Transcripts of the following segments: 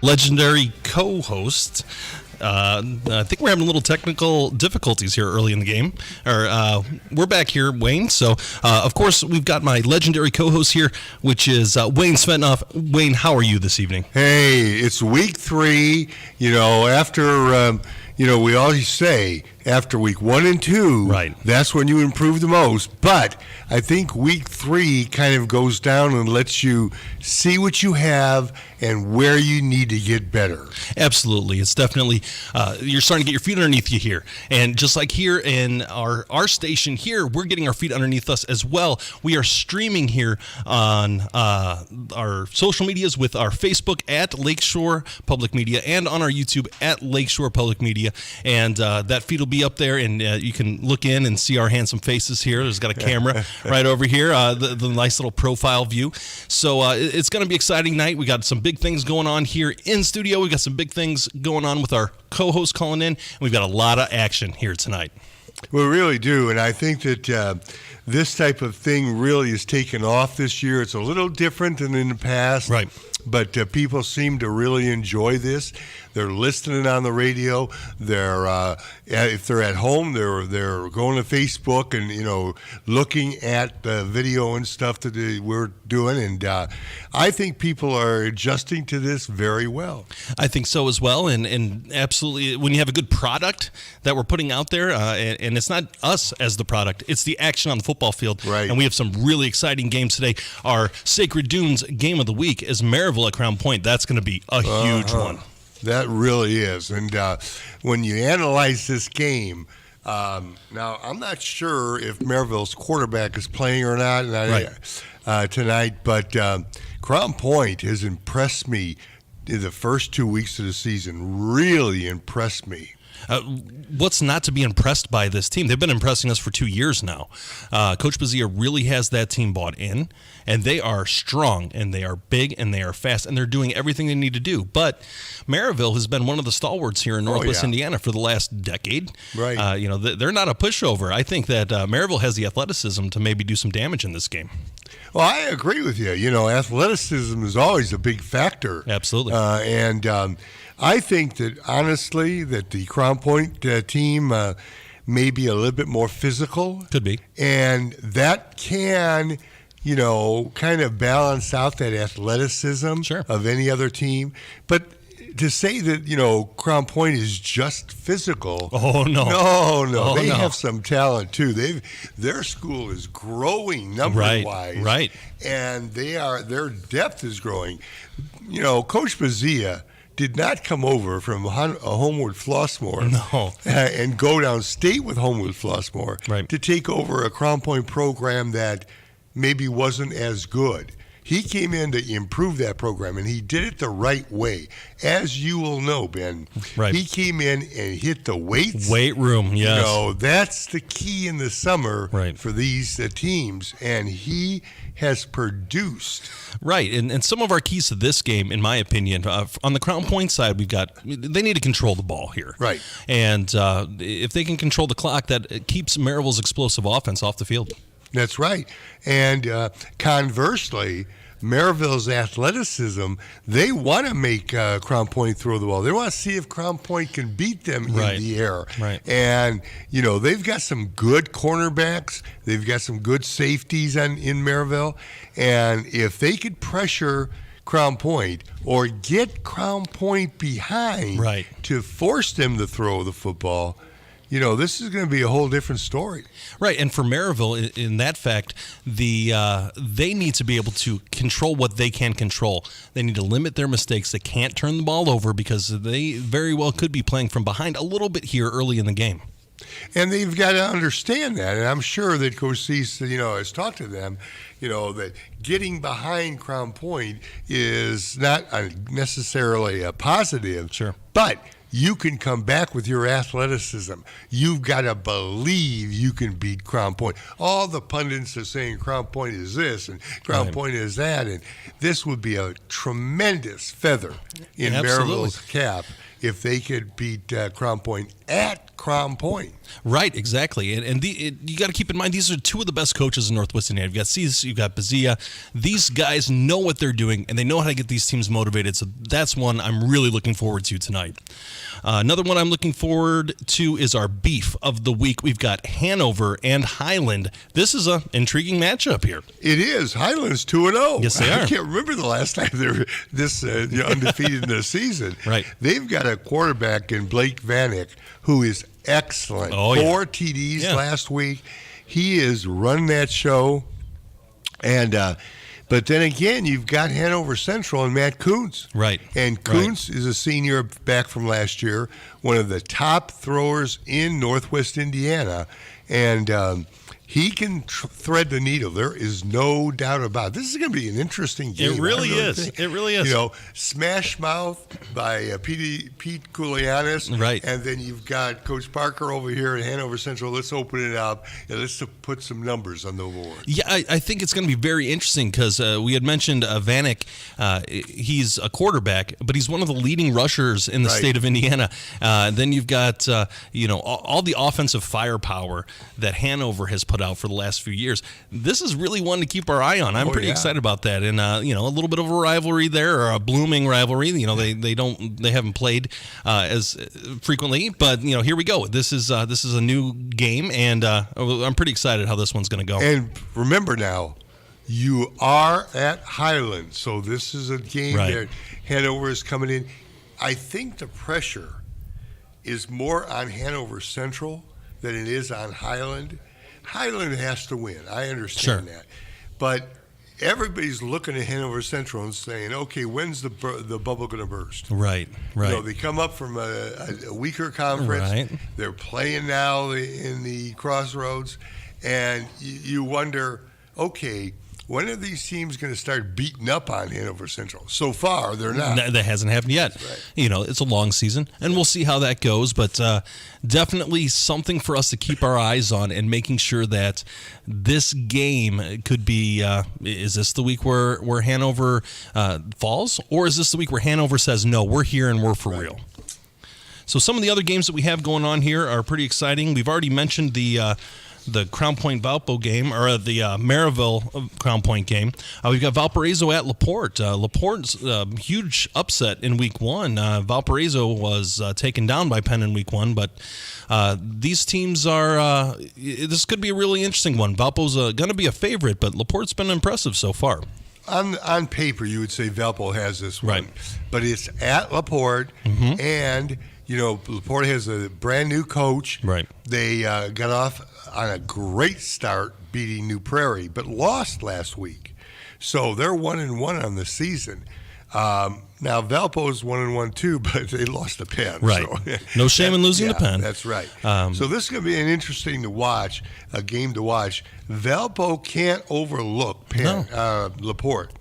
legendary co-host. I think we're having a little technical difficulties here early in the game. We're back here, Wayne. So, of course, we've got my legendary co-host here, which is Wayne Sventnoff. Wayne, how are you this evening? Hey, it's week 3. After we always say after week 1 and 2, right, that's when you improve the most. But I think week 3 kind of goes down and lets you see what you have and where you need to get better. Absolutely. It's definitely, you're starting to get your feet underneath you here. And just like here in our station here, we're getting our feet underneath us as well. We are streaming here on our social medias with our Facebook at Lakeshore Public Media and on our YouTube at Lakeshore Public Media. And that feed will be up there, and you can look in and see our handsome faces here. There's got a camera right over here, the nice little profile view. So it's going to be an exciting night. We got some big things going on here in studio. We got some big things going on with our co-host calling in, and we've got a lot of action here tonight. We really do, and I think that this type of thing really is taken off this year. It's a little different than in the past. Right. But people seem to really enjoy this. They're listening on the radio. They're if they're at home, they're going to Facebook and looking at the video and stuff that we're doing. And I think people are adjusting to this very well. I think so as well. And absolutely, when you have a good product that we're putting out there, and it's not us as the product, it's the action on the football field. Right. And we have some really exciting games today. Our Sacred Dunes game of the week is Maryville at Crown Point. That's going to be a huge one. That really is. And when you analyze this game, now I'm not sure if Maryville's quarterback is playing or not tonight, but Crown Point has impressed me in the first 2 weeks of the season, really impressed me. What's not to be impressed by this team? They've been impressing us for 2 years now. Coach Bazia really has that team bought in, and they are strong, and they are big, and they are fast, and they're doing everything they need to do. But Maryville has been one of the stalwarts here in Northwest Indiana for the last decade. Right. They're not a pushover. I think that Maryville has the athleticism to maybe do some damage in this game. Well, I agree with you. Athleticism is always a big factor. Absolutely. I think that, honestly, that the Crown Point team may be a little bit more physical. Could be. And that can, kind of balance out that athleticism of any other team. But to say that, Crown Point is just physical. Oh, no. No. They have some talent, too. Their school is growing number-wise. Right. And their depth is growing. Coach Bazia did not come over from Homewood Flossmoor and go downstate with Homewood Flossmoor to take over a Crown Point program that maybe wasn't as good. He came in to improve that program, and he did it the right way. As you will know, Ben, he came in and hit the weights. Weight room, yes. That's the key in the summer for these teams, and he has produced. Right, and some of our keys to this game, in my opinion, on the Crown Point side, they need to control the ball here. Right. And if they can control the clock, that keeps Maryville's explosive offense off the field. That's right. And conversely, Maryville's athleticism, they want to make Crown Point throw the ball. They want to see if Crown Point can beat them in the air. Right. And, they've got some good cornerbacks. They've got some good safeties in Maryville. And if they could pressure Crown Point or get Crown Point behind to force them to throw the football, this is going to be a whole different story. Right, and for Maryville, in that fact, they need to be able to control what they can control. They need to limit their mistakes. They can't turn the ball over because they very well could be playing from behind a little bit here early in the game. And they've got to understand that, and I'm sure that Coach Cease, has talked to them, that getting behind Crown Point is not necessarily a positive. Sure. But you can come back with your athleticism. You've got to believe you can beat Crown Point. All the pundits are saying Crown Point is this and Crown Point is that, and this would be a tremendous feather in Maryville's cap if they could beat Crown Point at Crown Point. Right, exactly. And you got to keep in mind, these are two of the best coaches in Northwest Indiana. You've got Cease, you've got Bazia. These guys know what they're doing, and they know how to get these teams motivated. So that's one I'm really looking forward to tonight. Another one I'm looking forward to is our beef of the week. We've got Hanover and Highland. This is an intriguing matchup here. It is. Highland's 2-0. Yes, they are. I can't remember the last time they were this undefeated in the season. Right. They've got a quarterback in Blake Vanek who is excellent. Oh, yeah. 4 TDs last week. He is running that show. And but then again, you've got Hanover Central and Matt Kuntz. Right. And Kuntz is a senior back from last year, one of the top throwers in Northwest Indiana. And he can thread the needle. There is no doubt about it. This is going to be an interesting game. It really is. It really is. You know, Smash Mouth by Pete Koulianis. Right. And then you've got Coach Parker over here at Hanover Central. Let's open it up and let's put some numbers on the board. Yeah, I think it's going to be very interesting because we had mentioned Vanek. He's a quarterback, but he's one of the leading rushers in the state of Indiana. Then you've got, all the offensive firepower that Hanover has put out for the last few years. This is really one to keep our eye on. I'm pretty excited about that. And a little bit of a rivalry there, or a blooming rivalry. They haven't played as frequently, but here we go. This is a new game, and I'm pretty excited how this one's going to go. And remember now, you are at Highland, so this is a game that Hanover is coming in. I think the pressure is more on Hanover Central than it is on Highland. Highland has to win. I understand that. But everybody's looking at Hanover Central and saying, okay, when's the bubble going to burst? Right. They come up from a weaker conference. Right. They're playing now in the crossroads. And you wonder, okay, when are these teams going to start beating up on Hanover Central? So far, they're not. That hasn't happened yet. Right. It's a long season, and we'll see how that goes. But definitely something for us to keep our eyes on, and making sure that this game could be. Is this the week where Hanover falls, or is this the week where Hanover says, "No, we're here and we're for real"? So some of the other games that we have going on here are pretty exciting. We've already mentioned the Crown Point Valpo game, or the Maryville Crown Point game. We've got Valparaiso at LaPorte. LaPorte's huge upset in week 1. Valparaiso was taken down by Penn in week 1, but these teams are, this could be a really interesting one. Valpo's going to be a favorite, but LaPorte's been impressive so far. On paper, you would say Valpo has this one. Right. But it's at LaPorte, and LaPorte has a brand new coach. Right. They got off on a great start beating New Prairie, but lost last week. So they're 1-1 on the season. Now Valpo's 1-1 too, but they lost to Penn. Right. So, no shame in losing to Penn. That's right. So this is going to be an interesting game to watch. Valpo can't overlook LaPorte,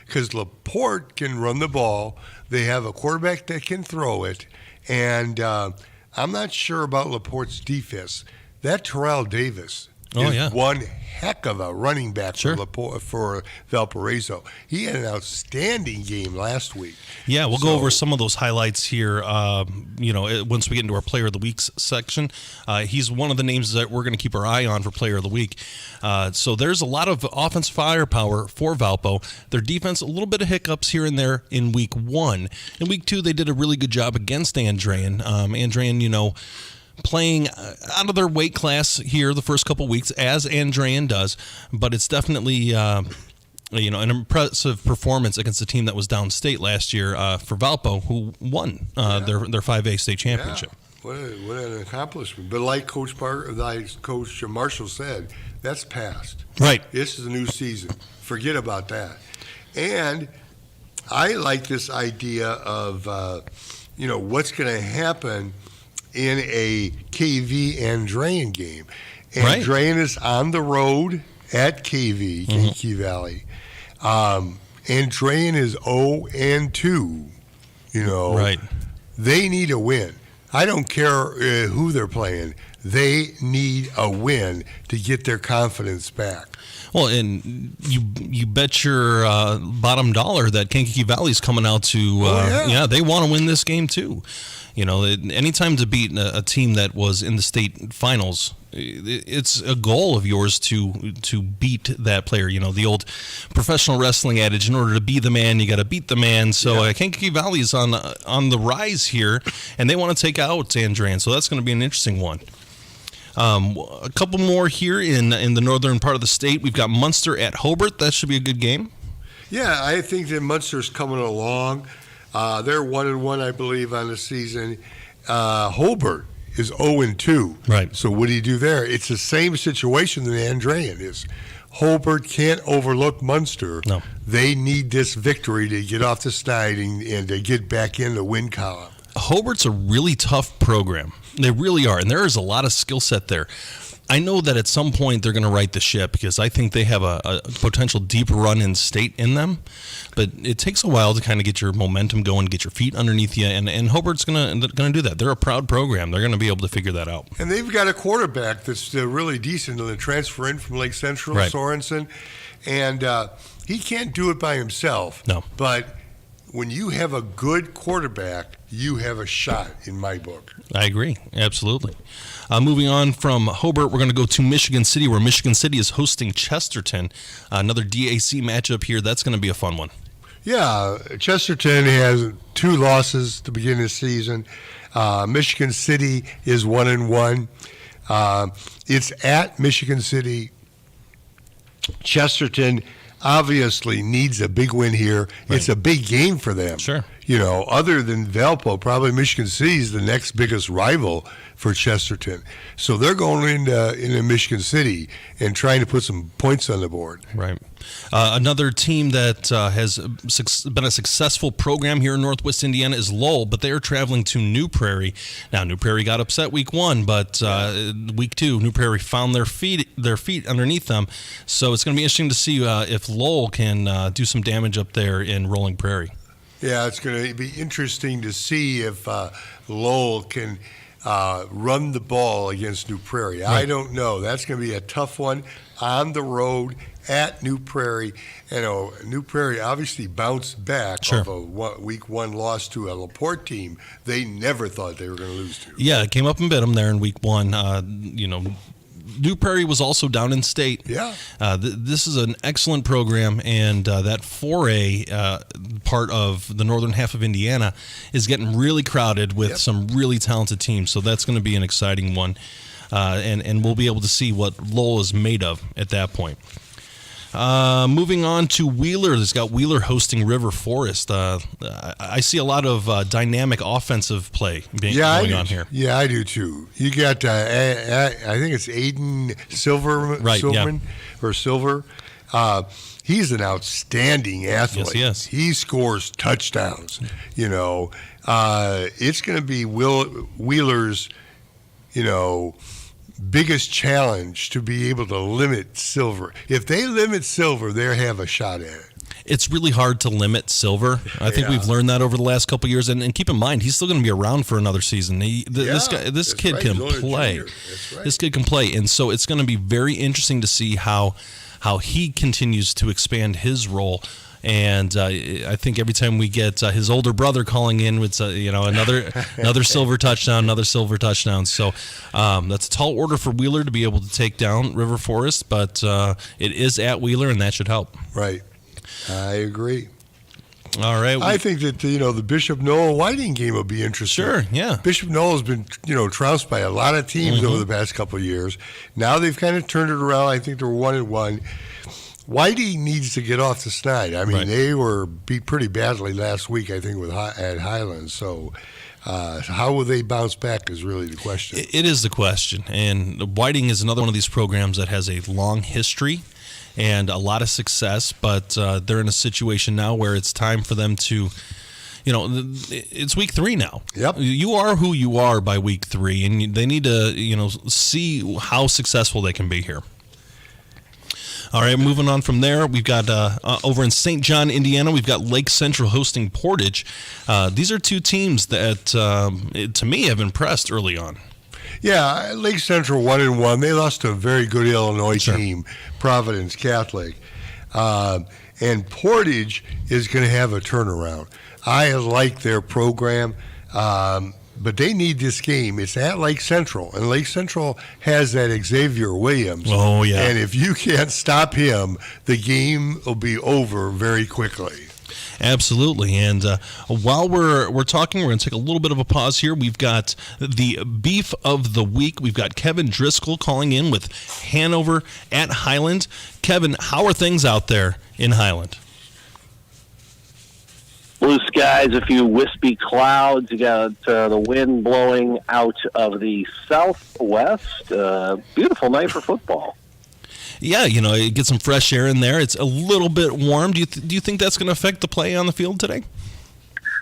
because LaPorte can run the ball. They have a quarterback that can throw it. And I'm not sure about LaPorte's defense. That Terrell Davis is one heck of a running back for Valparaiso. He had an outstanding game last week. Yeah, we'll go over some of those highlights here. Once we get into our Player of the Week section, he's one of the names that we're going to keep our eye on for Player of the Week. So there's a lot of offensive firepower for Valpo. Their defense, a little bit of hiccups here and there in week 1. In week 2, they did a really good job against Andrean. Andrean, playing out of their weight class here the first couple weeks, as Andrean does, but it's definitely an impressive performance against a team that was downstate last year for Valpo, who won their 5A state championship. What an accomplishment! But like Coach Marshall said, that's past. Right. This is a new season. Forget about that. And I like this idea of what's going to happen in a KV Andrean game. Andrean is on the road at KV, Kankakee Valley. Andrean is 0-2. Right. They need a win. I don't care who they're playing. They need a win to get their confidence back. Well, and you bet your bottom dollar that Kankakee Valley's coming out to, they want to win this game too. Anytime to beat a team that was in the state finals, it's a goal of yours to beat that player. The old professional wrestling adage: in order to be the man, you got to beat the man. So Kankakee Valley is on the rise here, and they want to take out Andran. So that's going to be an interesting one. A couple more here in the northern part of the state. We've got Munster at Hobart. That should be a good game. Yeah, I think that Munster's coming along. They're 1-1, I believe, on the season. Hobart is 0-2. Right. So what do you do there? It's the same situation that Andran is. Hobart can't overlook Munster. No. They need this victory to get off the snide and to get back in the win column. Hobart's a really tough program. They really are, and there is a lot of skill set there. I know that at some point they're going to right the ship because I think they have a potential deep run in state in them, but it takes a while to kind of get your momentum going, get your feet underneath you, and Hobart's going to do that. They're a proud program. They're going to be able to figure that out. And they've got a quarterback that's really decent to transfer in from Lake Central, right. Sorensen, and he can't do it by himself. No. But when you have a good quarterback, you have a shot in my book. I agree. Absolutely. Moving on from Hobart, we're going to go to Michigan City, where Michigan City is hosting Chesterton. Another DAC matchup here. That's going to be a fun one. Yeah, Chesterton has 2 losses to begin the season. Michigan City is 1-1. It's at Michigan City. Chesterton obviously needs a big win here. Right. It's a big game for them. Sure. Other than Valpo, probably Michigan City is the next biggest rival for Chesterton. So they're going into Michigan City and trying to put some points on the board. Right. Another team that has been a successful program here in Northwest Indiana is Lowell, but they are traveling to New Prairie. Now, New Prairie got upset week 1, but week 2, New Prairie found their feet underneath them. So it's going to be interesting to see if Lowell can do some damage up there in Rolling Prairie. Yeah, it's going to be interesting to see if Lowell can run the ball against New Prairie. Right. I don't know. That's going to be a tough one on the road at New Prairie. New Prairie obviously bounced back sure. off a week 1 loss to a LaPorte team they never thought they were going to lose to. Yeah, it came up and bit them there in week 1. New Prairie was also down in state. Yeah. This is an excellent program, and that 4A part of the northern half of Indiana is getting really crowded with some really talented teams. So that's going to be an exciting one, and we'll be able to see what Lowell is made of at that point. Moving on to Wheeler. It's got Wheeler hosting River Forest. I see a lot of dynamic offensive play going on here. Yeah, I do too. You got, I think it's Aiden Silverman. Silver. He's an outstanding athlete. Yes, he is. He scores touchdowns. It's going to be Wheeler's, biggest challenge to be able to limit Silver. If they limit Silver, they have a shot at it. It's really hard to limit Silver. I think we've learned that over the last couple of years. And keep in mind, he's still going to be around for another season. This kid can play. Right. This kid can play. And so it's going to be very interesting to see how he continues to expand his role. And I think every time we get his older brother calling in with another silver touchdown, So that's a tall order for Wheeler to be able to take down River Forest, but it is at Wheeler, and that should help. Right, I agree. All right. I think that the Bishop Noel Whiting game will be interesting. Sure, yeah. Bishop Noel has been trounced by a lot of teams over the past couple of years. Now they've kind of turned it around. I think they're 1-1. Whitey needs to get off the snide. I mean, They were beat pretty badly last week, I think, at Highlands. So how will they bounce back is really the question. It is the question. And Whiting is another one of these programs that has a long history and a lot of success, but they're in a situation now where it's time for them to it's week 3 now. Yep. You are who you are by week 3, and they need to, see how successful they can be here. All right, moving on from there, we've got over in St. John, Indiana, we've got Lake Central hosting Portage. These are 2 teams that, to me, have impressed early on. Yeah, Lake Central 1-1. They lost to a very good Illinois team, Providence Catholic. And Portage is going to have a turnaround. I like their program. but they need this game. It's at Lake Central, and Lake Central has that Xavier Williams. Oh, yeah. And if you can't stop him, the game will be over very quickly. Absolutely. And while we're talking, we're going to take a little bit of a pause here. We've got the beef of the week. We've got Kevin Driscoll calling in with Hanover at Highland. Kevin, how are things out there in Highland? Blue skies, a few wispy clouds. You got the wind blowing out of the southwest. Beautiful night for football. Yeah, you get some fresh air in there. It's a little bit warm. Do you think that's going to affect the play on the field today?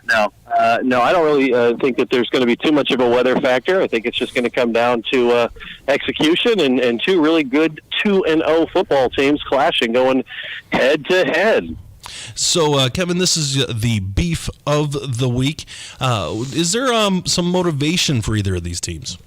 No, I don't really think that there's going to be too much of a weather factor. I think it's just going to come down to execution and two really good 2-0 football teams clashing, going head to head. So, Kevin, this is the beef of the week. Is there some motivation for either of these teams?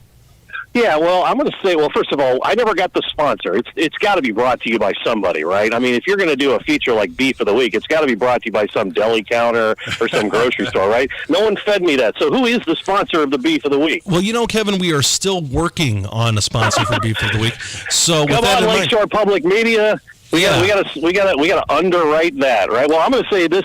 Yeah, well, I'm going to say, first of all, I never got the sponsor. It's got to be brought to you by somebody, right? I mean, if you're going to do a feature like Beef of the Week, it's got to be brought to you by some deli counter or some grocery store, right? No one fed me that. So who is the sponsor of the Beef of the Week? Well, Kevin, we are still working on a sponsor for Beef of the Week. So come on, Lakeshore Public Media. We got to underwrite that, right? Well, I'm going to say this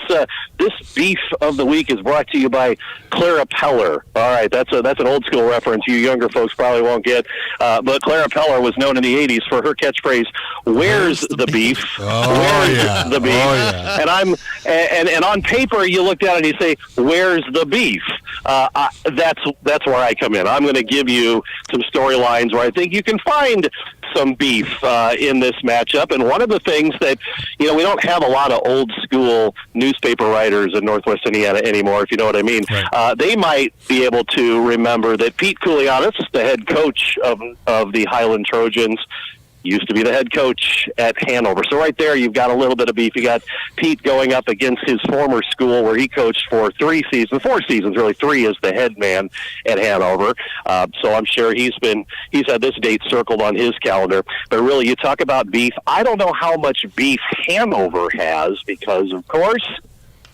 Beef of the Week is brought to you by Clara Peller. All right, that's an old school reference you younger folks probably won't get. But Clara Peller was known in the '80s for her catchphrase, "Where's the beef? Where's the beef?" Oh, yeah. And on paper you look down and you say, "Where's the beef?" That's where I come in. I'm going to give you some storylines where I think you can find some beef in this matchup. And one of the things that, we don't have a lot of old school newspaper writers in Northwest Indiana anymore, if you know what I mean. Right. They might be able to remember that Pete Koulianis, the head coach of the Highland Trojans, used to be the head coach at Hanover. So right there, you've got a little bit of beef. You got Pete going up against his former school where he coached for 4 seasons, really 3 as the head man at Hanover. So I'm sure he's had this date circled on his calendar. But really, you talk about beef. I don't know how much beef Hanover has because, of course,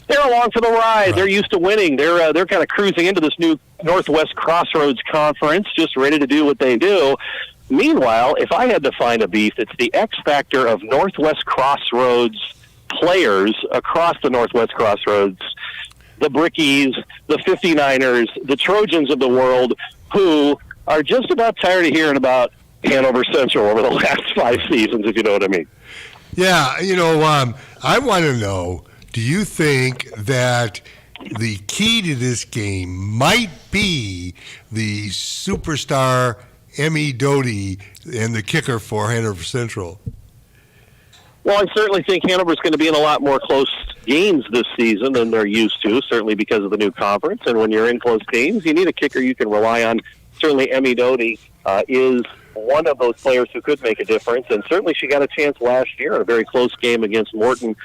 they're along for the ride. Right. They're used to winning. They're kind of cruising into this new Northwest Crossroads Conference, just ready to do what they do. Meanwhile, if I had to find a beef, it's the X factor of Northwest Crossroads players across the Northwest Crossroads, the Brickies, the 59ers, the Trojans of the world, who are just about tired of hearing about Hanover Central over the last 5 seasons, if you know what I mean. Yeah, I want to know, do you think that the key to this game might be the superstar Emmy Doty and the kicker for Hanover Central? Well, I certainly think Hanover's going to be in a lot more close games this season than they're used to, certainly because of the new conference. And when you're in close games, you need a kicker you can rely on. Certainly Emmy Doty is one of those players who could make a difference, and certainly she got a chance last year in a very close game against Morton.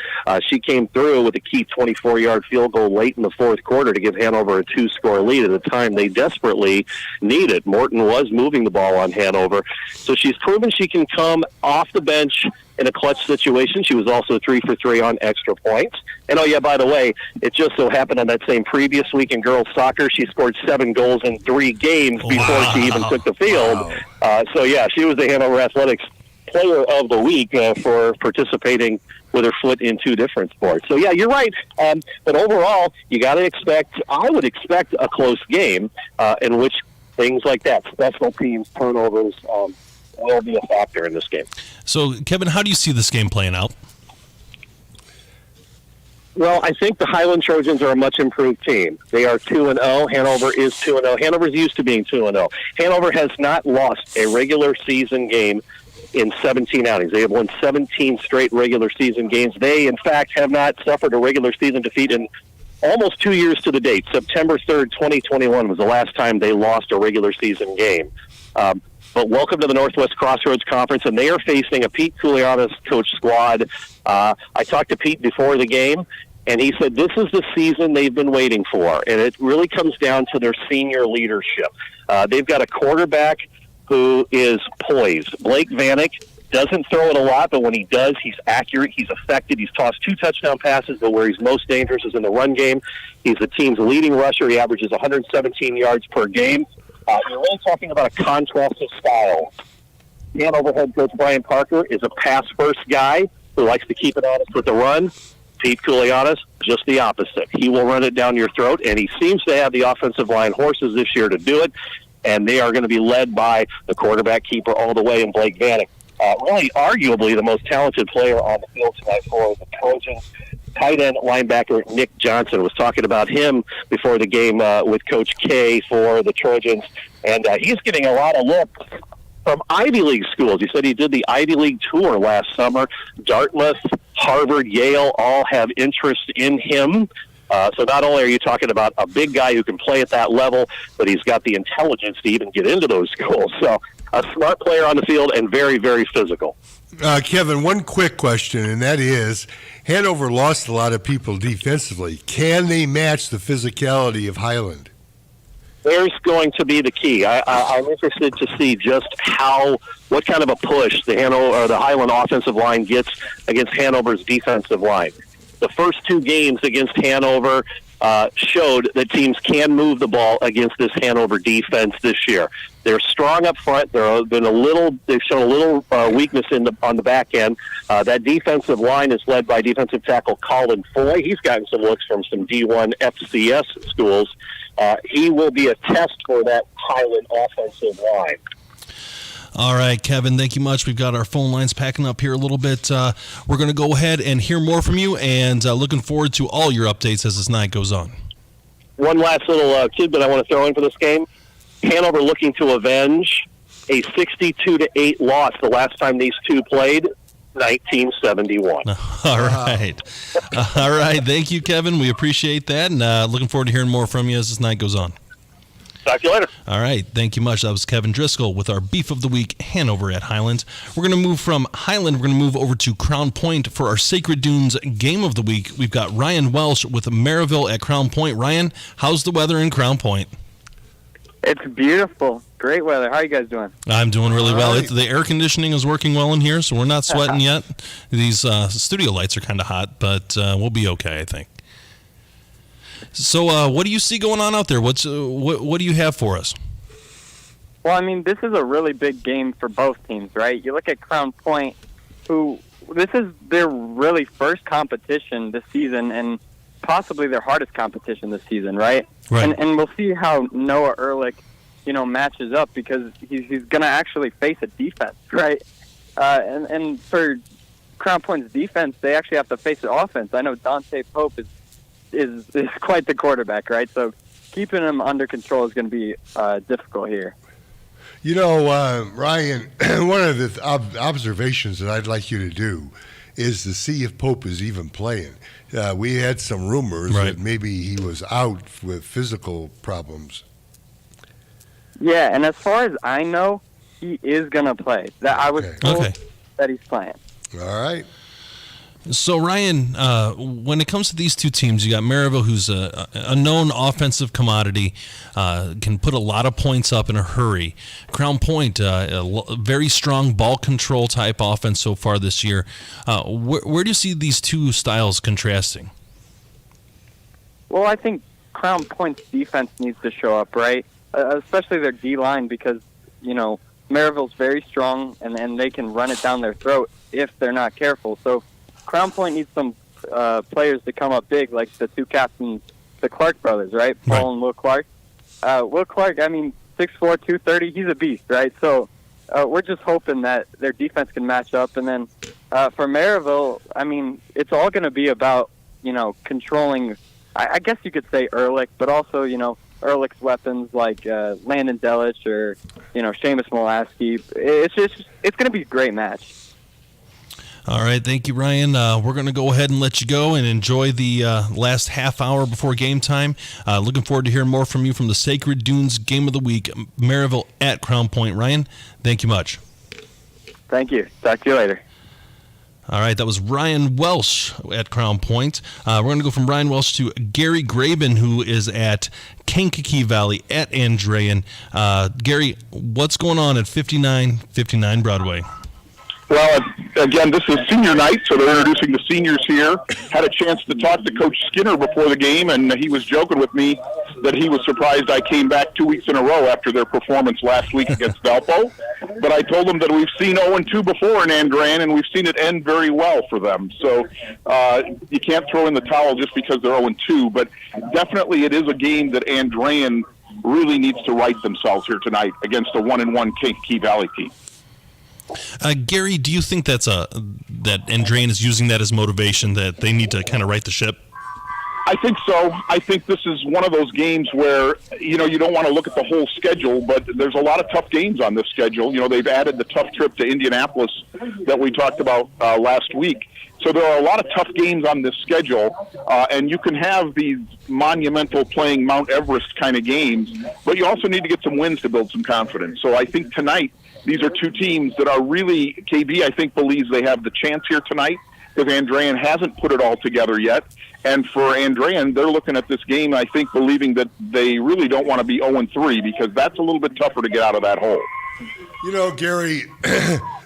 She came through with a key 24-yard field goal late in the fourth quarter to give Hanover a 2-score lead at a time they desperately needed. Morton was moving the ball on Hanover, so she's proven she can come off the bench in a clutch situation. She was also 3 for 3 on extra points. And oh yeah, by the way, it just so happened on that same previous week in girls soccer, she scored 7 goals in 3 games before she even took the field. So yeah, she was the Hanover Athletics Player of the Week for participating with her foot in 2 different sports. So yeah, you're right. But overall, I would expect a close game in which things like that, special teams, turnovers, will be a factor in this game. So, Kevin, how do you see this game playing out? Well, I think the Highland Trojans are a much improved team. They are 2-0. Hanover is 2-0. Hanover's used to being 2-0. Hanover has not lost a regular season game in 17 outings. They have won 17 straight regular season games. They, in fact, have not suffered a regular season defeat in almost 2 years to the date. September 3rd, 2021 was the last time they lost a regular season game. But welcome to the Northwest Crossroads Conference, and they are facing a Pete Koulianis coach squad. I talked to Pete before the game, and he said this is the season they've been waiting for, and it really comes down to their senior leadership. They've got a quarterback who is poised. Blake Vanek doesn't throw it a lot, but when he does, he's accurate, he's effective. He's tossed 2 touchdown passes, but where he's most dangerous is in the run game. He's the team's leading rusher. He averages 117 yards per game. You're really talking about a contrasting style. Hanover head coach Brian Parker is a pass-first guy who likes to keep it honest with the run. Pete Koulianis, just the opposite. He will run it down your throat, and he seems to have the offensive line horses this year to do it, and they are going to be led by the quarterback keeper all the way in Blake Vannick. Really, arguably, the most talented player on the field tonight for the Trojans. Tight end linebacker Nick Johnson was talking about him before the game with Coach K for the Trojans, and he's getting a lot of looks from Ivy League schools. He said he did the Ivy League tour last summer. Dartmouth, Harvard, Yale all have interest in him. So not only are you talking about a big guy who can play at that level, but he's got the intelligence to even get into those schools. So a smart player on the field and very, very physical. Kevin, one quick question, and that is, Hanover lost a lot of people defensively. Can they match the physicality of Highland? There's going to be the key. I'm interested to see just what kind of a push the Highland offensive line gets against Hanover's defensive line. The first 2 games against Hanover showed that teams can move the ball against this Hanover defense this year. They're strong up front. They've shown a little weakness on the back end. That defensive line is led by defensive tackle Colin Foy. He's gotten some looks from some D1 FCS schools. He will be a test for that Highland offensive line. All right, Kevin, thank you much. We've got our phone lines packing up here a little bit. We're going to go ahead and hear more from you, and looking forward to all your updates as this night goes on. One last little tidbit I want to throw in for this game. Hanover looking to avenge a 62-8 loss the last time these two played, 1971. All right. All right. Thank you, Kevin. We appreciate that, and looking forward to hearing more from you as this night goes on. Talk to you later. All right. Thank you much. That was Kevin Driscoll with our Beef of the Week, Hanover at Highland. We're going to move from Highland. We're going to move over to Crown Point for our Sacred Dunes Game of the Week. We've got Ryan Welsh with Maryville at Crown Point. Ryan, how's the weather in Crown Point? It's beautiful. Great weather. How are you guys doing? I'm doing really well. Right. The air conditioning is working well in here, so we're not sweating yet. These studio lights are kind of hot, but we'll be okay, I think. So what do you see going on out there? What do you have for us? Well, I mean, this is a really big game for both teams, right? You look at Crown Point, who this is their really first competition this season and possibly their hardest competition this season, right? Right. And we'll see how Noah Ehrlich, matches up because he's going to actually face a defense, right? And for Crown Point's defense, they actually have to face an offense. I know Dante Pope is quite the quarterback, right? So keeping him under control is going to be difficult here. Ryan, one of the observations that I'd like you to do is to see if Pope is even playing. We had some rumors that maybe he was out with physical problems. Yeah, and as far as I know, he is going to play. That I was told that he's playing. All right. So, Ryan, when it comes to these two teams, you got Maryville, who's a known offensive commodity, can put a lot of points up in a hurry. Crown Point, a very strong ball control type offense so far this year. Where do you see these two styles contrasting? Well, I think Crown Point's defense needs to show up, right? Especially their D-line because, Maryville's very strong and they can run it down their throat if they're not careful. So Crown Point needs some players to come up big, like the two captains, the Clark brothers, right? Paul and Will Clark. Will Clark, 6'4", 230, he's a beast, right? So we're just hoping that their defense can match up. And then for Maryville, it's all going to be about, controlling, I guess you could say Ehrlich, but also, Ehrlich's weapons like Landon Delich or, Seamus Molaski. It's going to be a great match. All right, thank you, Ryan. We're going to go ahead and let you go and enjoy the last half hour before game time. Looking forward to hearing more from you from the Sacred Dunes Game of the Week, Maryville at Crown Point. Ryan, thank you much. Thank you. Talk to you later. All right, that was Ryan Welsh at Crown Point. We're going to go from Ryan Welsh to Gary Graben, who is at Kankakee Valley at Andrean. Gary, what's going on at 5959 Broadway? Well, again, this is senior night, so they're introducing the seniors here. Had a chance to talk to Coach Skinner before the game, and he was joking with me that he was surprised I came back 2 weeks in a row after their performance last week against Valpo. But I told him that we've seen 0-2 before in Andran, and we've seen it end very well for them. So you can't throw in the towel just because they're 0-2, but definitely it is a game that Andran really needs to right themselves here tonight against a 1-1 Kankakee Valley team. Gary, do you think that Andran is using that as motivation, that they need to kind of right the ship? I think so. I think this is one of those games where, you don't want to look at the whole schedule, but there's a lot of tough games on this schedule. They've added the tough trip to Indianapolis that we talked about last week. So there are a lot of tough games on this schedule, and you can have these monumental playing Mount Everest kind of games, but you also need to get some wins to build some confidence. So I think tonight, these are two teams that are really, KB, I think, believes they have the chance here tonight because Andran hasn't put it all together yet. And for Andran, they're looking at this game, I think, believing that they really don't want to be 0-3 because that's a little bit tougher to get out of that hole. Gary,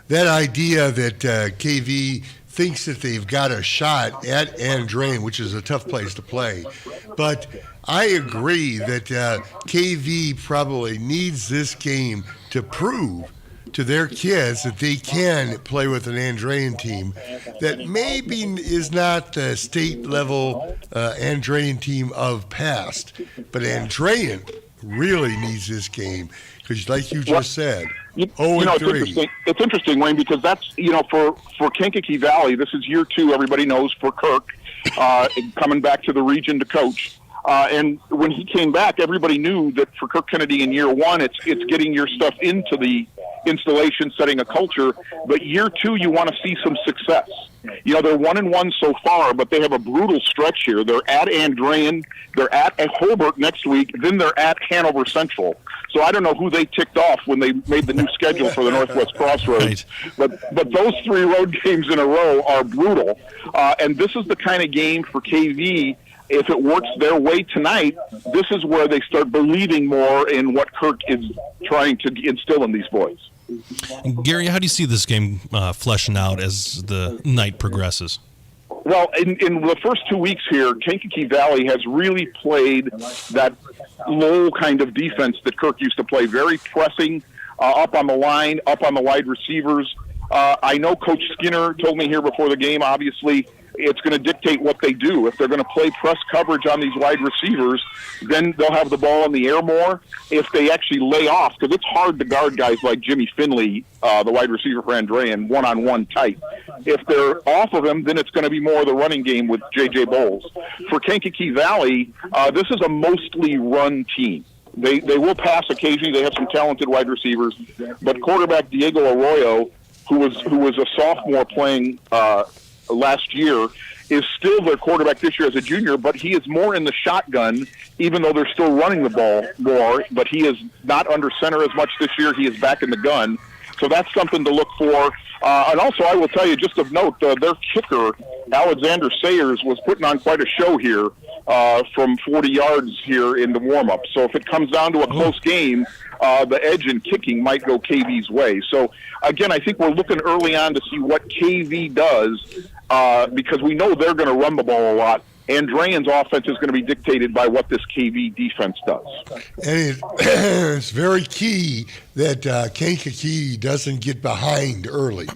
that idea that KV thinks that they've got a shot at Andran, which is a tough place to play. But I agree that KV probably needs this game to prove to their kids that they can play with an Andran team that maybe is not the state level Andran team of past, but Andran really needs this game because, like you just said, 0-3. It's interesting, Wayne, because that's for Kankakee Valley, this is year 2. Everybody knows for Kirk coming back to the region to coach. And when he came back, everybody knew that for Kirk Kennedy in year 1, it's getting your stuff into the installation, setting a culture. But year 2, you want to see some success. They're 1-1 so far, but they have a brutal stretch here. They're at Andran, they're at Hobart next week, then they're at Hanover Central. So I don't know who they ticked off when they made the new schedule for the Northwest Crossroads. Right. But those 3 road games in a row are brutal. And this is the kind of game for KV. If it works their way tonight, this is where they start believing more in what Kirk is trying to instill in these boys. Gary, how do you see this game fleshing out as the night progresses? Well, in the first 2 weeks here, Kankakee Valley has really played that low kind of defense that Kirk used to play, very pressing, up on the line, up on the wide receivers. I know Coach Skinner told me here before the game, obviously, it's going to dictate what they do. If they're going to play press coverage on these wide receivers, then they'll have the ball in the air more. If they actually lay off, because it's hard to guard guys like Jimmy Finley, the wide receiver for Andran, one-on-one tight. If they're off of him, then it's going to be more of the running game with J.J. Bowles. For Kankakee Valley, this is a mostly run team. They will pass occasionally. They have some talented wide receivers. But quarterback Diego Arroyo, who was a sophomore playing last year, is still their quarterback this year as a junior, but he is more in the shotgun, even though they're still running the ball more, but he is not under center as much this year. He is back in the gun. So that's something to look for. And also, I will tell you, just of note, their kicker, Alexander Sayers, was putting on quite a show here from 40 yards here in the warm-up. So if it comes down to a close game, the edge in kicking might go KV's way. So, again, I think we're looking early on to see what KV does because we know they're going to run the ball a lot. Andran's offense is going to be dictated by what this KV defense does. And it's very key that Kankakee doesn't get behind early.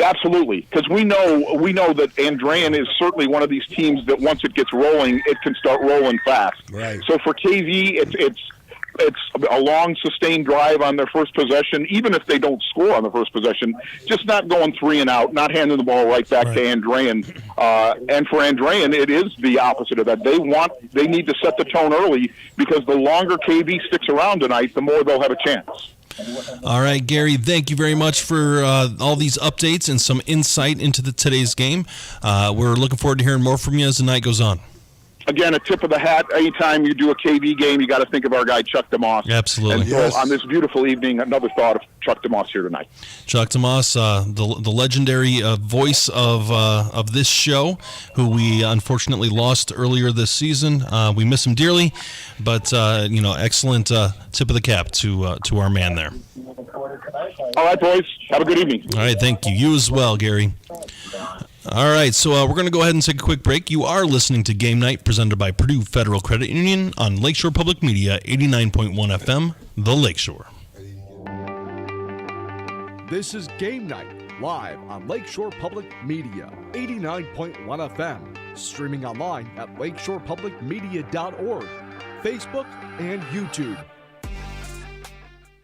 Absolutely, because we know that Andran is certainly one of these teams that once it gets rolling, it can start rolling fast. Right. So for KV, it's a long, sustained drive on their first possession, even if they don't score on the first possession, just not going 3 and out, not handing the ball right back to Andran. And for Andran, it is the opposite of that. They need to set the tone early because the longer KV sticks around tonight, the more they'll have a chance. All right, Gary, thank you very much for all these updates and some insight into today's game. We're looking forward to hearing more from you as the night goes on. Again, a tip of the hat. Anytime you do a KV game, you got to think of our guy Chuck DeMoss. Absolutely. And so on this beautiful evening, another thought of Chuck DeMoss here tonight. Chuck DeMoss, the legendary voice of this show, who we unfortunately lost earlier this season. We miss him dearly, but excellent tip of the cap to our man there. All right, boys. Have a good evening. All right, thank you. You as well, Gary. All right, so we're going to go ahead and take a quick break. You are listening to Game Night, presented by Purdue Federal Credit Union on Lakeshore Public Media, 89.1 FM, The Lakeshore. This is Game Night, live on Lakeshore Public Media, 89.1 FM, streaming online at lakeshorepublicmedia.org, Facebook, and YouTube.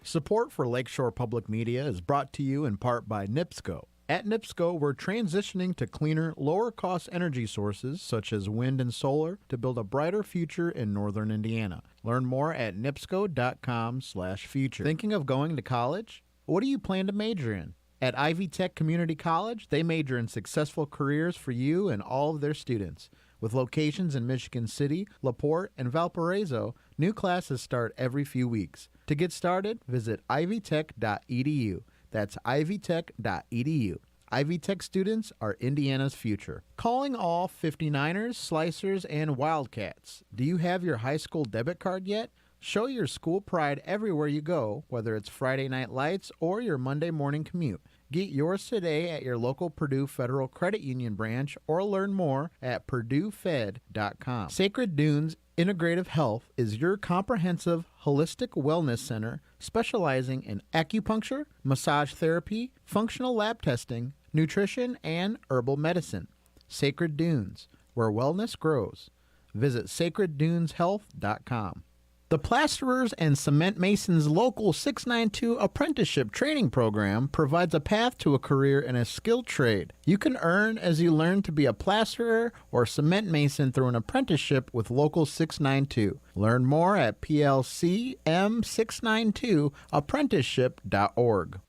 Support for Lakeshore Public Media is brought to you in part by NIPSCO. At NIPSCO, we're transitioning to cleaner, lower-cost energy sources such as wind and solar to build a brighter future in northern Indiana. Learn more at nipsco.com/future. Thinking of going to college? What do you plan to major in? At Ivy Tech Community College, they major in successful careers for you and all of their students. With locations in Michigan City, LaPorte, and Valparaiso, new classes start every few weeks. To get started, visit ivytech.edu. That's ivytech.edu. Ivy Tech students are Indiana's future. Calling all 59ers, Slicers, and Wildcats. Do you have your high school debit card yet? Show your school pride everywhere you go, whether it's Friday night lights or your Monday morning commute. Get yours today at your local Purdue Federal Credit Union branch or learn more at purduefed.com. Sacred Dunes Integrative Health is your comprehensive, holistic wellness center specializing in acupuncture, massage therapy, functional lab testing, nutrition, and herbal medicine. Sacred Dunes, where wellness grows. Visit sacredduneshealth.com. The Plasterers and Cement Masons Local 692 Apprenticeship Training Program provides a path to a career in a skilled trade. You can earn as you learn to be a plasterer or cement mason through an apprenticeship with Local 692. Learn more at plcm692apprenticeship.org.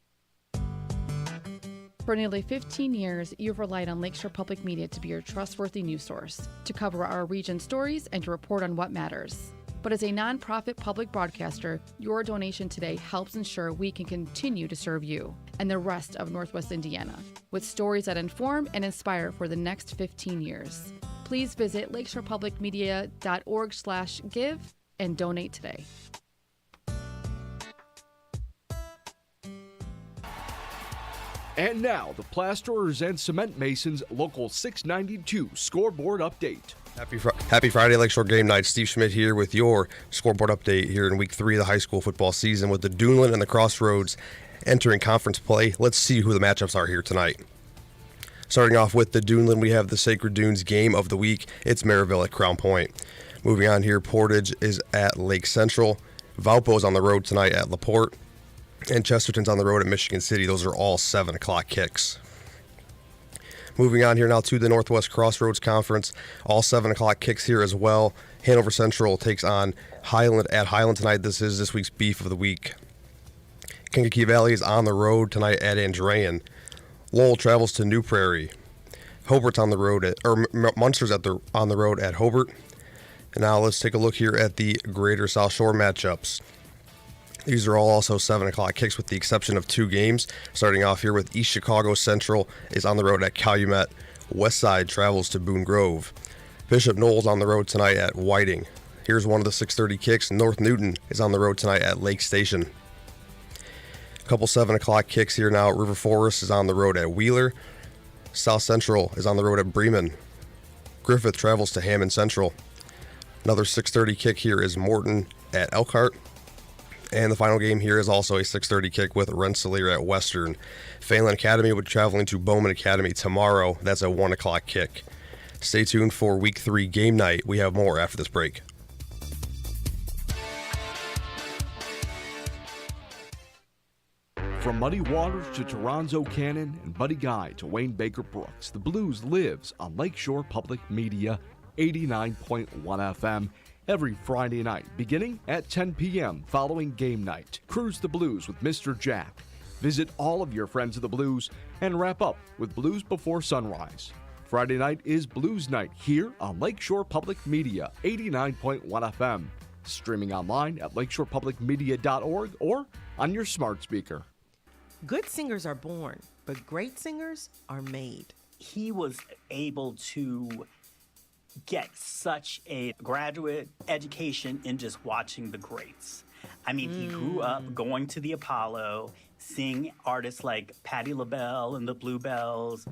For nearly 15 years, you've relied on Lakeshore Public Media to be your trustworthy news source, to cover our region's stories and to report on what matters. But as a nonprofit public broadcaster, your donation today helps ensure we can continue to serve you and the rest of Northwest Indiana with stories that inform and inspire for the next 15 years. Please visit lakeshorepublicmedia.org/give and donate today. And now, the Plasterers and Cement Masons Local 692 Scoreboard Update. Happy Friday, Lakeshore Game Night. Steve Schmidt here with your scoreboard update here in Week 3 of the high school football season with the Duneland and the Crossroads entering conference play. Let's see who the matchups are here tonight. Starting off with the Duneland, we have the Sacred Dunes game of the week. It's Maryville at Crown Point. Moving on here, Portage is at Lake Central. Valpo's on the road tonight at LaPorte. And Chesterton's on the road at Michigan City. Those are all 7 o'clock kicks. Moving on here now to the Northwest Crossroads Conference. All 7 o'clock kicks here as well. Hanover Central takes on Highland at Highland tonight. This is this week's beef of the week. Kankakee Valley is on the road tonight at Andrean. Lowell travels to New Prairie. Hobart's on the road Munster's on the road at Hobart. And now let's take a look here at the Greater South Shore matchups. These are all also 7 o'clock kicks with the exception of 2 games. Starting off here with East Chicago Central is on the road at Calumet. Westside travels to Boone Grove. Bishop Knowles on the road tonight at Whiting. Here's one of the 6:30 kicks. North Newton is on the road tonight at Lake Station. A couple 7 o'clock kicks here now. River Forest is on the road at Wheeler. South Central is on the road at Bremen. Griffith travels to Hammond Central. Another 6:30 kick here is Morton at Elkhart. And the final game here is also a 6:30 kick with Rensselaer at Western. Phelan Academy will be traveling to Bowman Academy tomorrow. That's a 1 o'clock kick. Stay tuned for Week 3 Game Night. We have more after this break. From Muddy Waters to Toronzo Cannon and Buddy Guy to Wayne Baker Brooks, the Blues lives on Lakeshore Public Media, 89.1 FM. Every Friday night, beginning at 10 p.m. following Game Night. Cruise the Blues with Mr. Jack. Visit all of your friends of the Blues and wrap up with Blues Before Sunrise. Friday night is Blues Night here on Lakeshore Public Media, 89.1 FM. Streaming online at lakeshorepublicmedia.org or on your smart speaker. Good singers are born, but great singers are made. He was able to get such a graduate education in just watching the greats. I mean, he grew up going to the Apollo, seeing artists like Patti LaBelle and the Bluebells.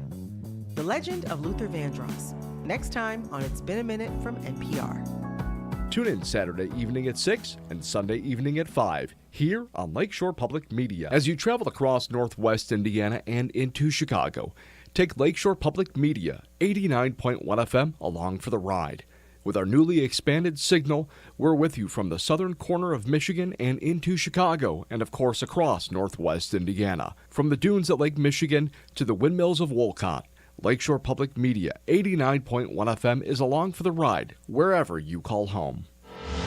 The Legend of Luther Vandross. Next time on It's Been a Minute from NPR. Tune in Saturday evening at 6 and Sunday evening at 5 here on Lakeshore Public Media. As you travel across Northwest Indiana and into Chicago, take Lakeshore Public Media 89.1 FM along for the ride. With our newly expanded signal, we're with you from the southern corner of Michigan and into Chicago, and of course across Northwest Indiana. From the dunes at Lake Michigan to the windmills of Wolcott, Lakeshore Public Media 89.1 FM is along for the ride, wherever you call home.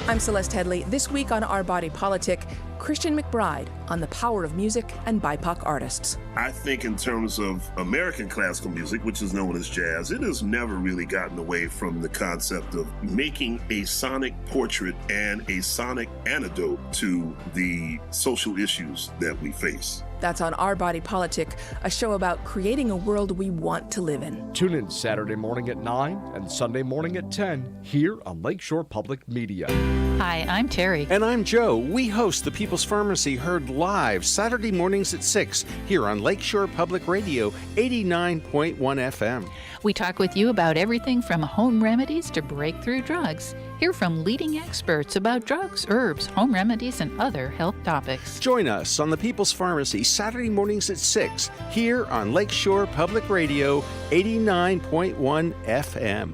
I'm Celeste Headley. This week on Our Body Politic, Christian McBride on the power of music and BIPOC artists. I think in terms of American classical music, which is known as jazz, it has never really gotten away from the concept of making a sonic portrait and a sonic antidote to the social issues that we face. That's on Our Body Politic, a show about creating a world we want to live in. Tune in Saturday morning at 9 and Sunday morning at 10 here on Lakeshore Public Media. Hi, I'm Terry. And I'm Joe. We host the People's Pharmacy heard live Saturday mornings at 6 here on Lakeshore Public Radio 89.1 FM. We talk with you about everything from home remedies to breakthrough drugs. Hear from leading experts about drugs, herbs, home remedies, and other health topics. Join us on the People's Pharmacy Saturday mornings at 6 here on Lakeshore Public Radio 89.1 FM.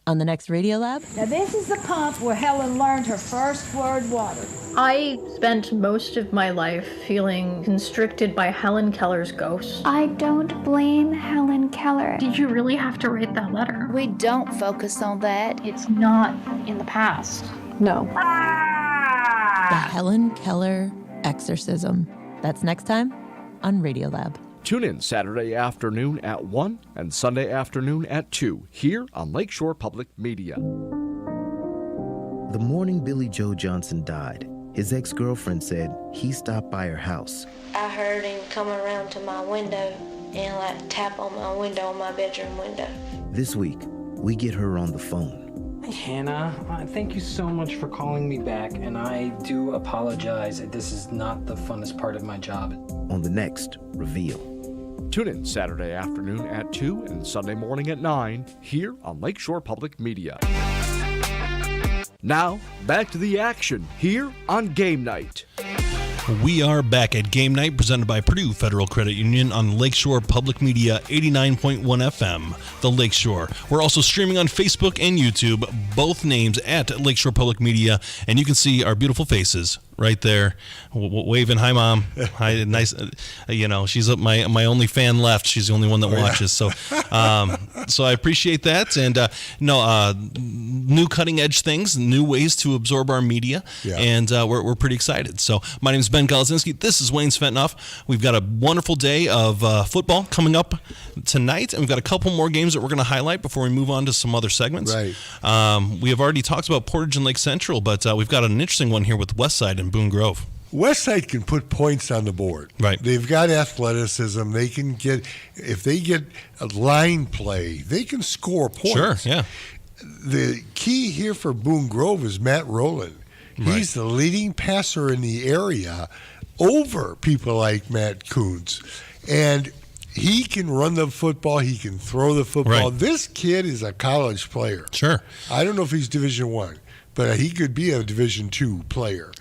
On the next Radio Lab? Now this is the pump where Helen learned her first word, water. I spent most of my life feeling constricted by Helen Keller's ghost. I don't blame Helen Keller. Did you really have to write that letter? We don't focus on that. It's not in the past. No. The Helen Keller Exorcism. That's next time on Radio Lab. Tune in Saturday afternoon at 1 and Sunday afternoon at 2 here on Lakeshore Public Media. The morning Billy Joe Johnson died, his ex-girlfriend said he stopped by her house. I heard him come around to my window and tap on my window, on my bedroom window. This week, we get her on the phone. Hannah, thank you so much for calling me back, and I do apologize. This is not the funnest part of my job. On the next Reveal. Tune in Saturday afternoon at 2 and Sunday morning at 9 here on Lakeshore Public Media. Now, back to the action here on Game Night. We are back at Game Night, presented by Purdue Federal Credit Union on Lakeshore Public Media 89.1 FM, The Lakeshore. We're also streaming on Facebook and YouTube, both names at Lakeshore Public Media, and you can see our beautiful faces right there, waving. Hi, Mom. Hi, nice. She's my only fan left. She's the only one that watches. So, so I appreciate that. And new cutting edge things, new ways to absorb our media, and we're pretty excited. So, my name is Ben Galazinski. This is Wayne Sventnoff. We've got a wonderful day of football coming up tonight, and we've got a couple more games that we're going to highlight before we move on to some other segments. Right. We have already talked about Portage and Lake Central, but we've got an interesting one here with Westside and Boone Grove. Westside can put points on the board. Right. They've got athleticism. They can if they get a line play, they can score points. Sure, yeah. The key here for Boone Grove is Matt Rowland. He's the leading passer in the area over people like Matt Kuntz. And he can run the football. He can throw the football. Right. This kid is a college player. Sure. I don't know if he's Division I, but he could be a Division II player.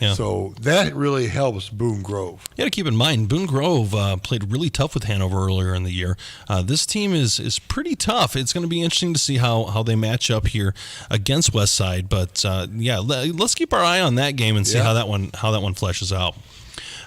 Yeah. So that really helps Boone Grove. You got to keep in mind, Boone Grove played really tough with Hanover earlier in the year. This team is pretty tough. It's going to be interesting to see how they match up here against Westside. But let's keep our eye on that game and see how that one fleshes out.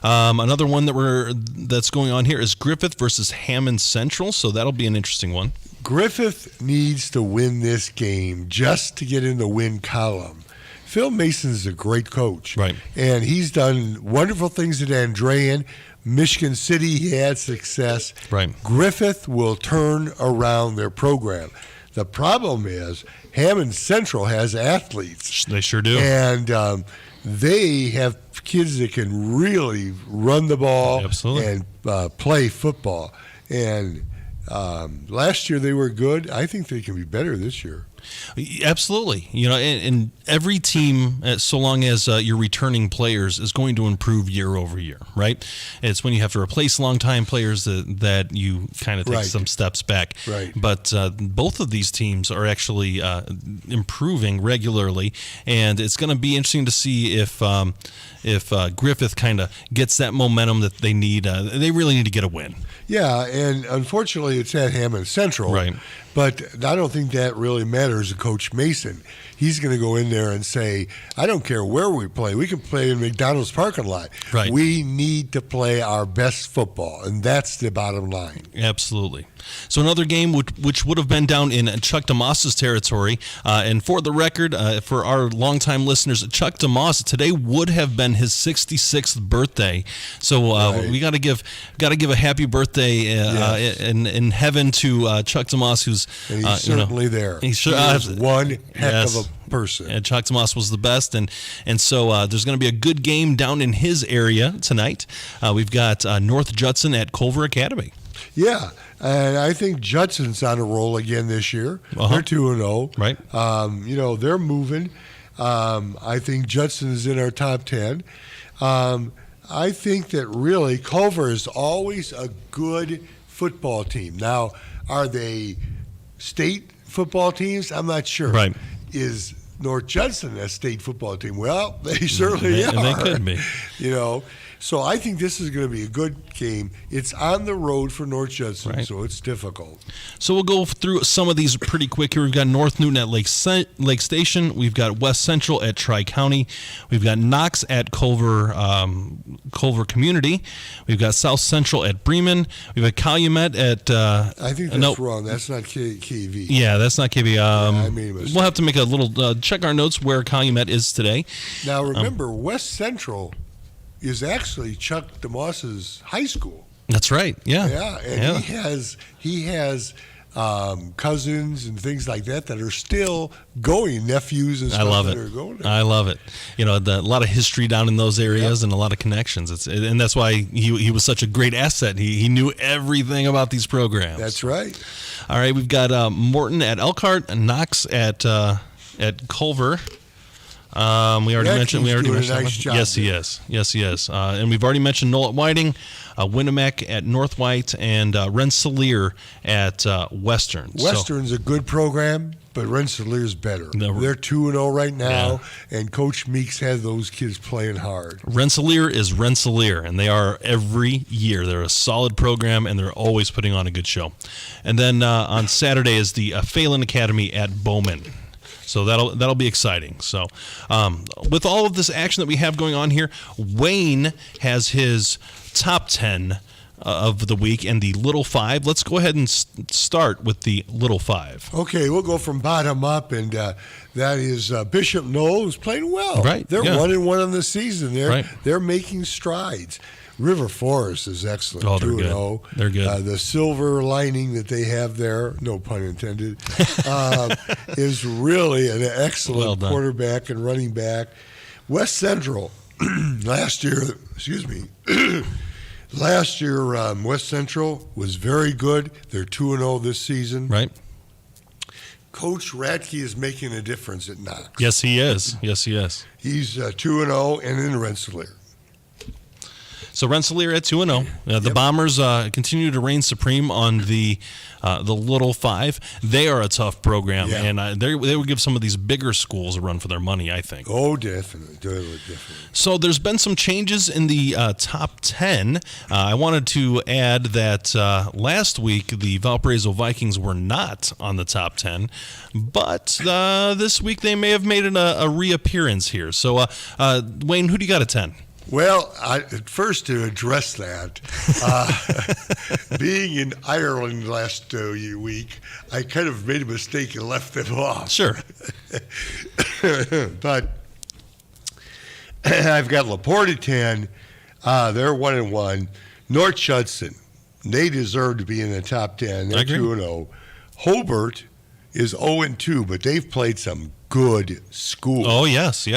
Another one that's going on here is Griffith versus Hammond Central. So that'll be an interesting one. Griffith needs to win this game just to get in the win column. Phil Mason's a great coach. Right. And he's done wonderful things at Andrean. Michigan City, he had success. Right. Griffith will turn around their program. The problem is Hammond Central has athletes. They sure do. And they have kids that can really run the ball Absolutely. and play football. And Last year they were good. I think they can be better this year. Absolutely. And every team, so long as you're returning players, is going to improve year over year, right? It's when you have to replace longtime players that you kind of take some steps back. Right. But both of these teams are actually improving regularly, and it's going to be interesting to see if Griffith kind of gets that momentum that they need. They really need to get a win. Yeah, and unfortunately it's at Hammond Central. Right. But I don't think that really matters to Coach Mason. He's going to go in there and say, I don't care where we play. We can play in McDonald's parking lot. Right. We need to play our best football, and that's the bottom line. Absolutely. So another game which would have been down in Chuck DeMoss's territory, and for the record, for our longtime listeners, Chuck DeMoss today would have been his 66th birthday. So we got to give a happy birthday in heaven to Chuck DeMoss, who's he's certainly there. He is one heck of a person. And Chuck DeMoss was the best, and so there's going to be a good game down in his area tonight. We've got North Judson at Culver Academy. Yeah, and I think Judson's on a roll again this year. Uh-huh. They're 2-0. Right. They're moving. I think Judson is in our top 10. I think that really Culver is always a good football team. Now, are they state football teams? I'm not sure. Right. Is North Judson a state football team? Well, they certainly are. They could be. So I think this is going to be a good game. It's on the road for North Judson, so it's difficult. So we'll go through some of these pretty quick here. We've got North Newton at Lake Station. We've got West Central at Tri-County. We've got Knox at Culver Community. We've got South Central at Bremen. We've got Calumet at... I think that's wrong. That's not KV. Yeah, that's not KV. I made a mistake. We'll have to make a little... check our notes where Calumet is today. Now, remember, West Central is actually Chuck DeMoss's high school. That's right. Yeah. Yeah, and he has cousins and things like that are still going, nephews and stuff. I love it. That are going there. I love it. A lot of history down in those areas and a lot of connections. And that's why he was such a great asset. He knew everything about these programs. That's right. All right, we've got Morton at Elkhart and Knox at Culver. We already mentioned. Nice job yes, he is. Yes, he is. And we've already mentioned Knoll at Whiting, Winnemac at North White, and Rensselaer at Western. Western's a good program, but Rensselaer's better. They're 2-0 right now, and Coach Meeks has those kids playing hard. Rensselaer is Rensselaer, and they are every year. They're a solid program, and they're always putting on a good show. And then on Saturday is the Phelan Academy at Bowman. So that'll be exciting. So with all of this action that we have going on here, Wayne has his top 10 of the week and the Little Five. Let's go ahead and start with the Little Five. Okay, we'll go from bottom up, and that is Bishop Knoll, who's playing well. Right. They're 1-1 on the season. They're making strides. River Forest is excellent. Oh, they're 2-0. They're good. The silver lining that they have there, no pun intended, is really an excellent quarterback and running back. West Central, last year, West Central was very good. They're 2-0 this season. Right. Coach Radke is making a difference at Knox. Yes, he is. Yes, he is. He's 2-0 and in Rensselaer. So Rensselaer at 2-0. The Bombers continue to reign supreme on the Little Five. They are a tough program, and they would give some of these bigger schools a run for their money, I think. Oh, definitely. So there's been some changes in the top 10. I wanted to add that last week the Valparaiso Vikings were not on the top 10, but this week they may have made a reappearance here. So, Wayne, who do you got at 10? Well, first to address that, being in Ireland last week, I kind of made a mistake and left them off. Sure. But I've got LaPorte at 10. They're 1-1. North Judson, they deserve to be in the top 10. They're 2-0. Hobart is 0-2, but they've played some good school. Oh, yes.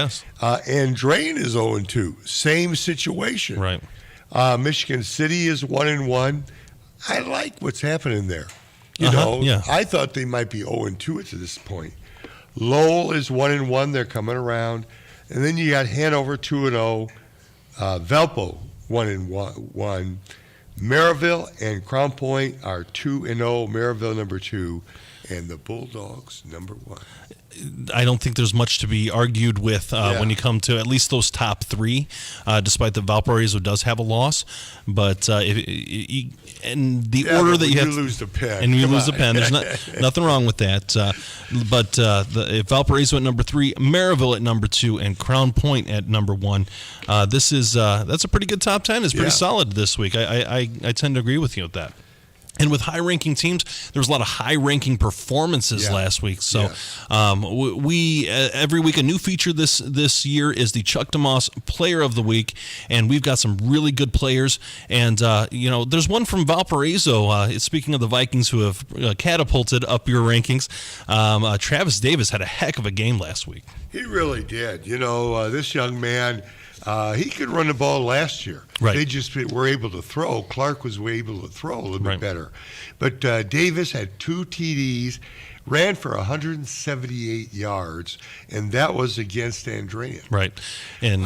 And Drain is 0-2. Same situation. Right. Michigan City is 1-1. I like what's happening there. I thought they might be 0-2 at this point. Lowell is 1-1. They're coming around. And then you got Hanover 2-0. Valpo 1-1. Maryville and Crown Point are 2-0. Maryville number 2. And the Bulldogs number 1. I don't think there's much to be argued with when you come to at least those top 3, despite that Valparaiso does have a loss. But in the order that you have, lose the pen, and you lose the pen, there's nothing wrong with that. But if Valparaiso at number 3, Maryville at number 2, and Crown Point at number 1, that's a pretty good top 10. It's pretty solid this week. I tend to agree with you with that. And with high-ranking teams, there was a lot of high-ranking performances last week. So we every week a new feature this year is the Chuck DeMoss Player of the Week, and we've got some really good players. And there's one from Valparaiso. Speaking of the Vikings who have catapulted up your rankings, Travis Davis had a heck of a game last week. He really did. This young man. He could run the ball last year. Right. They just were able to throw. Clark was able to throw a little bit better. But Davis had 2 TDs, ran for 178 yards, and that was against Andrean. Right. And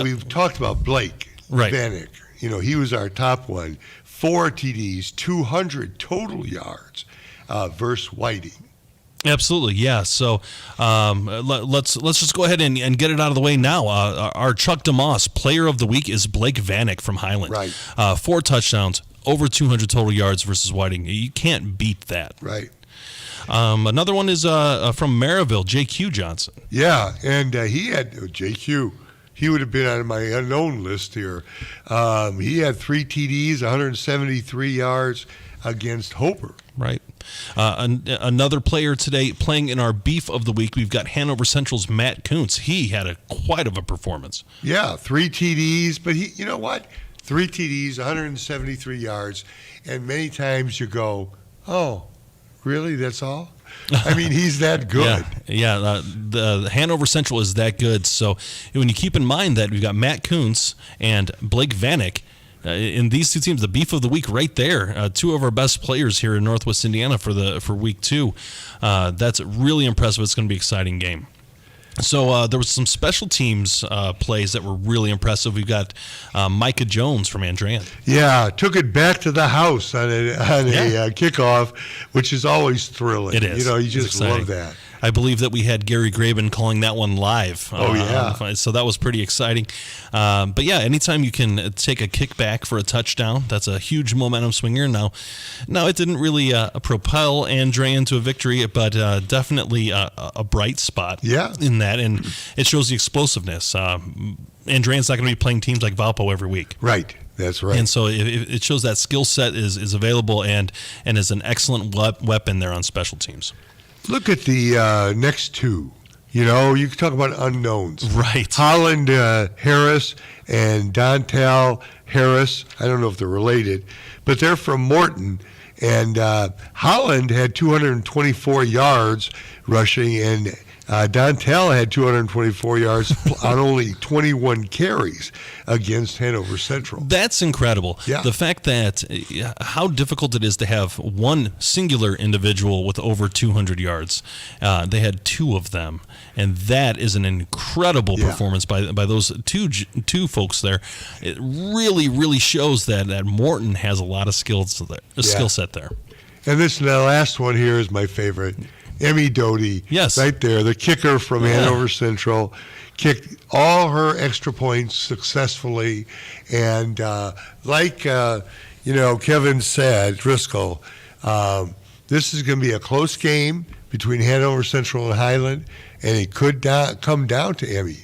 we've talked about Blake Vanek. He was our top one. 4 TDs, 200 total yards versus Whiting. Absolutely, yeah. So let's just go ahead and get it out of the way now. Our Chuck DeMoss Player of the Week is Blake Vanek from Highland. Right. 4 touchdowns, over 200 total yards versus Whiting. You can't beat that. Right. Another one is from Maryville, J.Q. Johnson. Yeah, and he had J.Q. He would have been on my unknown list here. He had 3 TDs, 173 yards against Hoper. Right. Another player today playing in our Beef of the Week, we've got Hanover Central's Matt Kuntz. He had quite of a performance. Yeah, 3 TDs, but you know what? 3 TDs, 173 yards, and many times you go, oh, really, that's all? I mean, he's that good. Yeah. The Hanover Central is that good. So when you keep in mind that we've got Matt Kuntz and Blake Vanek, in these 2 teams, the Beef of the Week right there, 2 of our best players here in Northwest Indiana for week 2. That's really impressive. It's going to be an exciting game. So there was some special teams plays that were really impressive. We've got Micah Jones from Andrean. Yeah, took it back to the house on a kickoff, which is always thrilling. It is. You just love that. I believe that we had Gary Graben calling that one live. So that was pretty exciting. But yeah, anytime you can take a kickback for a touchdown, that's a huge momentum swinger. Now it didn't really propel Andrean to a victory, but definitely a bright spot in that, and it shows the explosiveness. Andrean's not going to be playing teams like Valpo every week. Right. That's right. And so it shows that skill set is available and is an excellent weapon there on special teams. Look at the next 2. You can talk about unknowns. Right. Holland Harris and Dontel Harris. I don't know if they're related, but they're from Morton. And Holland had 224 yards rushing, and Dontel had 224 yards on only 21 carries against Hanover Central. That's incredible. Yeah. The fact that how difficult it is to have one singular individual with over 200 yards. They had 2 of them, and that is an incredible performance by those two folks there. It really, really shows that Morton has a lot of skill set there. And the last one here is my favorite. Emmy Doty, right there, the kicker from Hanover Central, kicked all her extra points successfully. And Kevin said, Driscoll, this is going to be a close game between Hanover Central and Highland, and it could come down to Emmy.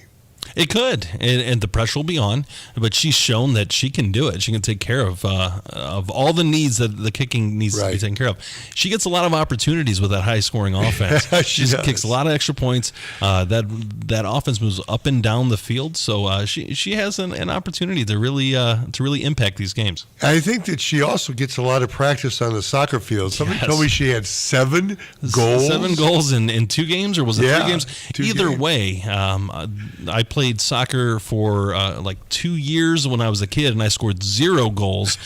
It could, and the pressure will be on, but she's shown that she can do it. She can take care of all the needs that the kicking needs to be taken care of. She gets a lot of opportunities with that high-scoring offense. she kicks a lot of extra points. That offense moves up and down the field, so she has an opportunity to really impact these games. I think that she also gets a lot of practice on the soccer field. Somebody told me she had 7 goals. 7 goals in 2 games, or was it 3 games? Either way, I played played soccer for like 2 years when I was a kid, and I scored 0 goals.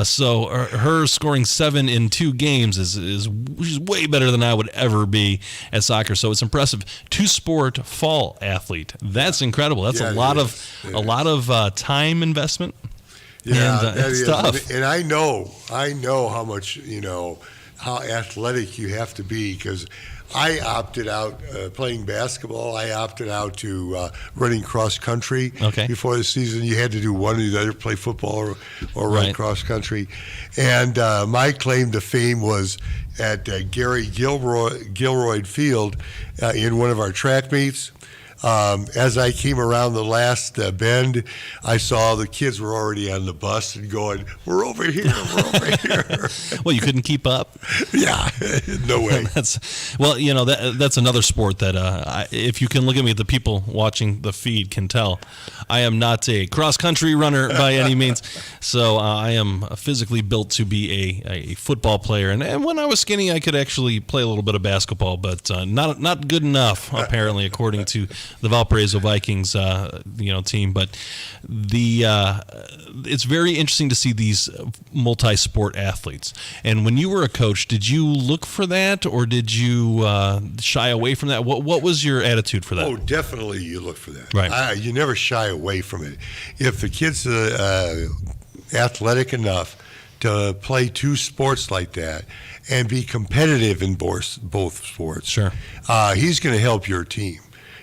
So her scoring 7 in 2 games is way better than I would ever be at soccer. So it's impressive. 2-sport fall athlete. That's incredible. That's a lot of time investment. Yeah, and it's tough. And I know how much, how athletic you have to be, because I opted out playing basketball. I opted out to running cross country. Okay. Before the season, you had to do one or the other, play football or run cross country. And my claim to fame was at Gary Gilroy Field in one of our track meets. As I came around the last bend, I saw the kids were already on the bus and going, "We're over here, we're over here." Well, you couldn't keep up. Yeah, no way. That's another sport that if you can look at me, the people watching the feed can tell I am not a cross-country runner by any means. So I am physically built to be a football player. And when I was skinny, I could actually play a little bit of basketball, but not good enough, apparently, according to the Valparaiso Vikings team. But it's very interesting to see these multi-sport athletes. And when you were a coach, did you look for that, or did you shy away from that? What was your attitude for that? Oh, definitely you look for that. Right. You never shy away from it. If the kid's athletic enough to play 2 sports like that and be competitive in both sports, sure, he's going to help your team.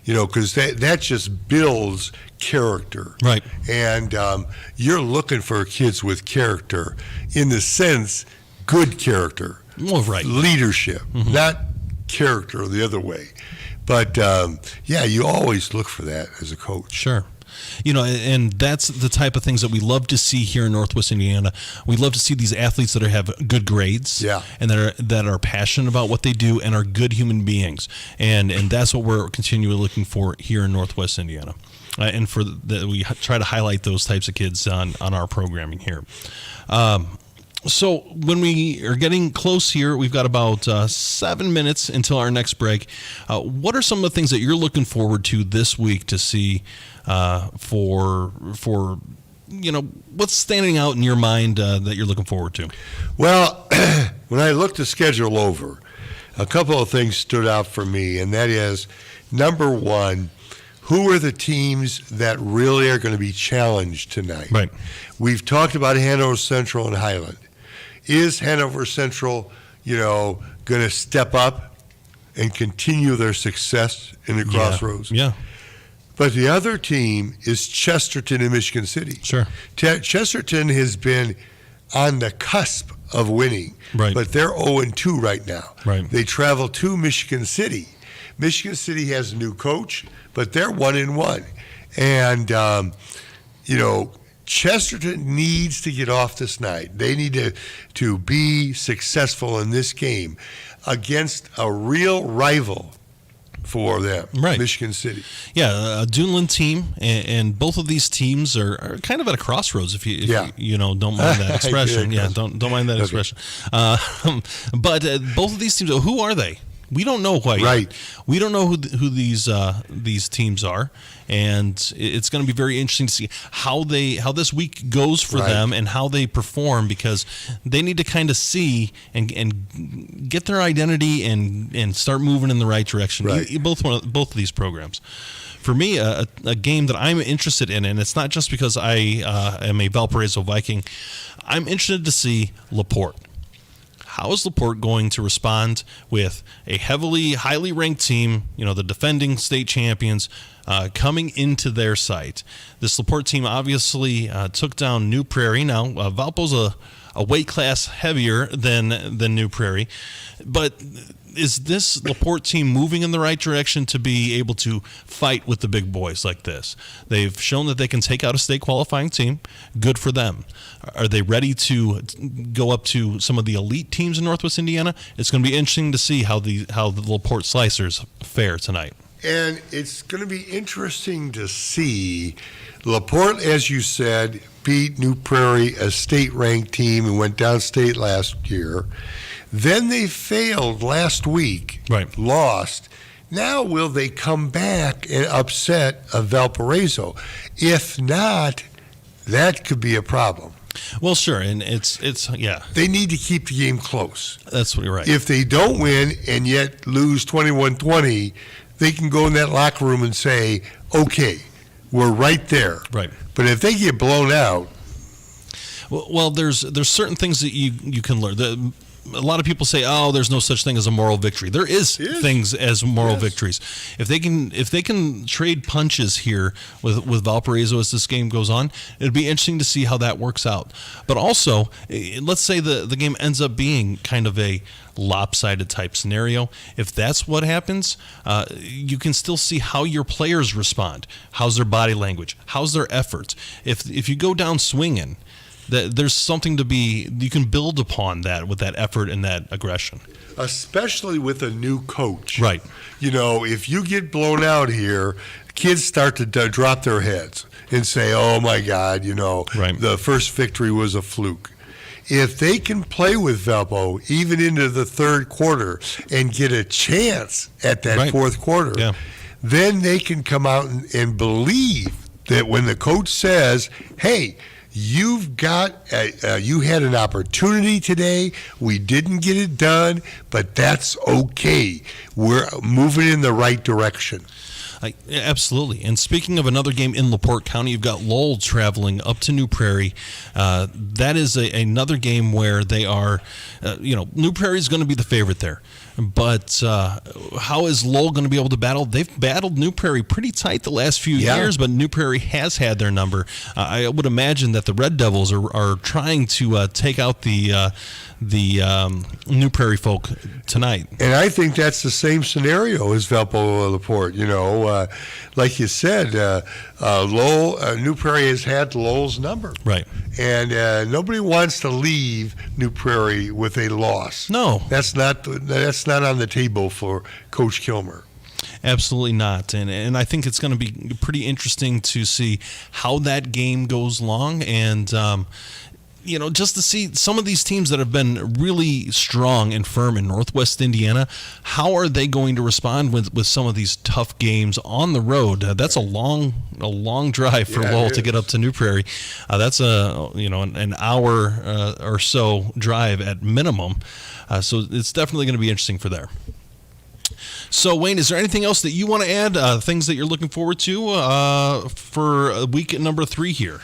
Because that just builds character. Right. And you're looking for kids with character, in the sense, good character. Well, right. Leadership, not character the other way. But, you always look for that as a coach. Sure. And that's the type of things that we love to see here in Northwest Indiana. We love to see these athletes that have good grades, and that are passionate about what they do and are good human beings. And that's what we're continually looking for here in Northwest Indiana. And we try to highlight those types of kids on our programming here. So when we are getting close here, we've got about 7 minutes until our next break. What are some of the things that you're looking forward to this week to see for what's standing out in your mind that you're looking forward to? Well, when I looked the schedule over, a couple of things stood out for me, and that is, number one, who are the teams that really are going to be challenged tonight? Right. We've talked about Hanover Central and Highland. Is Hanover Central, going to step up and continue their success in the Crossroads? Yeah. But the other team is Chesterton and Michigan City. Sure. Chesterton has been on the cusp of winning, but they're 0-2 right now. Right. They travel to Michigan City. Michigan City has a new coach, but they're 1-1. And, Chesterton needs to get off this night. They need to be successful in this game against a real rival for them, Michigan City. Yeah, a Duneland team, and both of these teams are kind of at a crossroads. If you don't mind that expression, don't mind that expression. But both of these teams, who are they? We don't know quite. Right. We don't know who these teams are, and it's going to be very interesting to see how this week goes for them and how they perform, because they need to kind of see and get their identity and start moving in the right direction. Right. Both of these programs. For me, a game that I'm interested in, and it's not just because I am a Valparaiso Viking, I'm interested to see LaPorte. How is LaPorte going to respond with a highly ranked team, the defending state champions, coming into their site? This LaPorte team obviously took down New Prairie. Now, Valpo's a weight class heavier than New Prairie, but is this LaPorte team moving in the right direction to be able to fight with the big boys like this? They've shown that they can take out a state qualifying team. Good for them. Are they ready to go up to some of the elite teams in Northwest Indiana? It's going to be interesting to see how the LaPorte Slicers fare tonight. And it's going to be interesting to see LaPorte, as you said, beat New Prairie, a state-ranked team, and went downstate last year. Then they failed last week, lost. Now, will they come back and upset a Valparaiso? If not, that could be a problem. Well, sure, and it's yeah. They need to keep the game close. That's what you're right. If they don't win and yet lose 21-20, they can go in that locker room and say, okay, we're right there. Right. But if they get blown out. Well, there's certain things that you can learn. A lot of people say, "Oh, there's no such thing as a moral victory." There is things as moral victories. If they can trade punches here with Valparaiso as this game goes on, it'd be interesting to see how that works out. But also, let's say the game ends up being kind of a lopsided type scenario. If that's what happens, you can still see how your players respond. How's their body language? How's their effort? If you go down swinging, there's something you can build upon that with that effort and that aggression. Especially with a new coach. Right. If you get blown out here, kids start to drop their heads and say, oh my God, the first victory was a fluke. If they can play with Valpo even into the third quarter and get a chance at that fourth quarter, then they can come out and believe that when the coach says, hey, you had an opportunity today. We didn't get it done, but that's okay. We're moving in the right direction. Absolutely. And speaking of another game in LaPorte County, you've got Lowell traveling up to New Prairie. That is another game where they are, New Prairie is going to be the favorite there. But how is Lowell going to be able to battle? They've battled New Prairie pretty tight the last few years, but New Prairie has had their number. I would imagine that the Red Devils are trying to take out the New Prairie folk tonight. And I think that's the same scenario as Valpo LaPorte. Like you said, Lowell, New Prairie has had Lowell's number. Right. And nobody wants to leave New Prairie with a loss. No. That's not on the table for Coach Kilmer. Absolutely not. And I think it's going to be pretty interesting to see how that game goes along and just to see some of these teams that have been really strong and firm in Northwest Indiana, how are they going to respond with some of these tough games on the road? That's a long drive for Lowell to get up to New Prairie. That's an hour or so drive at minimum. So it's definitely going to be interesting for there. So, Wayne, is there anything else that you want to add? Things that you're looking forward to for week number 3 here?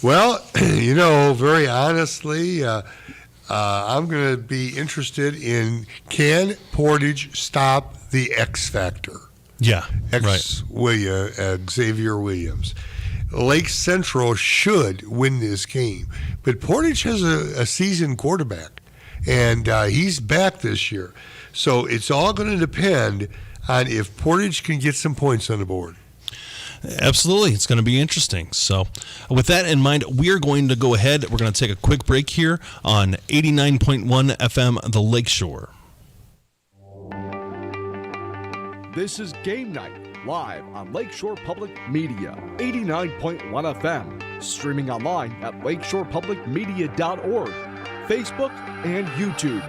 Well, very honestly, I'm going to be interested in, can Portage stop the X factor? Yeah, Xavier Williams. Lake Central should win this game, but Portage has a seasoned quarterback, and he's back this year. So it's all going to depend on if Portage can get some points on the board. Absolutely. It's going to be interesting. So with that in mind, we are going to go ahead. We're going to take a quick break here on 89.1 FM, The Lakeshore. This is Game Night, live on Lakeshore Public Media, 89.1 FM, streaming online at lakeshorepublicmedia.org, Facebook, and YouTube.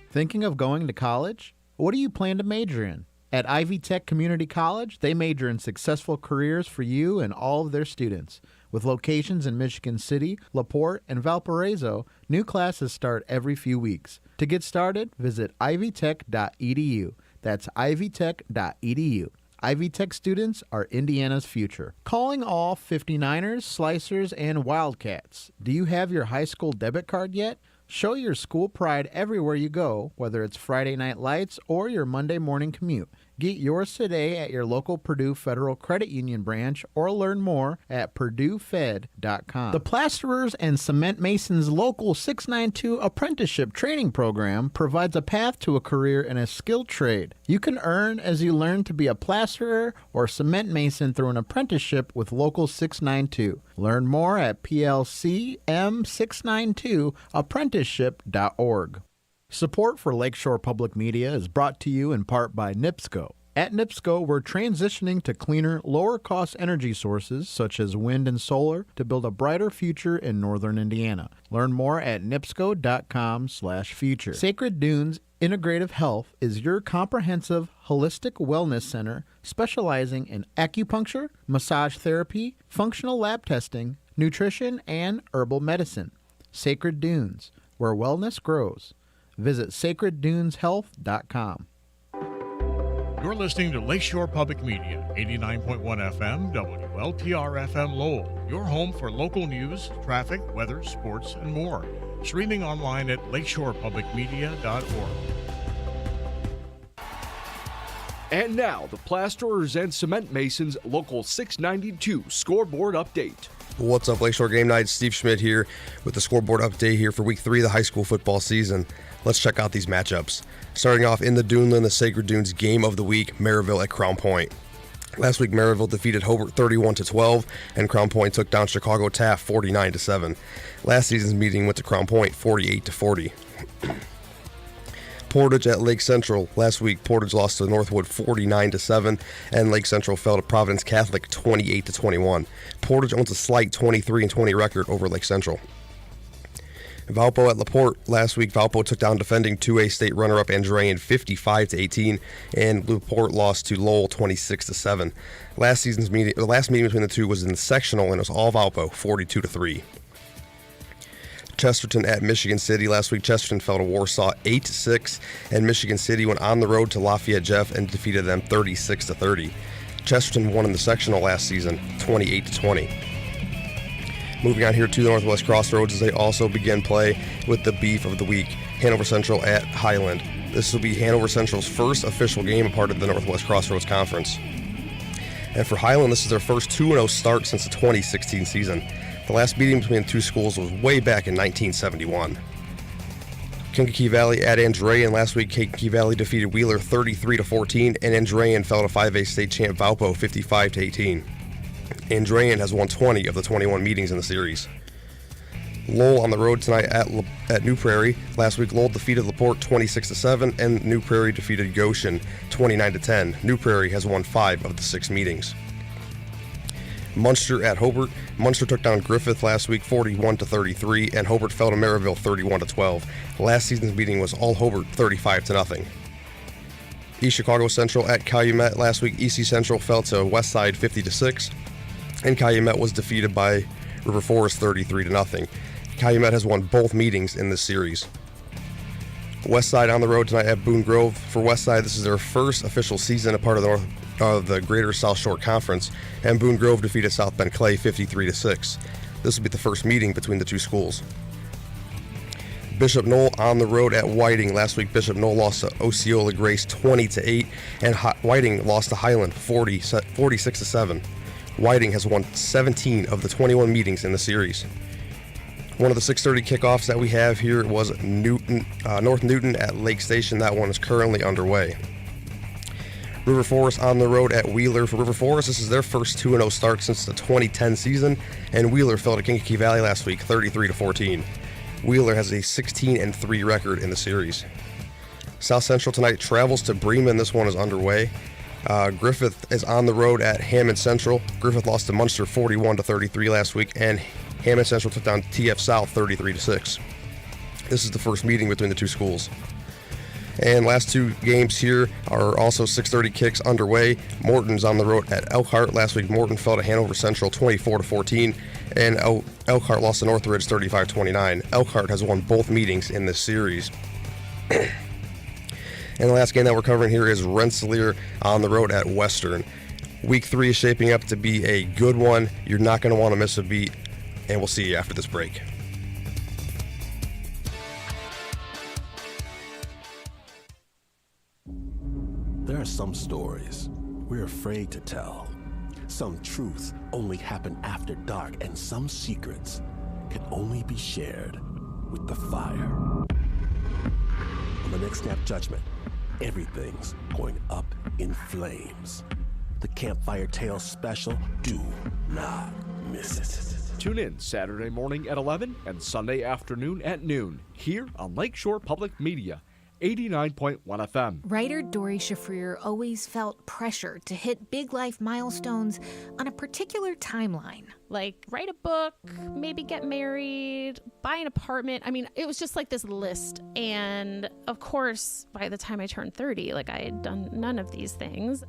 Thinking of going to college? What do you plan to major in? At Ivy Tech Community College, they major in successful careers for you and all of their students. With locations in Michigan City, LaPorte, and Valparaiso, new classes start every few weeks. To get started, visit ivytech.edu. That's ivytech.edu. Ivy Tech students are Indiana's future. Calling all 59ers, Slicers, and Wildcats. Do you have your high school debit card yet? Show your school pride everywhere you go, whether it's Friday night lights or your Monday morning commute. Get yours today at your local Purdue Federal Credit Union branch or learn more at purduefed.com. The Plasterers and Cement Masons Local 692 Apprenticeship Training Program provides a path to a career in a skilled trade. You can earn as you learn to be a plasterer or cement mason through an apprenticeship with Local 692. Learn more at plcm692apprenticeship.org. Support for Lakeshore Public Media is brought to you in part by NIPSCO. At NIPSCO, we're transitioning to cleaner, lower-cost energy sources such as wind and solar to build a brighter future in northern Indiana. Learn more at nipsco.com/future. Sacred Dunes Integrative Health is your comprehensive holistic wellness center specializing in acupuncture, massage therapy, functional lab testing, nutrition, and herbal medicine. Sacred Dunes, where wellness grows. Visit sacredduneshealth.com. You're listening to Lakeshore Public Media, 89.1 FM, WLTR FM Lowell, your home for local news, traffic, weather, sports, and more. Streaming online at lakeshorepublicmedia.org. And now, the Plasterers and Cement Masons Local 692 Scoreboard Update. What's up, Lakeshore Game Night? Steve Schmidt here with the scoreboard update here for Week 3 of the high school football season. Let's check out these matchups. Starting off in the Duneland, the Sacred Dunes Game of the Week, Maryville at Crown Point. Last week, Maryville defeated Hobart 31-12, and Crown Point took down Chicago Taft 49-7. Last season's meeting went to Crown Point 48-40. Portage at Lake Central. Last week, Portage lost to Northwood 49-7, and Lake Central fell to Providence Catholic 28-21. Portage owns a slight 23-20 record over Lake Central. Valpo at LaPorte. Last week, Valpo took down defending 2A state runner-up Andrean 55-18, and LaPorte lost to Lowell 26-7. Last meeting between the two was in the sectional, and it was all Valpo 42-3. Chesterton at Michigan City. Last week, Chesterton fell to Warsaw 8-6, and Michigan City went on the road to Lafayette Jeff and defeated them 36-30. Chesterton won in the sectional last season 28-20. Moving on here to the Northwest Crossroads as they also begin play with the beef of the week, Hanover Central at Highland. This will be Hanover Central's first official game, a part of the Northwest Crossroads Conference. And for Highland, this is their first 2-0 start since the 2016 season. The last meeting between the two schools was way back in 1971. Kankakee Valley at Andrean. Last week, Kankakee Valley defeated Wheeler 33-14, and Andrean fell to 5A state champ Valpo 55-18. Andrean has won 20 of the 21 meetings in the series. Lowell on the road tonight at New Prairie. Last week, Lowell defeated LaPorte 26-7, and New Prairie defeated Goshen 29-10. New Prairie has won 5 of the 6 meetings. Munster at Hobart. Munster took down Griffith last week 41-33, and Hobart fell to Maryville 31-12. Last season's meeting was all Hobart 35-0. East Chicago Central at Calumet. Last week, EC Central fell to Westside 50-6, and Calumet was defeated by River Forest 33-0. Calumet has won both meetings in this series. Westside on the road tonight at Boone Grove. For Westside, this is their first official season, a part of the Greater South Shore Conference, and Boone Grove defeated South Bend Clay 53-6. This will be the first meeting between the two schools. Bishop Knoll on the road at Whiting. Last week, Bishop Knoll lost to Osceola Grace 20-8, and Whiting lost to Highland 46-7. Whiting has won 17 of the 21 meetings in the series. One of the 6:30 kickoffs that we have here was North Newton at Lake Station. That one is currently underway. River Forest on the road at Wheeler. For River Forest, this is their first 2-0 start since the 2010 season, and Wheeler fell to Kankakee Valley last week 33-14. Wheeler has a 16-3 record in the series. South Central tonight travels to Bremen. This one is underway. Griffith is on the road at Hammond Central. Griffith lost to Munster 41-33 last week, and Hammond Central took down TF South 33-6. This is the first meeting between the two schools. And last two games here are also 6:30 kicks underway. Morton's on the road at Elkhart. Last week, Morton fell to Hanover Central 24-14, and Elkhart lost to Northridge 35-29. Elkhart has won both meetings in this series. And the last game that we're covering here is Rensselaer on the road at Western. Week 3 is shaping up to be a good one. You're not going to want to miss a beat, and we'll see you after this break. There are some stories we're afraid to tell. Some truths only happen after dark, and some secrets can only be shared with the fire. On the next Snap Judgment, everything's going up in flames. The Campfire Tales special, do not miss it. Tune in Saturday morning at 11 and Sunday afternoon at noon here on Lakeshore Public Media, 89.1 FM. Writer Dori Shafrir always felt pressure to hit big life milestones on a particular timeline. Like, write a book, maybe get married, buy an apartment. I mean, it was just like this list. And of course, by the time I turned 30, like, I had done none of these things.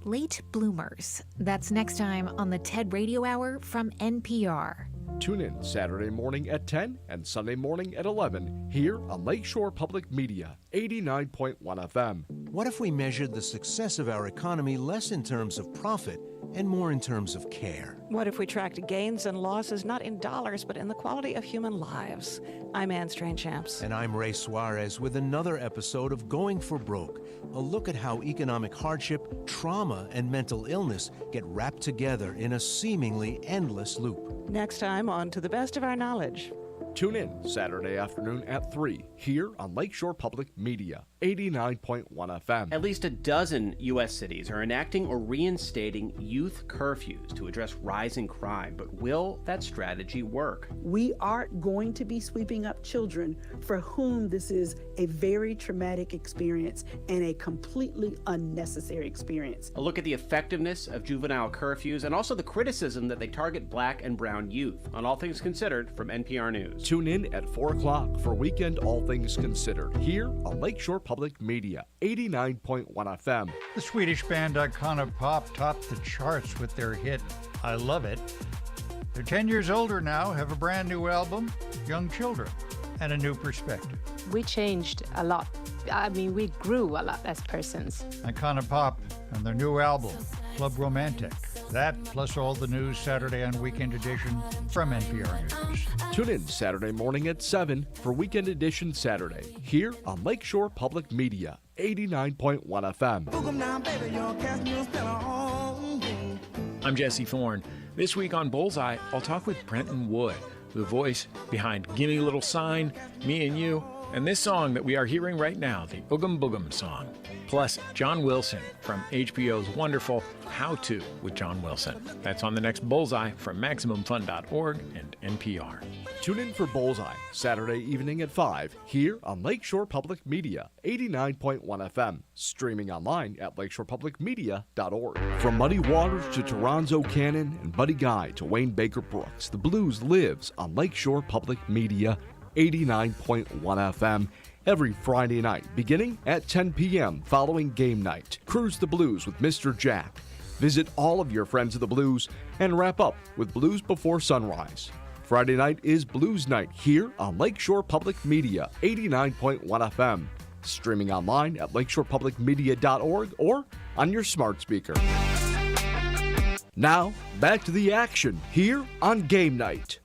Late Bloomers. That's next time on the TED Radio Hour from NPR. Tune in Saturday morning at 10 and Sunday morning at 11 here on Lakeshore Public Media, 89.1 FM. What if we measured the success of our economy less in terms of profit and more in terms of care? What if we tracked gains and losses not in dollars but in the quality of human lives? I'm Ann Strainchamps. And I'm Ray Suarez with another episode of Going for Broke, a look at how economic hardship, trauma, and mental illness get wrapped together in a seemingly endless loop. Next time on To the Best of Our Knowledge. Tune in Saturday afternoon at 3 here on Lakeshore Public Media, 89.1 FM. At least a dozen U.S. cities are enacting or reinstating youth curfews to address rising crime. But will that strategy work? We aren't going to be sweeping up children for whom this is a very traumatic experience and a completely unnecessary experience. A look at the effectiveness of juvenile curfews and also the criticism that they target black and brown youth on All Things Considered from NPR News. Tune in at 4 o'clock for Weekend All Things Considered here on Lakeshore Public Media, 89.1 FM. The Swedish band Icona Pop topped the charts with their hit, I Love It. They're 10 years older now, have a brand new album, Young Children, and a new perspective. We changed a lot. I mean, we grew a lot as persons. Icona Pop and their new album, Club Romantic. That, plus all the news Saturday and Weekend Edition from NPR News. Tune in Saturday morning at 7 for Weekend Edition Saturday here on Lakeshore Public Media, 89.1 FM. I'm Jesse Thorne. This week on Bullseye, I'll talk with Brenton Wood, the voice behind Gimme a Little Sign, Me and You, and this song that we are hearing right now, the Oogum Boogum song. Plus, John Wilson from HBO's wonderful How To with John Wilson. That's on the next Bullseye from MaximumFun.org and NPR. Tune in for Bullseye, Saturday evening at 5, here on Lakeshore Public Media, 89.1 FM. Streaming online at lakeshorepublicmedia.org. From Muddy Waters to Toronzo Cannon and Buddy Guy to Wayne Baker Brooks, the blues lives on Lakeshore Public Media, 89.1 FM. Every Friday night, beginning at 10 p.m. following Game Night. Cruise the Blues with Mr. Jack. Visit all of your friends of the blues and wrap up with Blues Before Sunrise. Friday night is Blues Night here on Lakeshore Public Media, 89.1 FM. Streaming online at lakeshorepublicmedia.org or on your smart speaker. Now, back to the action here on Game Night.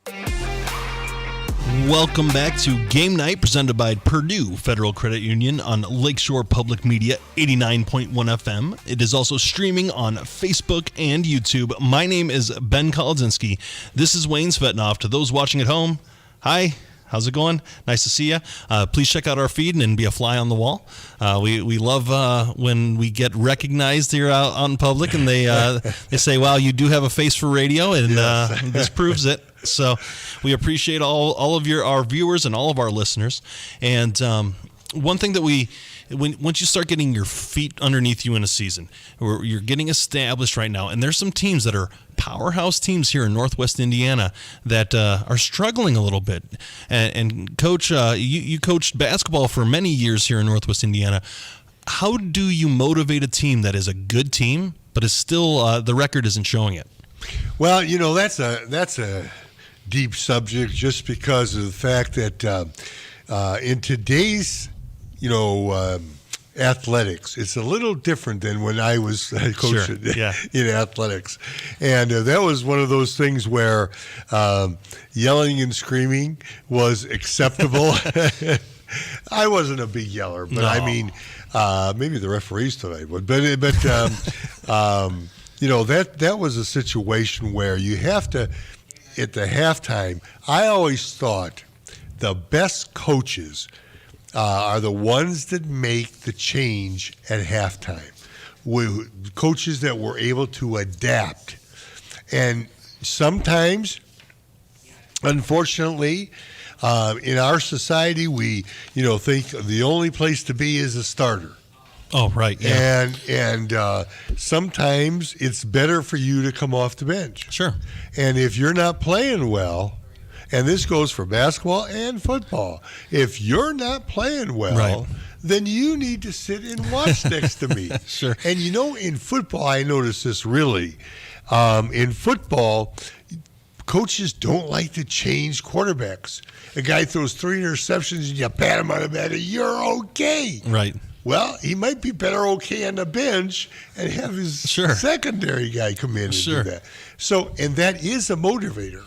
Welcome back to Game Night, presented by Purdue Federal Credit Union on Lakeshore Public Media, 89.1 FM. It is also streaming on Facebook and YouTube. My name is Ben Kolodzinski. This is Wayne Svetnoff. To those watching at home, hi. How's it going? Nice to see you. Please check out our feed and be a fly on the wall. We love when we get recognized here out in public, and they say, "Wow, you do have a face for radio," and this proves it. So we appreciate all of our viewers and all of our listeners. And one thing that once you start getting your feet underneath you in a season, or you're getting established right now, and there's some teams that are powerhouse teams here in Northwest Indiana that are struggling a little bit. And Coach, you coached basketball for many years here in Northwest Indiana. How do you motivate a team that is a good team, but is still the record isn't showing it? Well, that's a deep subject, just because of the fact that in today's athletics, it's a little different than when I was coaching in athletics. And that was one of those things where yelling and screaming was acceptable. I wasn't a big yeller, but I mean, maybe the referees tonight would. But that was a situation where you have to, at the halftime, I always thought the best coaches are the ones that make the change at halftime. Coaches that were able to adapt. And sometimes, unfortunately, In our society, we think the only place to be is a starter. Oh, right. Yeah. And sometimes it's better for you to come off the bench. Sure. And if you're not playing well, and this goes for basketball and football, if you're not playing well, then you need to sit and watch next to me. Sure. And in football, I noticed this really. In football, coaches don't like to change quarterbacks. A guy throws 3 interceptions and you pat him on the back, you're okay. Right. Well, he might be better okay on the bench and have his secondary guy come in and do that. So, and that is a motivator.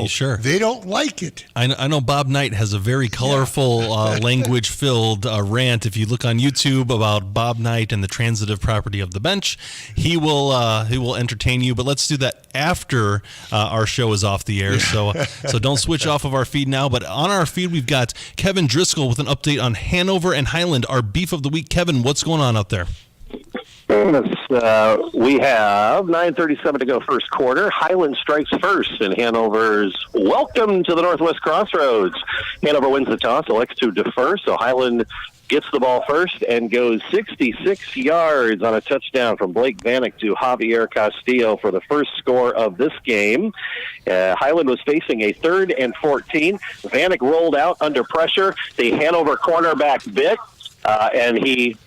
Sure. They don't like it. I know Bob Knight has a very colorful, language-filled rant. If you look on YouTube about Bob Knight and the transitive property of the bench, he will entertain you. But let's do that after our show is off the air. So don't switch off of our feed now. But on our feed, we've got Kevin Driscoll with an update on Hanover and Highland, our beef of the week. Kevin, what's going on out there? We have 9:37 to go first quarter. Highland strikes first in Hanover's welcome to the Northwest Crossroads. Hanover wins the toss, elects to defer, so Highland gets the ball first and goes 66 yards on a touchdown from Blake Vanek to Javier Castillo for the first score of this game. Highland was facing a 3rd and 14. Vanek rolled out under pressure. The Hanover cornerback bit, and he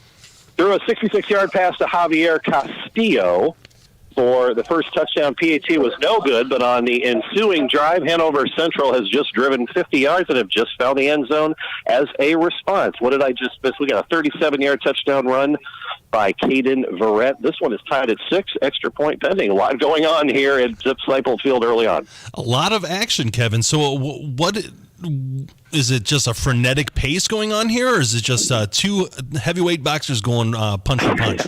threw a 66-yard pass to Javier Castillo for the first touchdown. PAT was no good, but on the ensuing drive, Hanover Central has just driven 50 yards and have just found the end zone as a response. What did I just miss? We got a 37-yard touchdown run by Caden Verrett. This one is tied at 6, extra point pending. A lot going on here at Zip Seiple Field early on. A lot of action, Kevin. So what is it, just a frenetic pace going on here, or is it just 2 heavyweight boxers going punch for punch?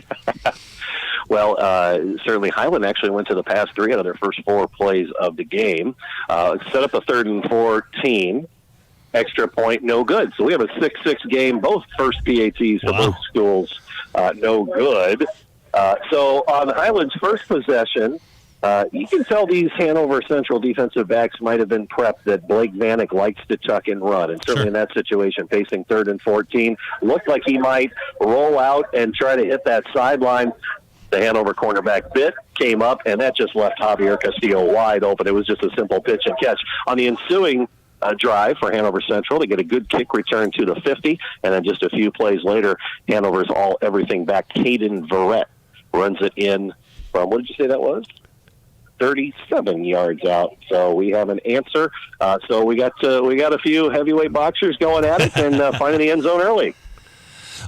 Well, certainly Highland actually went to the pass 3 out of their first 4 plays of the game. Set up a 3rd and 14. Extra point, no good. So we have a 6-6 game, both first PATs for both schools, no good. So on Highland's first possession, you can tell these Hanover Central defensive backs might have been prepped that Blake Vanek likes to tuck and run. And certainly in that situation, facing 3rd and 14, looked like he might roll out and try to hit that sideline. The Hanover cornerback bit, came up, and that just left Javier Castillo wide open. It was just a simple pitch and catch. On the ensuing drive for Hanover Central, they get a good kick return to the 50, and then just a few plays later, Hanover's everything back. Caden Verrett runs it in from, what did you say that was? 37 yards out. So we have an answer. So we got a few heavyweight boxers going at it and finding the end zone early.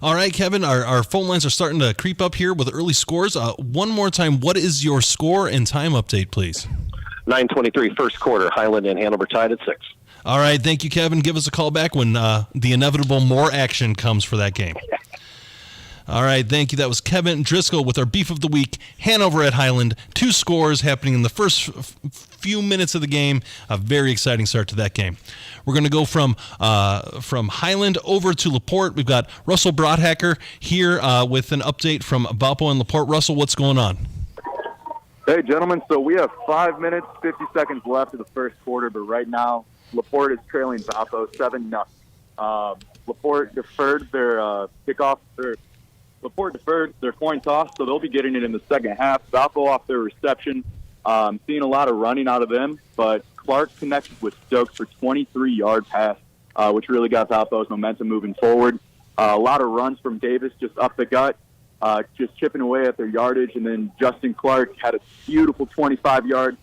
All right, Kevin, our phone lines are starting to creep up here with early scores. One more time, what is your score and time update, please? 9:23 first quarter. Highland and Hanover tied at 6. All right, thank you, Kevin. Give us a call back when the inevitable more action comes for that game. All right, thank you. That was Kevin Driscoll with our beef of the week. Hanover at Highland. 2 scores happening in the first few minutes of the game. A very exciting start to that game. We're going to go from Highland over to LaPorte. We've got Russell Broadhacker here with an update from Valpo and LaPorte. Russell, what's going on? Hey, gentlemen. So we have 5 minutes, 50 seconds left of the first quarter, but right now LaPorte is trailing Valpo 7-0. LaPorte deferred their kickoff. LaPorte deferred their coin toss, so they'll be getting it in the second half. Valpo off their reception. Seeing a lot of running out of them, but Clark connected with Stokes for 23-yard pass, which really got Valpo's momentum moving forward. A lot of runs from Davis just up the gut, just chipping away at their yardage, and then Justin Clark had a beautiful 25-yard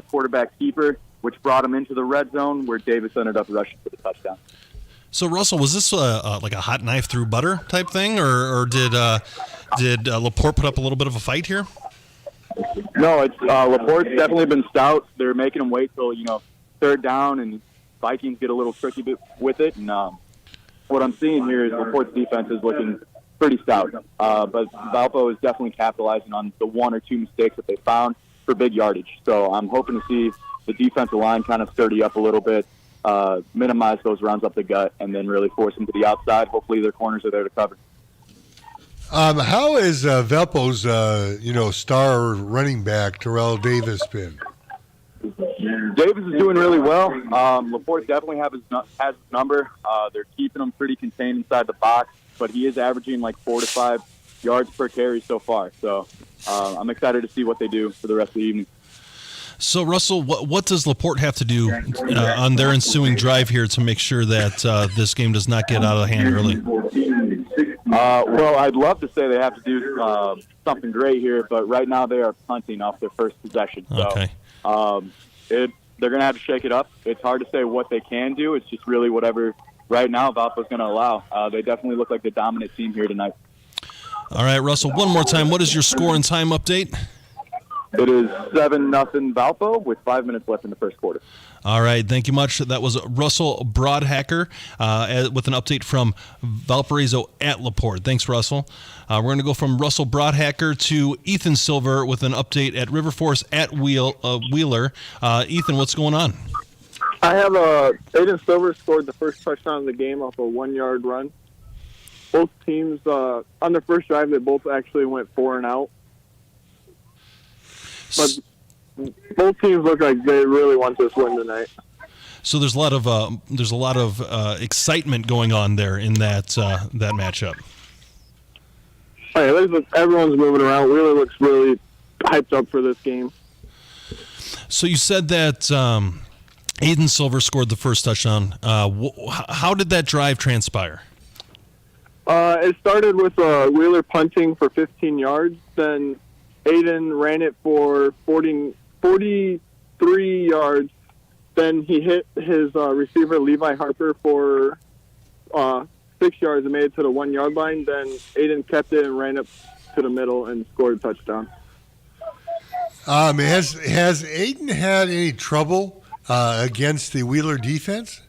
quarterback keeper, which brought him into the red zone, where Davis ended up rushing for the touchdown. So, Russell, was this like a hot knife through butter type thing, or did LaPorte put up a little bit of a fight here? No, it's LaPorte's definitely been stout. They're making them wait till 3rd down, and Vikings get a little tricky with it. And what I'm seeing here is LaPorte's defense is looking pretty stout, but Valpo is definitely capitalizing on the 1 or 2 mistakes that they found for big yardage. So I'm hoping to see the defensive line kind of sturdy up a little bit, minimize those runs up the gut, and then really force them to the outside. Hopefully their corners are there to cover. How is Valpo's star running back Terrell Davis been? Davis is doing really well. Laporte definitely has his number. They're keeping him pretty contained inside the box, but he is averaging like 4 to 5 yards per carry so far. So I'm excited to see what they do for the rest of the evening. So, Russell, what does Laporte have to do on their ensuing drive here to make sure that this game does not get out of hand early? Well, I'd love to say they have to do something great here, but right now they are punting off their first possession. So, okay. They're going to have to shake it up. It's hard to say what they can do. It's just really whatever right now Valpo's going to allow. They definitely look like the dominant team here tonight. All right, Russell, one more time. What is your score and time update? It is 7-0 Valpo with 5 minutes left in the first quarter. All right, thank you much. That was Russell Broadhacker with an update from Valparaiso at Laporte. Thanks, Russell. We're going to go from Russell Broadhacker to Ethan Silver with an update at River Forest at Wheeler. Ethan, what's going on? I have Aiden Silver scored the first touchdown of the game off a 1-yard run. Both teams, on their first drive, they both actually went 4 and out. But both teams look like they really want this win tonight. So there's a lot of excitement going on there in that matchup. Hey, everyone's moving around. Wheeler looks really hyped up for this game. So you said that Aiden Silver scored the first touchdown. How did that drive transpire? It started with Wheeler punting for 15 yards. Then Aiden ran it for 43 yards. Then he hit his receiver, Levi Harper, for 6 yards and made it to the 1 yard line. Then Aiden kept it and ran up to the middle and scored a touchdown. Has Aiden had any trouble against the Wheeler defense?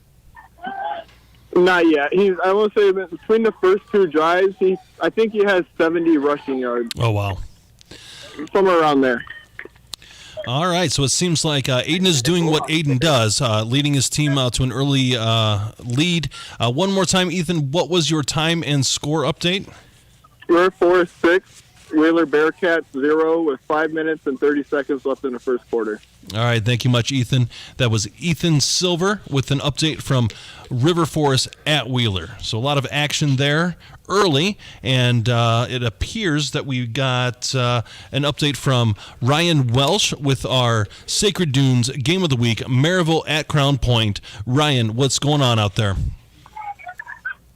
Not yet. I will say that between the first 2 drives, I think he has 70 rushing yards. Oh, wow. Somewhere around there. All right, so it seems like Aiden is doing what Aiden does, leading his team out to an early lead. One more time, Ethan, what was your time and score update? River Forest 6, Wheeler Bearcats 0 with 5 minutes and 30 seconds left in the first quarter. All right, thank you much, Ethan. That was Ethan Silver with an update from River Forest at Wheeler. So a lot of action there early, and it appears that we got an update from Ryan Welsh with our Sacred Dunes Game of the Week, Maryville at Crown Point. Ryan, what's going on out there?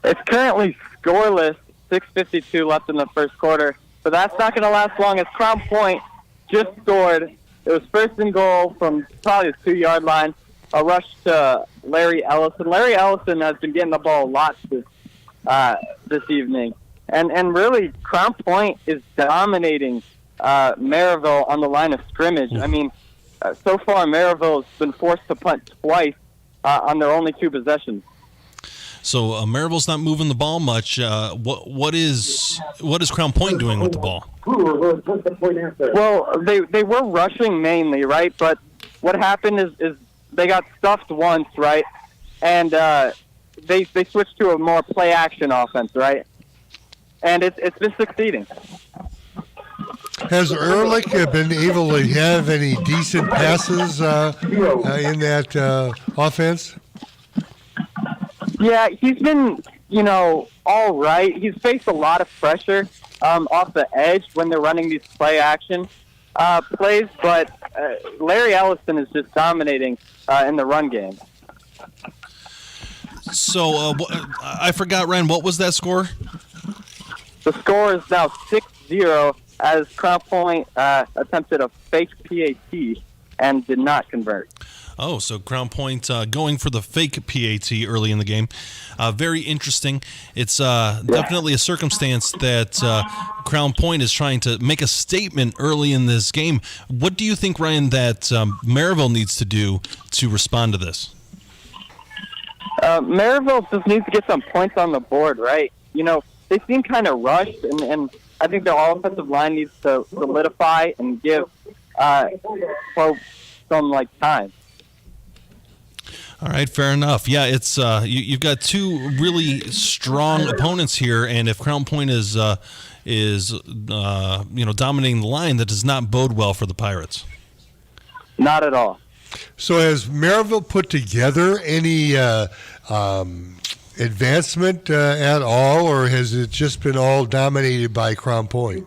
It's currently scoreless, 6:52 left in the first quarter, but that's not going to last long as Crown Point just scored. It was first and goal from probably the 2 yard line. A rush to Larry Ellison. Larry Ellison has been getting the ball a lot this evening. And really, Crown Point is dominating Maryville on the line of scrimmage. I mean, so far Maryville has been forced to punt twice on their only 2 possessions. So Maryville's not moving the ball much. What is Crown Point doing with the ball? Well, they were rushing mainly, right? But what happened is they got stuffed once, right? And they switched to a more play action offense, right? And it's been succeeding. Has Ehrlich been able to have any decent passes in that offense? Yeah, he's been, all right. He's faced a lot of pressure off the edge when they're running these play action plays, but Larry Ellison is just dominating in the run game. So I forgot, Ryan, what was that score? The score is now 6-0 as Crown Point attempted a fake PAT and did not convert. Oh, so Crown Point going for the fake PAT early in the game. Very interesting. It's definitely a circumstance that Crown Point is trying to make a statement early in this game. What do you think, Ryan, that Maryville needs to do to respond to this? Maryville just needs to get some points on the board, right? They seem kind of rushed, and I think their offensive line needs to solidify and give folks some time. All right, fair enough. Yeah, it's you've got 2 really strong opponents here, and if Crown Point is dominating the line, that does not bode well for the Pirates. Not at all. So has Maryville put together any advancement at all, or has it just been all dominated by Crown Point?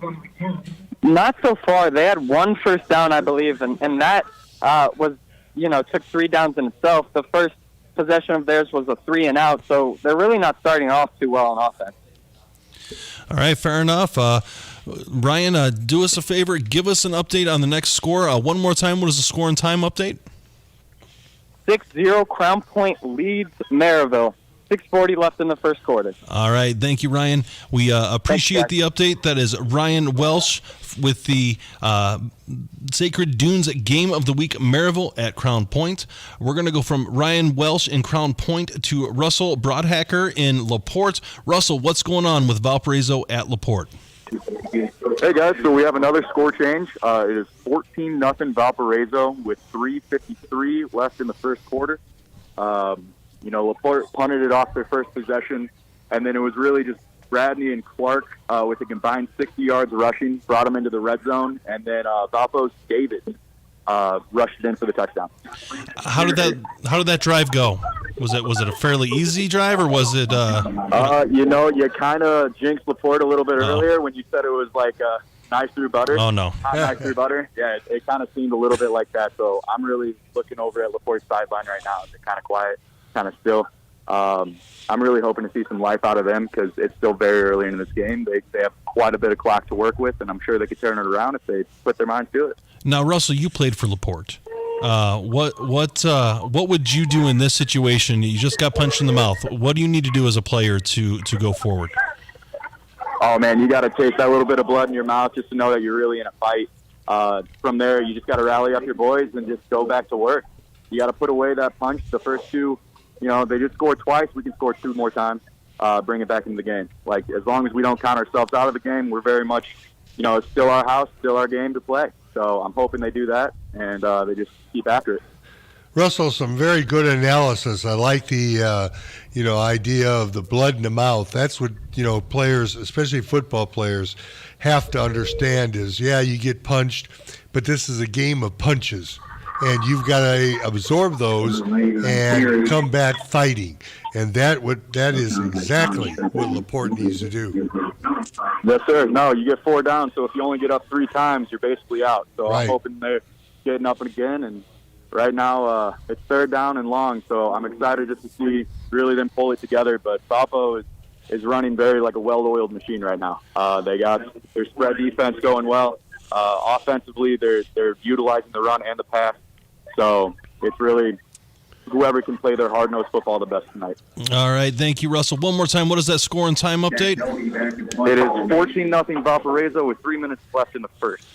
Not so far. They had one first down, I believe, and that was, took 3 downs in itself. The first possession of theirs was a 3 and out, so they're really not starting off too well on offense. All right, fair enough. Ryan, do us a favor. Give us an update on the next score. One more time, what is the score and time update? 6-0, Crown Point leads Maryville. 6:40 left in the first quarter. All right, thank you, Ryan. We appreciate the update. That is Ryan Welsh with the Sacred Dunes Game of the Week, Maryville at Crown Point. We're going to go from Ryan Welsh in Crown Point to Russell Broadhacker in LaPorte. Russell, what's going on with Valparaiso at LaPorte? Hey guys, so we have another score change. It is 14-0 Valparaiso with 3:53 left in the first quarter. LaPorte punted it off their first possession, and then it was really just Bradney and Clark with a combined 60 yards rushing, brought them into the red zone, and then Valpo's David rushed it in for the touchdown. How did that drive go? Was it a fairly easy drive, or was it? You kind of jinxed LaPorte a little bit earlier when you said it was like nice through butter. Oh no, hot nice through butter. Yeah, it kind of seemed a little bit like that. So I'm really looking over at LaPorte's sideline right now. They're kind of quiet, kind of still. I'm really hoping to see some life out of them because it's still very early in this game. They have quite a bit of clock to work with, and I'm sure they could turn it around if they put their minds to it. Now, Russell, you played for LaPorte. What would you do in this situation? You just got punched in the mouth. What do you need to do as a player to go forward? Oh man, you got to taste that little bit of blood in your mouth just to know that you're really in a fight. From there, you just got to rally up your boys and just go back to work. You got to put away that punch. The first two, they just scored twice. We can score 2 more times, bring it back into the game. Like, as long as we don't count ourselves out of the game, we're very much, it's still our house, still our game to play. So I'm hoping they do that, and they just keep after it. Russell, some very good analysis. I like the, idea of the blood in the mouth. That's what, players, especially football players, have to understand is, you get punched, but this is a game of punches. And you've got to absorb those and come back fighting. And that is exactly what LaPorte needs to do. Yes, sir. No, you get 4 down, so if you only get up 3 times, you're basically out. So right. I'm hoping they're getting up again. And right now it's 3rd down and long, so I'm excited just to see really them pull it together. But Valpo is running very like a well-oiled machine right now. They got their spread defense going well. Offensively, they're utilizing the run and the pass. So it's really whoever can play their hard-nosed football the best tonight. All right. Thank you, Russell. One more time, what is that score and time update? It is 14-0 Valparaiso with 3 minutes left in the first.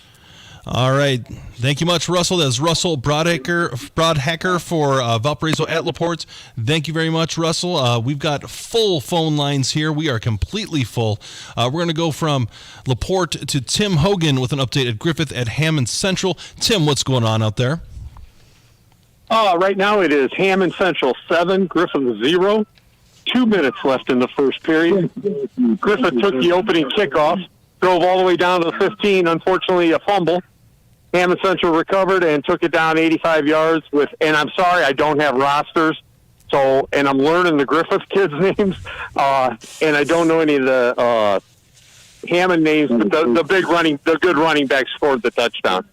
All right. Thank you much, Russell. That's Russell Broadhacker for Valparaiso at LaPorte. Thank you very much, Russell. We've got full phone lines here. We are completely full. We're going to go from LaPorte to Tim Hogan with an update at Griffith at Hammond Central. Tim, what's going on out there? Right now it is Hammond Central 7, Griffith 0. 2 minutes left in the first period. Griffith took the opening kickoff, drove all the way down to the 15. Unfortunately, a fumble. Hammond Central recovered and took it down 85 yards and I'm sorry, I don't have rosters. So, and I'm learning the Griffith kids' names, and I don't know any of the Hammond names, but the good running back scored the touchdown.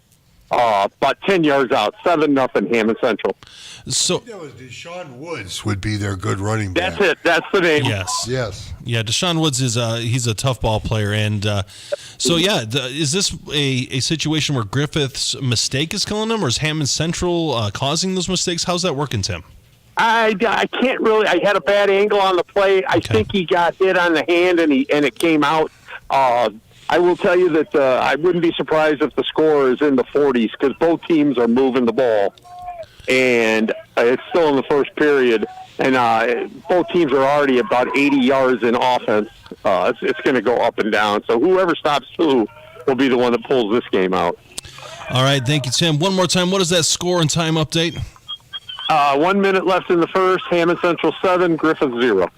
About 10 yards out, 7-0 Hammond Central. So that was Deshaun Woods would be their good running back. That's it. That's the name. Yes. Yeah, Deshaun Woods is he's a tough ball player, and is this a situation where Griffith's mistake is killing him, or is Hammond Central causing those mistakes? How's that working, Tim? I can't really. I had a bad angle on the play. I think he got hit on the hand, and it came out. I will tell you that I wouldn't be surprised if the score is in the 40s because both teams are moving the ball, and it's still in the first period, and both teams are already about 80 yards in offense. It's going to go up and down, so whoever stops who will be the one that pulls this game out. All right, thank you, Tim. One more time, what is that score and time update? 1 minute left in the first. Hammond Central 7, Griffith 0.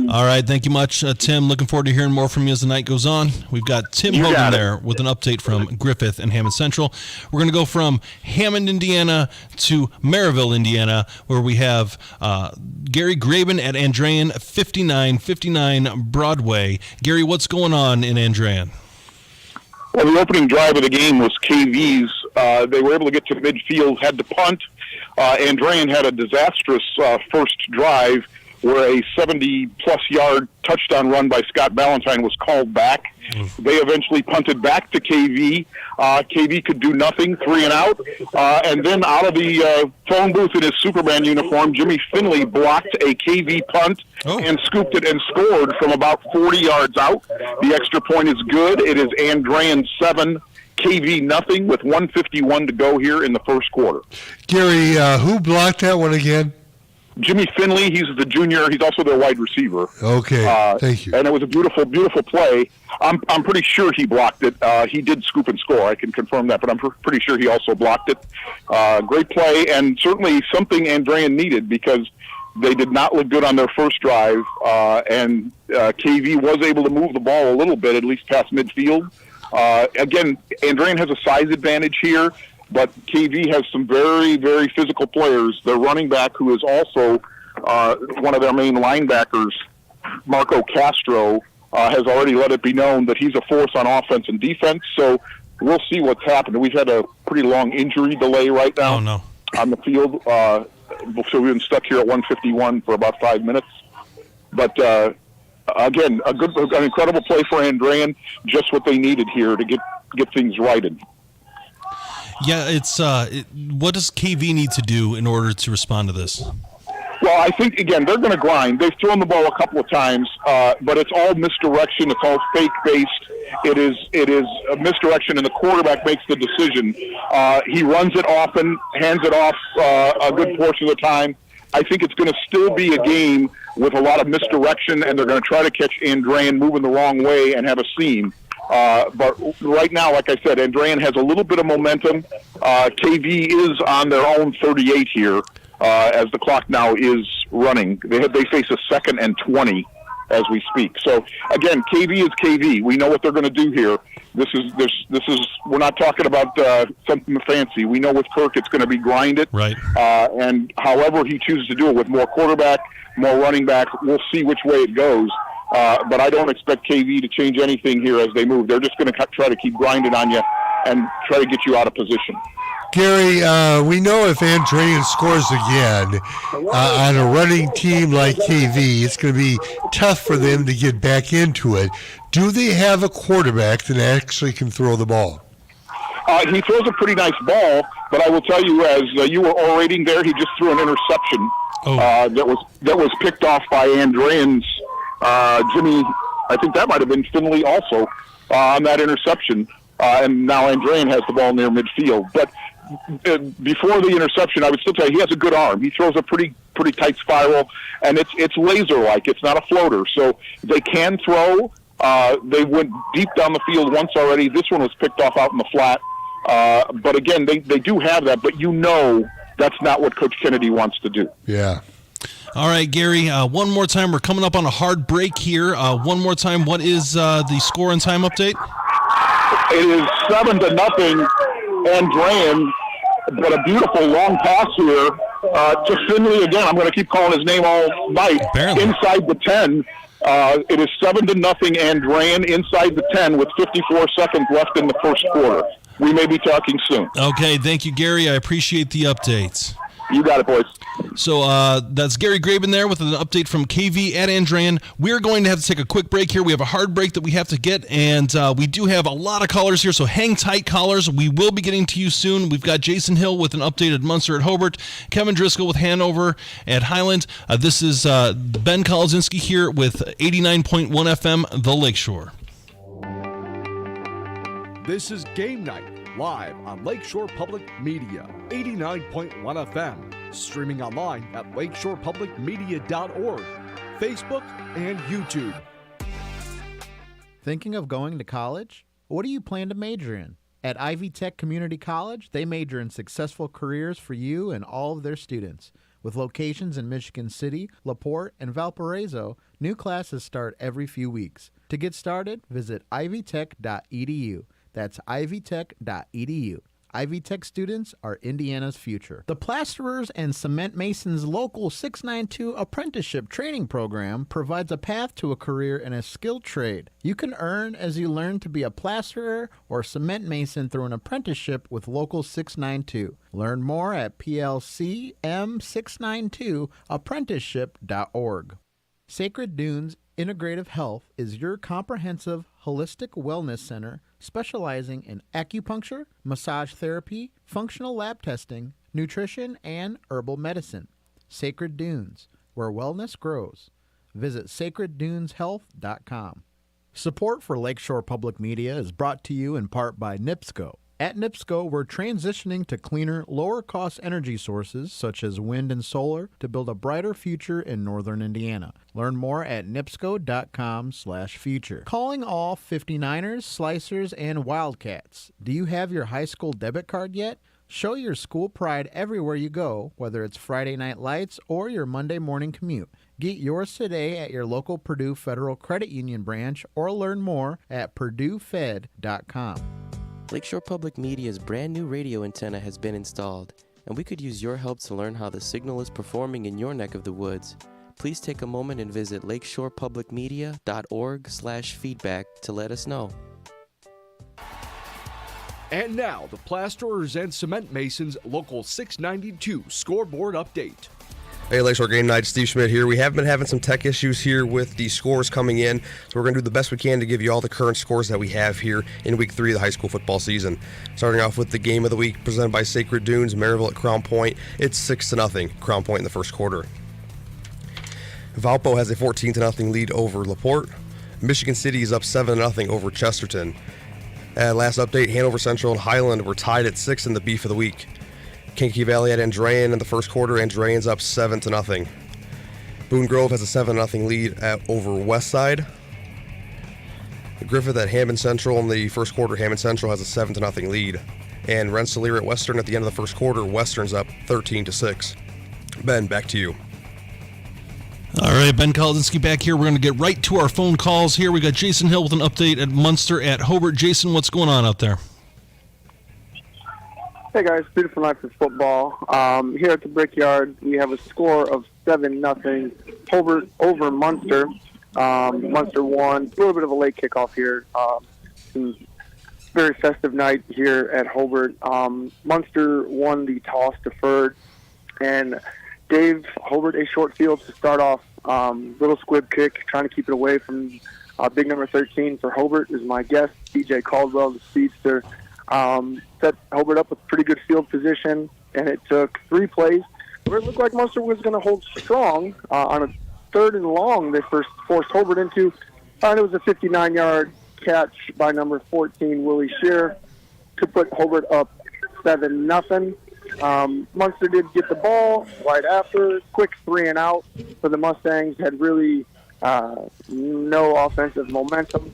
All right, thank you much, Tim. Looking forward to hearing more from you as the night goes on. We've got Tim Hogan there with an update from Griffith and Hammond Central. We're going to go from Hammond, Indiana to Maryville, Indiana, where we have Gary Graben at Andrean, 5959 Broadway. Gary, what's going on in Andrean? Well, the opening drive of the game was KV's. They were able to get to midfield, had to punt. Andrean had a disastrous first drive where a 70-plus yard touchdown run by Scott Ballantyne was called back. They eventually punted back to KV. KV could do nothing, 3 and out. And then out of the phone booth in his Superman uniform, Jimmy Finley blocked a KV punt and scooped it and scored from about 40 yards out. The extra point is good. It is Andrean 7, KV nothing, with 1:51 to go here in the first quarter. Gary, who blocked that one again? Jimmy Finley, he's the junior. He's also their wide receiver. Okay, thank you. And it was a beautiful, beautiful play. I'm pretty sure he blocked it. He did scoop and score. I can confirm that, but I'm pretty sure he also blocked it. Great play, and certainly something Andrean needed because they did not look good on their first drive, and KV was able to move the ball a little bit, at least past midfield. Again, Andrean has a size advantage here, but KV has some very, very physical players. Their running back, who is also one of their main linebackers, Marco Castro, has already let it be known that he's a force on offense and defense. So we'll see what's happened. We've had a pretty long injury delay right now on the field. So we've been stuck here at 1:51 for about 5 minutes. But again, an incredible play for Andrean, just what they needed here to get things righted. Yeah, it's what does KV need to do in order to respond to this? Well, I think, again, they're going to grind. They've thrown the ball a couple of times, but it's all misdirection. It's all fake-based. It is a misdirection, and the quarterback makes the decision. He runs it often, hands it off a good portion of the time. I think it's going to still be a game with a lot of misdirection, and they're going to try to catch Andrean moving the wrong way and have a seam. But right now, like I said, Andrean has a little bit of momentum. KV is on their own 38 here as the clock now is running. They face a 2nd and 20 as we speak. So again, KV is KV. We know what they're going to do here. This is we're not talking about something fancy. We know with Kirk it's going to be grind it. Right. And however he chooses to do it, with more quarterback, more running back, we'll see which way it goes. But I don't expect KV to change anything here as they move. They're just going to try to keep grinding on you and try to get you out of position. Gary, we know if Andrean scores again on a running team like KV, it's going to be tough for them to get back into it. Do they have a quarterback that actually can throw the ball? He throws a pretty nice ball, but I will tell you, as you were orating there, he just threw an interception that was picked off by Andrean's Jimmy. I think that might have been Finley also on that interception. And now Andrean has the ball near midfield. But before the interception, I would still tell you he has a good arm. He throws a pretty tight spiral, and it's laser-like. It's not a floater. So they can throw. They went deep down the field once already. This one was picked off out in the flat. But again, they do have that, but you know that's not what Coach Kennedy wants to do. Yeah. All right, Gary, one more time. We're coming up on a hard break here. One more time, what is the score and time update? It is 7-0 Andrean, but a beautiful long pass here to Finley again. I'm going to keep calling his name all night. Apparently. Inside the 10. It is 7-0 Andrean inside the 10 with 54 seconds left in the first quarter. We may be talking soon. Okay, thank you, Gary. I appreciate the updates. You got it, boys. So that's Gary Graben there with an update from KV at Andrean. We're going to have to take a quick break here. We have a hard break that we have to get, and we do have a lot of callers here, so hang tight, callers. We will be getting to you soon. We've got Jason Hill with an update at Munster at Hobart, Kevin Driscoll with Hanover at Highland. This is Ben Kolozinski here with 89.1 FM, The Lakeshore. This is Game Night, live on Lakeshore Public Media, 89.1 FM, streaming online at lakeshorepublicmedia.org, Facebook, and YouTube. Thinking of going to college? What do you plan to major in? At Ivy Tech Community College, they major in successful careers for you and all of their students. With locations in Michigan City, LaPorte, and Valparaiso, new classes start every few weeks. To get started, visit ivytech.edu. That's ivytech.edu. Ivy Tech students are Indiana's future. The Plasterers and Cement Masons Local 692 Apprenticeship Training Program provides a path to a career in a skilled trade. You can earn as you learn to be a plasterer or cement mason through an apprenticeship with Local 692. Learn more at plcm692apprenticeship.org. Sacred Dunes Integrative Health is your comprehensive, holistic wellness center specializing in acupuncture, massage therapy, functional lab testing, nutrition, and herbal medicine. Sacred Dunes, where wellness grows. Visit sacredduneshealth.com. Support for Lakeshore Public Media is brought to you in part by NIPSCO. At NIPSCO, we're transitioning to cleaner, lower-cost energy sources such as wind and solar to build a brighter future in northern Indiana. Learn more at nipsco.com/future. Calling all 59ers, Slicers, and Wildcats. Do you have your high school debit card yet? Show your school pride everywhere you go, whether it's Friday night lights or your Monday morning commute. Get yours today at your local Purdue Federal Credit Union branch or learn more at purduefed.com. Lakeshore Public Media's brand new radio antenna has been installed, and we could use your help to learn how the signal is performing in your neck of the woods. Please take a moment and visit lakeshorepublicmedia.org/feedback to let us know. And now, the Plasterers and Cement Masons Local 692 scoreboard update. Hey, Lakeshore Gamenight, Steve Schmidt here. We have been having some tech issues here with the scores coming in, so we're going to do the best we can to give you all the current scores that we have here in Week 3 of the high school football season. Starting off with the game of the week presented by Sacred Dunes, Maryville at Crown Point. It's 6-0, Crown Point in the first quarter. Valpo has a 14-0 lead over LaPorte. Michigan City is up 7-0 over Chesterton. Last update, Hanover Central and Highland were tied at 6 in the beef of the week. Kankakee Valley at Andrean in the first quarter. Andrean's up 7-0. Boone Grove has a 7-0 lead over Westside. Griffith at Hammond Central in the first quarter. Hammond Central has a 7-0 lead. And Rensselaer at Western at the end of the first quarter. Western's up 13-6. Ben, back to you. All right, Ben Kolodzinski back here. We're going to get right to our phone calls here. We got Jason Hill with an update at Munster at Hobart. Jason, what's going on out there? Hey guys, beautiful night for football. Here at the Brickyard, we have a score of 7-0. Hobart over Munster. Munster won. A little bit of a late kickoff here. Very festive night here at Hobart. Munster won the toss, deferred, and gave Hobart a short field to start off. Little squib kick, trying to keep it away from big number 13 for Hobart is my guess. DJ Caldwell, the speedster. Set Hobart up with pretty good field position, and it took 3 plays where it looked like Munster was going to hold strong. On a 3rd and long, they first forced Hobart into, and it was a 59-yard catch by number 14, Willie Shear, to put Hobart up 7-0. Munster did get the ball right after, quick 3 and out for the Mustangs, had really no offensive momentum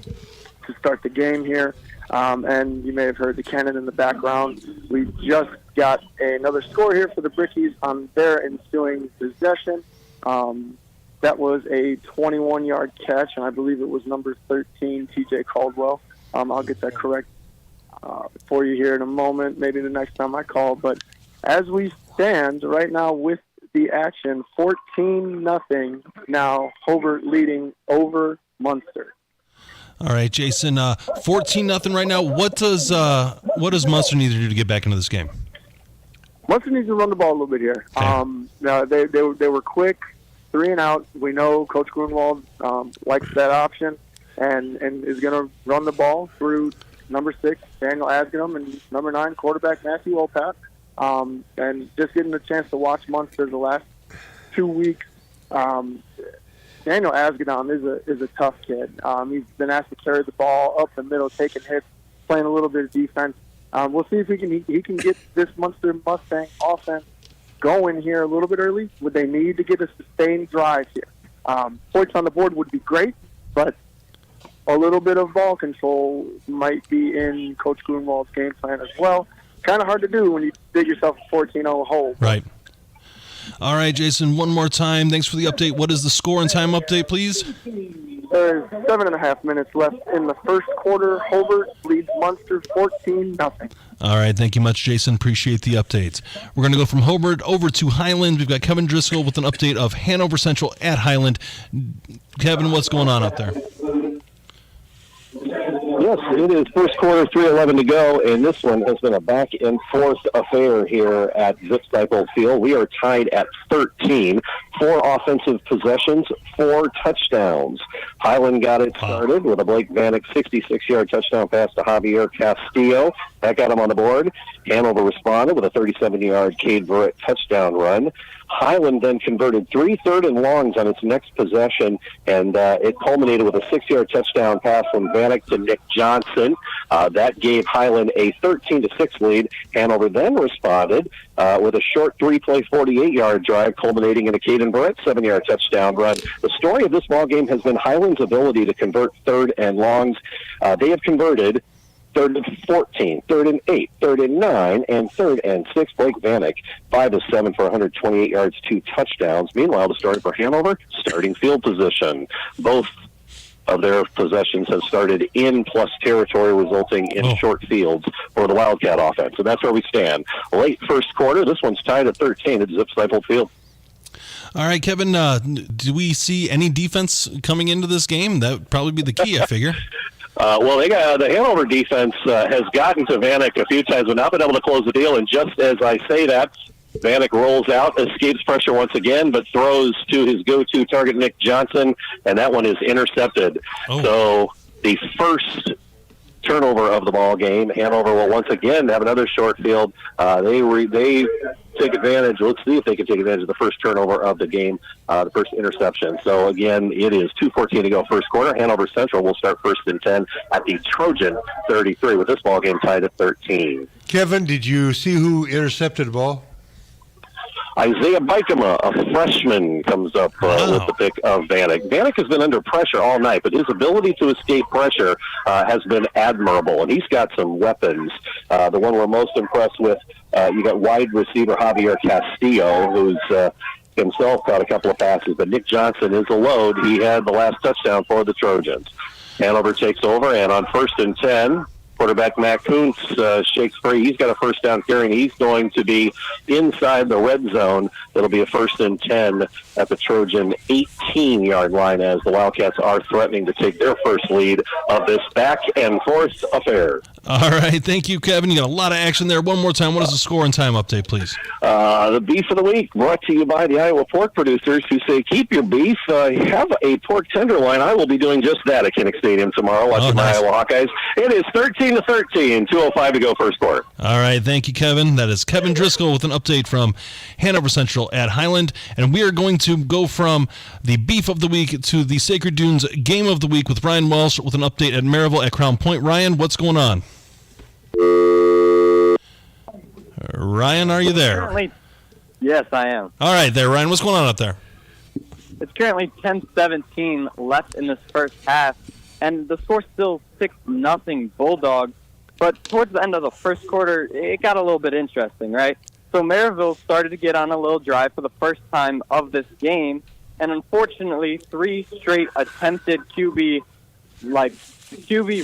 to start the game here. And you may have heard the cannon in the background. We just got another score here for the Brickies on their ensuing possession. That was a 21-yard catch, and I believe it was number 13, TJ Caldwell. I'll get that correct for you here in a moment, maybe the next time I call. But as we stand right now with the action, 14-0 now, Hobart leading over Munster. All right, Jason, 14-0 right now. What does Munster need to do to get back into this game? Munster needs to run the ball a little bit here. Okay. Now they were quick, 3 and out. We know Coach Grunwald likes that option and is going to run the ball through number 6, Daniel Asgenham, and number 9, quarterback Matthew Opat. And just getting the chance to watch Munster the last 2 weeks, Daniel Asgenham is a tough kid. He's been asked to carry the ball up the middle, taking hits, playing a little bit of defense. We'll see if he can get this Munster Mustang offense going here a little bit early. Would they need to get a sustained drive here? Points on the board would be great, but a little bit of ball control might be in Coach Grunwald's game plan as well. Kind of hard to do when you dig yourself a 14-0 hole. Right. All right, Jason, one more time. Thanks for the update. What is the score and time update, please? There's 7.5 minutes left in the first quarter. Hobart leads Munster 14-0. All right, thank you much, Jason. Appreciate the updates. We're going to go from Hobart over to Highland. We've got Kevin Driscoll with an update of Hanover Central at Highland. Kevin, what's going on out there? Yes, it is first quarter, 3:11 to go, and this one has been a back-and-forth affair here at Zip Staples Field. We are tied at 13. 4 offensive possessions, 4 touchdowns. Highland got it started with a Blake Vanek 66-yard touchdown pass to Javier Castillo. That got him on the board. Hanover responded with a 37-yard Cade Verrett touchdown run. Highland then converted 3 third and longs on its next possession, and it culminated with a 6-yard touchdown pass from Vanek to Nick Johnson. That gave Highland a 13-6 lead. Hanover then responded with a short 3-play 48-yard drive, culminating in a Caden Verrett 7-yard touchdown run. The story of this ballgame has been Highland's ability to convert third and longs. They have converted 3rd and 14, 3rd and 8, 3rd and 9, and 3rd and 6. Blake Vanek, 5 of 7 for 128 yards, 2 touchdowns. Meanwhile, the story for Hanover, starting field position. Both of their possessions have started in plus territory, resulting in short fields for the Wildcat offense. So that's where we stand. Late first quarter, this one's tied at 13 at Zip Staples Field. All right, Kevin, do we see any defense coming into this game? That would probably be the key, I figure. Well, the Hanover defense has gotten to Vanek a few times, but not been able to close the deal. And just as I say that, Vanek rolls out, escapes pressure once again, but throws to his go-to target, Nick Johnson, and that one is intercepted. So the first turnover of the ball game, Hanover will once again have another short field. They take advantage. Let's see if they can take advantage of the first turnover of the game, the first interception. So again, it is 2:14 to go first quarter. Hanover Central will start 1st and 10 at the Trojan 33 with this ball game tied at 13. Kevin, did you see who intercepted the ball? Isaiah Bikema, a freshman, comes up with the pick of Vanek. Vanek has been under pressure all night, but his ability to escape pressure has been admirable, and he's got some weapons. The one we're most impressed with, you got wide receiver Javier Castillo, who's himself caught a couple of passes, but Nick Johnson is a load. He had the last touchdown for the Trojans. Hanover takes over, and on 1st and 10, quarterback Matt Kuntz shakes free. He's got a first down carry, and he's going to be inside the red zone. It'll be a 1st and 10 at the Trojan 18-yard line as the Wildcats are threatening to take their first lead of this back-and-forth affair. All right, thank you, Kevin. You got a lot of action there. One more time, what is the score and time update, please? The Beef of the Week, brought to you by the Iowa Pork Producers, who say, keep your beef. Have a pork tenderloin. I will be doing just that at Kinnick Stadium tomorrow, watching my Iowa Hawkeyes. It is 13-13, 2:05 to go first quarter. All right, thank you, Kevin. That is Kevin Driscoll with an update from Hanover Central at Highland. And we are going to go from the Beef of the Week to the Sacred Dunes Game of the Week with Ryan Welsh with an update at Maryville at Crown Point. Ryan, what's going on? Ryan, are you there? Yes, I am. All right, there, Ryan. What's going on out there? It's currently 10-17 left in this first half, and the score's still 6-0 Bulldogs. But towards the end of the first quarter, it got a little bit interesting, right? So Maryville started to get on a little drive for the first time of this game, and unfortunately, 3 straight attempted QB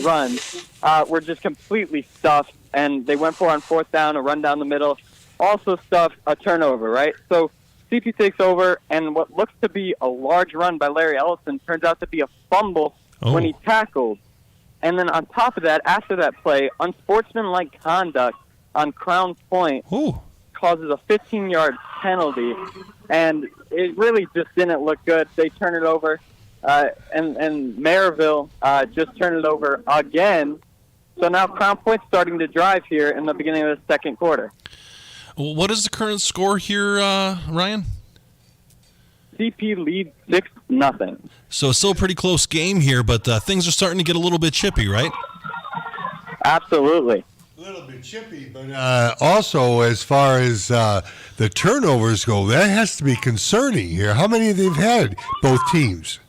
runs were just completely stuffed, and they went for on 4th down, a run down the middle, also stuffed, a turnover, right? So CP takes over, and what looks to be a large run by Larry Ellison turns out to be a fumble when he tackled. And then on top of that, after that play, unsportsmanlike conduct on Crown Point causes a 15-yard penalty, and it really just didn't look good. They turn it over. And Maryville just turned it over again. So now Crown Point's starting to drive here in the beginning of the second quarter. What is the current score here, Ryan? CP leads 6-0. So still a pretty close game here, but things are starting to get a little bit chippy, right? Absolutely. A little bit chippy, but also as far as the turnovers go, that has to be concerning here. How many they've had, both teams?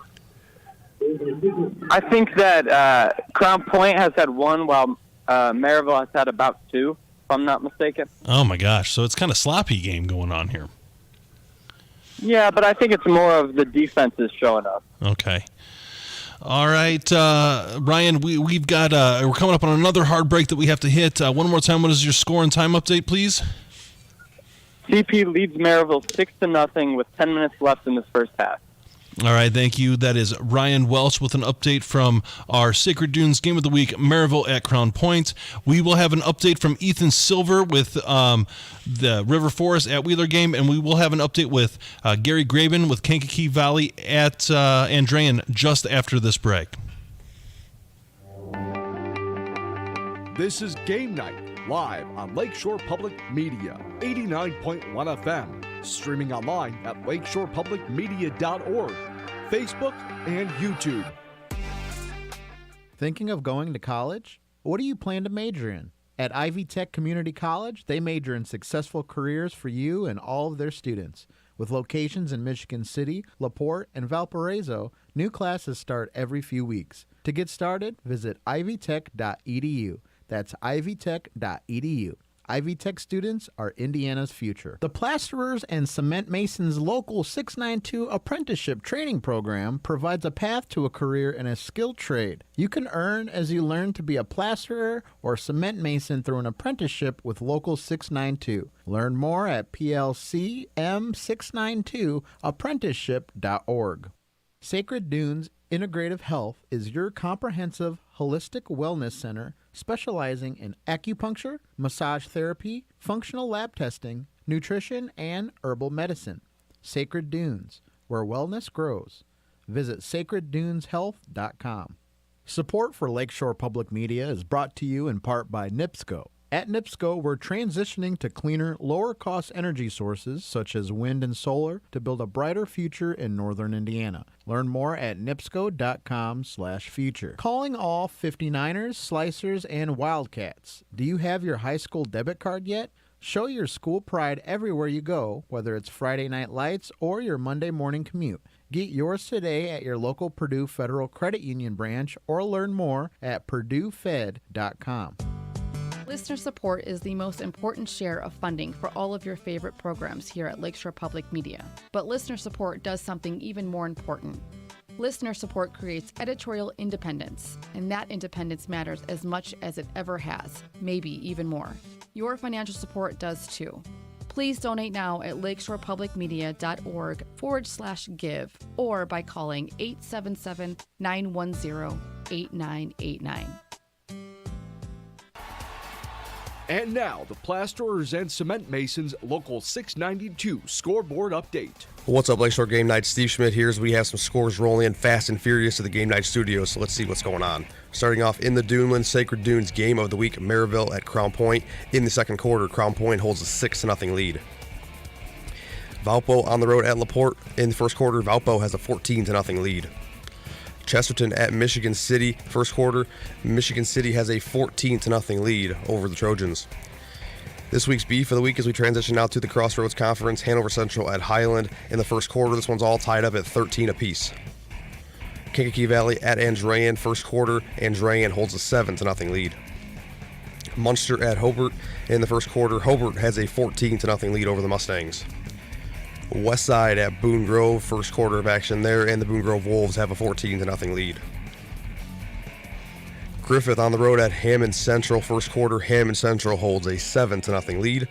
I think that Crown Point has had 1, while Maryville has had about 2, if I'm not mistaken. Oh, my gosh. So it's kind of sloppy game going on here. Yeah, but I think it's more of the defense is showing up. Okay. All right, Ryan, we've got we're coming up on another hard break that we have to hit. One more time, what is your score and time update, please? CP leads Maryville 6-0 with 10 minutes left in this first half. All right, thank you. That is Ryan Welch with an update from our Sacred Dunes Game of the Week, Maryville at Crown Point. We will have an update from Ethan Silver with the River Forest at Wheeler game, and we will have an update with Gary Graben with Kankakee Valley at Andrean just after this break. This is Game Night, live on Lakeshore Public Media, 89.1 FM, streaming online at lakeshorepublicmedia.org, Facebook, and YouTube. Thinking of going to college? What do you plan to major in? At Ivy Tech Community College, they major in successful careers for you and all of their students. With locations in Michigan City, LaPorte, and Valparaiso, new classes start every few weeks. To get started, visit ivytech.edu. That's ivytech.edu. Ivy Tech students are Indiana's future. The Plasterers and Cement Masons Local 692 Apprenticeship Training Program provides a path to a career in a skilled trade. You can earn as you learn to be a plasterer or cement mason through an apprenticeship with Local 692. Learn more at plcm692apprenticeship.org. Sacred Dunes Integrative Health is your comprehensive, holistic wellness center specializing in acupuncture, massage therapy, functional lab testing, nutrition, and herbal medicine. Sacred Dunes, where wellness grows. Visit sacredduneshealth.com. Support for Lakeshore Public Media is brought to you in part by NIPSCO. At NIPSCO, we're transitioning to cleaner, lower-cost energy sources such as wind and solar to build a brighter future in northern Indiana. Learn more at nipsco.com/future. Calling all 59ers, Slicers, and Wildcats. Do you have your high school debit card yet? Show your school pride everywhere you go, whether it's Friday night lights or your Monday morning commute. Get yours today at your local Purdue Federal Credit Union branch or learn more at purduefed.com. Listener support is the most important share of funding for all of your favorite programs here at Lakeshore Public Media. But listener support does something even more important. Listener support creates editorial independence, and that independence matters as much as it ever has, maybe even more. Your financial support does too. Please donate now at lakeshorepublicmedia.org/give or by calling 877-910-8989. And now, the Plasterers and Cement Masons Local 692 scoreboard update. What's up, Lakeshore Game Night? Steve Schmidt here as we have some scores rolling in fast and furious to the Game Night studios, so let's see what's going on. Starting off in the Duneland Sacred Dunes Game of the Week, Maryville at Crown Point. In the second quarter, Crown Point holds a 6-0 lead. Valpo on the road at LaPorte. In the first quarter, Valpo has a 14-0 lead. Chesterton at Michigan City. First quarter, Michigan City has a 14-0 lead over the Trojans. This week's beef of the week as we transition now to the Crossroads Conference, Hanover Central at Highland. In the first quarter, this one's all tied up at 13 apiece. Kankakee Valley at Andrean. First quarter, Andrean holds a 7-0 lead. Munster at Hobart. In the first quarter, Hobart has a 14-0 lead over the Mustangs. Westside at Boone Grove, first quarter of action there, and the Boone Grove Wolves have a 14-0 lead. Griffith on the road at Hammond Central, first quarter, Hammond Central holds a 7-0 lead.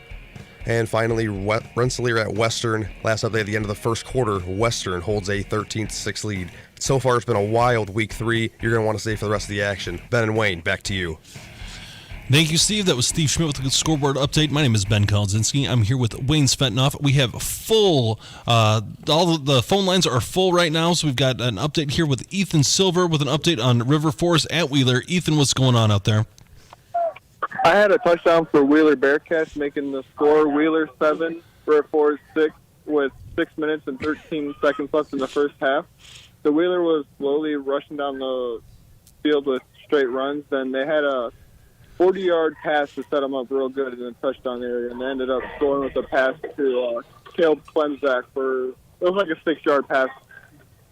And finally, Rensselaer at Western, last update at the end of the first quarter, Western holds a 13-6 lead. So far, it's been a wild week 3. You're going to want to stay for the rest of the action. Ben and Wayne, back to you. Thank you, Steve. That was Steve Schmidt with the scoreboard update. My name is Ben Kolzinski. I'm here with Wayne Svetnoff. We have full, all the phone lines are full right now, so we've got an update here with Ethan Silver with an update on River Forest at Wheeler. Ethan, what's going on out there? I had a touchdown for Wheeler Bearcats, making the score Wheeler 7, River Forest 6, with 6 minutes and 13 seconds left in the first half. The Wheeler was slowly rushing down the field with straight runs. Then they had a 40-yard pass to set them up real good in the touchdown area, and they ended up scoring with a pass to Caleb Clemzak for, it was like a 6-yard pass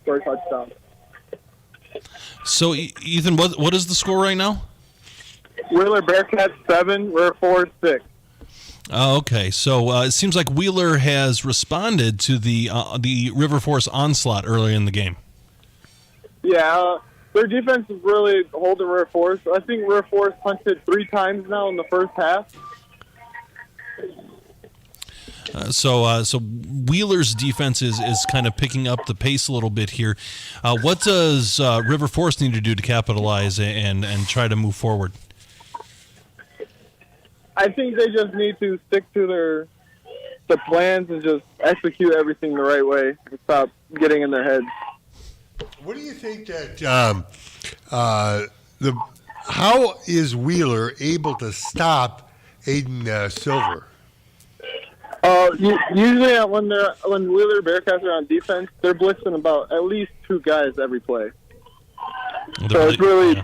for a touchdown. So, Ethan, what is the score right now? Wheeler Bearcats 7, River Forest 6. Oh, okay. So it seems like Wheeler has responded to the River Forest onslaught earlier in the game. Yeah, their defense is really holding River Forest. I think River Forest punted 3 times now in the first half. So Wheeler's defense is kind of picking up the pace a little bit here. What does River Forest need to do to capitalize and try to move forward? I think they just need to stick to their plans and just execute everything the right way and stop getting in their heads. What do you think that how is Wheeler able to stop Aiden Silver? Usually when Wheeler Bearcats are on defense, they're blitzing about at least 2 guys every play. So it's really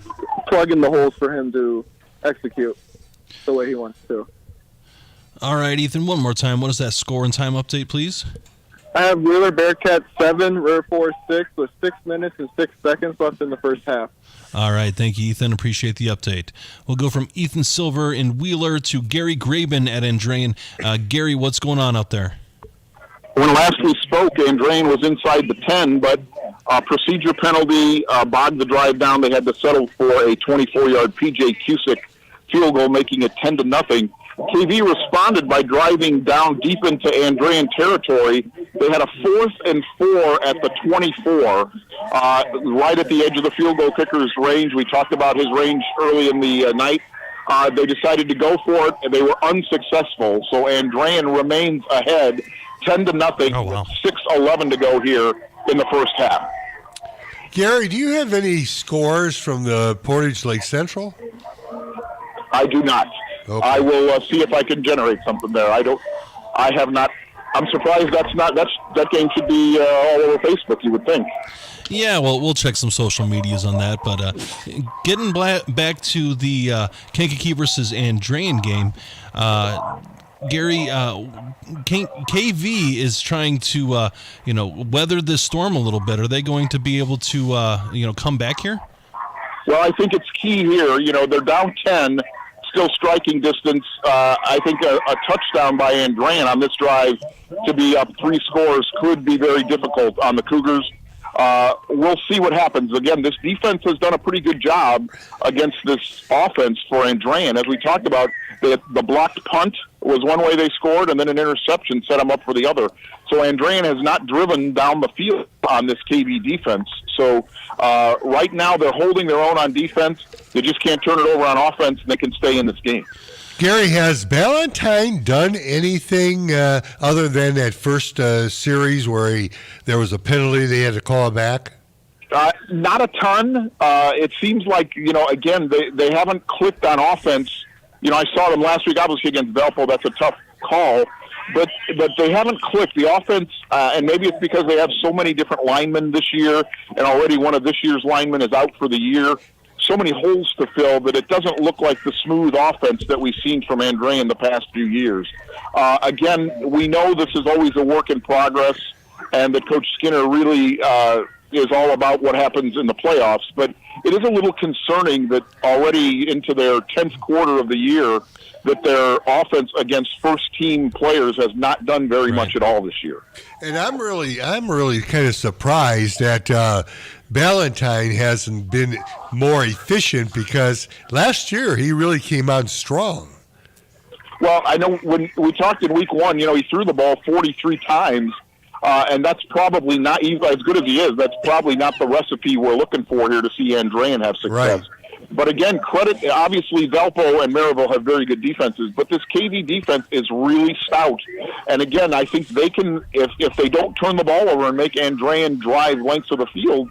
plugging the holes for him to execute the way he wants to. All right, Ethan, one more time. What is that score and time update, please? I have Wheeler Bearcats 7, River Forest 6, with 6 minutes and 6 seconds left in the first half. All right, thank you, Ethan. Appreciate the update. We'll go from Ethan Silver in Wheeler to Gary Graben at Andrean. Gary, what's going on out there? When last we spoke, Andrean was inside the 10, but procedure penalty bogged the drive down. They had to settle for a 24-yard P.J. Cusick field goal, making it 10-0. KV responded by driving down deep into Andrean territory. They had a 4th and 4 at the 24, right at the edge of the field goal kicker's range. We talked about his range early in the night. They decided to go for it, and they were unsuccessful. So Andrean remains ahead, 10-0. Oh, wow. 6:11 to go here in the first half. Gary, do you have any scores from the Portage Lake Central? I do not. Okay. I will see if I can generate something there. I have not. I'm surprised that game should be all over Facebook, you would think. Yeah, well, we'll check some social medias on that. But getting back to the Kankakee versus Andrean game, Gary, KV is trying to weather this storm a little bit. Are they going to be able to come back here? Well, I think it's key here. They're down 10. Still striking distance. I think a touchdown by Andrean on this drive to be up 3 scores could be very difficult on the Cougars. We'll see what happens. Again, this defense has done a pretty good job against this offense for Andrean. As we talked about, the blocked punt was one way they scored, and then an interception set them up for the other. So Andrean has not driven down the field on this KV defense. So right now they're holding their own on defense. They just can't turn it over on offense, and they can stay in this game. Gary, has Ballantyne done anything other than that first series where there was a penalty, they had to call it back? Not a ton. It seems like, again, they haven't clicked on offense. I saw them last week, obviously, against Valpo. That's a tough call. But they haven't clicked. The offense, and maybe it's because they have so many different linemen this year, and already one of this year's linemen is out for the year. So many holes to fill that it doesn't look like the smooth offense that we've seen from Andrean the past few years. Again, we know this is always a work in progress, and that Coach Skinner really is all about what happens in the playoffs. But it is a little concerning that already into their 10th quarter of the year that their offense against first-team players has not done very much at all this year. And I'm really kind of surprised that Ballantyne hasn't been more efficient, because last year he really came out strong. Well, I know when we talked in week 1, he threw the ball 43 times, and that's probably not, even as good as he is, that's probably not the recipe we're looking for here to see Andrean have success. Right. But again, credit, obviously Valpo and Maryville have very good defenses, but this KV defense is really stout. And again, I think they can, if they don't turn the ball over and make Andrean drive lengths of the field,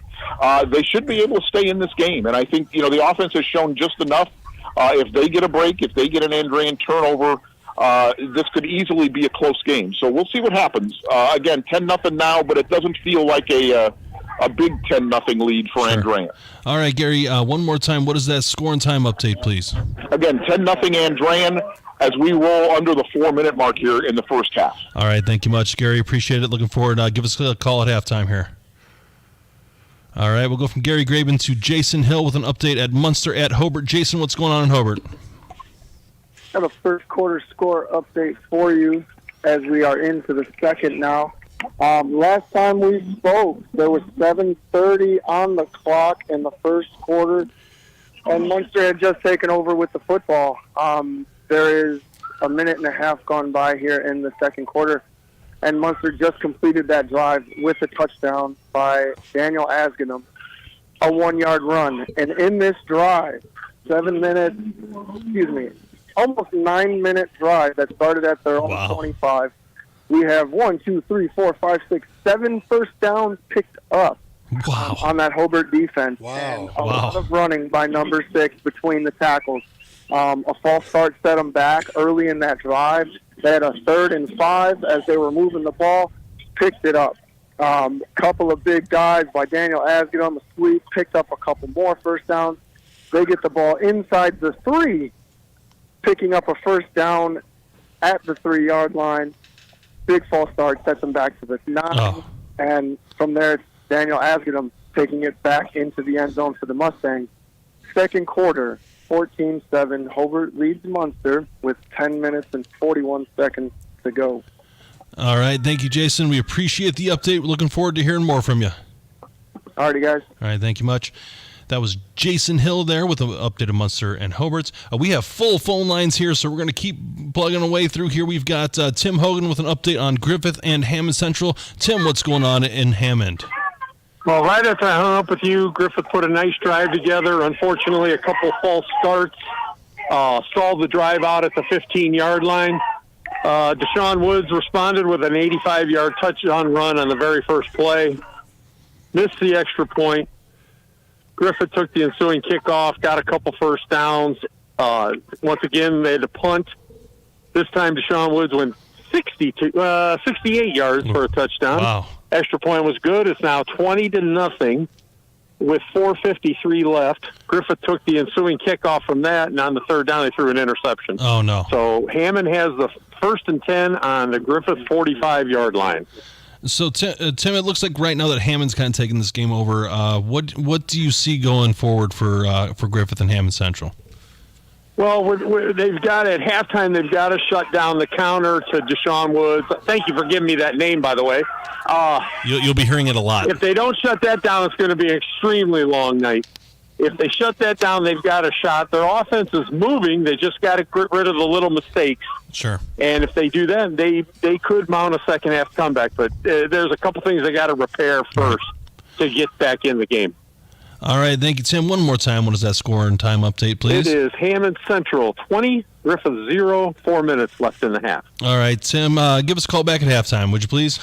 they should be able to stay in this game. And I think, the offense has shown just enough. If they get a break, if they get an Andrean turnover, this could easily be a close game. So we'll see what happens. Again, 10-0 now, but it doesn't feel like a big 10-0 lead for Andrean. All right, Gary, one more time. What is that score and time update, please? Again, 10-0 Andrean as we roll under the 4-minute mark here in the first half. All right, thank you much, Gary. Appreciate it. Looking forward. Give us a call at halftime here. All right, we'll go from Gary Graben to Jason Hill with an update at Munster at Hobart. Jason, what's going on in Hobart? have a first quarter score update for you as we are into the second now. Last time we spoke, there was 7:30 on the clock in the first quarter, and Munster had just taken over with the football. There is a minute and a half gone by here in the second quarter, and Munster just completed that drive with a touchdown by Daniel Asgenham, a 1-yard run. And in this drive, almost 9-minute drive that started at their own 25, we have 7 first downs picked up on that Hobart defense. And a lot of running by number 6 between the tackles. A false start set them back early in that drive. They had a 3rd and 5 as they were moving the ball, picked it up. Couple of big guys by Daniel Asgenham, a sweep, picked up a couple more first downs. They get the ball inside the 3, picking up a first down at the 3-yard line. Big false start sets them back to the 9. And from there, it's Daniel Asgenham taking it back into the end zone for the Mustangs. Second quarter, 14-7. Hobart leads Munster with 10 minutes and 41 seconds to go. All right. Thank you, Jason. We appreciate the update. We're looking forward to hearing more from you. All righty, guys. All right. Thank you much. That was Jason Hill there with an update of Munster and Hobart. We have full phone lines here, so we're going to keep plugging away through here. We've got Tim Hogan with an update on Griffith and Hammond Central. Tim, what's going on in Hammond? Well, right after I hung up with you, Griffith put a nice drive together. Unfortunately, a couple false starts stalled the drive out at the 15-yard line. Deshaun Woods responded with an 85-yard touchdown run on the very first play. Missed the extra point. Griffith took the ensuing kickoff, got a couple first downs. Once again, they had to punt. This time, Deshaun Woods went 68 yards for a touchdown. Wow. Extra point was good. It's now 20-0 with 4:53 left. Griffith took the ensuing kickoff from that, and on the third down, they threw an interception. Oh, no. So Hammond has the 1st and 10 on the Griffith 45-yard line. So, Tim, it looks like right now that Hammond's kind of taking this game over. What do you see going forward for Griffith and Hammond Central? Well, they've got at halftime. They've got to shut down the counter to Deshaun Woods. Thank you for giving me that name, by the way. You'll be hearing it a lot. If they don't shut that down, it's going to be an extremely long night. If they shut that down, they've got a shot. Their offense is moving. They just got to get rid of the little mistakes. Sure. And if they do that, they could mount a second-half comeback. But there's a couple things they got to repair first to get back in the game. All right. Thank you, Tim. One more time. What is that score and time update, please? It is Hammond Central 20, Griffith 0, 4 minutes left in the half. All right, Tim, give us a call back at halftime, would you please?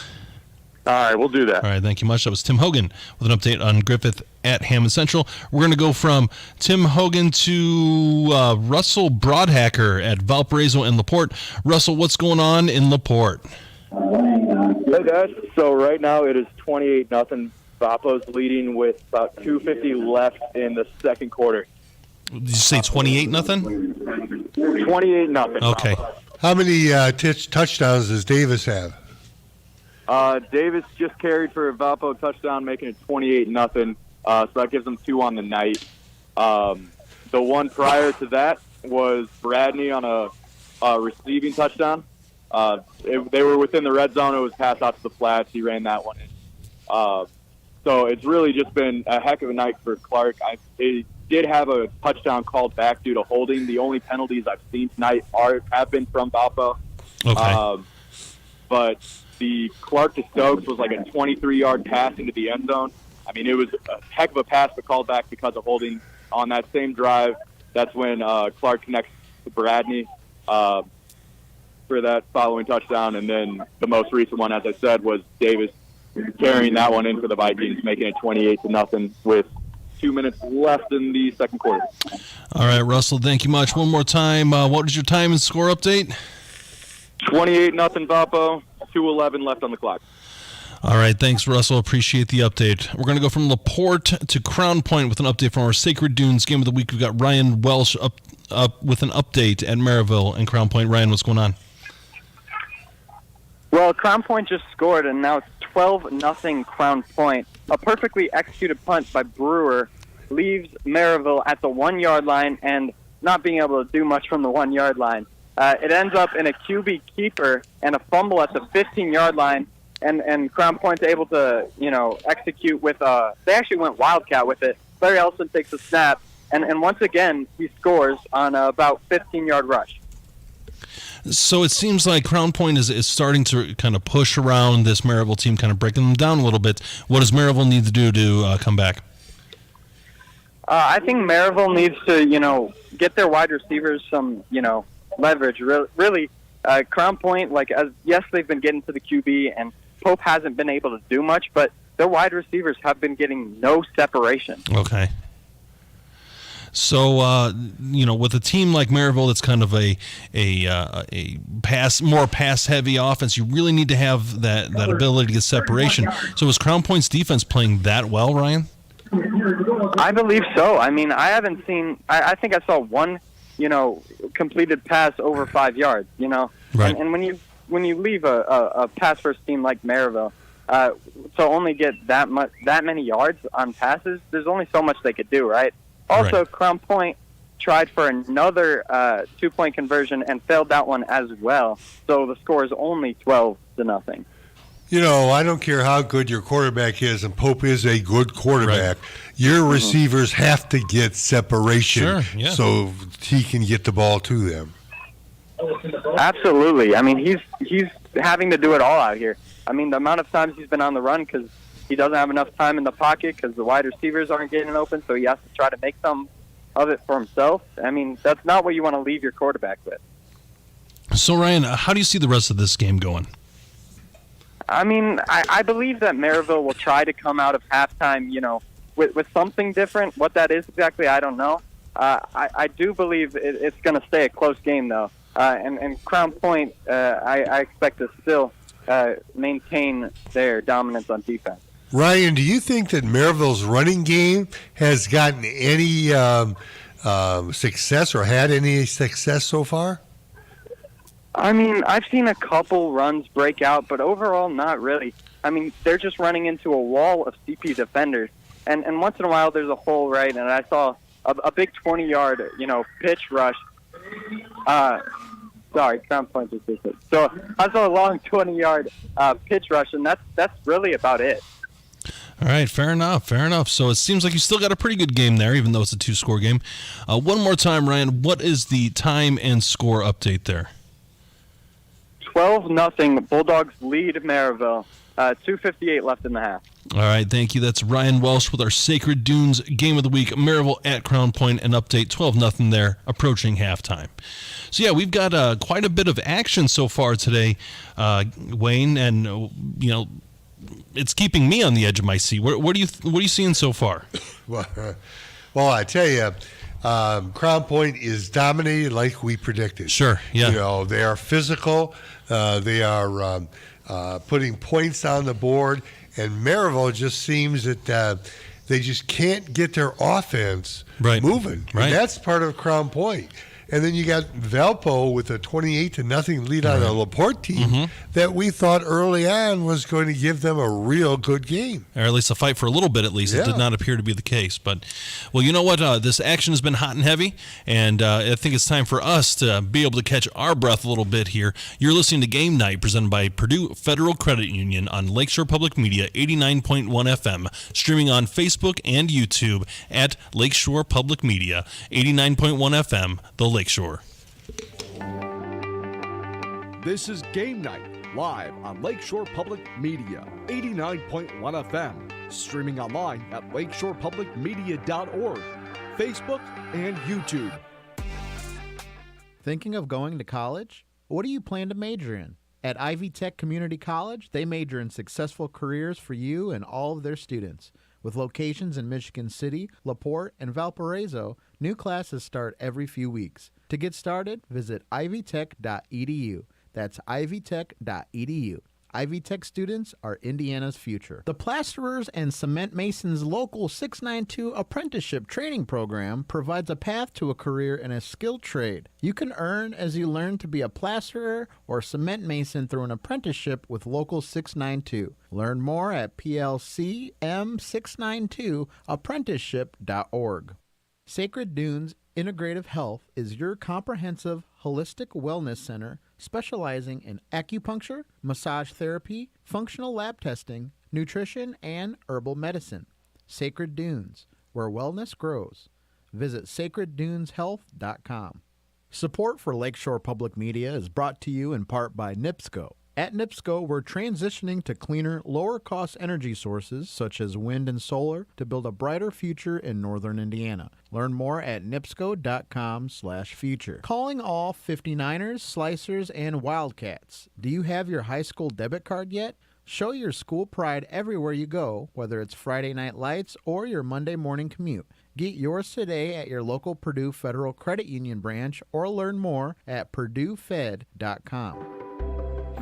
All right, we'll do that. All right, thank you much. That was Tim Hogan with an update on Griffith at Hammond Central. We're going to go from Tim Hogan to Russell Broadhacker at Valparaiso and LaPorte. Russell, what's going on in LaPorte? Hey, guys. So right now it is 28-0. Vapo's leading with about 2:50 left in the second quarter. Did you say 28-0? 28-0. Okay. How many touchdowns does Davis have? Davis just carried for a Valpo touchdown, making it 28-0. So that gives them 2 on the night. The one prior to that was Bradney on a receiving touchdown. They were within the red zone. It was passed out to the flats. He ran that one in. So it's really just been a heck of a night for Clark. They did have a touchdown called back due to holding. The only penalties I've seen tonight have been from Valpo. Okay. But the Clark to Stokes was like a 23-yard pass into the end zone. I mean, it was a heck of a pass, but called back because of holding. On that same drive, that's when Clark connects to Bradney for that following touchdown. And then the most recent one, as I said, was Davis carrying that one in for the Vikings, making it 28-0 with 2 minutes left in the second quarter. All right, Russell, thank you much. One more time, what is your time and score update? 28-0 Vapo, 2:11 left on the clock. All right, thanks, Russell. Appreciate the update. We're going to go from LaPorte to Crown Point with an update from our Sacred Dunes Game of the Week. We've got Ryan Welsh up with an update at Maryville and Crown Point. Ryan, what's going on? Well, Crown Point just scored, and now it's 12-0 Crown Point. A perfectly executed punt by Brewer leaves Maryville at the 1 yard line and not being able to do much from the 1 yard line. It ends up in a QB keeper and a fumble at the 15-yard line, and Crown Point's able to, execute with they actually went Wildcat with it. Larry Ellison takes a snap, and once again, he scores on about 15-yard rush. So it seems like Crown Point is starting to kind of push around this Maryville team, kind of breaking them down a little bit. What does Maryville need to do to come back? I think Maryville needs to, get their wide receivers some, leverage. Really, Crown Point, yes, they've been getting to the QB, and Pope hasn't been able to do much, but their wide receivers have been getting no separation. Okay. So, with a team like Maryville that's kind of a more pass-heavy offense, you really need to have that ability to get separation. So is Crown Point's defense playing that well, Ryan? I believe so. I mean, I haven't seen – I think I saw one, completed pass over 5 yards, Right. And when you leave a pass-first team like Maryville, to only get that many yards on passes, there's only so much they could do, right? Also, Right. Crown Point tried for another 2-point conversion and failed that one as well. So the score is only 12-0. I don't care how good your quarterback is, and Pope is a good quarterback. Right. Your receivers have to get separation so he can get the ball to them. Absolutely. I mean, he's having to do it all out here. I mean, the amount of times he's been on the run because he doesn't have enough time in the pocket because the wide receivers aren't getting open, so he has to try to make some of it for himself. I mean, that's not what you want to leave your quarterback with. So, Ryan, how do you see the rest of this game going? I mean, I believe that Maryville will try to come out of halftime, with something different. What that is exactly, I don't know. I do believe it's going to stay a close game, though. And Crown Point, I expect to still maintain their dominance on defense. Ryan, do you think that Maryville's running game has gotten any success or had any success so far? I mean, I've seen a couple runs break out, but overall, not really. I mean, they're just running into a wall of CP defenders. And once in a while, there's a hole, right? And I saw a big 20-yard, pitch rush. Sorry, Crown Point just did it. So I saw a long 20-yard pitch rush, and that's really about it. All right, fair enough. So it seems like you still got a pretty good game there, even though it's a 2-score game. One more time, Ryan, what is the time and score update there? 12-0. Bulldogs lead Maryville. 2:58 left in the half. All right, thank you. That's Ryan Welsh with our Sacred Dunes Game of the Week. Maryville at Crown Point, an update, 12-0 there, approaching halftime. So, yeah, we've got quite a bit of action so far today, Wayne, and, it's keeping me on the edge of my seat. What are you seeing so far? Well, I tell you, Crown Point is dominated like we predicted. Sure, yeah. They are physical. They are putting points on the board, and Maryville just seems that they just can't get their offense moving. Right. And that's part of Crown Point. And then you got Valpo with a 28-0 lead on a LaPorte team that we thought early on was going to give them a real good game. Or at least a fight for a little bit, at least. Yeah. It did not appear to be the case. But, well, you know what? This action has been hot and heavy, and I think it's time for us to be able to catch our breath a little bit here. You're listening to Game Night, presented by Purdue Federal Credit Union on Lakeshore Public Media, 89.1 FM, streaming on Facebook and YouTube at Lakeshore Public Media, 89.1 FM, the Lakeshore. This is Game Night, live on Lakeshore Public Media, 89.1 FM, streaming online at lakeshorepublicmedia.org, Facebook, and YouTube. Thinking of going to college? What do you plan to major in? At Ivy Tech Community College, they major in successful careers for you and all of their students. With locations in Michigan City, LaPorte, and Valparaiso, new classes start every few weeks. To get started, visit ivytech.edu. That's ivytech.edu. Ivy Tech students are Indiana's future. The Plasterers and Cement Masons Local 692 Apprenticeship Training Program provides a path to a career in a skilled trade. You can earn as you learn to be a plasterer or cement mason through an apprenticeship with Local 692. Learn more at plcm692apprenticeship.org. Sacred Dunes Integrative Health is your comprehensive holistic wellness center specializing in acupuncture, massage therapy, functional lab testing, nutrition, and herbal medicine. Sacred Dunes, where wellness grows. Visit sacredduneshealth.com. Support for Lakeshore Public Media is brought to you in part by NIPSCO. At NIPSCO, we're transitioning to cleaner, lower-cost energy sources such as wind and solar to build a brighter future in northern Indiana. Learn more at nipsco.com/future. Calling all 59ers, Slicers, and Wildcats. Do you have your high school debit card yet? Show your school pride everywhere you go, whether it's Friday night lights or your Monday morning commute. Get yours today at your local Purdue Federal Credit Union branch or learn more at purduefed.com.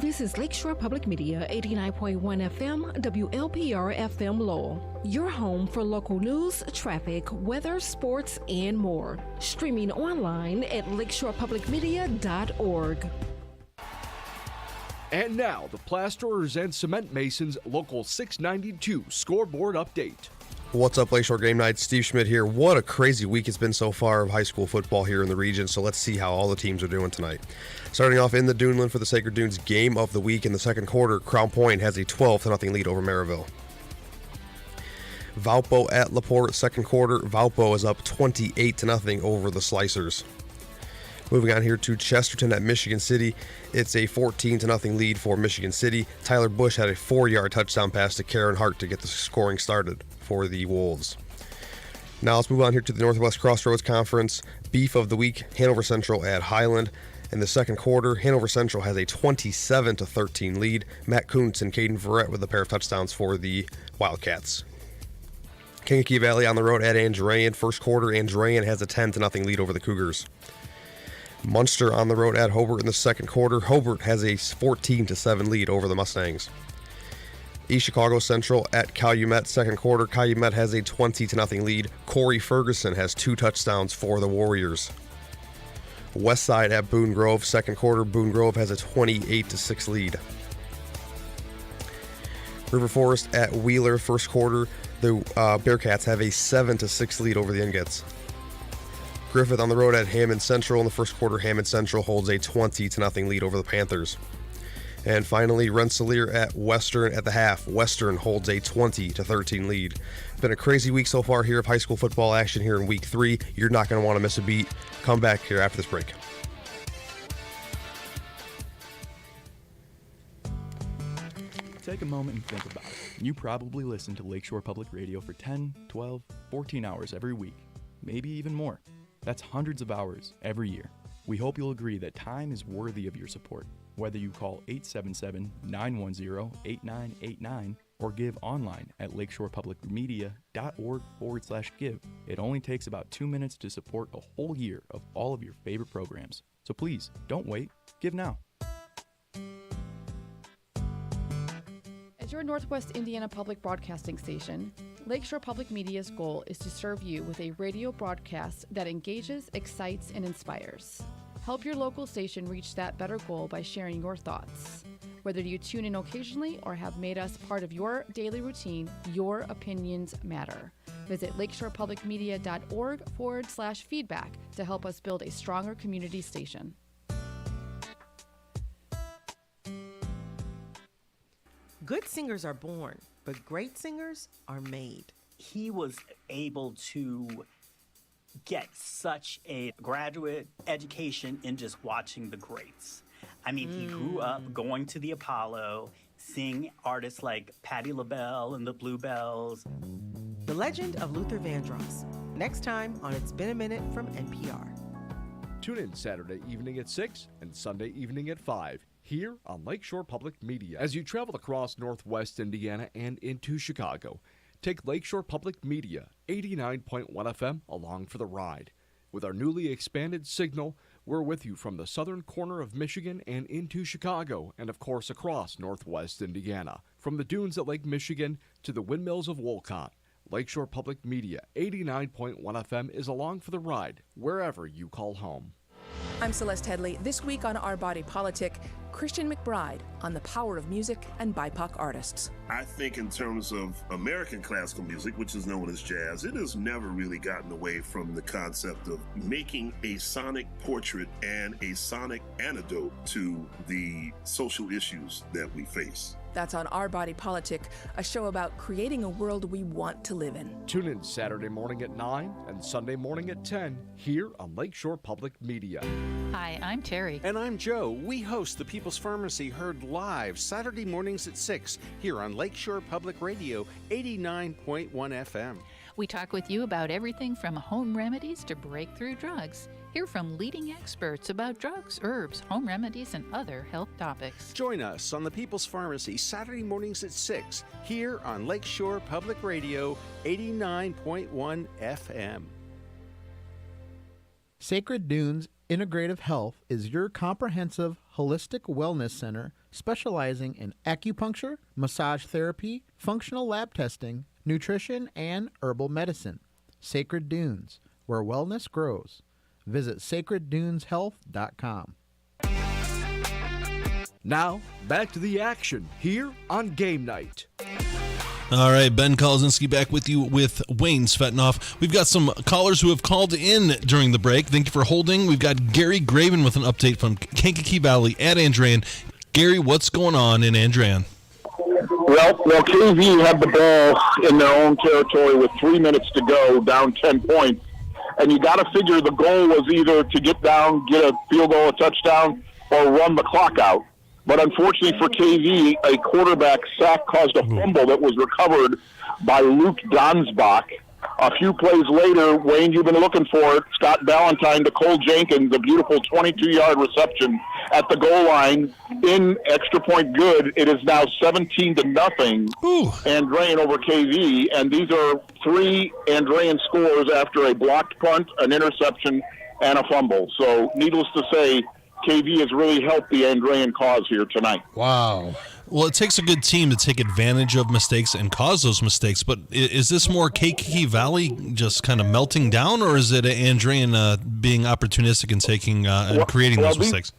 This is Lakeshore Public Media, 89.1 FM, WLPR FM Lowell. Your home for local news, traffic, weather, sports, and more. Streaming online at lakeshorepublicmedia.org. And now, the Plasterers and Cement Masons Local 692 scoreboard update. What's up, Lakeshore Game Night? Steve Schmidt here. What a crazy week it's been so far of high school football here in the region, so let's see how all the teams are doing tonight. Starting off in the Duneland for the Sacred Dunes game of the week in the second quarter, Crown Point has a 12-0 lead over Maryville. Valpo at LaPorte, second quarter, Valpo is up 28-0 over the Slicers. Moving on here to Chesterton at Michigan City, it's a 14-0 lead for Michigan City. Tyler Bush had a 4-yard touchdown pass to Karen Hart to get the scoring started for the Wolves. Now let's move on here to the Northwest Crossroads Conference. Beef of the week, Hanover Central at Highland. In the second quarter, Hanover Central has a 27-13 lead. Matt Kuntz and Caden Verrett with a pair of touchdowns for the Wildcats. Kankakee Valley on the road at Andrean. First quarter, Andrean has a 10-0 lead over the Cougars. Munster on the road at Hobart in the second quarter. Hobart has a 14-7 lead over the Mustangs. East Chicago Central at Calumet, second quarter. Calumet has a 20-0 lead. Corey Ferguson has 2 touchdowns for the Warriors. Westside at Boone Grove, second quarter. Boone Grove has a 28-6 lead. River Forest at Wheeler, first quarter. The Bearcats have a 7-6 lead over the Ingots. Griffith on the road at Hammond Central. In the first quarter, Hammond Central holds a 20-0 lead over the Panthers. And finally, Rensselaer at Western at the half. Western holds a 20-13 lead. It's been a crazy week so far here of high school football action here in week 3. You're not going to want to miss a beat. Come back here after this break. Take a moment and think about it. You probably listen to Lakeshore Public Radio for 10, 12, 14 hours every week, maybe even more. That's hundreds of hours every year. We hope you'll agree that time is worthy of your support. Whether you call 877-910-8989 or give online at lakeshorepublicmedia.org/give. It only takes about 2 minutes to support a whole year of all of your favorite programs. So please, don't wait. Give now. As your Northwest Indiana public broadcasting station, Lakeshore Public Media's goal is to serve you with a radio broadcast that engages, excites, and inspires. Help your local station reach that better goal by sharing your thoughts. Whether you tune in occasionally or have made us part of your daily routine, your opinions matter. Visit lakeshorepublicmedia.org/feedback to help us build a stronger community station. Good singers are born, but great singers are made. He was able to get such a graduate education in just watching the greats. I mean, he grew up going to the Apollo, seeing artists like Patti LaBelle and the Bluebells. The Legend of Luther Vandross. Next time on It's Been a Minute from NPR. Tune in Saturday evening at 6 and Sunday evening at 5 here on Lakeshore Public Media. As you travel across Northwest Indiana and into Chicago, take Lakeshore Public Media 89.1 FM along for the ride. With our newly expanded signal, we're with you from the southern corner of Michigan and into Chicago, and of course across Northwest Indiana. From the dunes at Lake Michigan to the windmills of Wolcott, Lakeshore Public Media 89.1 FM is along for the ride wherever you call home. I'm Celeste Headley. This week on Our Body Politic, Christian McBride on the power of music and BIPOC artists. I think in terms of American classical music, which is known as jazz, it has never really gotten away from the concept of making a sonic portrait and a sonic antidote to the social issues that we face. That's on Our Body Politic, a show about creating a world we want to live in. Tune in Saturday morning at 9 and Sunday morning at 10 here on Lakeshore Public Media. Hi, I'm Terry. And I'm Joe. We host the People's Pharmacy heard live Saturday mornings at 6 here on Lakeshore Public Radio 89.1 FM. We talk with you about everything from home remedies to breakthrough drugs. Hear from leading experts about drugs, herbs, home remedies, and other health topics. Join us on the People's Pharmacy Saturday mornings at 6 here on Lakeshore Public Radio 89.1 FM. Sacred Dunes Integrative Health is your comprehensive holistic wellness center specializing in acupuncture, massage therapy, functional lab testing, nutrition, and herbal medicine. Sacred Dunes, where wellness grows. Visit sacredduneshealth.com. Now, back to the action here on Game Night. All right, Ben Kolazinski back with you with Wayne Svetnoff. We've got some callers who have called in during the break. Thank you for holding. We've got Gary Graven with an update from Kankakee Valley at Andrean. Gary, what's going on in Andrean? Well, KV had the ball in their own territory with 3 minutes to go, down 10 points. And you got to figure the goal was either to get down, get a field goal, a touchdown, or run the clock out. But unfortunately for KV, a quarterback sack caused a fumble that was recovered by Luke Donsbach. A few plays later, Wayne, you've been looking for it. Scott Ballantyne to Cole Jenkins, a beautiful 22-yard reception at the goal line in extra point good. It is now 17-0. Andrean over KV, and these are 3 Andrean scores after a blocked punt, an interception, and a fumble. So, needless to say, KV has really helped the Andrean cause here tonight. Wow. Well, it takes a good team to take advantage of mistakes and cause those mistakes, but is this more Kankakee Valley just kind of melting down, or is it Andrean being opportunistic and taking and creating those mistakes?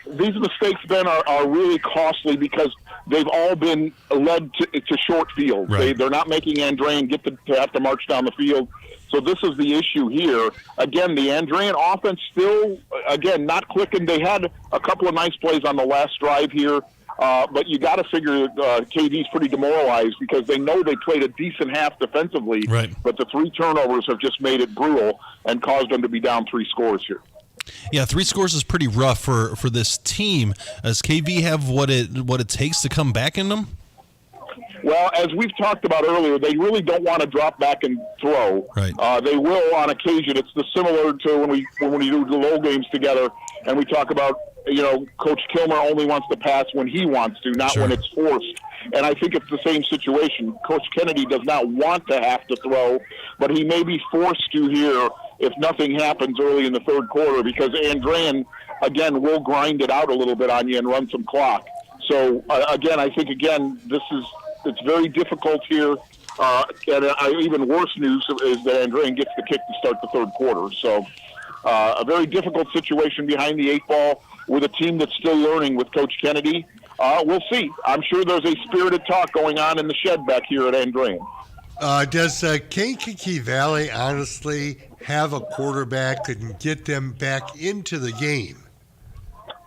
These mistakes, Ben, are really costly because they've all been led to short fields. Right. They're not making Andrean to have to march down the field. So this is the issue here. Again, the Andrean offense still, again, not clicking. They had a couple of nice plays on the last drive here, but you got to figure KV's pretty demoralized because they know they played a decent half defensively, right. But the 3 turnovers have just made it brutal and caused them to be down 3 scores here. Yeah, 3 scores is pretty rough for this team. Does KV have what it takes to come back in them? Well, as we've talked about earlier, they really don't want to drop back and throw. Right. They will on occasion. It's similar to when we do the low games together, and we talk about, Coach Kilmer only wants to pass when he wants to, not when it's forced. And I think it's the same situation. Coach Kennedy does not want to have to throw, but he may be forced to here if nothing happens early in the third quarter because Andrean, again, will grind it out a little bit on you and run some clock. So, again, I think, it's very difficult here. And even worse news is that Andrean gets the kick to start the third quarter. So a very difficult situation behind the 8 ball with a team that's still learning with Coach Kennedy. We'll see. I'm sure there's a spirited talk going on in the shed back here at Andrean. Does Kankakee Valley honestly have a quarterback that can get them back into the game?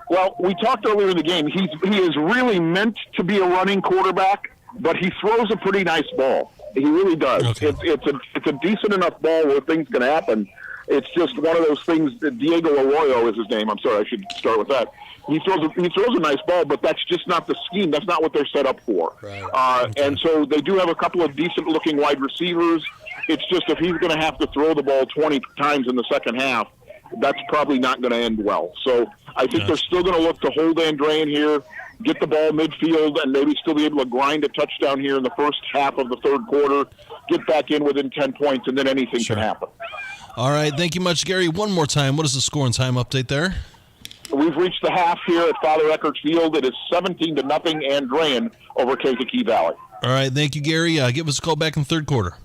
Well, we talked earlier in the game. He is really meant to be a running quarterback, but he throws a pretty nice ball. He really does. Okay. It's a decent enough ball where things can happen. It's just one of those things. Diego Arroyo is his name. I'm sorry, I should start with that. He throws a nice ball, but that's just not the scheme. That's not what they're set up for. Right. And so they do have a couple of decent-looking wide receivers. It's just if he's going to have to throw the ball 20 times in the second half, that's probably not going to end well. So I think they're still going to look to hold Andrean here, get the ball midfield, and maybe still be able to grind a touchdown here in the first half of the third quarter, get back in within 10 points, and then anything can happen. All right, thank you much, Gary. One more time, what is the score and time update there? We've reached the half here at Father Eckert's Field. It is 17-0 Andrean over Kankakee Valley. All right, thank you, Gary. Give us a call back in the third quarter.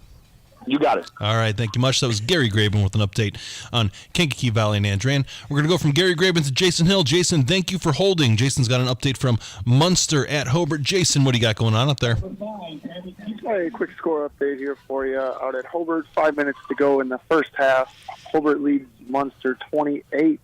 You got it. All right, thank you much. That was Gary Graben with an update on Kankakee Valley and Andran. We're going to go from Gary Graben to Jason Hill. Jason, thank you for holding. Jason's got an update from Munster at Hobart. Jason, what do you got going on up there? A quick score update here for you out at Hobart. 5 minutes to go in the first half. Hobart leads Munster 28-7.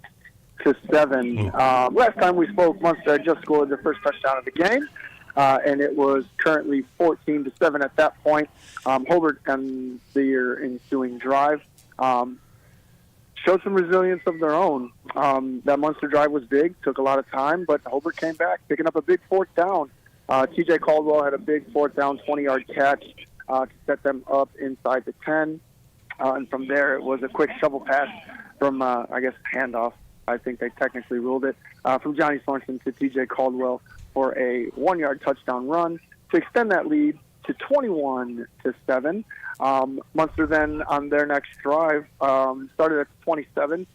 Last time we spoke, Munster had just scored their first touchdown of the game. And it was currently 14-7 at that point. Hobart and the ensuing drive showed some resilience of their own. That Munster drive was big, took a lot of time, but Hobart came back, picking up a big fourth down. TJ Caldwell had a big fourth down, 20-yard catch to set them up inside the 10. And from there, it was a quick shovel pass from, handoff. I think they technically ruled it, from Johnny Sorensen to TJ Caldwell for a 1-yard touchdown run to extend that lead to 21-7. Munster then on their next drive started at 27.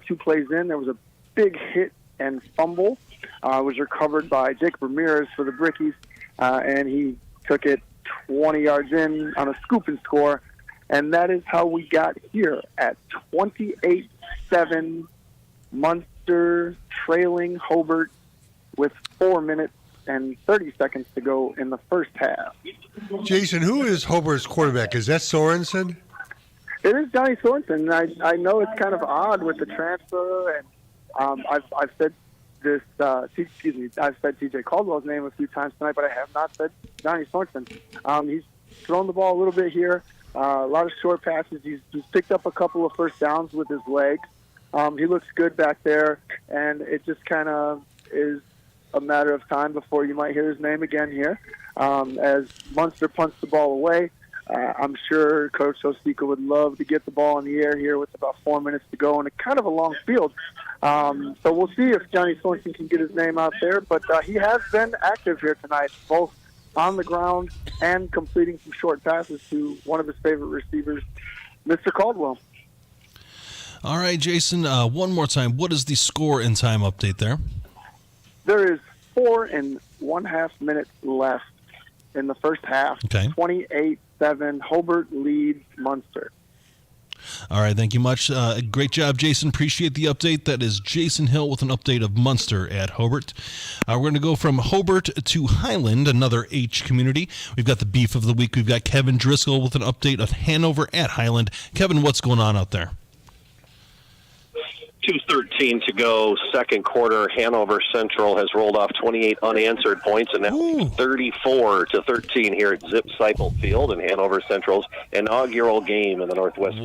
2 plays in, there was a big hit and fumble. Was recovered by Jake Ramirez for the Brickies, and he took it 20 yards in on a scoop and score. And that is how we got here at 28-7. Munster trailing Hobart with 4 minutes and 30 seconds to go in the first half. Jason, who is Hobart's quarterback? Is that Sorensen? It is Johnny Sorensen. I know it's kind of odd with the transfer, and I've said this. I've said TJ Caldwell's name a few times tonight, but I have not said Johnny Sorensen. He's thrown the ball a little bit here, a lot of short passes. He's picked up a couple of first downs with his legs. He looks good back there, and it just kind of is a matter of time before you might hear his name again here. As Munster punts the ball away, I'm sure Coach Osika would love to get the ball in the air here with about 4 minutes to go and a kind of a long field. So we'll see if Johnny Sorensen can get his name out there, but he has been active here tonight, both on the ground and completing some short passes to one of his favorite receivers, Mr. Caldwell. All right, Jason, one more time. What is the score and time update there? There is 4 1/2 minutes left in the first half. Okay. 28-7. Hobart leads Munster. All right, thank you much. Great job, Jason. Appreciate the update. That is Jason Hill with an update of Munster at Hobart. We're going to go from Hobart to Highland, another H community. We've got the beef of the week. We've got Kevin Driscoll with an update of Hanover at Highland. Kevin, what's going on out there? 2:13 to go, second quarter. Hanover Central has rolled off 28 unanswered points, and now 34-13 here at Zip Seipel Field in Hanover Central's inaugural game in the Northwest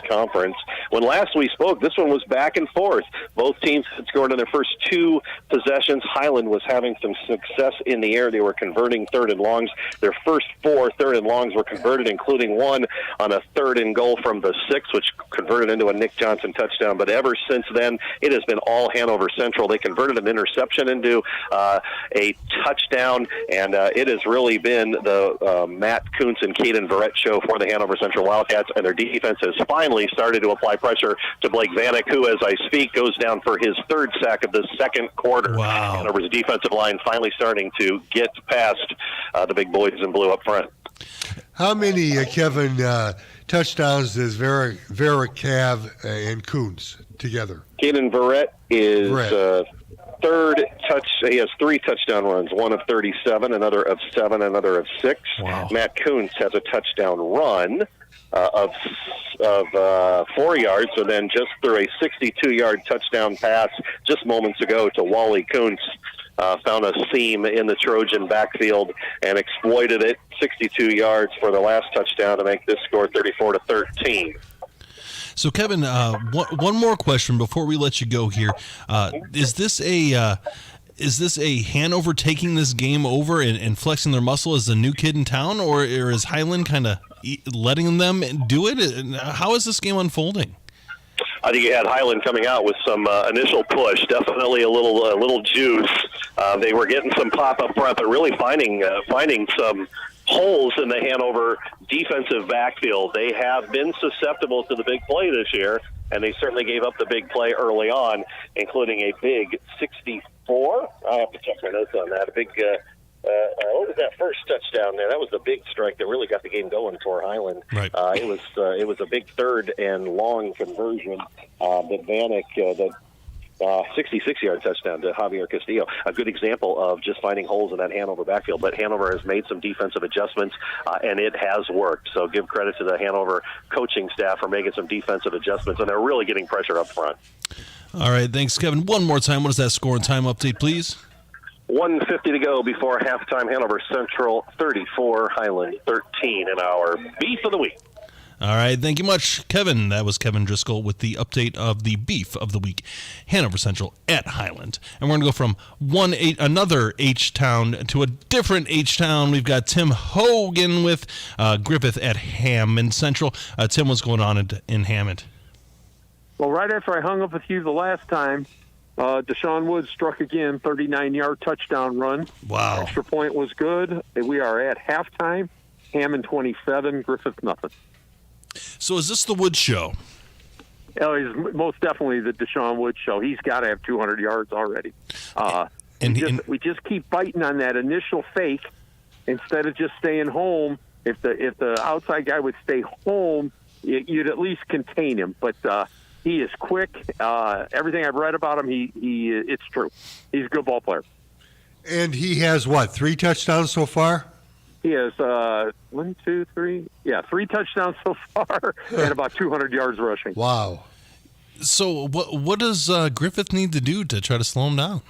Conference. When last we spoke, this one was back and forth. Both teams had scored in their first 2 possessions. Highland was having some success in the air. They were converting 3rd and longs. Their first 4 3rd and longs were converted, including one on a 3rd and goal from the 6, which converted into a Nick Johnson touchdown. But ever since then, it has been all Hanover Central. They converted an interception into a touchdown, and it has really been the Matt Kuntz and Caden Verrett show for the Hanover Central Wildcats, and their defense has finally started to apply pressure to Blake Vanek, who, as I speak, goes down for his 3rd sack of the second quarter. Wow. Hanover's defensive line finally starting to get past the big boys in blue up front. How many, Kevin, touchdowns does Vera Cav and Kuntz together? Caden Verrett is 3rd touch. He has 3 touchdown runs, one of 37, another of 7, another of 6. Wow. Matt Kuntz has a touchdown run of 4 yards, and then just threw a 62-yard touchdown pass just moments ago to Wally Kuntz. Found a seam in the Trojan backfield and exploited it. 62 yards for the last touchdown to make this score 34-13. So, Kevin, one more question before we let you go here. Is this a Hanover taking this game over and flexing their muscle as the new kid in town, or is Highland kind of letting them do it? How is this game unfolding? I think you had Highland coming out with some initial push, definitely a little juice. They were getting some pop up front, but really finding some holes in the Hanover defensive backfield. They have been susceptible to the big play this year, and they certainly gave up the big play early on, including a big 64. I have to check my notes on that. A big what was that first touchdown there? That was the big strike that really got the game going for Highland. Right. It was a big third and long conversion that Vanek, that 66-yard touchdown to Javier Castillo. A good example of just finding holes in that Hanover backfield. But Hanover has made some defensive adjustments, and it has worked. So give credit to the Hanover coaching staff for making some defensive adjustments, and they're really getting pressure up front. All right, thanks, Kevin. One more time, what is that score and time update, please? 1:50 to go before halftime. Hanover Central 34, Highland 13 in our Beef of the Week. All right, thank you much, Kevin. That was Kevin Driscoll with the update of the Beef of the Week, Hanover Central at Highland. And we're going to go from another H-Town to a different H-Town. We've got Tim Hogan with Griffith at Hammond Central. Tim, what's going on in Hammond? Well, right after I hung up with you the last time, Deshaun Woods struck again, 39-yard touchdown run. Wow. Extra point was good. We are at halftime. Hammond 27, Griffith nothing. So is this the Woods show? Oh, he's most definitely the Deshaun Woods show. He's got to have 200 yards already. We just keep biting on that initial fake instead of just staying home. If the outside guy would stay home, you'd at least contain him. But he is quick. Everything I've read about him, it's true. He's a good ball player. And he has, 3 touchdowns so far? He has 3 touchdowns so far and about 200 yards rushing. Wow. So what does Griffith need to do to try to slow him down?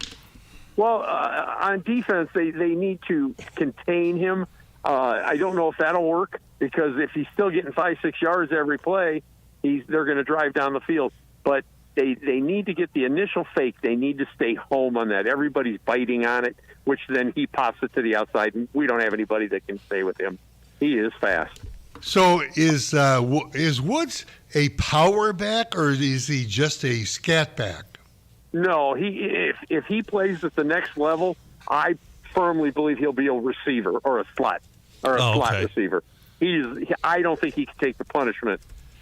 Well, on defense, they need to contain him. I don't know if that'll work because if he's still getting 5-6 yards every play, they're going to drive down the field. But they need to get the initial fake. They need to stay home on that. Everybody's biting on it, which then he pops it to the outside. And we don't have anybody that can stay with him. He is fast. So is Woods a power back or is he just a scat back? No, if he plays at the next level, I firmly believe he'll be a receiver or a slot receiver. I don't think he can take the punishment.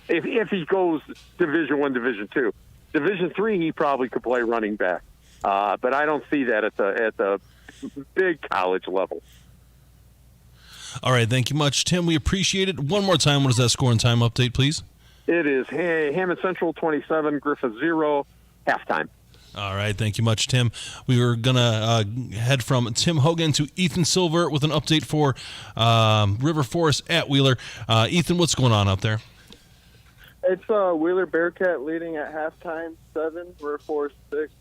If he goes Division I, Division II. Division III, he probably could play running back, but I don't see that at the big college level. All right, thank you much, Tim. We appreciate it. One more time, what is that score and time update, please? It is Hammond Central 27, Griffith 0, halftime. All right, thank you much, Tim. We were going to head from Tim Hogan to Ethan Silver with an update for River Forest at Wheeler. Ethan, what's going on out there? It's Wheeler Bearcat leading at halftime, 7, River Forest 6.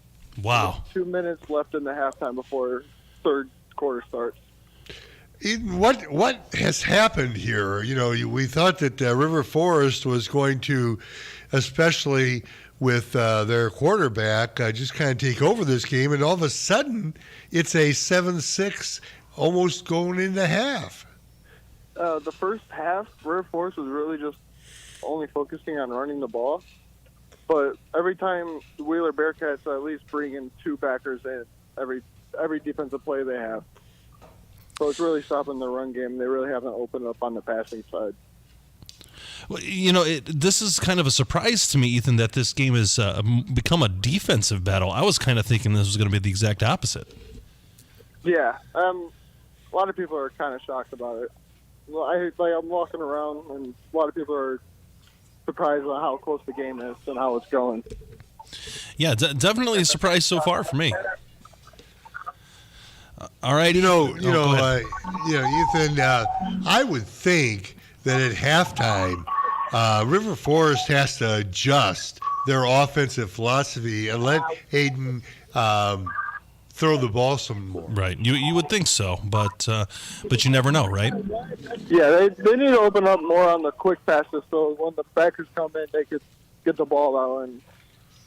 Wow. 2 minutes left in the halftime before third quarter starts. What has happened here? You know, we thought that River Forest was going to, especially with their quarterback, just kind of take over this game, and all of a sudden it's a 7-6, almost going into half. The first half, River Forest was really just only focusing on running the ball. But every time the Wheeler Bearcats at least bring in 2 backers in every defensive play they have. So it's really stopping the run game. They really haven't opened up on the passing side. Well, you know, this is kind of a surprise to me, Ethan, that this game has become a defensive battle. I was kind of thinking this was going to be the exact opposite. Yeah. A lot of people are kind of shocked about it. Well, I'm walking around, and a lot of people are surprised at how close the game is and how it's going. Yeah, definitely a surprise so far for me. All right, Ethan. I would think that at halftime, River Forest has to adjust their offensive philosophy and let Hayden throw the ball some more. Right, you would think so, but you never know, right? Yeah, they need to open up more on the quick passes so when the backers come in, they could get the ball out and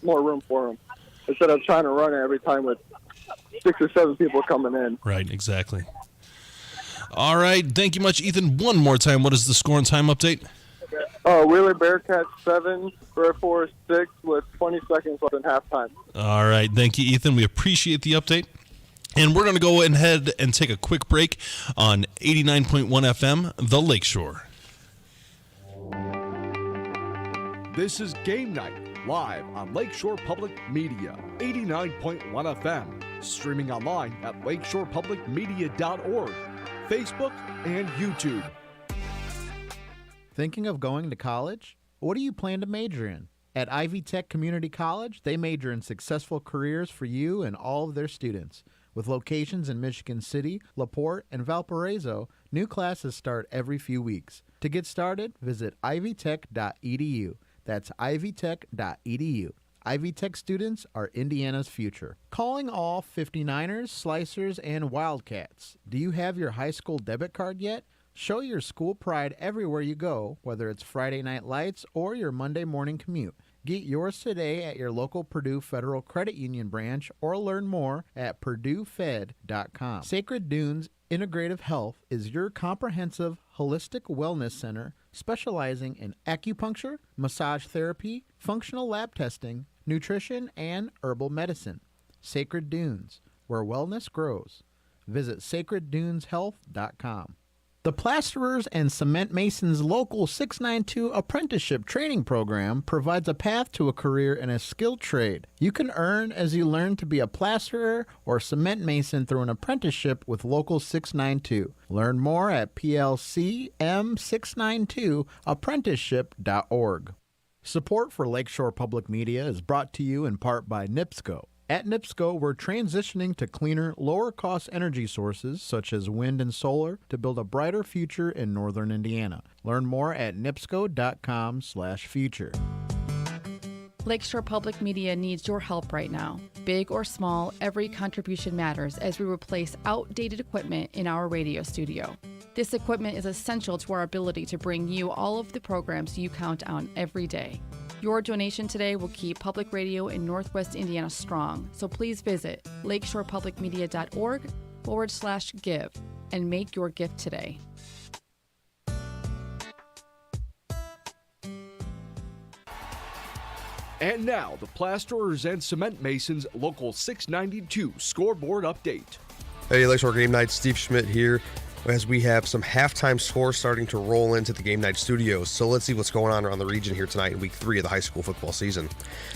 more room for them instead of trying to run it every time with 6 or 7 people coming in. Right, exactly. All right, thank you much, Ethan. One more time, what is the score and time update? Wheeler Bearcats 7, River Forest 6 with 20 seconds left in halftime. All right, thank you, Ethan. We appreciate the update. And we're going to go ahead and take a quick break on 89.1 FM, The Lakeshore. This is Game Night, live on Lakeshore Public Media, 89.1 FM. Streaming online at lakeshorepublicmedia.org, Facebook, and YouTube. Thinking of going to college? What do you plan to major in? At Ivy Tech Community College, they major in successful careers for you and all of their students. With locations in Michigan City, LaPorte, and Valparaiso, new classes start every few weeks. To get started, visit ivytech.edu. That's ivytech.edu. Ivy Tech students are Indiana's future. Calling all 59ers, Slicers, and Wildcats. Do you have your high school debit card yet? Show your school pride everywhere you go, whether it's Friday Night Lights or your Monday morning commute. Get yours today at your local Purdue Federal Credit Union branch or learn more at purduefed.com. Sacred Dunes Integrative Health is your comprehensive holistic wellness center specializing in acupuncture, massage therapy, functional lab testing, nutrition, and herbal medicine. Sacred Dunes, where wellness grows. Visit sacredduneshealth.com. The Plasterers and Cement Masons Local 692 Apprenticeship Training Program provides a path to a career in a skilled trade. You can earn as you learn to be a plasterer or cement mason through an apprenticeship with Local 692. Learn more at plcm692apprenticeship.org. Support for Lakeshore Public Media is brought to you in part by NIPSCO. At NIPSCO, we're transitioning to cleaner, lower-cost energy sources such as wind and solar to build a brighter future in northern Indiana. Learn more at nipsco.com/future. Lakeshore Public Media needs your help right now. Big or small, every contribution matters as we replace outdated equipment in our radio studio. This equipment is essential to our ability to bring you all of the programs you count on every day. Your donation today will keep public radio in Northwest Indiana strong, so please visit lakeshorepublicmedia.org/give and make your gift today. And now, the Plasterers and Cement Masons Local 692 scoreboard update. Hey, Lakeshore Game Night, Steve Schmidt here, as we have some halftime scores starting to roll into the Game Night studios. So let's see what's going on around the region here tonight in week 3 of the high school football season.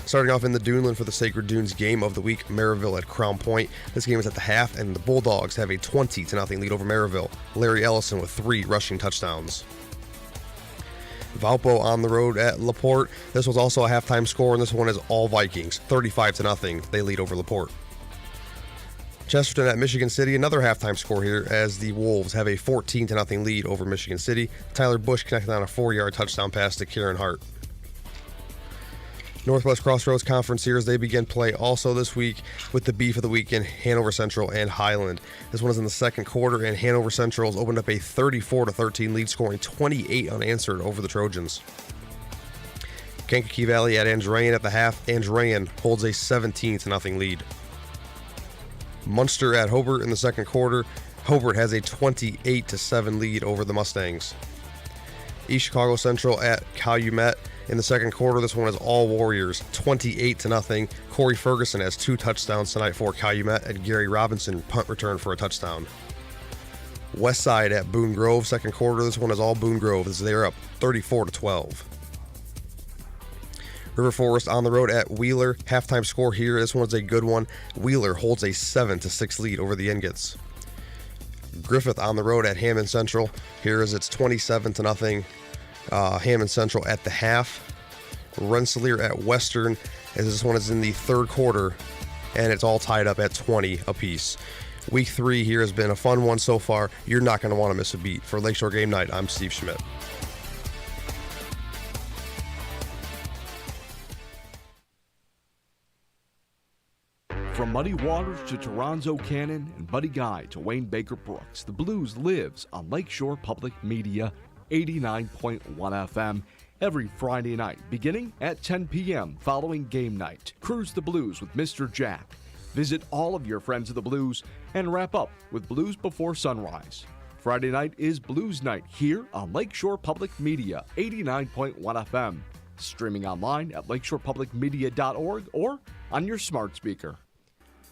Starting off in the Duneland for the Sacred Dunes game of the week, Maryville at Crown Point. This game is at the half, and the Bulldogs have a 20-0 lead over Maryville. Larry Ellison with 3 rushing touchdowns. Valpo on the road at LaPorte. This was also a halftime score, and this one is all Vikings. 35-0. They lead over LaPorte. Chesterton at Michigan City, another halftime score here as the Wolves have a 14-0 lead over Michigan City. Tyler Bush connected on a 4-yard touchdown pass to Kieran Hart. Northwest Crossroads Conference here as they begin play also this week with the beef of the weekend, Hanover Central and Highland. This one is in the second quarter, and Hanover Central has opened up a 34-13 lead, scoring 28 unanswered over the Trojans. Kankakee Valley at Andrean at the half. Andrean holds a 17-0 lead. Munster at Hobart in the second quarter. Hobart has a 28-7 lead over the Mustangs. East Chicago Central at Calumet in the second quarter. This one is all Warriors, 28-0. Corey Ferguson has 2 touchdowns tonight for Calumet, and Gary Robinson punt return for a touchdown. Westside at Boone Grove, second quarter. This one is all Boone Grove as they're up 34-12. River Forest on the road at Wheeler. Halftime score here. This one's a good one. Wheeler holds a 7-6 lead over the Ingots. Griffith on the road at Hammond Central. Here is it's 27-0. Hammond Central at the half. Rensselaer at Western, as this one is in the third quarter, and it's all tied up at 20 apiece. Week 3 here has been a fun one so far. You're not going to want to miss a beat. For Lakeshore Game Night, I'm Steve Schmidt. From Muddy Waters to Toronzo Cannon and Buddy Guy to Wayne Baker Brooks, the blues lives on Lakeshore Public Media 89.1 FM every Friday night, beginning at 10 p.m. following Game Night. Cruise the Blues with Mr. Jack. Visit all of your friends of the blues and wrap up with Blues Before Sunrise. Friday night is Blues Night here on Lakeshore Public Media 89.1 FM. Streaming online at lakeshorepublicmedia.org or on your smart speaker.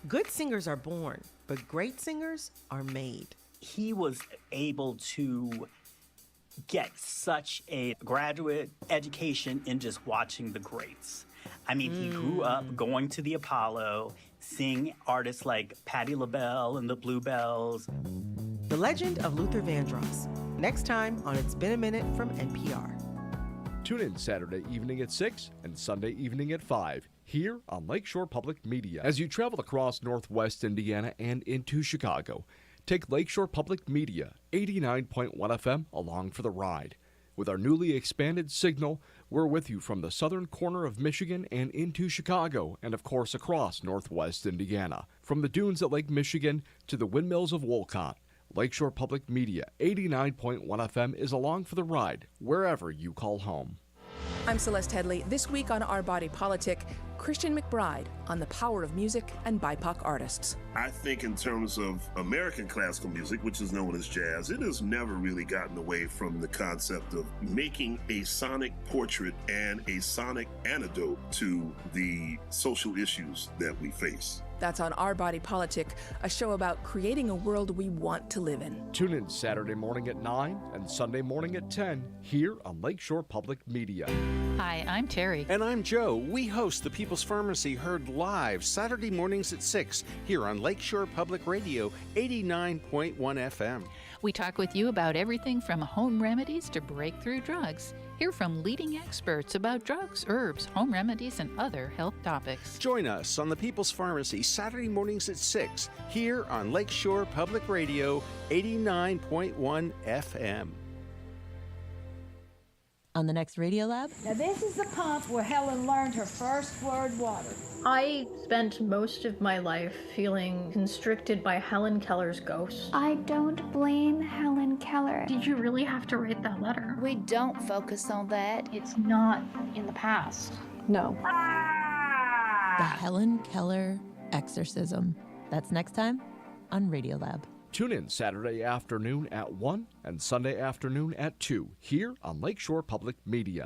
Good singers are born, but great singers are made. He was able to get such a graduate education in just watching the greats. I mean, he grew up going to the Apollo, seeing artists like Patti LaBelle and the Bluebells. The Legend of Luther Vandross. Next time on It's Been a Minute from NPR. Tune in Saturday evening at 6 and Sunday evening at 5 here on Lakeshore Public Media. As you travel across Northwest Indiana and into Chicago, take Lakeshore Public Media 89.1 FM along for the ride. With our newly expanded signal, we're with you from the southern corner of Michigan and into Chicago, and of course across Northwest Indiana. From the dunes at Lake Michigan to the windmills of Wolcott, Lakeshore Public Media 89.1 FM is along for the ride, wherever you call home. I'm Celeste Headley. This week on Our Body Politic, Christian McBride on the power of music and BIPOC artists. I think in terms of American classical music, which is known as jazz, it has never really gotten away from the concept of making a sonic portrait and a sonic antidote to the social issues that we face. That's on Our Body Politic, a show about creating a world we want to live in. Tune in Saturday morning at 9 and Sunday morning at 10 here on Lakeshore Public Media. Hi, I'm Terry. And I'm Joe. We host the People's Pharmacy heard live Saturday mornings at 6 here on Lakeshore Public Radio 89.1 FM. We talk with you about everything from home remedies to breakthrough drugs. Hear from leading experts about drugs, herbs, home remedies, and other health topics. Join us on the People's Pharmacy Saturday mornings at 6 here on Lakeshore Public Radio 89.1 FM. On the next Radio Lab? Now this is the pump where Helen learned her first word, water. I spent most of my life feeling constricted by Helen Keller's ghost. I don't blame Helen Keller. Did you really have to write that letter? We don't focus on that. It's not in the past. No. The Helen Keller exorcism. That's next time on Radio Lab. Tune in Saturday afternoon at 1 and Sunday afternoon at 2 here on Lakeshore Public Media.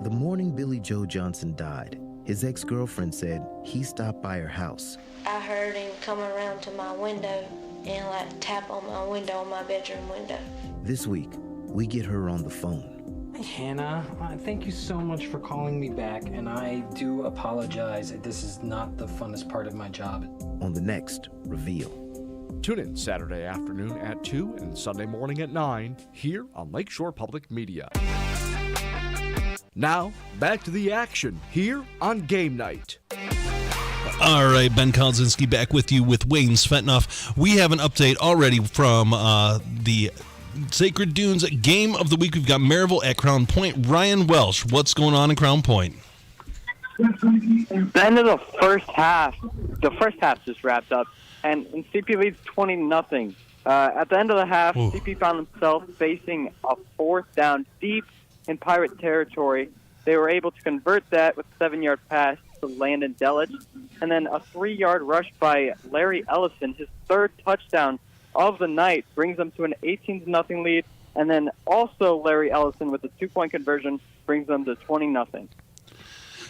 The morning Billy Joe Johnson died, his ex-girlfriend said he stopped by her house. I heard him come around to my window and tap on my window, on my bedroom window. This week, we get her on the phone. Hi, Hannah. Thank you so much for calling me back, and I do apologize. This is not the funnest part of my job. On the next Reveal. Tune in Saturday afternoon at 2 and Sunday morning at 9 here on Lakeshore Public Media. Now, back to the action here on Game Night. All right, Ben Kolzinski back with you with Wayne Svetnoff. We have an update already from the Sacred Dunes Game of the Week. We've got Maryville at Crown Point. Ryan Welsh, what's going on in Crown Point? The end of the first half just wrapped up, and CP leads 20-0. At the end of the half, CP found themselves facing a fourth down deep in Pirate territory. They were able to convert that with a 7-yard pass to Landon Delich, and then a 3-yard rush by Larry Ellison, his third touchdown of the night, brings them to an 18-0 lead, and then also Larry Ellison with a 2-point conversion brings them to 20-0.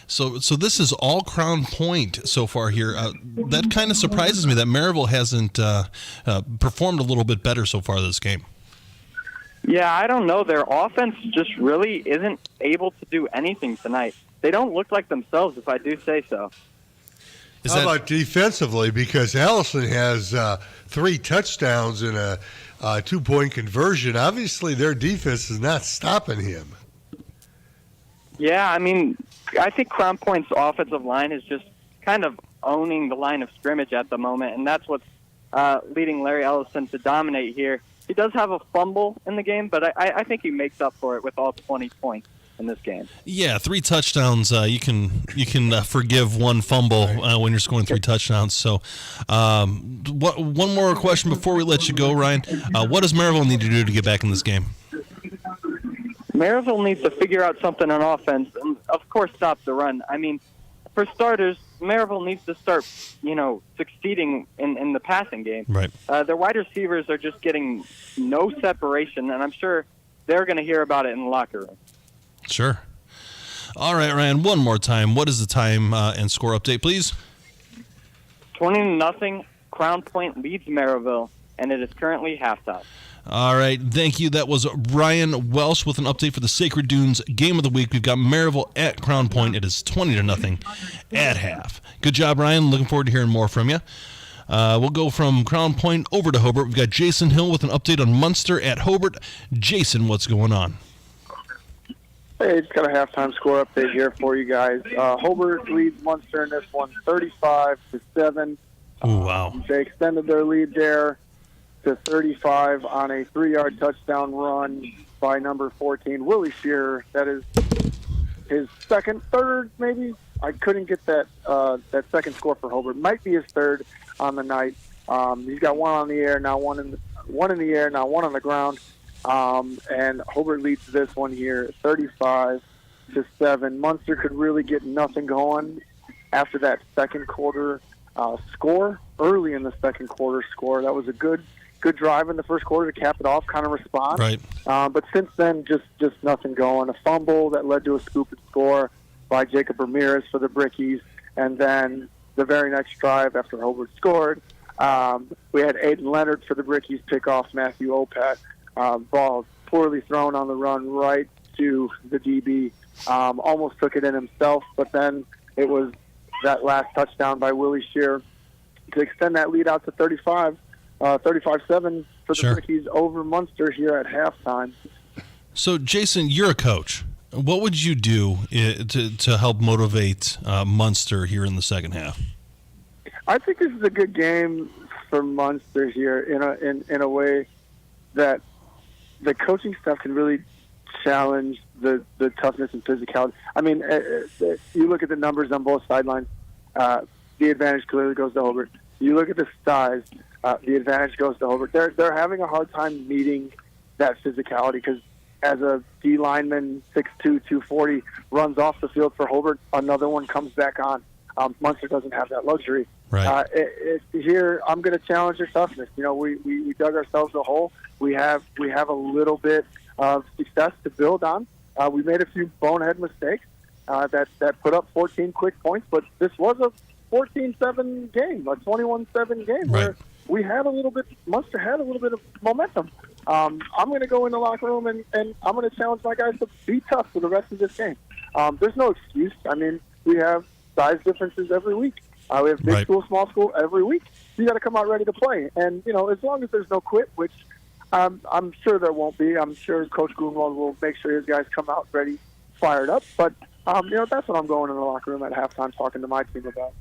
So this is all Crown Point so far here. That kind of surprises me that Maryville hasn't performed a little bit better so far this game. Yeah, I don't know. Their offense just really isn't able to do anything tonight. They don't look like themselves, if I do say so. How about defensively? Because Allison has 3 touchdowns and a 2-point conversion. Obviously, their defense is not stopping him. Yeah, I mean, I think Crown Point's offensive line is just kind of owning the line of scrimmage at the moment, and that's what's leading Larry Ellison to dominate here. He does have a fumble in the game, but I think he makes up for it with all 20 points in this game. Yeah, 3 touchdowns. You can forgive one fumble when you're scoring 3 touchdowns. So, one more question before we let you go, Ryan. What does Maryville need to do to get back in this game? Maryville needs to figure out something on offense, and of course, stop the run. I mean, for starters, Maryville needs to start, succeeding in the passing game. Right. Their wide receivers are just getting no separation, and I'm sure they're going to hear about it in the locker room. Sure. All right, Ryan, one more time. What is the time and score update, please? 20-0, Crown Point leads Maryville, and it is currently halftime. All right, thank you. That was Ryan Welsh with an update for the Sacred Dunes Game of the Week. We've got Maryville at Crown Point. It is 20-0 at half. Good job, Ryan. Looking forward to hearing more from you. We'll go from Crown Point over to Hobart. We've got Jason Hill with an update on Munster at Hobart. Jason, what's going on? Hey, just got a halftime score update here for you guys. Hobart leads Munster in this one 35-7. Oh, wow. They extended their lead there to 35 on a 3-yard touchdown run by number 14, Willie Shearer. That is his third, maybe. I couldn't get that second score for Hobart. Might be his third on the night. He's got one on the air now, one in the air now, one on the ground. And Hobart leads this one here, 35-7. Munster could really get nothing going after that second quarter score. Early in the second quarter score, that was a good drive in the first quarter to cap it off, kind of respond. Right. But since then, just nothing going. A fumble that led to a scoop and score by Jacob Ramirez for the Brickies, and then the very next drive after Hobart scored, we had Aiden Leonard for the Brickies pick off Matthew Opat. Ball poorly thrown on the run right to the DB. Almost took it in himself, but then it was that last touchdown by Willie Shearer to extend that lead out to 35-7 for the Brickies over Munster here at halftime. So, Jason, you're a coach. What would you do to help motivate Munster here in the second half? I think this is a good game for Munster here in a way that the coaching staff can really challenge the toughness and physicality. I mean, you look at the numbers on both sidelines. The advantage clearly goes to Hobart. You look at the size. The advantage goes to Hobart. They're having a hard time meeting that physicality because as a D lineman, 6'2", 240, runs off the field for Hobart, another one comes back on. Munster doesn't have that luxury. Right. Here, I'm going to challenge their toughness. You know, we dug ourselves a hole. We have a little bit of success to build on. We made a few bonehead mistakes that put up 14 quick points, but this was a 14-7 game, a 21-7 game where we had a little bit. Munster had a little bit of momentum. I'm going to go in the locker room and I'm going to challenge my guys to be tough for the rest of this game. There's no excuse. I mean, we have size differences every week. We have big school, small school every week. You got to come out ready to play. And, you know, as long as there's no quit, which I'm sure there won't be. I'm sure Coach Grunwald will make sure his guys come out ready, fired up. But, you know, that's what I'm going in the locker room at halftime talking to my team about.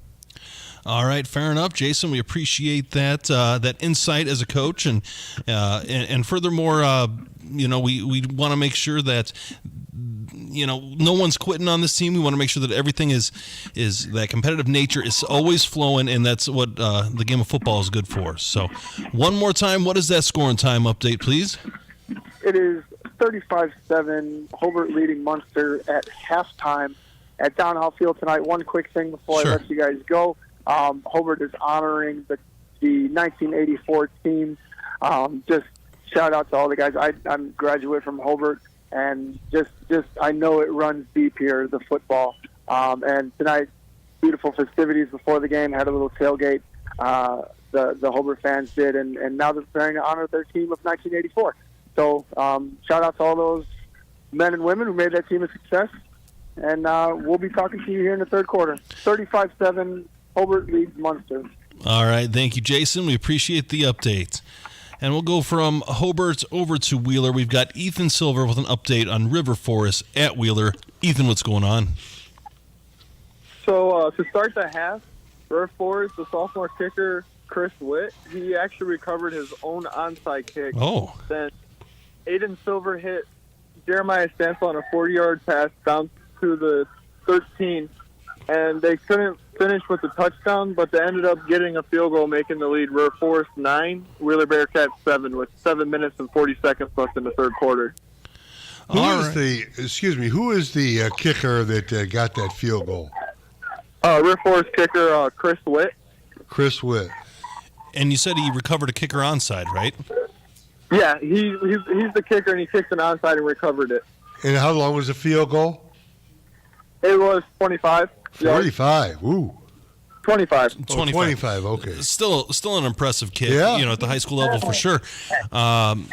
All right, fair enough, Jason. We appreciate that insight as a coach, and furthermore, you know, we want to make sure that, you know, no one's quitting on this team. We want to make sure that everything is that competitive nature is always flowing, and that's what the game of football is good for. So, one more time, what is that scoring time update, please? It is 35-7. Hobart leading Munster at halftime at Downhill Field tonight. One quick thing before I let you guys go. Hobart is honoring the 1984 team. Just shout out to all the guys. I'm a graduate from Hobart, and just I know it runs deep here, the football. And tonight, beautiful festivities before the game. Had a little tailgate. The Hobart fans did, and now they're preparing to honor their team of 1984. So shout out to all those men and women who made that team a success. And we'll be talking to you here in the third quarter. 35-7. Hobart leads Munster. All right. Thank you, Jason. We appreciate the update. And we'll go from Hobart over to Wheeler. We've got Ethan Silver with an update on River Forest at Wheeler. Ethan, what's going on? So to start the half, River Forest, the sophomore kicker, Chris Witt, he actually recovered his own onside kick. Oh. Then Aiden Silver hit Jeremiah Stansel on a 40-yard pass down to the 13, and they couldn't finish with the touchdown, but they ended up getting a field goal, making the lead. River Forest 9, Wheeler Bearcats 7, with 7 minutes and 40 seconds left in the third quarter. Who is the kicker that got that field goal? River Forest kicker Chris Witt. Chris Witt. And you said he recovered a kicker onside, right? Yeah, he's the kicker, and he kicked an onside and recovered it. And how long was the field goal? It was 25. 45. Ooh. 25. 25, okay. Still an impressive kid, Yeah. at the high school level for sure.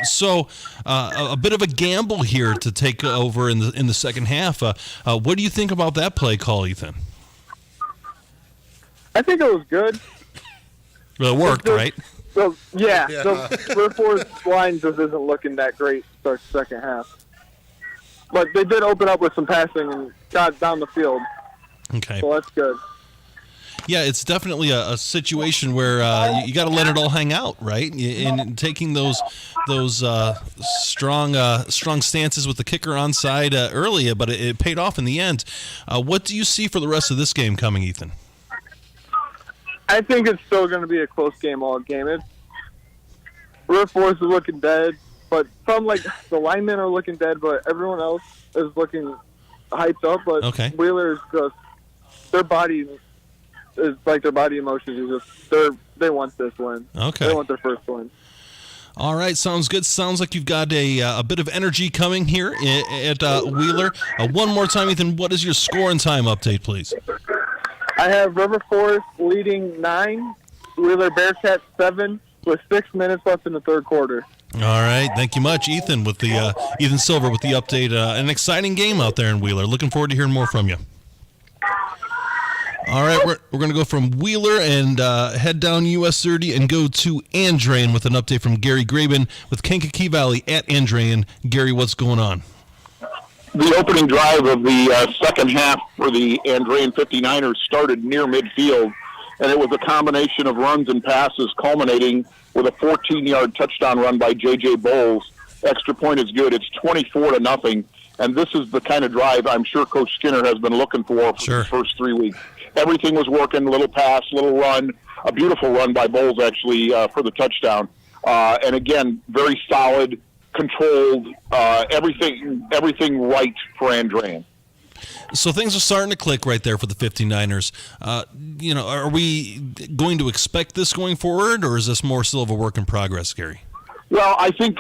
So a bit of a gamble here to take over in the second half. What do you think about that play call, Ethan? I think it was good. Well, it worked, right? So, the River Forest line just isn't looking that great to start the second half. But they did open up with some passing and got down the field. Okay. So that's good. Yeah, it's definitely a situation where you got to let it all hang out, right? And taking those strong stances with the kicker onside early, but it paid off in the end. What do you see for the rest of this game coming, Ethan? I think it's still going to be a close game all game. River Forest is looking dead, but the linemen are looking dead, but everyone else is looking hyped up. But okay. Wheeler is just their body emotions is just they want this win. Okay. They want their first win. All right, sounds good. Sounds like you've got a bit of energy coming here at Wheeler. One more time, Ethan, what is your score and time update, please? I have River Forest leading 9, Wheeler Bearcats 7, with 6 minutes left in the third quarter. All right, thank you much, Ethan. With the Ethan Silver with the update. An exciting game out there in Wheeler. Looking forward to hearing more from you. All right, we're going to go from Wheeler and head down US 30 and go to Andrean with an update from Gary Graben with Kankakee Valley at Andrean. Gary, what's going on? The opening drive of the second half for the Andrean 59ers started near midfield, and it was a combination of runs and passes culminating with a 14-yard touchdown run by J.J. Bowles. Extra point is good. It's 24-0, and this is the kind of drive I'm sure Coach Skinner has been looking for the first 3 weeks. Everything was working, little pass, little run, a beautiful run by Bowles, actually, for the touchdown. And again, very solid, controlled, everything right for Andrean. So things are starting to click right there for the 59ers. Are we going to expect this going forward, or is this more still of a work in progress, Gary? Well, I think,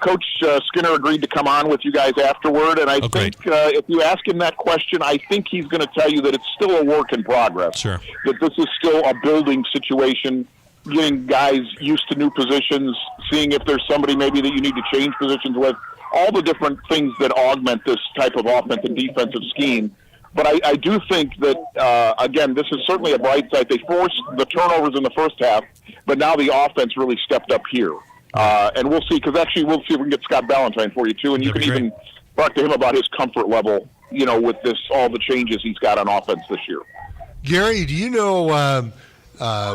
Coach Skinner agreed to come on with you guys afterward, and I think if you ask him that question, I think he's going to tell you that it's still a work in progress. Sure. That this is still a building situation, getting guys used to new positions, seeing if there's somebody maybe that you need to change positions with, all the different things that augment this type of offensive and defensive scheme. But I do think that, again, this is certainly a bright side. They forced the turnovers in the first half, but now the offense really stepped up here. And we'll see, because actually we'll see if we can get Scott Ballantyne for you, too. And you can even talk to him about his comfort level, with all the changes he's got on offense this year. Gary, do you know,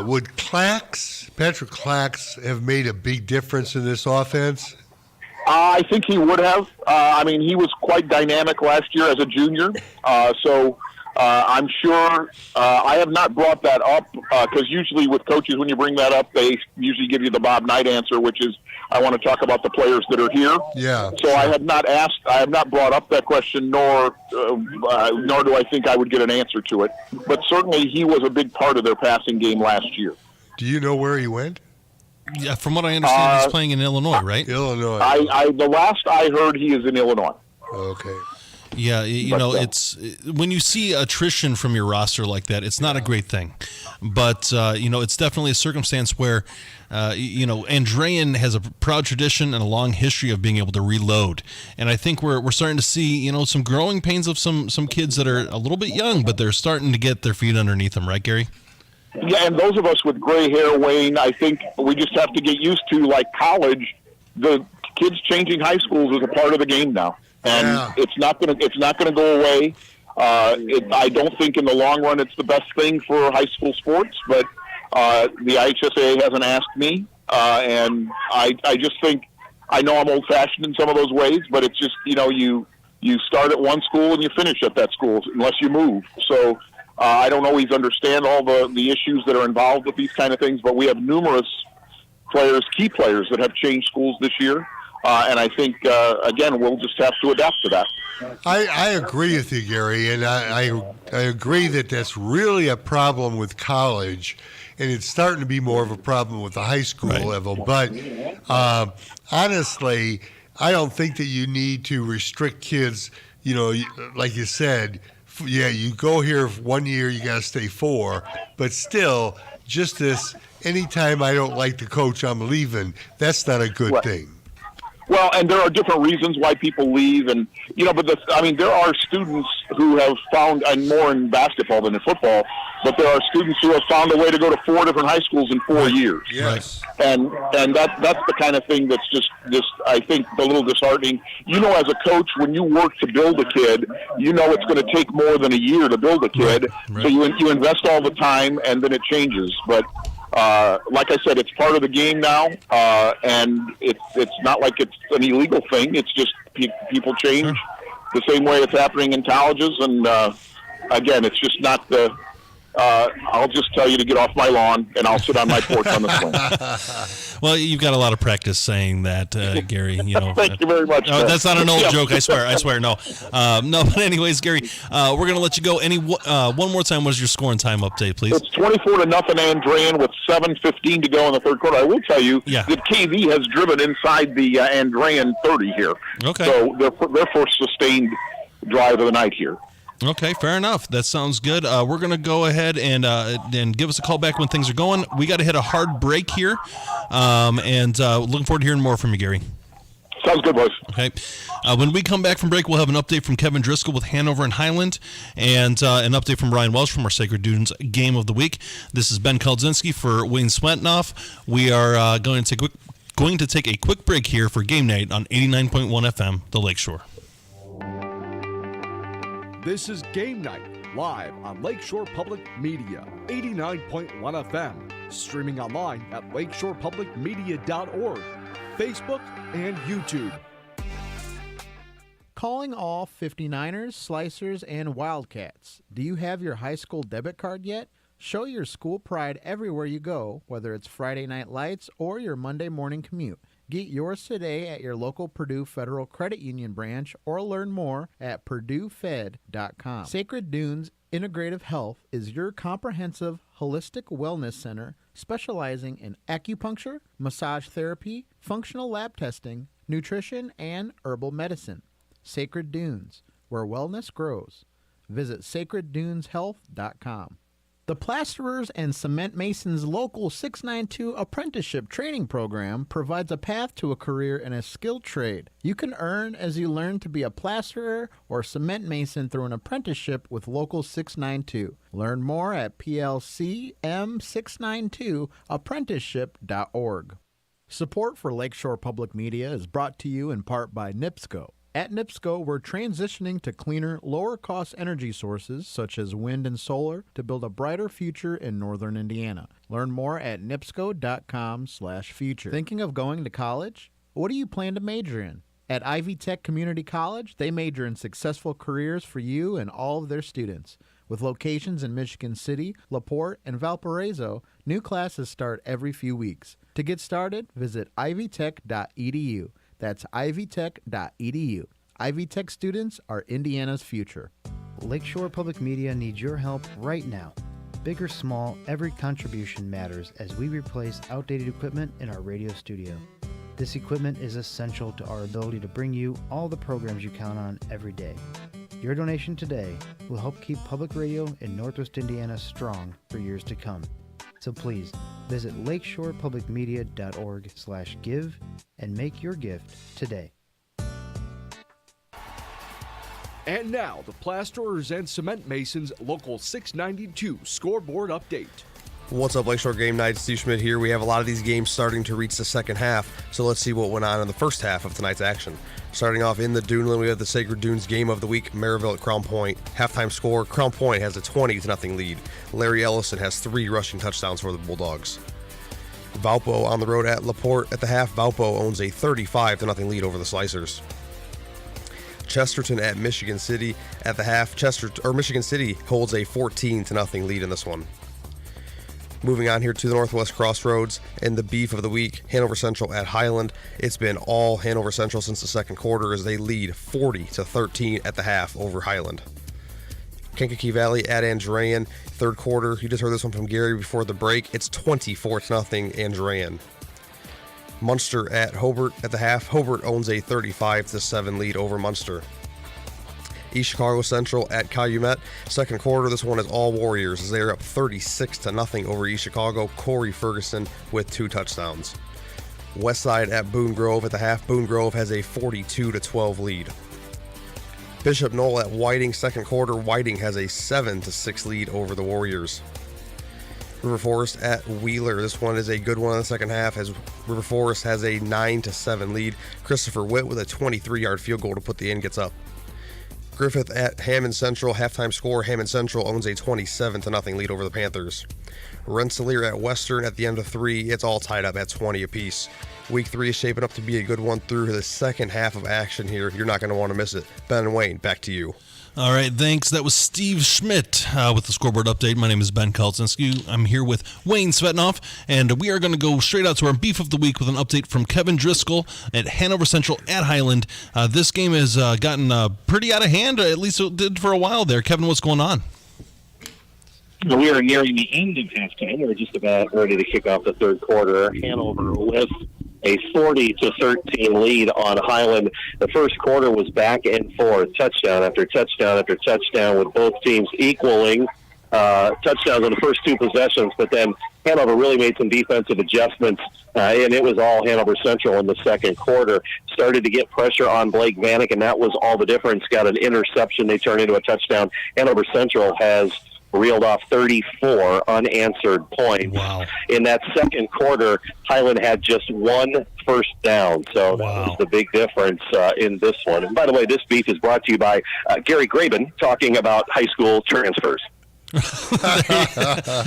would Patrick Clax have made a big difference in this offense? I think he would have. He was quite dynamic last year as a junior. So I'm sure I have not brought that up because usually with coaches, when you bring that up, they usually give you the Bob Knight answer, which is, I want to talk about the players that are here. Yeah. So I have not brought up that question, nor do I think I would get an answer to it. But certainly he was a big part of their passing game last year. Do you know where he went? Yeah, from what I understand, he's playing in Illinois, right? Illinois. The last I heard, he is in Illinois. Okay. Yeah, it's when you see attrition from your roster like that, it's not a great thing. But it's definitely a circumstance where Andrean has a proud tradition and a long history of being able to reload. And I think we're starting to see, some growing pains of some kids that are a little bit young, but they're starting to get their feet underneath them, right, Gary? Yeah, and those of us with gray hair, Wayne, I think we just have to get used to, like college, the kids changing high schools is a part of the game now, and it's not going to go away. I don't think in the long run it's the best thing for high school sports, but the IHSAA hasn't asked me, and I just think, I know I'm old-fashioned in some of those ways, but it's just, you start at one school and you finish at that school unless you move. So I don't always understand all the issues that are involved with these kind of things, but we have numerous key players that have changed schools this year. And I think, again, we'll just have to adapt to that. I agree with you, Gary, and I agree that that's really a problem with college, and it's starting to be more of a problem with the high school level. But honestly, I don't think that you need to restrict kids, like you said, Yeah, you go here 1 year, you got to stay 4. But still, just this, anytime I don't like the coach, I'm leaving. That's not a good thing. Well, and there are different reasons why people leave, and but there are students who have found, and more in basketball than in football, but there are students who have found a way to go to 4 different high schools in 4 years. Yes, and that's the kind of thing that's just I think a little disheartening. As a coach, when you work to build a kid, it's going to take more than a year to build a kid, so you invest all the time, and then it changes, but. Like I said, it's part of the game now, and it's not like it's an illegal thing. It's just people change the same way it's happening in colleges, and again, it's just not the. I'll just tell you to get off my lawn, and I'll sit on my porch on the swing. Well, you've got a lot of practice saying that, Gary. Thank you very much. That's not an old joke. I swear. No. No. But anyways, Gary, we're gonna let you go. One more time. What's your scoring time update, please? It's 24-0 Andrean with 7:15 to go in the third quarter. I will tell you that KV has driven inside the Andrean 30 here. Okay. So they're for sustained drive of the night here. Okay, fair enough. That sounds good. We're going to go ahead and give us a call back when things are going. We got to hit a hard break here, and looking forward to hearing more from you, Gary. Sounds good, boys. Okay. When we come back from break, we'll have an update from Kevin Driscoll with Hanover and Highland, and an update from Ryan Welsh from our Sacred Dunes Game of the Week. This is Ben Kuldzinski for Wayne Swetnoff. We are going to take a quick break here for Game Night on 89.1 FM, The Lakeshore. This is Game Night, live on Lakeshore Public Media, 89.1 FM, streaming online at lakeshorepublicmedia.org, Facebook, and YouTube. Calling all 59ers, Slicers, and Wildcats. Do you have your high school debit card yet? Show your school pride everywhere you go, whether it's Friday Night Lights or your Monday morning commute. Get yours today at your local Purdue Federal Credit Union branch or learn more at purduefed.com. Sacred Dunes Integrative Health is your comprehensive holistic wellness center specializing in acupuncture, massage therapy, functional lab testing, nutrition, and herbal medicine. Sacred Dunes, where wellness grows. Visit sacredduneshealth.com. The Plasterers and Cement Masons Local 692 Apprenticeship Training Program provides a path to a career in a skilled trade. You can earn as you learn to be a plasterer or cement mason through an apprenticeship with Local 692. Learn more at plcm692apprenticeship.org. Support for Lakeshore Public Media is brought to you in part by NIPSCO. At NIPSCO, we're transitioning to cleaner, lower-cost energy sources such as wind and solar to build a brighter future in northern Indiana. Learn more at nipsco.com/future. Thinking of going to college? What do you plan to major in? At Ivy Tech Community College, they major in successful careers for you and all of their students. With locations in Michigan City, LaPorte, and Valparaiso, new classes start every few weeks. To get started, visit ivytech.edu. That's ivytech.edu. Ivy Tech students are Indiana's future. Lakeshore Public Media needs your help right now. Big or small, every contribution matters as we replace outdated equipment in our radio studio. This equipment is essential to our ability to bring you all the programs you count on every day. Your donation today will help keep public radio in Northwest Indiana strong for years to come. So please, visit lakeshorepublicmedia.org/give and make your gift today. And now, the Plasterers and Cement Masons Local 692 scoreboard update. What's up, Lakeshore Game Night? Steve Schmidt here. We have a lot of these games starting to reach the second half, so let's see what went on in the first half of tonight's action. Starting off in the Duneland, we have the Sacred Dunes Game of the Week, Maryville at Crown Point. Halftime score, Crown Point has a 20-0 lead. Larry Ellison has 3 rushing touchdowns for the Bulldogs. Valpo on the road at LaPorte at the half. Valpo owns a 35-0 lead over the Slicers. Chesterton at Michigan City at the half. Michigan City holds a 14-0 lead in this one. Moving on here to the Northwest Crossroads and the beef of the week, Hanover Central at Highland. It's been all Hanover Central since the second quarter as they lead 40-13 at the half over Highland. Kankakee Valley at Andrean, third quarter. You just heard this one from Gary before the break. It's 24-0 Andrean. Munster at Hobart at the half. Hobart owns a 35-7 lead over Munster. East Chicago Central at Calumet. Second quarter, this one is all Warriors as they are up 36-0 over East Chicago. Corey Ferguson with 2 touchdowns. Westside at Boone Grove at the half. Boone Grove has a 42-12 lead. Bishop Knoll at Whiting. Second quarter, Whiting has a 7-6 lead over the Warriors. River Forest at Wheeler. This one is a good one in the second half as River Forest has a 9-7 lead. Christopher Witt with a 23-yard field goal to put the Ingots up. Griffith at Hammond Central. Halftime score, Hammond Central owns a 27-0 lead over the Panthers. Rensselaer at Western at the end of 3. It's all tied up at 20 apiece. Week 3 is shaping up to be a good one through the second half of action here. You're not going to want to miss it. Ben and Wayne, back to you. All right, thanks. That was Steve Schmidt with the scoreboard update. My name is Ben Kalczynski. I'm here with Wayne Svetnoff, and we are going to go straight out to our Beef of the Week with an update from Kevin Driscoll at Hanover Central at Highland. This game has gotten pretty out of hand, at least it did for a while there. Kevin, what's going on? We are nearing the end of halftime. We're just about ready to kick off the third quarter. Hanover with a 40-13 lead on Highland. The first quarter was back and forth, touchdown after touchdown after touchdown, with both teams equaling touchdowns on the first 2 possessions. But then Hanover really made some defensive adjustments, and it was all Hanover Central in the second quarter. Started to get pressure on Blake Vanek, and that was all the difference. Got an interception. They turned into a touchdown. Hanover Central has reeled off 34 unanswered points. Wow. In that second quarter, Highland had just 1 first down, so that was the big difference in this one. And by the way, this beef is brought to you by Gary Graben talking about high school transfers.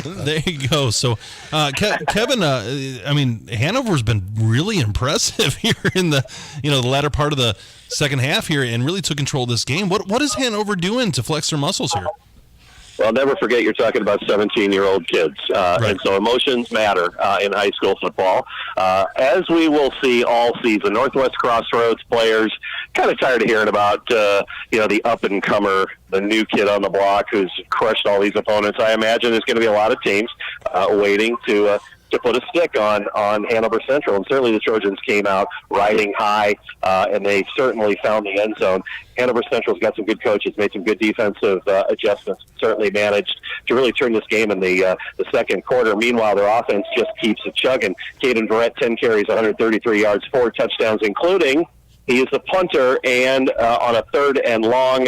There you go. So, Kevin, I mean, Hanover's been really impressive here in the latter part of the second half here, and really took control of this game. What is Hanover doing to flex their muscles here? Well, never forget you're talking about 17-year-old kids, and so emotions matter in high school football. As we will see all season, Northwest Crossroads players kind of tired of hearing about the up-and-comer, the new kid on the block who's crushed all these opponents. I imagine there's going to be a lot of teams waiting to put a stick on Hanover Central, and certainly the Trojans came out riding high, and they certainly found the end zone. Hanover Central's got some good coaches, made some good defensive adjustments, certainly managed to really turn this game in the second quarter. Meanwhile, their offense just keeps it chugging. Caden Verrett, 10 carries, 133 yards, 4 touchdowns, including he is the punter, and on a 3rd and long,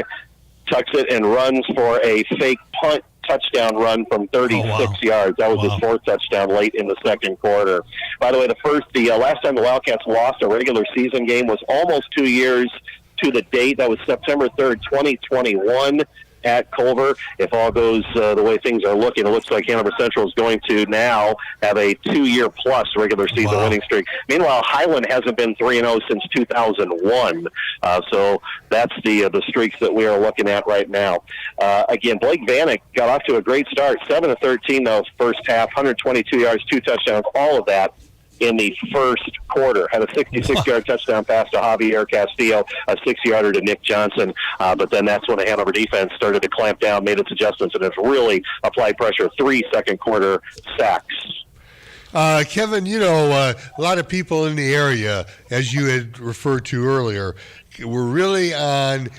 tucks it and runs for a fake punt touchdown run from 36 yards. That was his 4th touchdown late in the second quarter. By the way, the last time the Wildcats lost a regular season game was almost 2 years to the date. That was September 3rd, 2021 at Culver. If all goes the way things are looking, it looks like Hanover Central is going to now have a 2-year-plus regular season winning streak. Meanwhile, Highland hasn't been 3-0 since 2001. So that's the streaks that we are looking at right now. Again, Blake Vanek got off to a great start. 7-13 though first half, 122 yards, 2 touchdowns, all of that in the first quarter. Had a 66-yard touchdown pass to Javier Castillo, a 6-yarder to Nick Johnson. But then that's when the Hanover defense started to clamp down, made its adjustments, and it's really applied pressure. 3 second-quarter sacks. Kevin, a lot of people in the area, as you had referred to earlier, were really on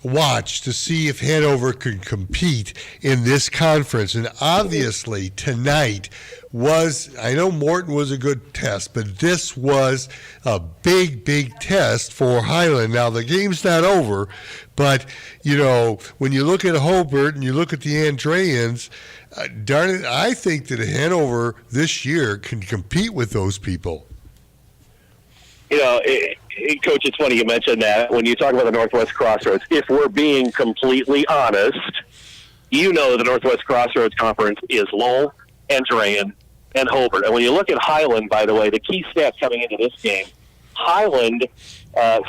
watch to see if Hanover could compete in this conference. And obviously tonight I know Morton was a good test, but this was a big, big test for Highland. Now, the game's not over, but, when you look at Hobart and you look at the Andreans, darn it, I think that Hanover this year can compete with those people. Coach, it's funny you mentioned that. When you talk about the Northwest Crossroads, if we're being completely honest, the Northwest Crossroads Conference is Lowell, Andrean, and Hobart. And when you look at Highland, by the way, the key stats coming into this game, Highland,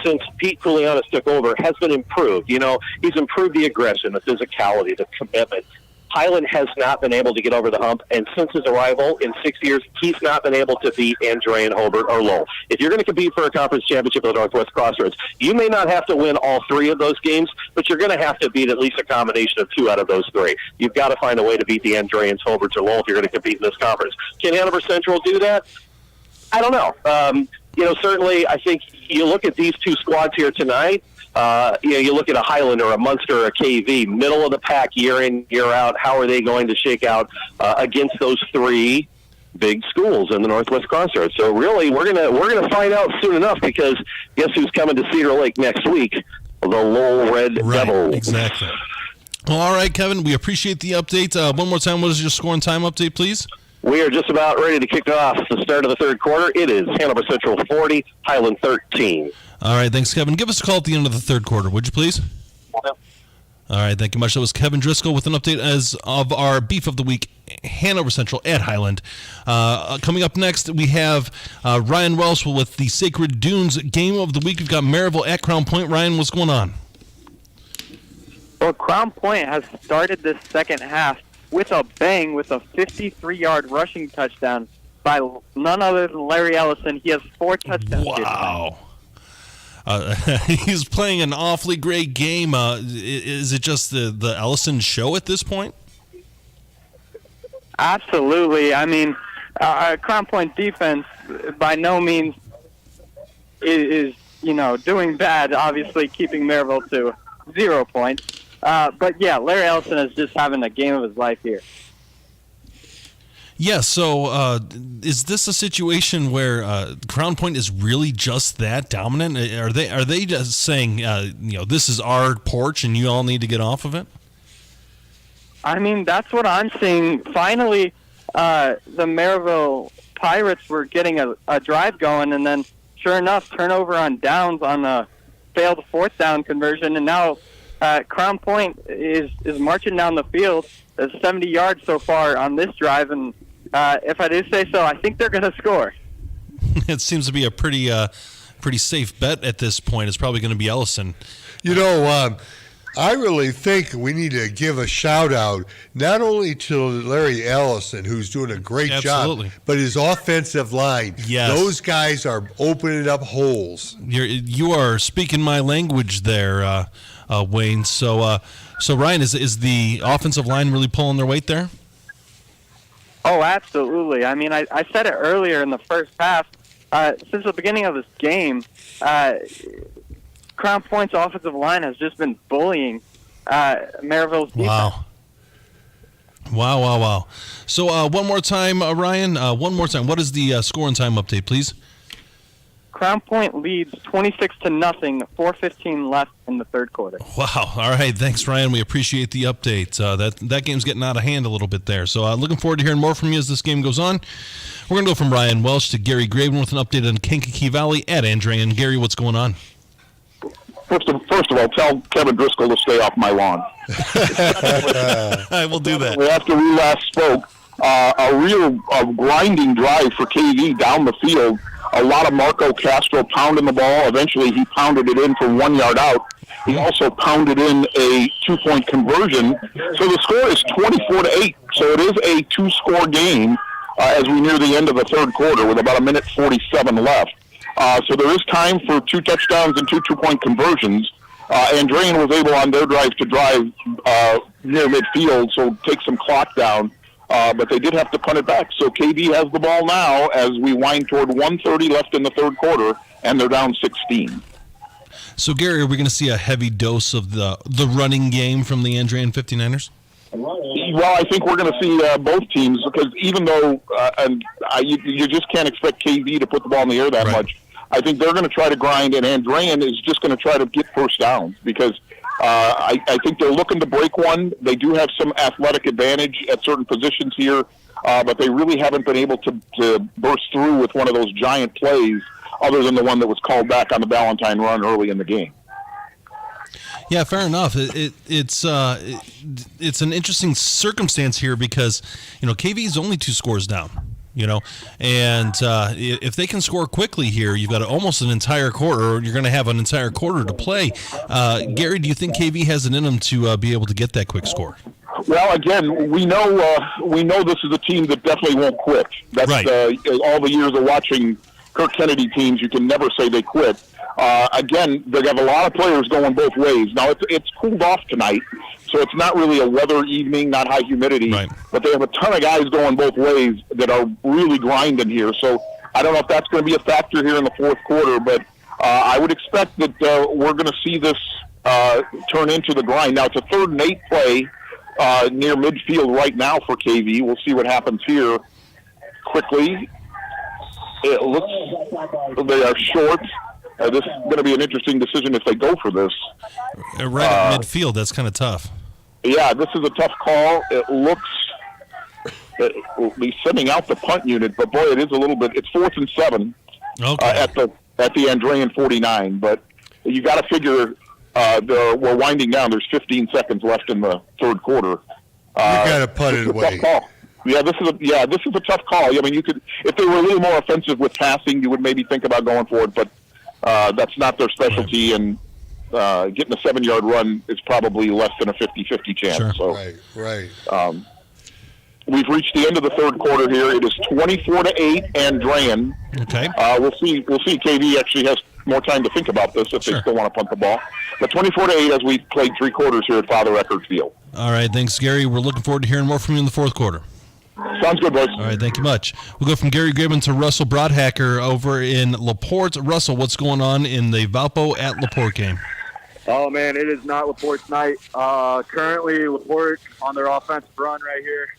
since Pete Koulianos took over, has been improved. He's improved the aggression, the physicality, the commitment. Highland has not been able to get over the hump, and since his arrival in 6 years, he's not been able to beat Andrean, Hobart, or Lowell. If you're going to compete for a conference championship at the Northwest Crossroads, you may not have to win all 3 of those games, but you're going to have to beat at least a combination of 2 out of those 3. You've got to find a way to beat the Andreans, Hobarts, or Lowell if you're going to compete in this conference. Can Hanover Central do that? I don't know. Certainly, I think you look at these 2 squads here tonight, You look at a Highland or a Munster or a KV, middle of the pack year in, year out. How are they going to shake out against those three big schools in the Northwest Crossroads? So really, we're gonna find out soon enough, because guess who's coming to Cedar Lake next week? The Lowell Red Devils. Exactly. Well, all right, Kevin, we appreciate the update. One more time, what is your score and time update, please? We are just about ready to kick off the start of the third quarter. It is Hanover Central 40, Highland 13. All right, thanks, Kevin. Give us a call at the end of the third quarter, would you please? Yep. All right, thank you much. That was Kevin Driscoll with an update as of our Beef of the Week, Hanover Central at Highland. Coming up next, we have Ryan Welsh with the Sacred Dunes Game of the Week. We've got Maryville at Crown Point. Ryan, what's going on? Well, Crown Point has started this second half with a bang with a 53-yard rushing touchdown by none other than Larry Ellison. He has 4 touchdowns. Wow. He's playing an awfully great game. Is it just the Ellison show at this point? Absolutely. I mean, Crown Point defense by no means is doing bad, obviously keeping Maryville to 0 points. But, yeah, Larry Ellison is just having a game of his life here. Yeah, so is this a situation where Crown Point is really just that dominant? Are they just saying, this is our porch and you all need to get off of it? I mean, that's what I'm seeing. Finally, the Maryville Pirates were getting a drive going, and then sure enough, turnover on downs on a failed 4th down conversion, and now Crown Point is marching down the field. There's 70 yards so far on this drive, and if I do say so, I think they're going to score. It seems to be a pretty safe bet at this point. It's probably going to be Ellison. I really think we need to give a shout-out not only to Larry Ellison, who's doing a great job, but his offensive line. Yes. Those guys are opening up holes. You are speaking my language there, Wayne. So Ryan, is the offensive line really pulling their weight there? Oh, absolutely. I mean, I said it earlier in the first half. Since the beginning of this game, Crown Point's offensive line has just been bullying Maryville's defense. Wow. So one more time, Ryan, what is the score and time update, please? Crown Point leads 26-0, 4:15 left in the third quarter. Wow. All right. Thanks, Ryan. We appreciate the update. That game's getting out of hand a little bit there. So looking forward to hearing more from you as this game goes on. We're going to go from Ryan Welsh to Gary Graven with an update on Kankakee Valley at Andrea. And Gary, what's going on? First of all, tell Kevin Driscoll to stay off my lawn. I will do that. After we last spoke, a real grinding drive for KV down the field. A lot of Marco Castro pounding the ball. Eventually, he pounded it in from 1 yard out. He also pounded in a 2-point conversion. So the score is 24-8. So it is a 2-score game as we near the end of the third quarter with about 1:47 left. So there is time for 2 touchdowns and 2 2-point conversions. Andrean was able on their drive to drive near midfield, so take some clock down. But they did have to punt it back. So KV has the ball now as we wind toward 1:30 left in the third quarter, and they're down 16. So, Gary, are we going to see a heavy dose of the running game from the Andrean 59ers? Well, I think we're going to see both teams, because even though you just can't expect KV to put the ball in the air that much, I think they're going to try to grind, and Andrean is just going to try to get first downs, because I think they're looking to break one. They do have some athletic advantage at certain positions here, but they really haven't been able to burst through with one of those giant plays other than the one that was called back on the Valentine run early in the game. Yeah, fair enough. It's an interesting circumstance here because, KV is only 2 scores down. And if they can score quickly here, you've got almost an entire quarter, or you're going to have an entire quarter to play. Gary, do you think KV has it in them to be able to get that quick score? Well, again, we know this is a team that definitely won't quit. That's right. All the years of watching Kirk Kennedy teams, you can never say they quit. Again, they have a lot of players going both ways. Now, it's cooled off tonight, so it's not really a weather evening, not high humidity. Right. But they have a ton of guys going both ways that are really grinding here. So I don't know if that's going to be a factor here in the fourth quarter, but I would expect that we're going to see this turn into the grind. Now, it's a 3rd and 8 play near midfield right now for KV. We'll see what happens here quickly. It looks they are short. This is going to be an interesting decision if they go for this. Right at midfield, that's kind of tough. Yeah, this is a tough call. It looks will be sending out the punt unit, but boy, it is a little bit. It's 4th and 7 at the Andrean 49. But you got to figure we're winding down. There's 15 seconds left in the 3rd quarter. You got to punt it away. Yeah, this is a tough call. I mean, you could, if they were a little more offensive with passing, you would maybe think about going for it, but that's not their specialty, and getting a 7-yard run is probably less than a 50-50 chance. Sure. So, right. We've reached the end of the 3rd quarter here. It is 24-8, Andrean. Okay. We'll see. KV actually has more time to think about this if they still want to punt the ball. But 24-8 as we played 3 quarters here at Father Eckert Field. All right, thanks, Gary. We're looking forward to hearing more from you in the 4th quarter. Sounds good, boys. All right, thank you much. We'll go from Gary Graben to Russell Broadhacker over in LaPorte. Russell, what's going on in the Valpo at LaPorte game? Oh, man, it is not LaPorte's night. Currently, LaPorte on their offensive run right here.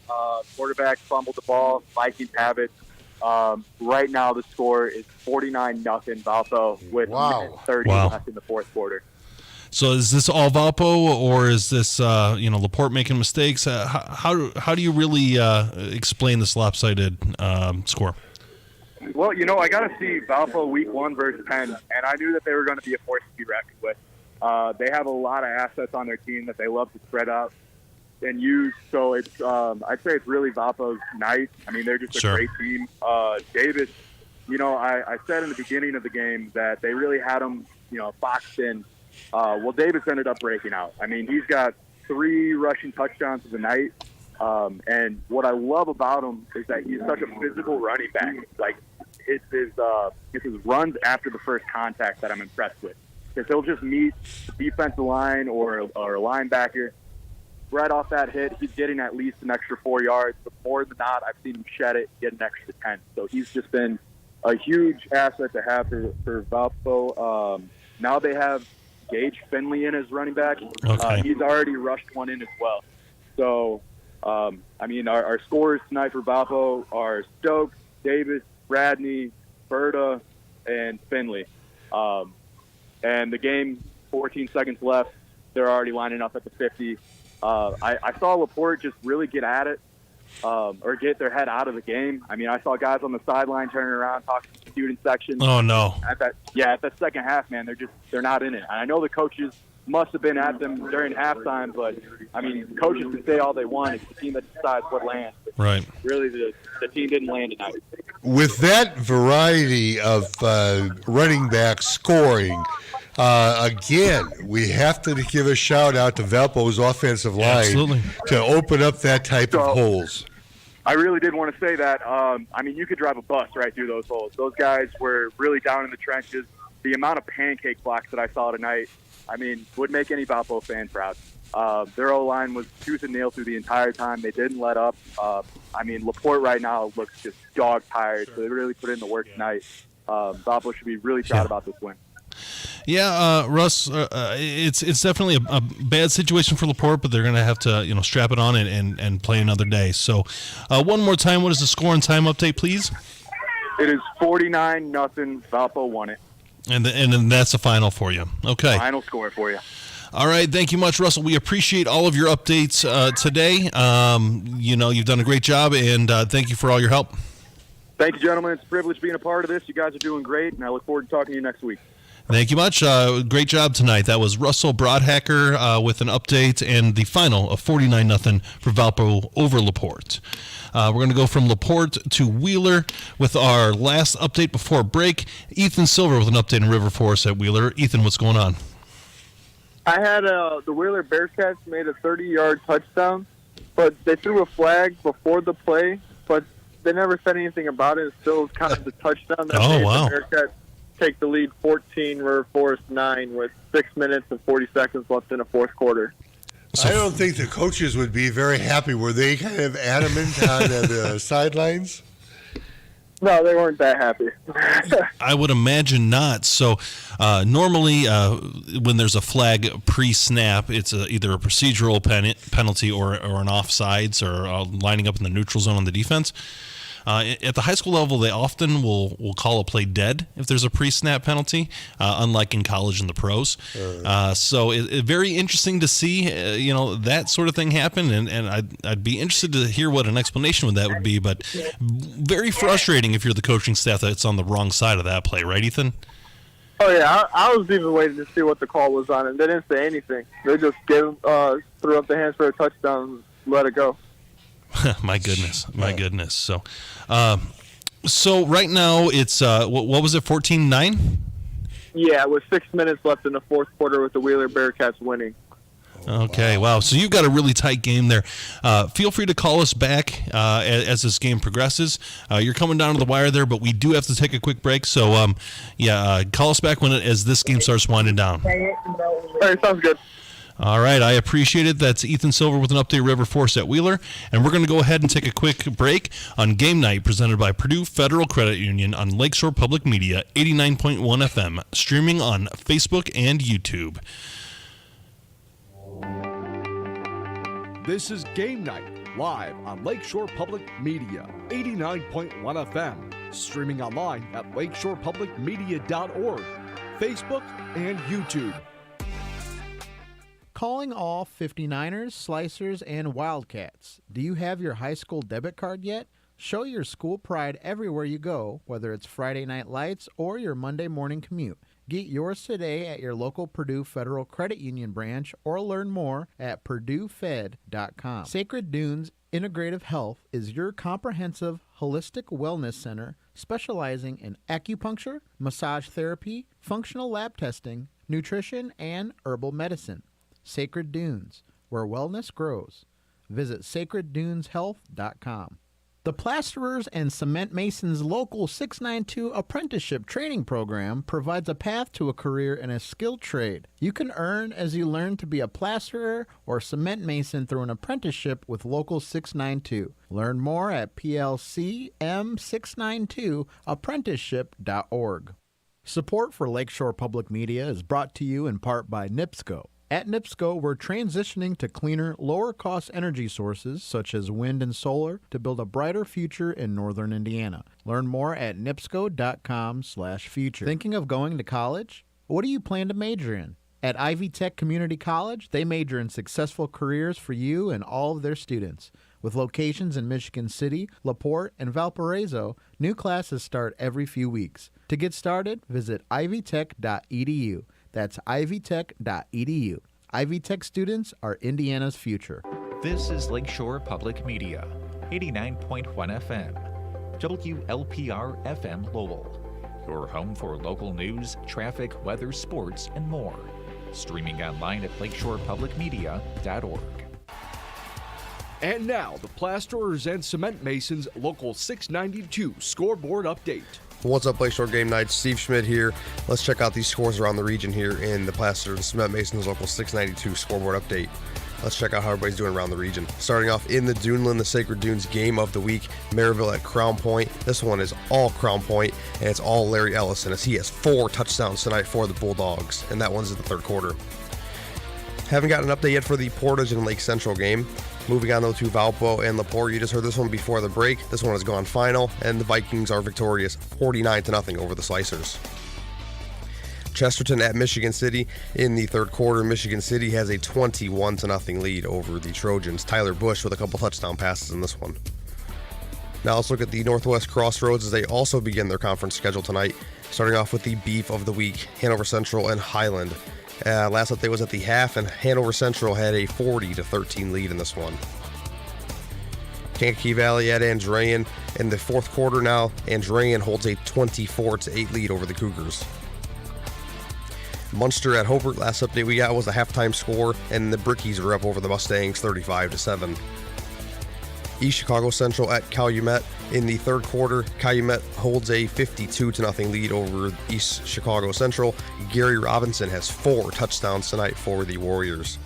Quarterback fumbled the ball. Vikings have it. Right now, the score is 49-0 Valpo with 30 left in the 4th quarter. So is this all Valpo, or is this LaPorte making mistakes? How do you really explain this lopsided score? Well, I got to see Valpo week 1 versus Penn, and I knew that they were going to be a force to be reckoned with. They have a lot of assets on their team that they love to spread out and use. So it's I'd say it's really Valpo's night. I mean, they're just a great team. Davis, I said in the beginning of the game that they really had him, boxed in. Well, Davis ended up breaking out. I mean, he's got 3 rushing touchdowns of the night. And what I love about him is that he's such a physical running back. Like, it's his runs after the first contact that I'm impressed with. Because he'll just meet the defensive line or a linebacker. Right off that hit, he's getting at least an extra 4 yards. But more than not, I've seen him shed it, get an extra 10. So he's just been a huge asset to have for Valpo. Now they have Gage Finley in as running back. Okay. He's already rushed one in as well. So, our scores tonight for Valpo are Stokes, Davis, Radney, Berta, and Finley. And the game, 14 seconds left. They're already lining up at the 50. I saw LaPorte just really get at it or get their head out of the game. I mean, I saw guys on the sideline turning around, talking to the student section. Oh, no. At that second half, man, they're not in it. And I know the coaches must have been at them during halftime, but, I mean, coaches can say all they want. It's the team that decides what lands. Right. Really, the team didn't land tonight. With that variety of running back scoring, again, we have to give a shout out to Valpo's offensive line to open up that type of holes. I really did want to say that. You could drive a bus right through those holes. Those guys were really down in the trenches. The amount of pancake blocks that I saw tonight, would make any Valpo fan proud. Their O-line was tooth and nail through the entire time. They didn't let up. LaPorte right now looks just dog-tired, so they really put in the work tonight. Valpo should be really proud about this win. Yeah, Russ, it's definitely a bad situation for LaPorte, but they're going to have to strap it on and play another day. So one more time, what is the score and time update, please? It is 49-0. Valpo won it. And then that's the final for you. Okay. Final score for you. All right. Thank you much, Russell. We appreciate all of your updates today. You've done a great job, and thank you for all your help. Thank you, gentlemen. It's a privilege being a part of this. You guys are doing great, and I look forward to talking to you next week. Thank you much. Great job tonight. That was Russell Broadhacker with an update and the final of 49-0 for Valpo over LaPorte. We're going to go from LaPorte to Wheeler with our last update before break. Ethan Silver with an update in River Forest at Wheeler. Ethan, what's going on? I had the Wheeler Bearcats made a 30-yard touchdown, but they threw a flag before the play, but they never said anything about it. It still kind of the touchdown that made the Bearcats take the lead 14, River Forest 9 with 6 minutes and 40 seconds left in the 4th quarter. I don't think the coaches would be very happy. Were they kind of adamant on the sidelines? No, they weren't that happy. I would imagine not. So normally when there's a flag pre-snap, it's either a procedural penalty or an offsides or lining up in the neutral zone on the defense. At the high school level, they often will call a play dead if there's a pre-snap penalty, unlike in college and the pros. So it's very interesting to see, that sort of thing happen, and I'd be interested to hear what an explanation of that would be. But very frustrating if you're the coaching staff that it's on the wrong side of that play, right, Ethan? Oh yeah, I was even waiting to see what the call was on, and they didn't say anything. They just threw up the hands for a touchdown, and let it go. My goodness. So right now it's what was it, 14-9? Yeah, with 6 minutes left in the fourth quarter with the Wheeler Bearcats winning. Okay, wow. So you've got a really tight game there. Feel free to call us back as this game progresses. You're coming down to the wire there, but we do have to take a quick break. So call us back as this game starts winding down. All right, sounds good. All right, I appreciate it. That's Ethan Silver with an update River Force at Wheeler. And we're going to go ahead and take a quick break on Game Night presented by Purdue Federal Credit Union on Lakeshore Public Media, 89.1 FM, streaming on Facebook and YouTube. This is Game Night, live on Lakeshore Public Media, 89.1 FM, streaming online at lakeshorepublicmedia.org, Facebook, and YouTube. Calling all 59ers, Slicers, and Wildcats. Do you have your high school debit card yet? Show your school pride everywhere you go, whether it's Friday Night Lights or your Monday morning commute. Get yours today at your local Purdue Federal Credit Union branch or learn more at purduefed.com. Sacred Dunes Integrative Health is your comprehensive holistic wellness center specializing in acupuncture, massage therapy, functional lab testing, nutrition, and herbal medicine. Sacred Dunes, where wellness grows. Visit sacredduneshealth.com. The Plasterers and Cement Masons Local 692 Apprenticeship Training Program provides a path to a career in a skilled trade. You can earn as you learn to be a plasterer or cement mason through an apprenticeship with Local 692. Learn more at plcm692apprenticeship.org. Support for Lakeshore Public Media is brought to you in part by NIPSCO. At NIPSCO, we're transitioning to cleaner, lower-cost energy sources such as wind and solar to build a brighter future in northern Indiana. Learn more at nipsco.com/future. Thinking of going to college? What do you plan to major in? At Ivy Tech Community College, they major in successful careers for you and all of their students. With locations in Michigan City, LaPorte, and Valparaiso, new classes start every few weeks. To get started, visit ivytech.edu. That's ivytech.edu. Ivy Tech students are Indiana's future. This is Lakeshore Public Media, 89.1 FM, WLPR FM Lowell, your home for local news, traffic, weather, sports, and more. Streaming online at lakeshorepublicmedia.org. And now, the Plasterers and Cement Masons Local 692 scoreboard update. What's up, Lakeshore Game Night? Steve Schmidt here. Let's check out these scores around the region here in the Plasterers and Cement Masons Local 692 scoreboard update. Let's check out how everybody's doing around the region. Starting off in the Duneland, the Sacred Dunes game of the week, Maryville at Crown Point. This one is all Crown Point, and it's all Larry Ellison, as he has 4 touchdowns tonight for the Bulldogs, and that one's in the third quarter. Haven't gotten an update yet for the Portage and Lake Central game. Moving on though to Valpo and LaPorte. You just heard this one before the break. This one has gone final, and the Vikings are victorious 49-0 over the Slicers. Chesterton at Michigan City in the third quarter. Michigan City has a 21-0 lead over the Trojans. Tyler Bush with a couple touchdown passes in this one. Now let's look at the Northwest Crossroads as they also begin their conference schedule tonight. Starting off with the beef of the week, Hanover Central and Highland. Last update was at the half, and Hanover Central had a 40-13 lead in this one. Kankakee Valley at Andrean in the fourth quarter now. Andrean holds a 24-8 lead over the Cougars. Munster at Hobart, last update we got was a halftime score, and the Brickies are up over the Mustangs 35-7. East Chicago Central at Calumet in the third quarter. Calumet holds a 52-0 lead over East Chicago Central. Gary Robinson has 4 touchdowns tonight for the Warriors.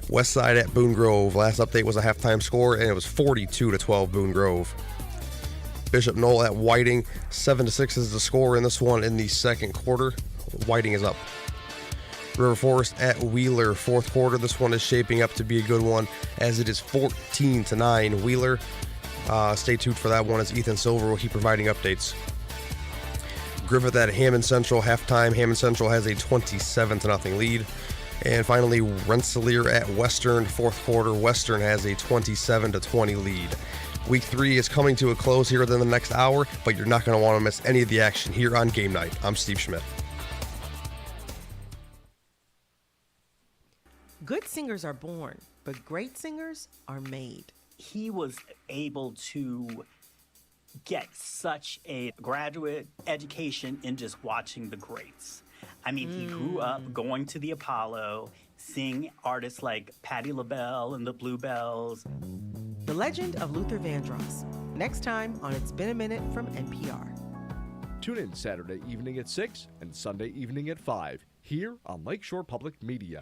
Westside at Boone Grove. Last update was a halftime score, and it was 42-12 Boone Grove. Bishop Knoll at Whiting. 7-6 is the score in this one in the second quarter. Whiting is up. River Forest at Wheeler, fourth quarter. This one is shaping up to be a good one as it is 14-9. Wheeler, stay tuned for that one as Ethan Silver will keep providing updates. Griffith at Hammond Central, halftime. Hammond Central has a 27-0 lead. And finally, Rensselaer at Western, fourth quarter. Western has a 27-20 lead. Week 3 is coming to a close here within the next hour, but you're not going to want to miss any of the action here on Game Night. I'm Steve Schmidt. Good singers are born, but great singers are made. He was able to get such a graduate education in just watching the greats. I mean, he grew up going to the Apollo, seeing artists like Patti LaBelle and the Bluebells. The Legend of Luther Vandross. Next time on It's Been a Minute from NPR. Tune in Saturday evening at 6 and Sunday evening at 5 here on Lakeshore Public Media.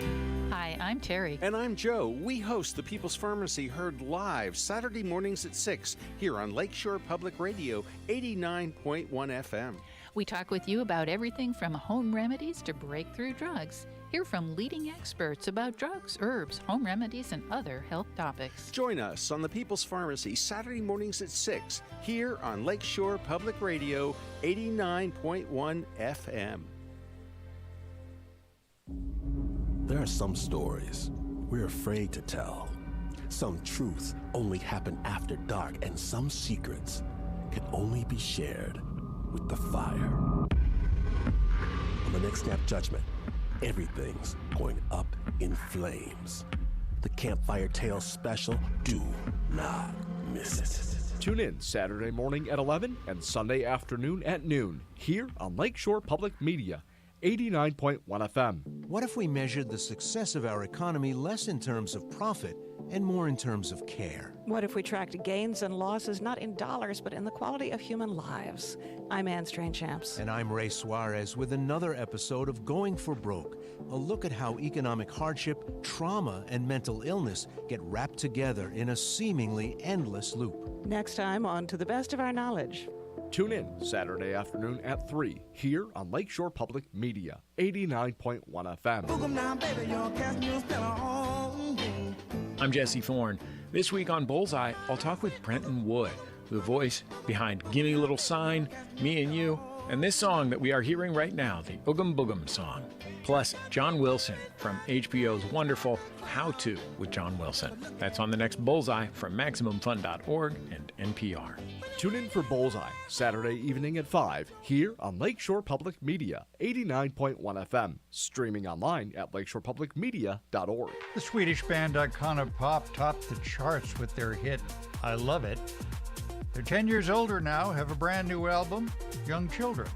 Hi, I'm Terry. And I'm Joe. We host the People's Pharmacy heard live Saturday mornings at 6 here on Lakeshore Public Radio 89.1 FM. We talk with you about everything from home remedies to breakthrough drugs. Hear from leading experts about drugs, herbs, home remedies, and other health topics. Join us on the People's Pharmacy Saturday mornings at 6 here on Lakeshore Public Radio 89.1 FM. There are some stories we're afraid to tell. Some truths only happen after dark, and some secrets can only be shared with the fire. On the next Snap Judgment, everything's going up in flames. The Campfire Tales special, do not miss it. Tune in Saturday morning at 11 and Sunday afternoon at noon here on Lakeshore Public Media 89.1 FM. What if we measured the success of our economy less in terms of profit and more in terms of care? What if we tracked gains and losses not in dollars but in the quality of human lives? I'm Ann Strange-Champs. And I'm Ray Suarez with another episode of Going for Broke, a look at how economic hardship, trauma, and mental illness get wrapped together in a seemingly endless loop. Next time on To the Best of Our Knowledge. Tune in Saturday afternoon at 3 here on Lakeshore Public Media 89.1 FM. I'm Jesse Thorne. This week on Bullseye, I'll talk with Brenton Wood, the voice behind Gimme a Little Sign, Me and You, and this song that we are hearing right now, the Oogum Boogum song. Plus, John Wilson from HBO's wonderful How To with John Wilson. That's on the next Bullseye from MaximumFun.org and NPR. Tune in for Bullseye, Saturday evening at 5, here on Lakeshore Public Media, 89.1 FM, streaming online at lakeshorepublicmedia.org. The Swedish band Icona Pop topped the charts with their hit, I Love It. They're 10 years older now, have a brand new album, Young Children,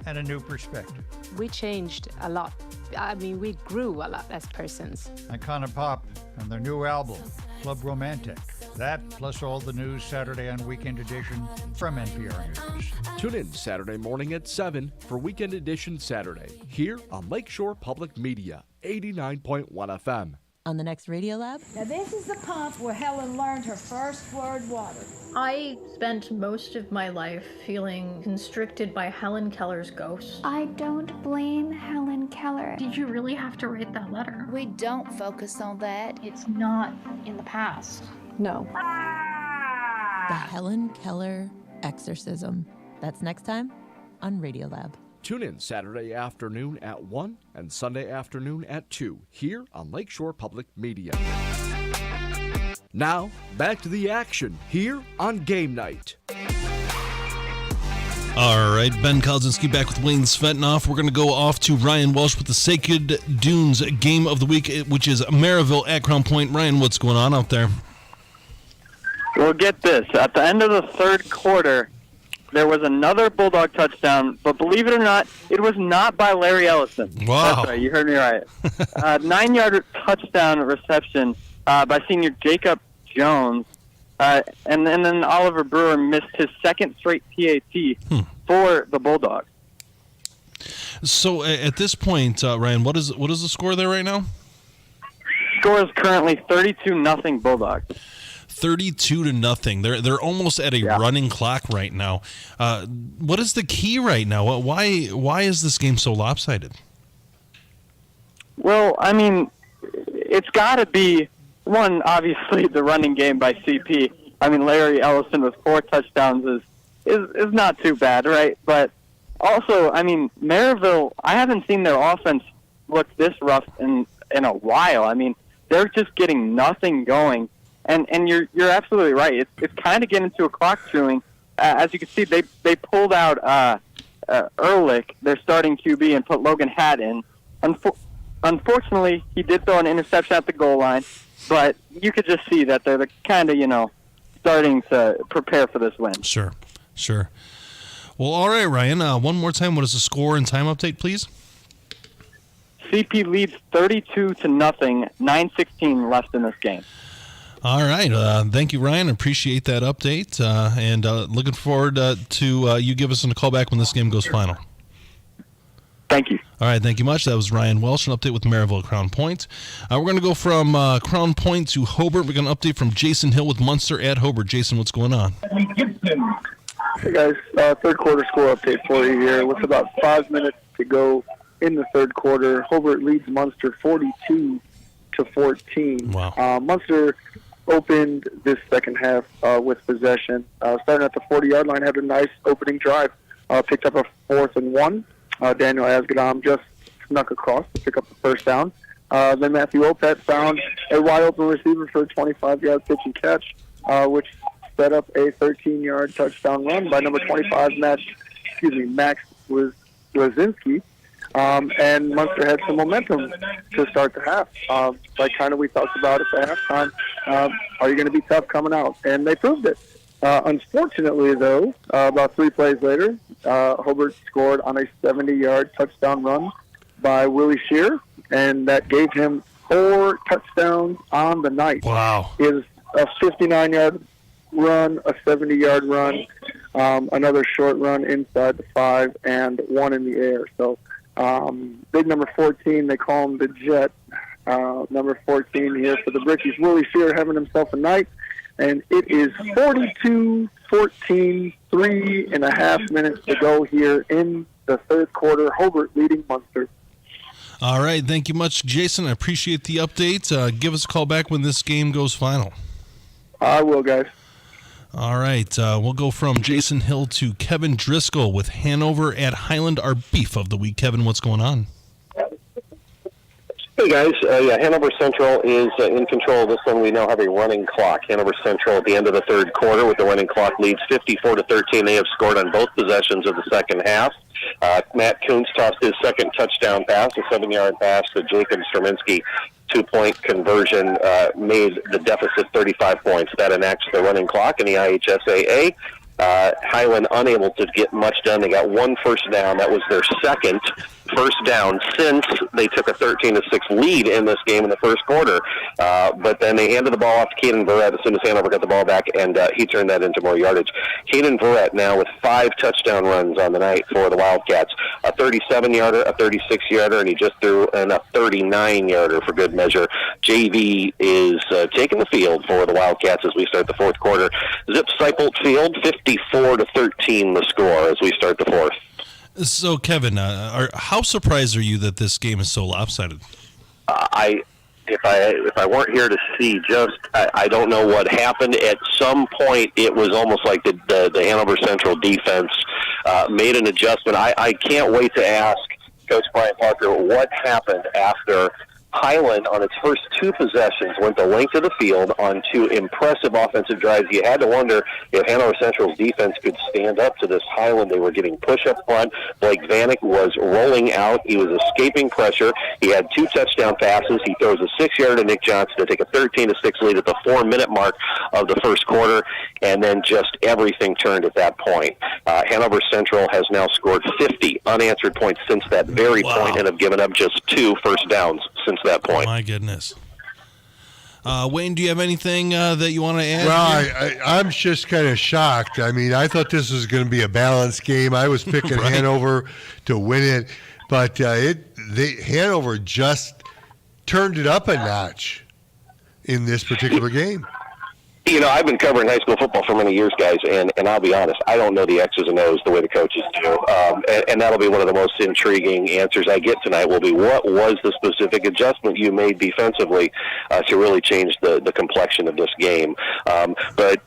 and a new perspective. We changed a lot. I mean, we grew a lot as persons. Icona Pop and their new album, Club Romantic. That, plus all the news Saturday and Weekend Edition from NPR News. Tune in Saturday morning at 7 for Weekend Edition Saturday, here on Lakeshore Public Media, 89.1 FM. On the next Radio Lab? Now this is the pump where Helen learned her first word, water. I spent most of my life feeling constricted by Helen Keller's ghost. I don't blame Helen Keller. Did you really have to write that letter? We don't focus on that. It's not in the past. No. The Helen Keller Exorcism. That's next time on Radio Lab. Tune in Saturday afternoon at 1 and Sunday afternoon at 2 here on Lakeshore Public Media. Now, back to the action here on Game Night. All right, Ben Kolzinski back with Wayne Svetnoff. We're going to go off to Ryan Welsh with the Sacred Dunes Game of the Week, which is Maryville at Crown Point. Ryan, what's going on out there? Well, get this. At the end of the third quarter, there was another Bulldog touchdown, but believe it or not, it was not by Larry Ellison. Wow. That's right, you heard me right. 9-yard touchdown reception by senior Jacob Jones. And then Oliver Brewer missed his second straight PAT for the Bulldogs. So at this point, Ryan, what is the score there right now? Score is currently 32-0 Bulldogs. 32-0. They're almost at a running clock right now. What is the key right now? Why is this game so lopsided? Well, I mean, it's got to be, one, obviously, the running game by CP. I mean, Larry Ellison with 4 touchdowns is not too bad, right? But also, I mean, Maryville, I haven't seen their offense look this rough in a while. I mean, they're just getting nothing going. And you're absolutely right. It's kind of getting into a clock chewing. As you can see, they pulled out Ehrlich, their starting QB, and put Logan Hatt in. Unfortunately, he did throw an interception at the goal line, but you could just see that they're kind of, starting to prepare for this win. Sure. Well, all right, Ryan. One more time, what is the score and time update, please? CP leads 32-0, 9:16 left in this game. All right. Thank you, Ryan. Appreciate that update, and looking forward to you give us a call back when this game goes final. Thank you. All right, thank you much. That was Ryan Welsh, an update with Maryville Crown Point. We're going to go from Crown Point to Hobart. We're going to update from Jason Hill with Munster at Hobart. Jason, what's going on? Hey, guys. Third quarter score update for you here. With about 5 minutes to go in the third quarter, Hobart leads Munster 42-14. Wow. Munster opened this second half with possession. Starting at the 40-yard line, had a nice opening drive. Picked up a 4th and 1. Daniel Asgadam just snuck across to pick up the first down. Then Matthew Opet found a wide open receiver for a 25-yard pitch and catch, which set up a 13-yard touchdown run by number 25, Max Wazinski. And Munster had some momentum to start the half. Like kind of we talked about at the halftime, are you going to be tough coming out? And they proved it. Unfortunately, though, about 3 plays later, Hobart scored on a 70-yard touchdown run by Willie Shear, and that gave him 4 touchdowns on the night. Wow. It was a 59-yard run, a 70-yard run, another short run inside the 5, and 1 in the air. So big number 14, they call him the Jet. Number 14 here for the Brickies. Willie Shear having himself a night. And it is 42-14, 3.5 minutes to go here in the third quarter. Hobart leading Munster. All right. Thank you much, Jason. I appreciate the update. Give us a call back when this game goes final. I will, guys. All right. We'll go from Jason Hill to Kevin Driscoll with Hanover at Highland, our beef of the week. Kevin, what's going on? Hey guys, Hanover Central is in control of this one. We now have a running clock. Hanover Central at the end of the third quarter with the running clock leads 54-13. They have scored on both possessions of the second half. Matt Kuntz tossed his second touchdown pass, a 7-yard pass to Jacob Strominski. 2-point conversion made the deficit 35 points. That enacts the running clock in the IHSAA. Highland unable to get much done. They got 1 first down. That was their second first down since they took a 13-6 lead in this game in the first quarter. But then they handed the ball off to Caden Verrett as soon as Hanover got the ball back, and he turned that into more yardage. Caden Verrett now with 5 touchdown runs on the night for the Wildcats. A 37-yarder, a 36-yarder, and he just threw in a 39-yarder for good measure. JV is taking the field for the Wildcats as we start the fourth quarter. Zip Seipold Field, 54-13 the score as we start the fourth. So, Kevin, how surprised are you that this game is so lopsided? If I weren't here to see I don't know what happened. At some point, it was almost like the Hanover Central defense made an adjustment. I can't wait to ask Coach Brian Parker what happened after Highland, on its first 2 possessions, went the length of the field on 2 impressive offensive drives. You had to wonder if Hanover Central's defense could stand up to this Highland. They were getting push up front. Blake Vanek was rolling out. He was escaping pressure. He had 2 touchdown passes. He throws a 6-yarder to Nick Johnson to take a 13-6 lead at the 4-minute mark of the first quarter, and then just everything turned at that point. Hanover Central has now scored 50 unanswered points since that very point and have given up just 2 first downs since that point. Oh, my goodness. Wayne, do you have anything that you want to add? Well, I'm just kind of shocked. I mean, I thought this was going to be a balanced game. I was picking Right. Hanover to win it, but Hanover just turned it up a notch in this particular game. I've been covering high school football for many years, guys, and I'll be honest, I don't know the X's and O's the way the coaches do. And that'll be one of the most intriguing answers I get tonight will be, what was the specific adjustment you made defensively to really change the complexion of this game? But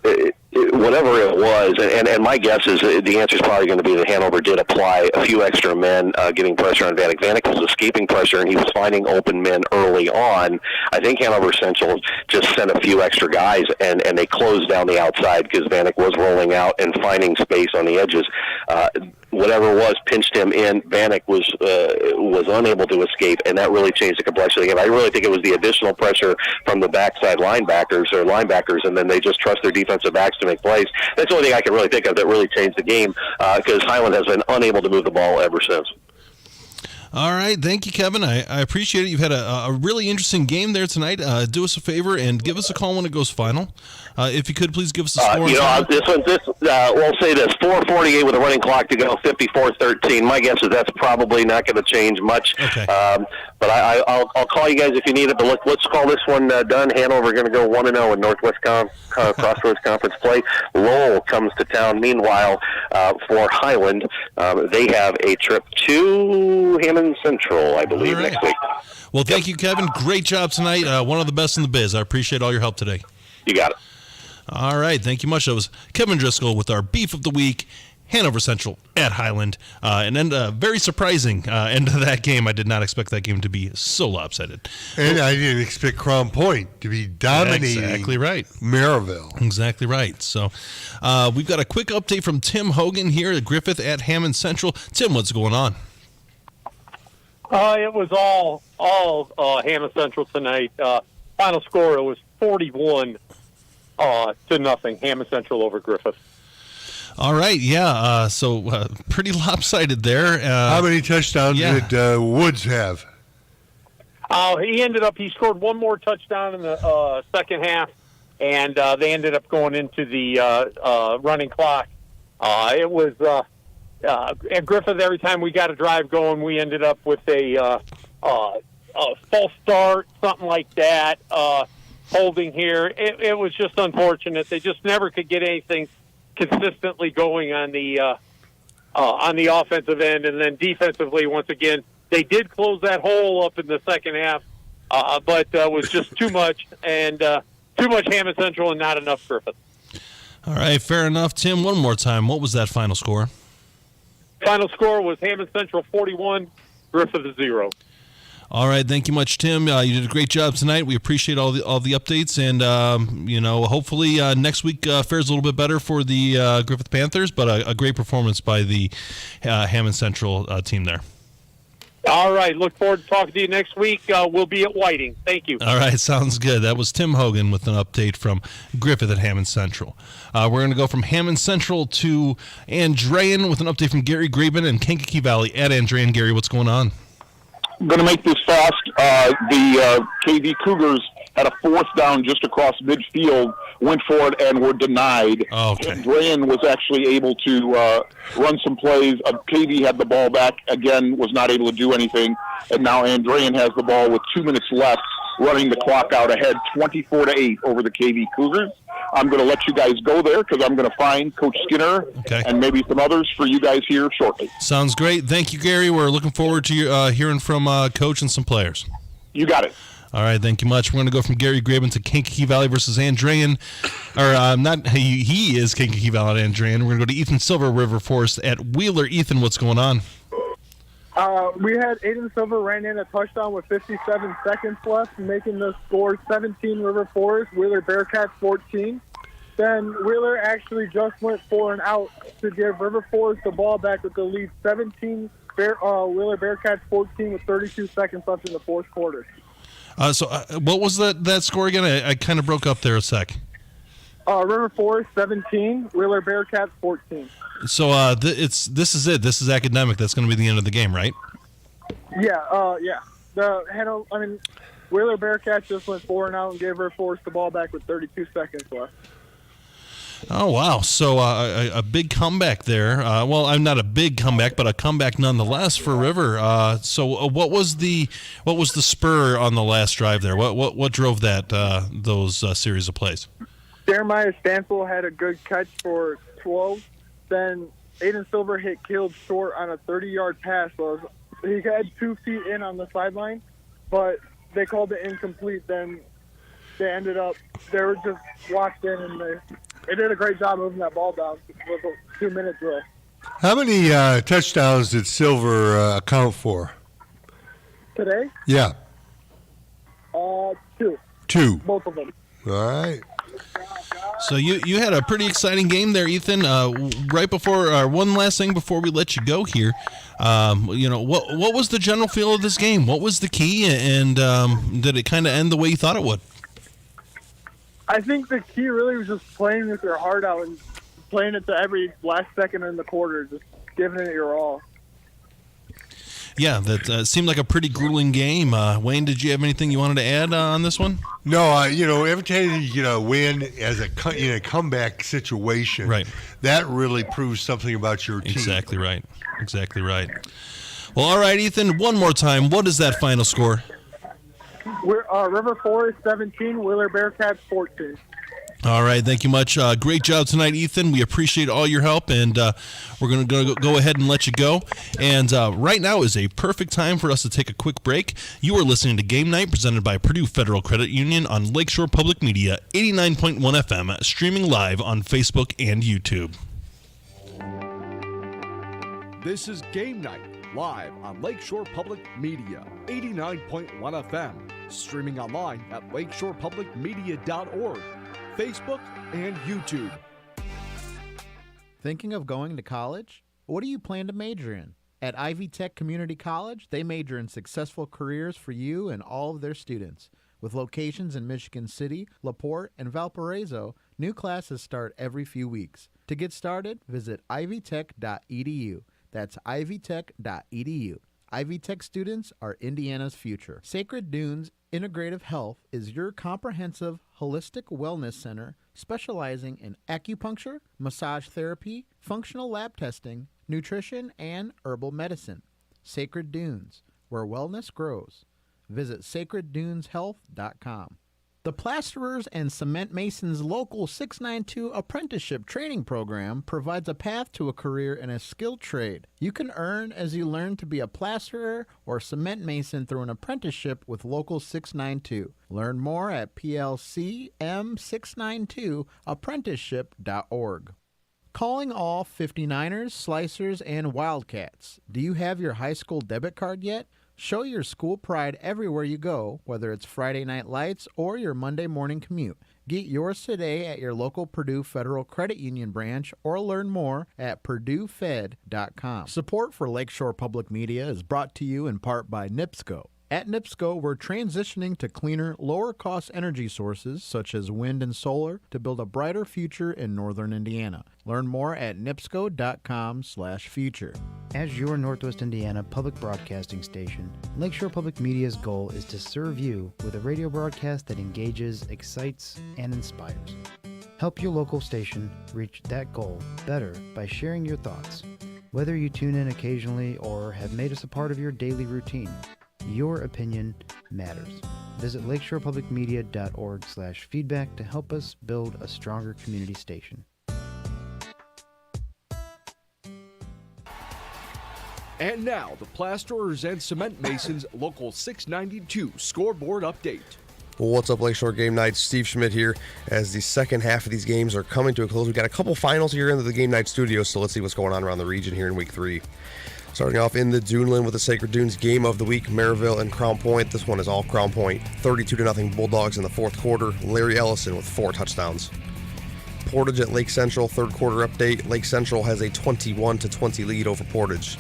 whatever it was, and my guess is the answer is probably going to be that Hanover did apply a few extra men, getting pressure on Vanek. Vanek was escaping pressure, and he was finding open men early on. I think Hanover Central just sent a few extra guys, and they closed down the outside because Vanek was rolling out and finding space on the edges. Whatever it was, pinched him in. Vanek was unable to escape, and that really changed the complexion of the game. I really think it was the additional pressure from the backside linebackers, and then they just trust their defensive backs to make plays. That's the only thing I can really think of that really changed the game, because Highland has been unable to move the ball ever since. All right. Thank you, Kevin. I appreciate it. You've had a really interesting game there tonight. Do us a favor and give us a call when it goes final. If you could, please give us a score. We'll say this, 4:48 with a running clock to go, 54-13. My guess is that's probably not going to change much. Okay. But I'll call you guys if you need it. But let's call this one done. Hanover going to go 1-0 in Northwest Crossroads Conference play. Lowell comes to town. Meanwhile, for Highland, they have a trip to Hammond Central, I believe, next week. Well, thank you, Kevin. Great job tonight. One of the best in the biz. I appreciate all your help today. You got it. All right. Thank you much. That was Kevin Driscoll with our Beef of the Week. Hanover Central at Highland. And then very surprising end of that game. I did not expect that game to be so lopsided. And I didn't expect Crown Point to be dominating. Exactly right. Maryville. Exactly right. So we've got a quick update from Tim Hogan here at Griffith at Hammond Central. Tim, what's going on? It was all Hammond Central tonight. Final score, it was 41 to nothing. Hammond Central over Griffith. All right, yeah. So pretty lopsided there. How many touchdowns did Woods have? He scored one more touchdown in the second half, and they ended up going into the running clock. It was at Griffith, every time we got a drive going, we ended up with a false start, something like that, holding here. It was just unfortunate. They just never could get anything consistently going on the offensive end, and then defensively, once again, they did close that hole up in the second half, but was just too much, and too much Hammond Central and not enough Griffith. All right, fair enough. Tim, one more time, what was that final score? Final score was Hammond Central 41, Griffith 0. All right, thank you much, Tim. You did a great job tonight. We appreciate all the updates, and hopefully next week fares a little bit better for the Griffith Panthers. But a great performance by the Hammond Central team there. All right, look forward to talking to you next week. We'll be at Whiting. Thank you. All right, sounds good. That was Tim Hogan with an update from Griffith at Hammond Central. We're going to go from Hammond Central to Andrean with an update from Gary Graben and Kankakee Valley at Andrean. Gary, what's going on? I'm going to make this fast. The KV Cougars had a fourth down just across midfield, went for it, and were denied. Okay. Andrean was actually able to run some plays. KV had the ball back, again, was not able to do anything, and now Andrean has the ball with 2 minutes left, running the clock out ahead 24-8 over the KV Cougars. I'm going to let you guys go there because I'm going to find Coach Skinner and maybe some others for you guys here shortly. Sounds great. Thank you, Gary. We're looking forward to hearing from Coach and some players. You got it. All right, thank you much. We're going to go from Gary Graben to Kankakee Valley versus Andrean. Or not, he is Kankakee Valley at Andrean. We're going to go to Ethan Silver, River Forest at Wheeler. Ethan, what's going on? We had Aiden Silver ran in a touchdown with 57 seconds left, making the score 17 River Forest, Wheeler Bearcats 14. Then Wheeler actually just went for an out to give River Forest the ball back with the lead 17, Wheeler Bearcats 14 with 32 seconds left in the fourth quarter. So what was that score again? I kind of broke up there a sec. River Forest 17, Wheeler Bearcats 14. So this is it. This is academic. That's going to be the end of the game, right? Yeah. Wheeler Bearcats just went for and out and gave River Forest the ball back with 32 seconds left. Oh wow! So a big comeback there. Well, not a big comeback, but a comeback nonetheless for River. So what was the spur on the last drive there? What drove that those series of plays? Jeremiah Stansel had a good catch for 12. Then Aiden Silver hit Caleb short on a 30-yard pass. So he had 2 feet in on the sideline, but they called it incomplete. Then they were just locked in, and they did a great job moving that ball down with a 2-minute drill. How many touchdowns did Silver account for? Today? Yeah. 2. 2. Both of them. All right. So you had a pretty exciting game there, Ethan. Right before one last thing before we let you go here, what was the general feel of this game? What was the key, and did it kind of end the way you thought it would? I think the key really was just playing with your heart out and playing it to every last second in the quarter, just giving it your all. Yeah, that seemed like a pretty grueling game. Wayne, did you have anything you wanted to add on this one? No, every time you win as in a comeback situation, right, that really proves something about your team. Exactly right. Well, all right, Ethan, one more time. What is that final score? We're River Forest 17, Wheeler Bearcats 14. All right, thank you much. Great job tonight, Ethan. We appreciate all your help, and we're going to go ahead and let you go. And right now is a perfect time for us to take a quick break. You are listening to Game Night, presented by Purdue Federal Credit Union on Lakeshore Public Media, 89.1 FM, streaming live on Facebook and YouTube. This is Game Night, live on Lakeshore Public Media, 89.1 FM, streaming online at lakeshorepublicmedia.org. Facebook and YouTube. Thinking of going to college? What do you plan to major in? At Ivy Tech Community College, they major in successful careers for you and all of their students. With locations in Michigan City, LaPorte, and Valparaiso, new classes start every few weeks. To get started, visit ivytech.edu. That's ivytech.edu. Ivy Tech students are Indiana's future. Sacred Dunes Integrative Health is your comprehensive holistic wellness center specializing in acupuncture, massage therapy, functional lab testing, nutrition, and herbal medicine. Sacred Dunes, where wellness grows. Visit sacredduneshealth.com. The Plasterers and Cement Masons Local 692 Apprenticeship Training Program provides a path to a career in a skilled trade. You can earn as you learn to be a plasterer or cement mason through an apprenticeship with Local 692. Learn more at plcm692apprenticeship.org. Calling all 59ers, Slicers, and Wildcats. Do you have your high school debit card yet? Show your school pride everywhere you go, whether it's Friday Night Lights or your Monday morning commute. Get yours today at your local Purdue Federal Credit Union branch or learn more at purduefed.com. Support for Lakeshore Public Media is brought to you in part by NIPSCO. At NIPSCO, we're transitioning to cleaner, lower-cost energy sources such as wind and solar to build a brighter future in northern Indiana. Learn more at nipsco.com/future. As your Northwest Indiana public broadcasting station, Lakeshore Public Media's goal is to serve you with a radio broadcast that engages, excites, and inspires. Help your local station reach that goal better by sharing your thoughts. Whether you tune in occasionally or have made us a part of your daily routine, your opinion matters. Visit lakeshorepublicmedia.org/feedback to help us build a stronger community station. And now, the Plasterers and Cement Masons Local 692 scoreboard update. Well, what's up, Lakeshore Game Night? Steve Schmidt here. As the second half of these games are coming to a close, we've got a couple finals here in the Game Night studio, so let's see what's going on around the region here in Week 3. Starting off in the Duneland with the Sacred Dunes Game of the Week, Maryville and Crown Point. This one is all Crown Point. 32-0 Bulldogs in the fourth quarter. Larry Ellison with 4 touchdowns. Portage at Lake Central, third quarter update. Lake Central has a 21-20 lead over Portage.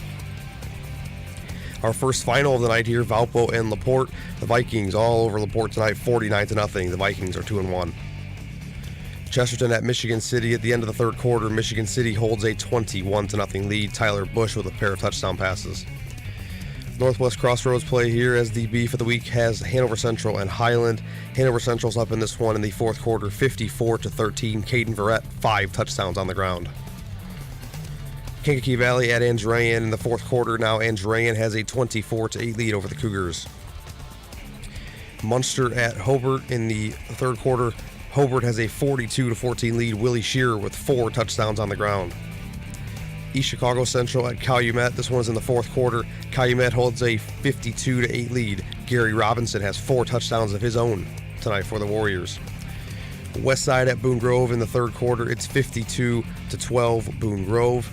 Our first final of the night here, Valpo and LaPorte. The Vikings all over LaPorte tonight, 49-0. The Vikings are 2-1. Chesterton at Michigan City at the end of the third quarter. Michigan City holds a 21-0 lead. Tyler Bush with a pair of touchdown passes. Northwest Crossroads play here as the beef of the week has Hanover Central and Highland. Hanover Central's up in this one in the fourth quarter, 54-13. Caden Verrett, 5 touchdowns on the ground. Kankakee Valley at Andrean in the fourth quarter. Now Andrean has a 24-8 lead over the Cougars. Munster at Hobart in the third quarter. Hobart has a 42-14 lead. Willie Shearer with 4 touchdowns on the ground. East Chicago Central at Calumet. This one's in the fourth quarter. Calumet holds a 52-8 lead. Gary Robinson has 4 touchdowns of his own tonight for the Warriors. West Side at Boone Grove in the third quarter. It's 52-12 Boone Grove.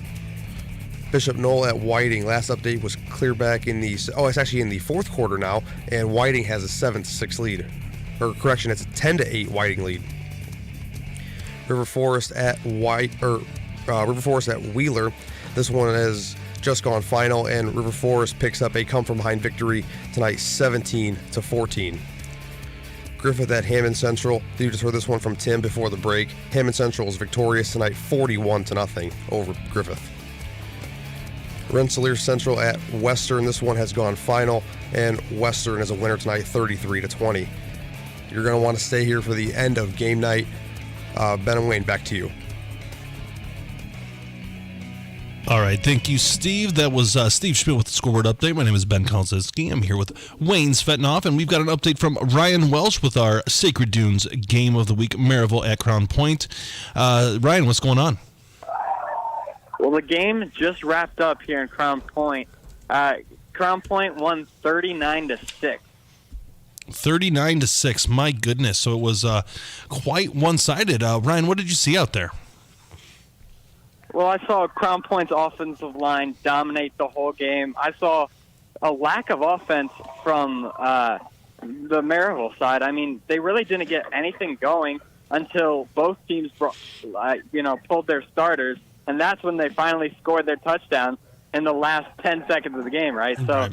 Bishop Knoll at Whiting. Last update was clear back in the... Oh, it's actually in the fourth quarter now, and Whiting has a 7-6 lead. Or correction, it's a 10-8 Whiting lead. River Forest at Wheeler. This one has just gone final, and River Forest picks up a come-from-behind victory tonight, 17-14. Griffith at Hammond Central. You just heard this one from Tim before the break. Hammond Central is victorious tonight, 41-0 over Griffith. Rensselaer Central at Western. This one has gone final, and Western is a winner tonight, 33-20. You're going to want to stay here for the end of game night. Ben and Wayne, back to you. All right, thank you, Steve. That was Steve Schmidt with the scoreboard update. My name is Ben Kolzinski. I'm here with Wayne Svetnoff, and we've got an update from Ryan Welsh with our Sacred Dunes Game of the Week, Maryville at Crown Point. Ryan, what's going on? Well, the game just wrapped up here in Crown Point. Crown Point won 39-6. 39-6. My goodness. So it was quite one-sided. Ryan, what did you see out there? Well, I saw Crown Point's offensive line dominate the whole game. I saw a lack of offense from the Maryville side. I mean, they really didn't get anything going until both teams pulled their starters, and that's when they finally scored their touchdown in the last 10 seconds of the game, right? So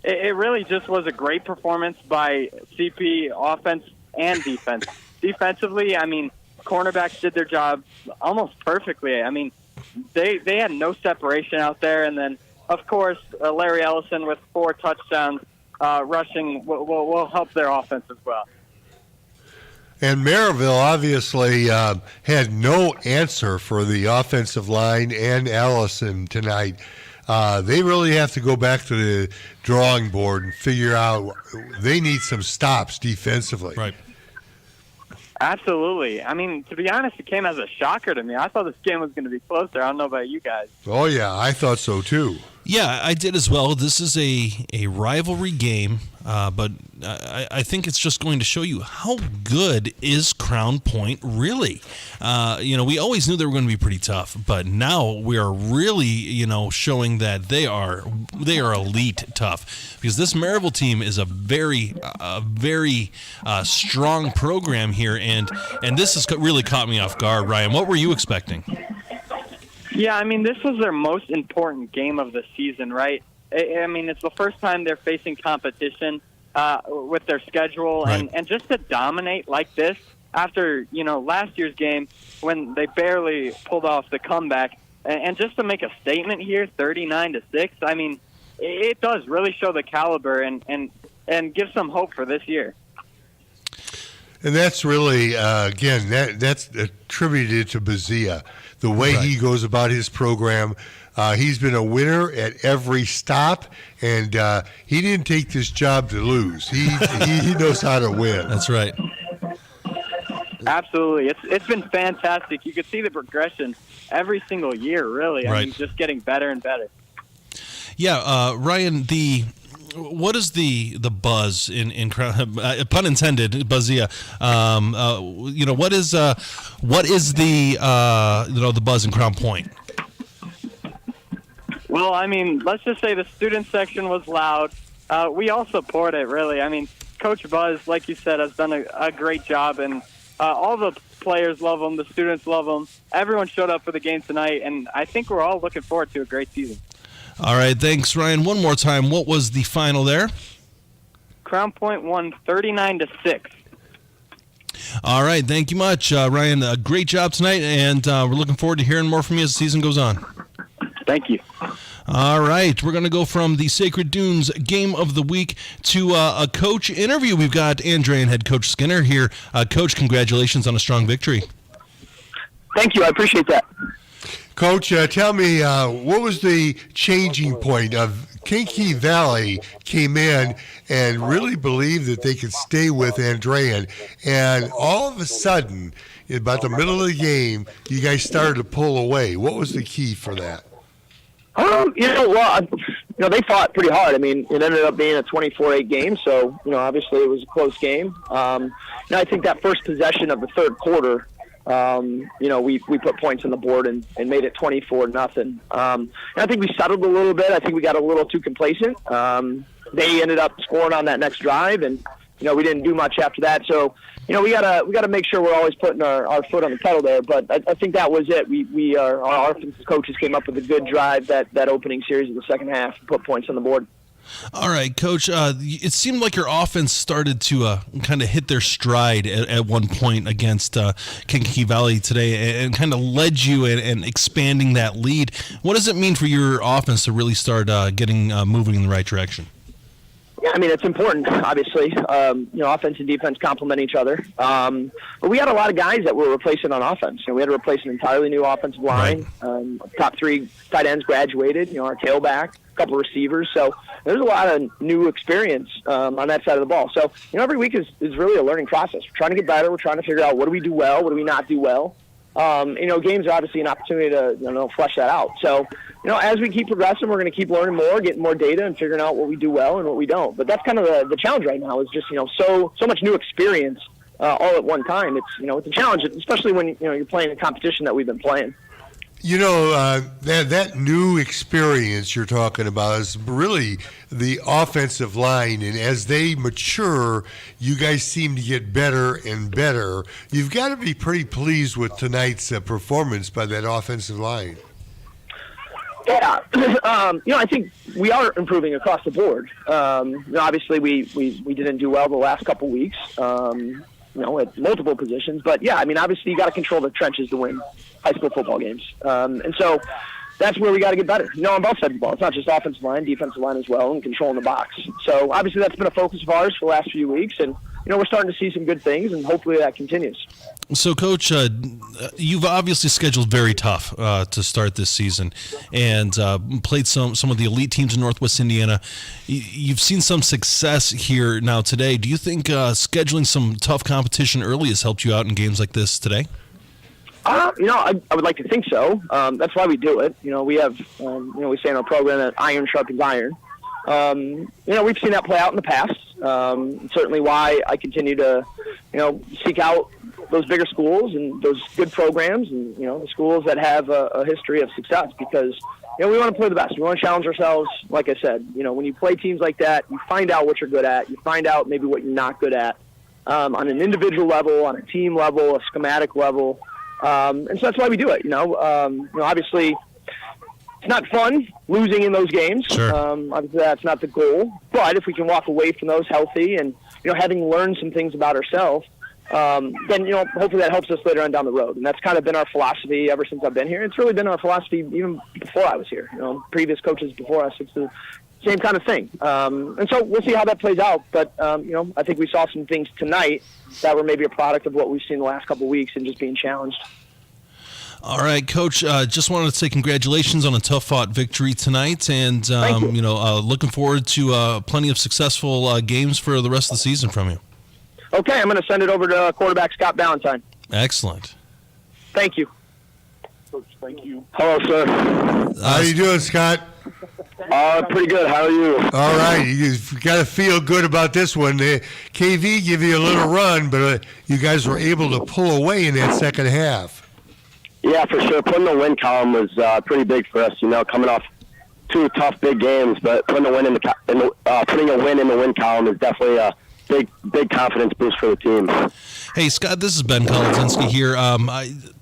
it really just was a great performance by CP offense and defense. Defensively, I mean, cornerbacks did their job almost perfectly. I mean, they had no separation out there. And then, of course, Larry Ellison with 4 touchdowns rushing will help their offense as well. And Maryville obviously had no answer for the offensive line and Allison tonight. They really have to go back to the drawing board and figure out they need some stops defensively. Right. Absolutely. I mean, to be honest, it came as a shocker to me. I thought this game was going to be closer. I don't know about you guys. Oh, yeah, I thought so, too. Yeah, I did as well. This is a rivalry game, but I think it's just going to show you how good is Crown Point really. We always knew they were going to be pretty tough, but now we are really, showing that they are elite tough, because this Maryville team is a very strong program here, and this has really caught me off guard. Ryan, what were you expecting? Yeah, I mean, this was their most important game of the season, right? I mean, it's the first time they're facing competition with their schedule, right. and just to dominate like this after, last year's game when they barely pulled off the comeback, and just to make a statement here, 39-6, I mean, it does really show the caliber and give some hope for this year. And that's really, again, that's attributed to Bazia. The way he goes about his program, he's been a winner at every stop, and he didn't take this job to lose. He knows how to win. That's right. Absolutely. It's been fantastic. You could see the progression every single year, really. I mean, just getting better and better. Yeah, Ryan, what is the buzz in pun intended, Buzzia? What is the buzz in Crown Point? Well, I mean, let's just say the student section was loud. We all support it, really. I mean, Coach Buzz, like you said, has done a great job, and all the players love him. The students love him. Everyone showed up for the game tonight, and I think we're all looking forward to a great season. All right, thanks, Ryan. One more time, what was the final there? Crown Point won 39-6. All right, thank you much, Ryan. Great job tonight, and we're looking forward to hearing more from you as the season goes on. Thank you. All right, we're going to go from the Sacred Dunes Game of the Week to a coach interview. We've got Andrean head coach Skinner here. Coach, congratulations on a strong victory. Thank you. I appreciate that. Coach, tell me, what was the changing point of Kankakee Valley came in and really believed that they could stay with Andrean, and all of a sudden, about the middle of the game, you guys started to pull away. What was the key for that? They fought pretty hard. I mean, it ended up being a 24-8 game, so, obviously it was a close game. I think that first possession of the third quarter, we put points on the board and made it 24-0. I think we settled a little bit. I think we got a little too complacent. They ended up scoring on that next drive, and we didn't do much after that. So we gotta make sure we're always putting our foot on the pedal there. But I think that was it. Our offensive coaches came up with a good drive that opening series of the second half and put points on the board. All right, Coach, it seemed like your offense started to kind of hit their stride at one point against Kankakee Valley today and kind of led you and expanding that lead. What does it mean for your offense to really start getting moving in the right direction? Yeah, I mean, it's important, obviously. Offense and defense complement each other. But we had a lot of guys that were replacing on offense. We had to replace an entirely new offensive line. Right. Top 3 tight ends graduated, our tailback, a couple receivers. So there's a lot of new experience on that side of the ball. So, every week is really a learning process. We're trying to get better. We're trying to figure out what do we do well, what do we not do well. Games are obviously an opportunity to flesh that out. So, as we keep progressing, we're going to keep learning more, getting more data, and figuring out what we do well and what we don't. But that's kind of the challenge right now is just so much new experience all at one time. It's a challenge, especially when you're playing a competition that we've been playing. That new experience you're talking about is really the offensive line, and as they mature, you guys seem to get better and better. You've got to be pretty pleased with tonight's performance by that offensive line. Yeah, I think we are improving across the board. Obviously, we didn't do well the last couple weeks. At multiple positions. But, yeah, I mean, obviously you got to control the trenches to win high school football games. And so that's where we got to get better. On both sides of the ball. It's not just offensive line, defensive line as well, and controlling the box. So, obviously, that's been a focus of ours for the last few weeks. And, we're starting to see some good things, and hopefully that continues. So, Coach, you've obviously scheduled very tough to start this season and played some of the elite teams in Northwest Indiana. You've seen some success here now today. Do you think scheduling some tough competition early has helped you out in games like this today? I would like to think so. That's why we do it. We have, we say in our program that iron sharpens iron. We've seen that play out in the past. Certainly why I continue to, seek out those bigger schools and those good programs and, the schools that have a history of success because, we want to play the best. We want to challenge ourselves. Like I said, when you play teams like that, you find out what you're good at. You find out maybe what you're not good at on an individual level, on a team level, a schematic level. And so that's why we do it. Obviously, it's not fun losing in those games. Sure. Obviously, that's not the goal. But if we can walk away from those healthy and, having learned some things about ourselves, then, hopefully that helps us later on down the road. And that's kind of been our philosophy ever since I've been here. It's really been our philosophy even before I was here. Previous coaches before us, it's the same kind of thing. And so we'll see how that plays out. But, I think we saw some things tonight that were maybe a product of what we've seen the last couple of weeks and just being challenged. All right, Coach, just wanted to say congratulations on a tough-fought victory tonight, and looking forward to plenty of successful games for the rest of the season from you. Okay, I'm going to send it over to quarterback Scott Ballantyne. Excellent. Thank you. Coach, thank you. Hello, sir. How you doing, Scott? Pretty good. How are you? All right. You've got to feel good about this one. KV give you a little run, but you guys were able to pull away in that second half. Yeah, for sure. Putting the win column was pretty big for us. Coming off 2 tough big games, but putting a win in the win column is definitely a big confidence boost for the team. Hey, Scott, this is Ben Kolodzinsky here.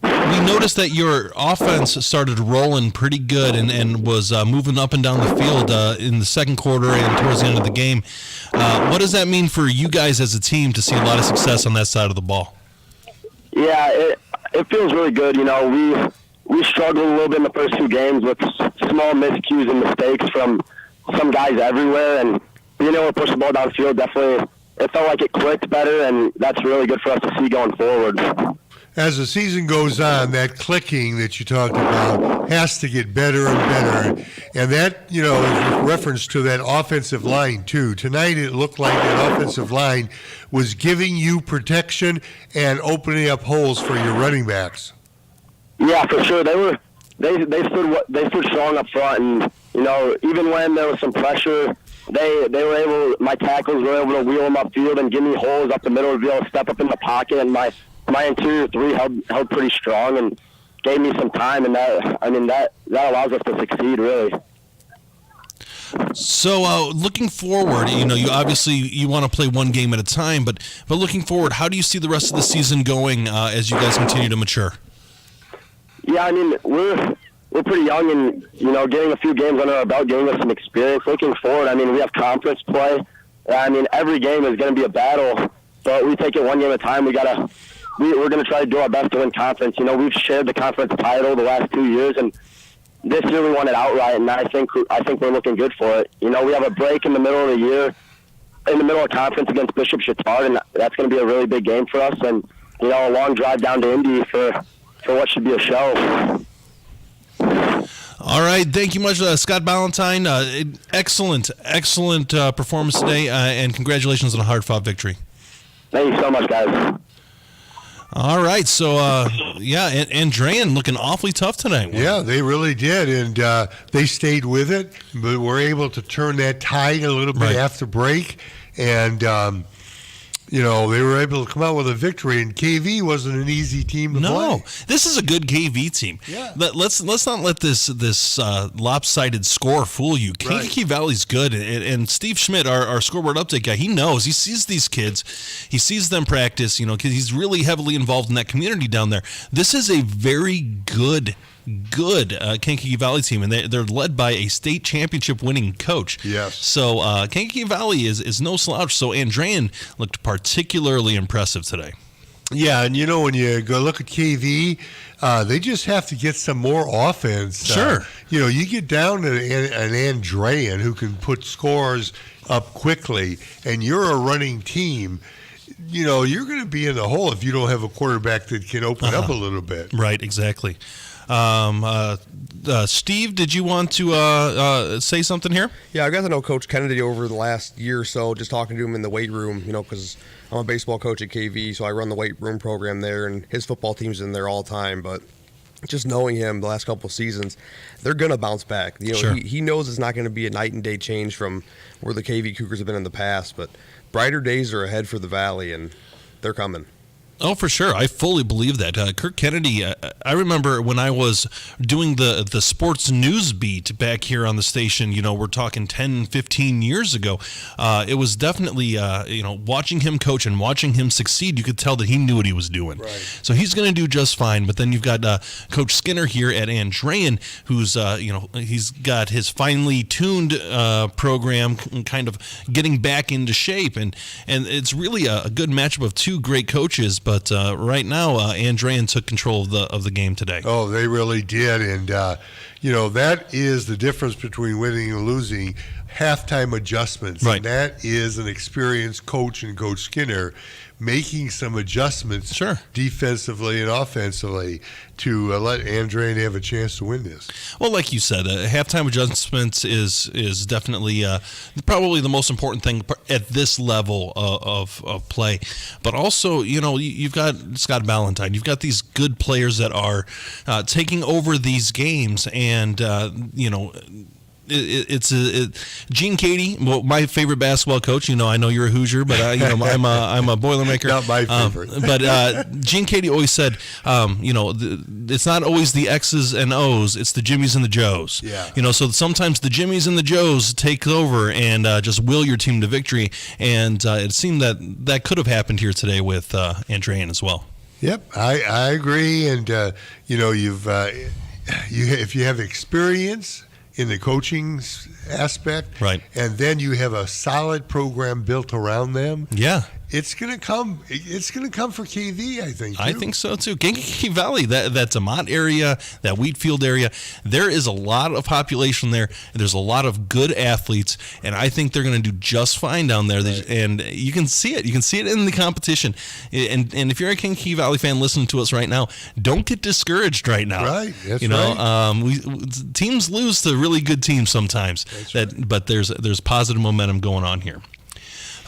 We noticed that your offense started rolling pretty good and was moving up and down the field in the second quarter and towards the end of the game. What does that mean for you guys as a team to see a lot of success on that side of the ball? Yeah, it feels really good. We struggled a little bit in the first 2 games with small miscues and mistakes from some guys everywhere, and being able to push the ball downfield definitely, it felt like it clicked better, and that's really good for us to see going forward. as the season goes on, that clicking that you talked about has to get better and better. And that, is with reference to that offensive line, too. Tonight, it looked like that offensive line was giving you protection and opening up holes for your running backs. Yeah, for sure. They stood strong up front, and even when there was some pressure, my tackles were able to wheel them upfield and give me holes up the middle to be able to step up in the pocket, and my interior three held pretty strong and gave me some time, and that allows us to succeed, really. So looking forward, you obviously you want to play one game at a time, but looking forward, how do you see the rest of the season going as you guys continue to mature? Yeah, we're pretty young, and getting a few games under our belt, getting us some experience. Looking forward, we have conference play. Every game is going to be a battle, but we take it one game at a time. We're going to try to do our best to win conference. We've shared the conference title the last 2 years, and this year we won it outright, and I think we're looking good for it. We have a break in the middle of the year, in the middle of conference against Bishop Chatard, and that's going to be a really big game for us. And a long drive down to Indy for what should be a show. All right, thank you much, Scott Ballantyne. Excellent performance today, and congratulations on a hard-fought victory. Thank you so much, guys. All right, so Andrean looking awfully tough tonight. Yeah, they really did, and they stayed with it, but were able to turn that tide a little bit after break, and they were able to come out with a victory. And KV wasn't an easy team to play. No, this is a good KV team. Yeah. Let's not let this lopsided score fool you. Kankakee Valley's good, and Steve Schmidt, our scoreboard update guy, he knows. He sees these kids, he sees them practice. Because he's really heavily involved in that community down there. This is a very good Kankakee Valley team, and they're led by a state championship winning coach. Yes. So Kankakee Valley is no slouch. So Andrean looked particularly impressive today. Yeah, and when you go look at KV, they just have to get some more offense. Sure. You get down to an Andrean who can put scores up quickly, and you're a running team. You're going to be in the hole if you don't have a quarterback that can open up a little bit. Right, exactly. Steve, did you want to say something here? Yeah, I got to know Coach Kennedy over the last year or so, just talking to him in the weight room, because I'm a baseball coach at KV, so I run the weight room program there, and his football team's in there all the time. But just knowing him the last couple of seasons, they're going to bounce back. Sure. He knows it's not going to be a night and day change from where the KV Cougars have been in the past, but brighter days are ahead for the Valley, and they're coming. Oh, for sure. I fully believe that. Kirk Kennedy, I remember when I was doing the sports news beat back here on the station, we're talking 10, 15 years ago. It was definitely, watching him coach and watching him succeed, you could tell that he knew what he was doing. Right. So he's going to do just fine. But then you've got Coach Skinner here at Andrean, who's, he's got his finely tuned program kind of getting back into shape. And it's really a good matchup of two great coaches. But right now, Andrean took control of the game today. Oh, they really did. And, that is the difference between winning and losing, halftime adjustments. Right. And that is an experienced coach and Coach Skinner making some adjustments defensively and offensively to let Andrean have a chance to win this. Well, like you said, halftime adjustments is definitely probably the most important thing at this level of play. But also, you've got Scott Ballantyne. You've got these good players that are taking over these games, and it's Gene Cady, my favorite basketball coach. I know you're a Hoosier, but I'm a Boilermaker. Not my favorite. But Gene Cady always said, it's not always the X's and O's, it's the Jimmies and the Joes. Yeah. So sometimes the Jimmies and the Joes take over and just will your team to victory. And it seemed that could have happened here today with Andrean as well. Yep, I agree. And if you have experience in the coaching aspect, right, and then you have a solid program built around them, yeah, it's going to come. It's going to come for KV, I think. I think so too. Kankakee Valley, that Demont area, that Wheatfield area, there is a lot of population there. There's a lot of good athletes, and I think they're going to do just fine down there. And you can see it. You can see it in the competition. And if you're a Kankakee Valley fan listening to us right now, don't get discouraged right now. Right. That's right. Teams lose to really good teams sometimes. But there's positive momentum going on here.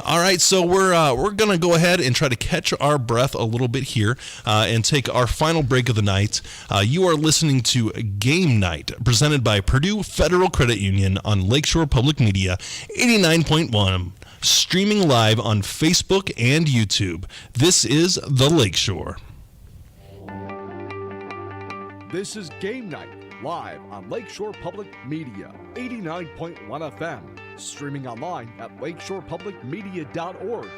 All right, so we're going to go ahead and try to catch our breath a little bit here and take our final break of the night. You are listening to Game Night, presented by Purdue Federal Credit Union on Lakeshore Public Media, 89.1, streaming live on Facebook and YouTube. This is The Lakeshore. This is Game Night, live on Lakeshore Public Media, 89.1 FM. Streaming online at lakeshorepublicmedia.org,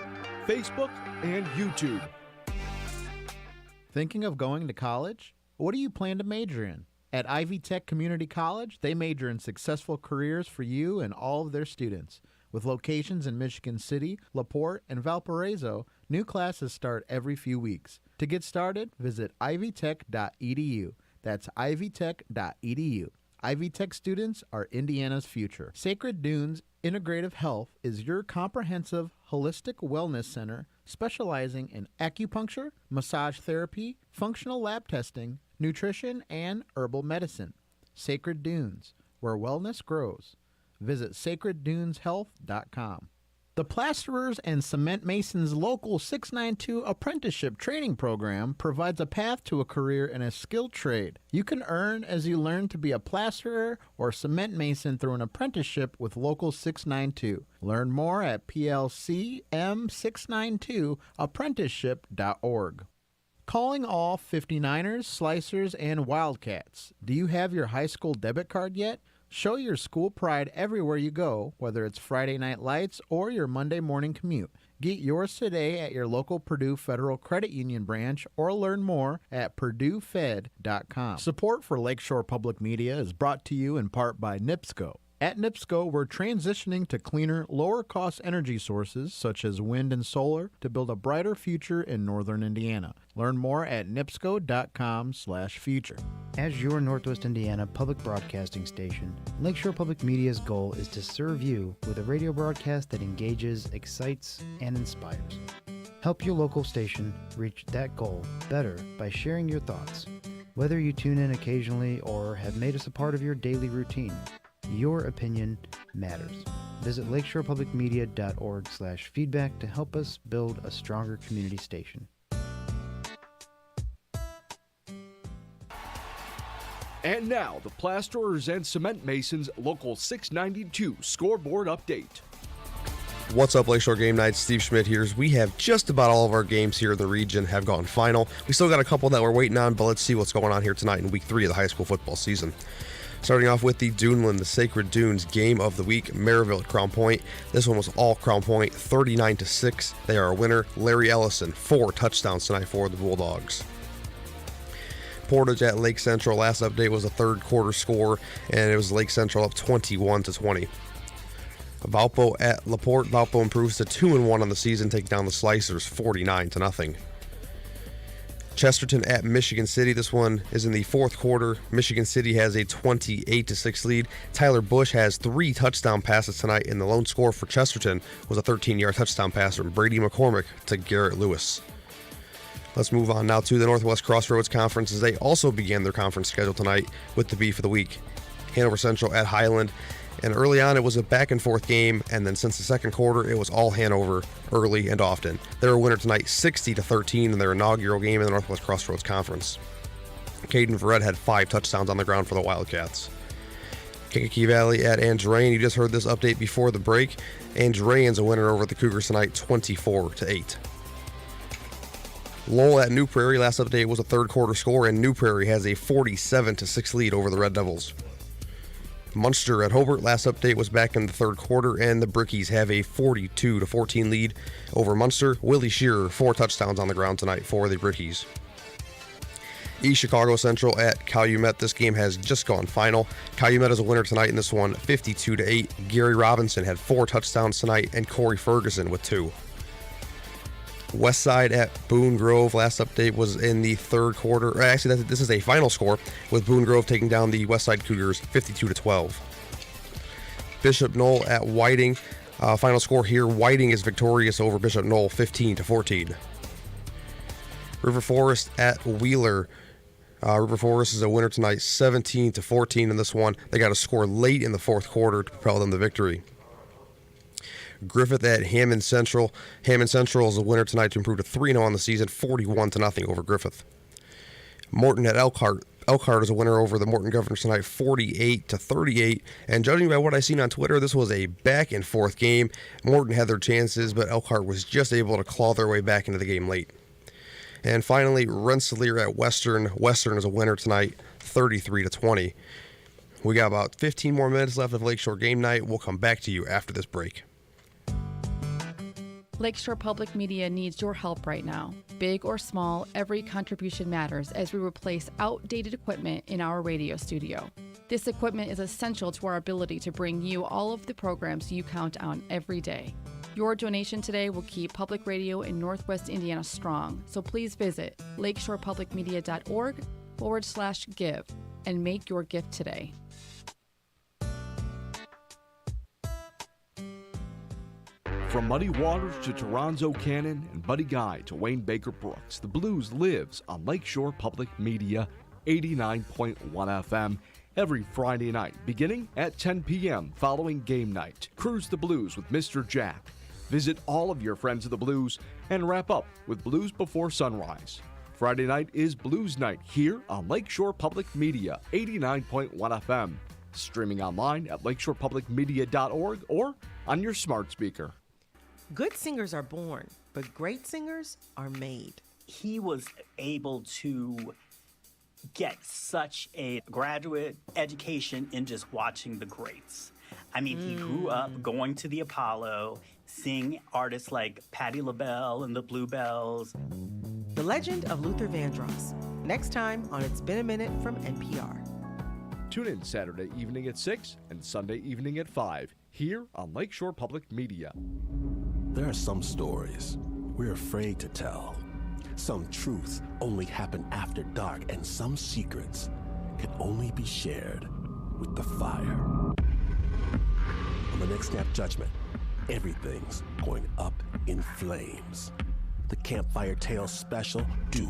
Facebook, and YouTube. Thinking of going to college? What do you plan to major in? At Ivy Tech Community College, they major in successful careers for you and all of their students. With locations in Michigan City, LaPorte, and Valparaiso, new classes start every few weeks. To get started, visit ivytech.edu. That's ivytech.edu. Ivy Tech students are Indiana's future. Sacred Dunes Integrative Health is your comprehensive, holistic wellness center specializing in acupuncture, massage therapy, functional lab testing, nutrition, and herbal medicine. Sacred Dunes, where wellness grows. Visit sacredduneshealth.com. The Plasterers and Cement Masons Local 692 Apprenticeship Training Program provides a path to a career in a skilled trade. You can earn as you learn to be a plasterer or cement mason through an apprenticeship with Local 692. Learn more at plcm692apprenticeship.org. Calling all 59ers, Slicers, and Wildcats. Do you have your high school debit card yet? Show your school pride everywhere you go, whether it's Friday Night Lights or your Monday morning commute. Get yours today at your local Purdue Federal Credit Union branch or learn more at purduefed.com. Support for Lakeshore Public Media is brought to you in part by NIPSCO. At NIPSCO, we're transitioning to cleaner, lower-cost energy sources such as wind and solar to build a brighter future in northern Indiana. Learn more at nipsco.com/future. As your Northwest Indiana public broadcasting station, Lakeshore Public Media's goal is to serve you with a radio broadcast that engages, excites, and inspires. Help your local station reach that goal better by sharing your thoughts. Whether you tune in occasionally or have made us a part of your daily routine, your opinion matters. Visit lakeshorepublicmedia.org/feedback to help us build a stronger community station. And now, the Plasterers and Cement Masons Local 692 scoreboard update. What's up, Lakeshore Game Night? Steve Schmidt here. We have just about all of our games here in the region have gone final. We still got a couple that we're waiting on, but let's see what's going on here tonight in week 3 of the high school football season. Starting off with the Duneland, the Sacred Dunes game of the week, Maryville at Crown Point. This one was all Crown Point, 39-6. They are a winner. Larry Ellison, 4 touchdowns tonight for the Bulldogs. Portage at Lake Central. Last update was a third quarter score, and it was Lake Central up 21-20. Valpo at LaPorte. Valpo improves to 2-1 on the season, taking down the Slicers 49-0. Chesterton at Michigan City. This one is in the fourth quarter. Michigan City has a 28-6 lead. Tyler Bush has 3 touchdown passes tonight, and the lone score for Chesterton was a 13-yard touchdown pass from Brady McCormick to Garrett Lewis. Let's move on now to the Northwest Crossroads Conference, as they also began their conference schedule tonight with the beef of the week. Hanover Central at Highland. And early on, it was a back-and-forth game, and then since the second quarter, it was all Hanover early and often. They're a winner tonight, 60-13 in their inaugural game in the Northwest Crossroads Conference. Caden Verrett had 5 touchdowns on the ground for the Wildcats. Kankakee Valley at Andrean. You just heard this update before the break. Andrean's a winner over the Cougars tonight, 24-8. Lowell at New Prairie. Last update was a third quarter score, and New Prairie has a 47-6 lead over the Red Devils. Munster at Hobart. Last update was back in the third quarter, and the Brickies have a 42-14 lead over Munster. Willie Shearer, 4 touchdowns on the ground tonight for the Brickies. East Chicago Central at Calumet. This game has just gone final. Calumet is a winner tonight in this one, 52-8. Gary Robinson had 4 touchdowns tonight, and Corey Ferguson with 2. Westside at Boone Grove. Last update was in the third quarter. Actually, this is a final score with Boone Grove taking down the Westside Cougars 52-12. Bishop Knoll at Whiting. Final score here, Whiting is victorious over Bishop Knoll 15-14. River Forest at Wheeler. River Forest is a winner tonight 17-14 in this one. They got a score late in the fourth quarter to propel them to victory. Griffith at Hammond Central. Hammond Central is a winner tonight to improve to 3-0 on the season, 41-0 over Griffith. Morton at Elkhart. Elkhart is a winner over the Morton Governors tonight, 48-38. And judging by what I've seen on Twitter, this was a back and forth game. Morton had their chances, but Elkhart was just able to claw their way back into the game late. And finally, Rensselaer at Western. Western is a winner tonight, 33-20. We got about 15 more minutes left of Lakeshore Game Night. We'll come back to you after this break. Lakeshore Public Media needs your help right now. Big or small, every contribution matters as we replace outdated equipment in our radio studio. This equipment is essential to our ability to bring you all of the programs you count on every day. Your donation today will keep public radio in Northwest Indiana strong, so please visit lakeshorepublicmedia.org/give and make your gift today. From Muddy Waters to Toronto Cannon and Buddy Guy to Wayne Baker Brooks, the blues lives on Lakeshore Public Media 89.1 FM every Friday night, beginning at 10 p.m. following game night. Cruise the blues with Mr. Jack. Visit all of your friends of the blues and wrap up with Blues Before Sunrise. Friday night is Blues Night here on Lakeshore Public Media 89.1 FM. Streaming online at lakeshorepublicmedia.org or on your smart speaker. Good singers are born, but great singers are made. He was able to get such a graduate education in just watching the greats. I mean, he grew up going to the Apollo, seeing artists like Patti LaBelle and the Bluebells. The Legend of Luther Vandross. Next time on It's Been a Minute from NPR. Tune in Saturday evening at 6 and Sunday evening at 5 here on Lakeshore Public Media. There are some stories we're afraid to tell. Some truths only happen after dark, and some secrets can only be shared with the fire. On the next Snap Judgment, everything's going up in flames. The Campfire Tales special, do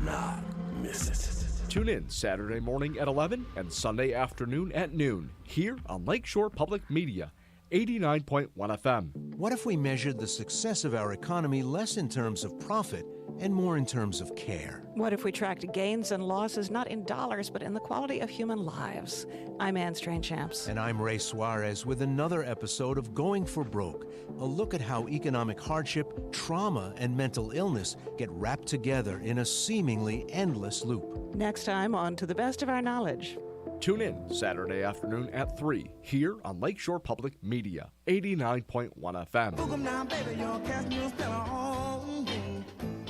not miss it. Tune in Saturday morning at 11 and Sunday afternoon at noon here on Lakeshore Public Media 89.1 FM. What if we measured the success of our economy less in terms of profit and more in terms of care? What if we tracked gains and losses not in dollars, but in the quality of human lives? I'm Ann Strainchamps. And I'm Ray Suarez with another episode of Going for Broke, a look at how economic hardship, trauma, and mental illness get wrapped together in a seemingly endless loop. Next time on To the Best of Our Knowledge. Tune in Saturday afternoon at 3 here on Lakeshore Public Media 89.1 FM.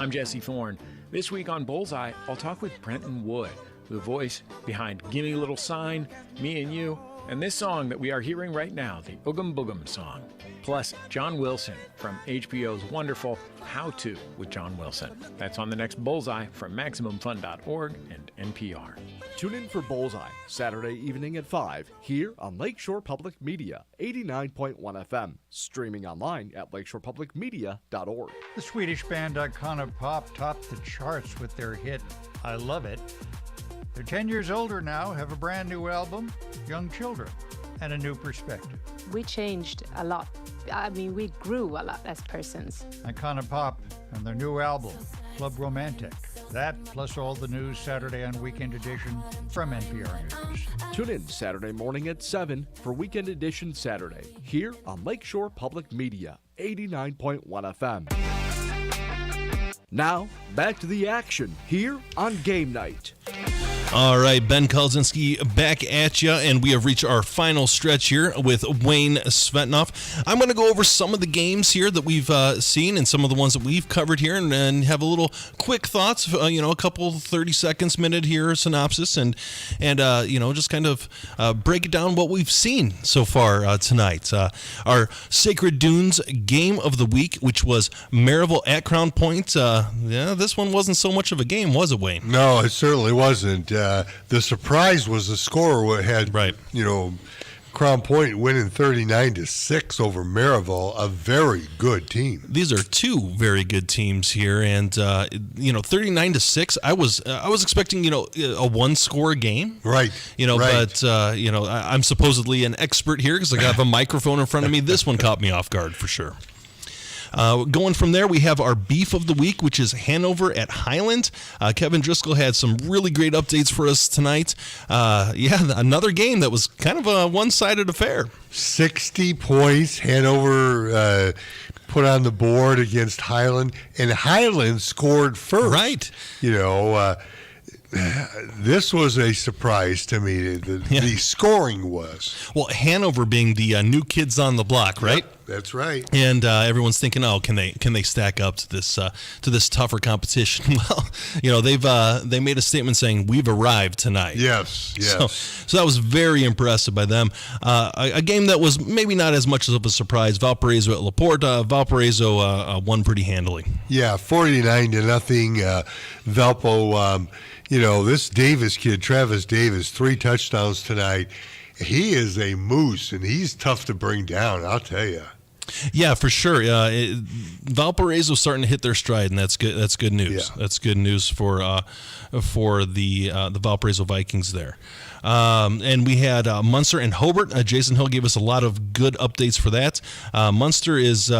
I'm Jesse Thorne. This week on Bullseye, I'll talk with Brenton Wood, the voice behind Gimme a Little Sign, Me and You, and this song that we are hearing right now, the Oogum Boogum song. Plus, John Wilson from HBO's wonderful How To with John Wilson. That's on the next Bullseye from MaximumFun.org and NPR. Tune in for Bullseye, Saturday evening at 5 here on Lakeshore Public Media 89.1 FM. Streaming online at lakeshorepublicmedia.org. The Swedish band Icona Pop topped the charts with their hit, I Love It. They're 10 years older now, have a brand new album, Young Children, and a new perspective. We changed a lot. I mean, we grew a lot as persons. Icona Pop and their new album, Club Romantic. That, plus all the news Saturday on Weekend Edition from NPR News. Tune in Saturday morning at 7 for Weekend Edition Saturday here on Lakeshore Public Media 89.1 FM. Now, back to the action here on Game Night. All right, Ben Kolzinski back at you, and we have reached our final stretch here with Wayne Svetnoff. I'm going to go over some of the games here that we've seen and some of the ones that we've covered here, and have a little quick thoughts, a couple 30 seconds, minute here synopsis, and just kind of break it down what we've seen so far tonight. Our Sacred Dunes game of the week, which was Maryville at Crown Point. This one wasn't so much of a game, was it, Wayne? No, it certainly wasn't. The surprise was the score had, Crown Point winning 39-6 over Maryville, a very good team. These are two very good teams here, and 39-6. I was expecting a one-score game, right? But I'm supposedly an expert here because I got a microphone in front of me. This one caught me off guard for sure. Going from there, we have our beef of the week, which is Hanover at Highland. Kevin Driscoll had some really great updates for us tonight. Another game that was kind of a one-sided affair. 60 points Hanover put on the board against Highland, and Highland scored first. Right. This was a surprise to me. The scoring was. Well, Hanover being the new kids on the block, right? Yep, that's right. And everyone's thinking, can they stack up to this tougher competition? Well, they made a statement saying we've arrived tonight. Yes. So that was very impressive by them. A game that was maybe not as much of a surprise. Valparaiso at Laporte. Valparaiso won pretty handily. Yeah, 49-0. Valpo. This Davis kid, Travis Davis, 3 touchdowns tonight. He is a moose, and he's tough to bring down, I'll tell you. Yeah, for sure. Valparaiso's starting to hit their stride, and that's good. That's good news. Yeah. That's good news for the Valparaiso Vikings there. And we had Munster and Hobart. Jason Hill gave us a lot of good updates for that. Munster is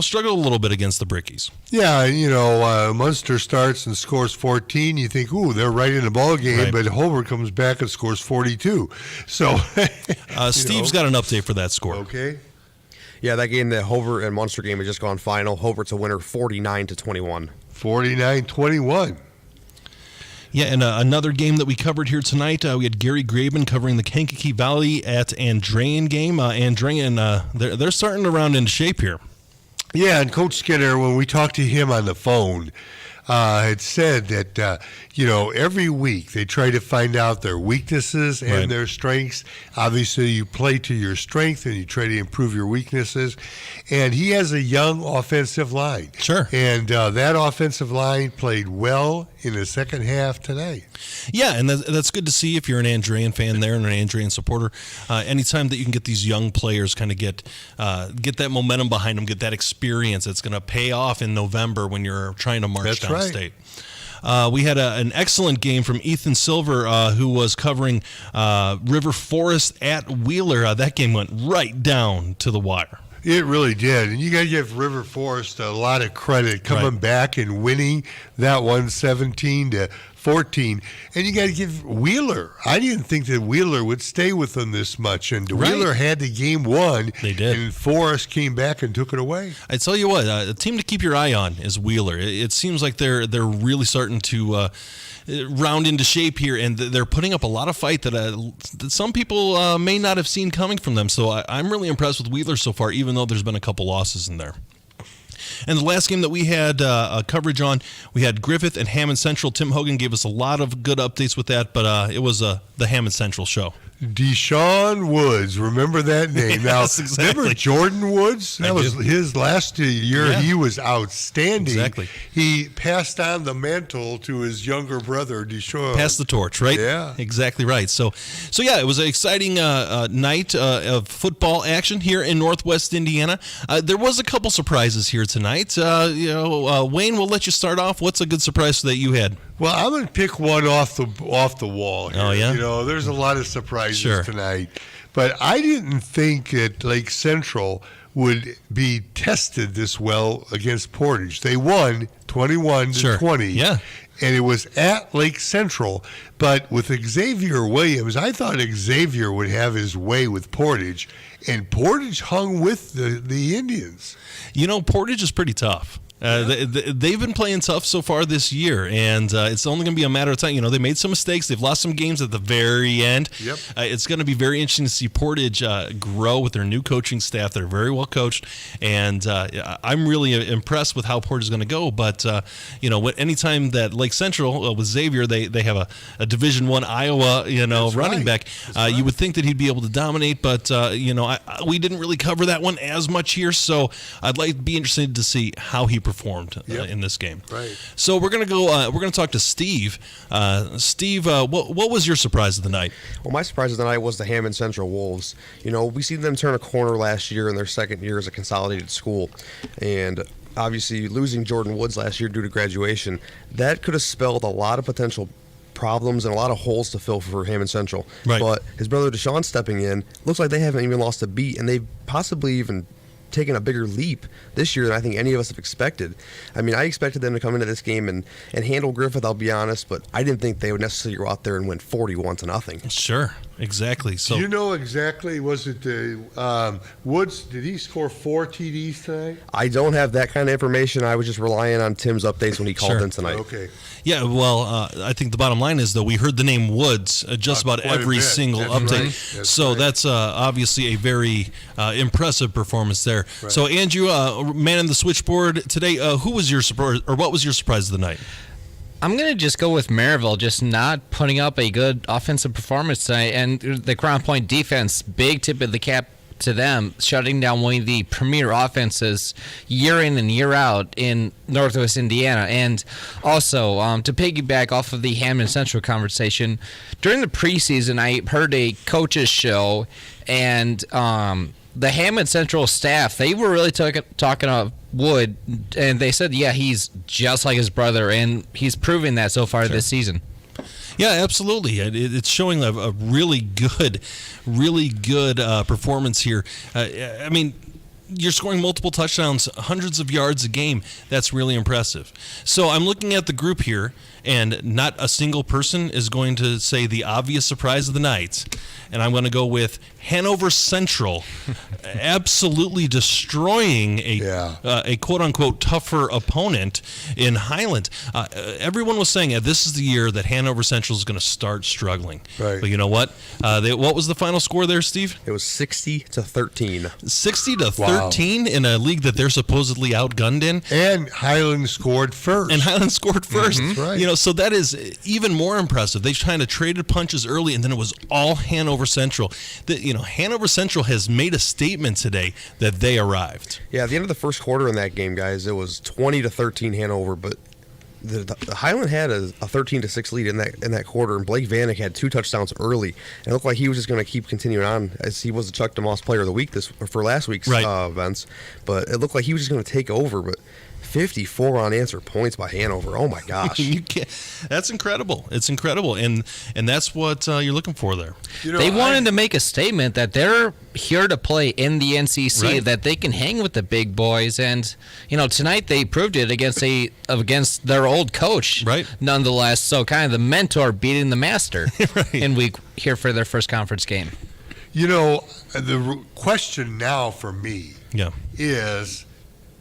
struggled a little bit against the Brickies. Yeah, Munster starts and scores 14. You think, ooh, they're right in the ball game, Right. but Hobart comes back and scores 42. So, Steve's got an update for that score. Okay. Yeah, that game, the Hobart and Munster game, has just gone final. Hobart's a winner, 49-21. 49-21. Yeah, and another game that we covered here tonight, we had Gary Graben covering the Kankakee Valley at Andrean game. Andrean, they're starting to round into shape here. Yeah, and Coach Skinner, when we talked to him on the phone, had said that, every week they try to find out their weaknesses and Right. their strengths. Obviously, you play to your strength and you try to improve your weaknesses. And he has a young offensive line. Sure. And that offensive line played well in the second half tonight. Yeah, and that's good to see if you're an Andrean fan there and an Andrean supporter. Anytime that you can get these young players kind of get that momentum behind them, get that experience, it's going to pay off in November when you're trying to march That's down right. state. We had an excellent game from Ethan Silver, who was covering River Forest at Wheeler. That game went right down to the wire. It really did. And you got to give River Forest a lot of credit coming back and winning that one 17-14. And you got to give Wheeler. I didn't think that Wheeler would stay with them this much. And Wheeler had the game won. They did. And Forest came back and took it away. I tell you what, a team to keep your eye on is Wheeler. It seems like they're really starting to round into shape here, and they're putting up a lot of fight that some people may not have seen coming from them. So I'm really impressed with Wheeler so far, even though there's been a couple losses in there. And the last game that we had coverage on, we had Griffith and Hammond Central. Tim Hogan gave us a lot of good updates with that, but it was the Hammond Central show. Deshaun Woods, remember that name? Yes, now, exactly. Remember Jordan Woods? That was his last year. Yeah. He was outstanding. Exactly. He passed on the mantle to his younger brother, Deshaun. Pass the torch, right? Yeah. Exactly right. So yeah, it was an exciting night of football action here in Northwest Indiana. There was a couple surprises here tonight. Wayne, we'll let you start off. What's a good surprise that you had? Well, I'm going to pick one off the wall here. Oh, yeah? There's a lot of surprises Sure. tonight. But I didn't think that Lake Central would be tested this well against Portage. They won 21-20. Yeah. And it was at Lake Central. But with Xavier Williams, I thought Xavier would have his way with Portage. And Portage hung with the Indians. Portage is pretty tough. They've been playing tough so far this year, and it's only going to be a matter of time. They made some mistakes. They've lost some games at the very end. Yep. It's going to be very interesting to see Portage grow with their new coaching staff. They're very well coached, and I'm really impressed with how Portage is going to go. But anytime that Lake Central with Xavier, they have a Division I Iowa running back, you would think that he'd be able to dominate. But we didn't really cover that one as much here, so I'd like to be interested to see how he performed in this game. Right. So we're gonna go. We're gonna talk to Steve. Steve, what was your surprise of the night? Well, my surprise of the night was the Hammond Central Wolves. We seen them turn a corner last year in their second year as a consolidated school, and obviously losing Jordan Woods last year due to graduation, that could have spelled a lot of potential problems and a lot of holes to fill for Hammond Central. Right. But his brother Deshaun stepping in, looks like they haven't even lost a beat, and they've possibly even taken a bigger leap this year than I think any of us have expected. I mean, I expected them to come into this game and handle Griffith, I'll be honest, but I didn't think they would necessarily go out there and win 41-0. Sure, exactly. So Do you know exactly, was it Woods, did he score 4 TDs tonight? I don't have that kind of information. I was just relying on Tim's updates when he called in tonight. Okay. Yeah, well, I think the bottom line is, though, we heard the name Woods just about every single update. That's obviously a very impressive performance there. Right. So, Andrew, man in the switchboard today, who was your surprise, or what was your surprise of the night? I'm going to just go with Maryville, just not putting up a good offensive performance tonight. And the Crown Point defense, big tip of the cap to them, shutting down one of the premier offenses year in and year out in Northwest Indiana. And also, to piggyback off of the Hammond Central conversation, during the preseason, I heard a coach's show, and the Hammond Central staff, they were really talking about Wood, and they said, yeah, he's just like his brother, and he's proving that so far this season. Yeah, absolutely. It's showing a really good performance here. I mean, you're scoring multiple touchdowns, hundreds of yards a game. That's really impressive. So I'm looking at the group here, and not a single person is going to say the obvious surprise of the night. And I'm going to go with Hanover Central absolutely destroying a quote-unquote tougher opponent in Highland. Everyone was saying this is the year that Hanover Central is going to start struggling. Right. But you know what? What was the final score there, Steve? It was 60-13. 60-13 in a league that they're supposedly outgunned in. And Highland scored first. That's right. So that is even more impressive. They kind of traded punches early, and then it was all Hanover Central. Hanover Central has made a statement today that they arrived. Yeah, at the end of the first quarter in that game, guys, it was 20-13 Hanover, but the Highland had a 13-6 lead in that quarter, and Blake Vanek had 2 touchdowns early. And it looked like he was just going to keep continuing on, as he was the Chuck DeMoss Player of the Week for last week's events. But it looked like he was just going to take over, but 54 unanswered points by Hanover. Oh my gosh. That's incredible. It's incredible. And that's what you're looking for there. They wanted to make a statement that they're here to play in the NCC, that they can hang with the big boys. And, tonight they proved it against their old coach, nonetheless. So kind of the mentor beating the master in week here for their first conference game. The question now for me is,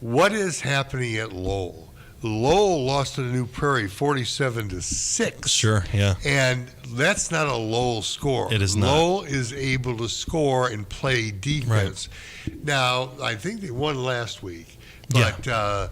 what is happening at Lowell? Lowell lost to New Prairie 47-6. Sure, yeah. And that's not a Lowell score. It is not. Lowell is able to score and play defense. Now, I think they won last week, but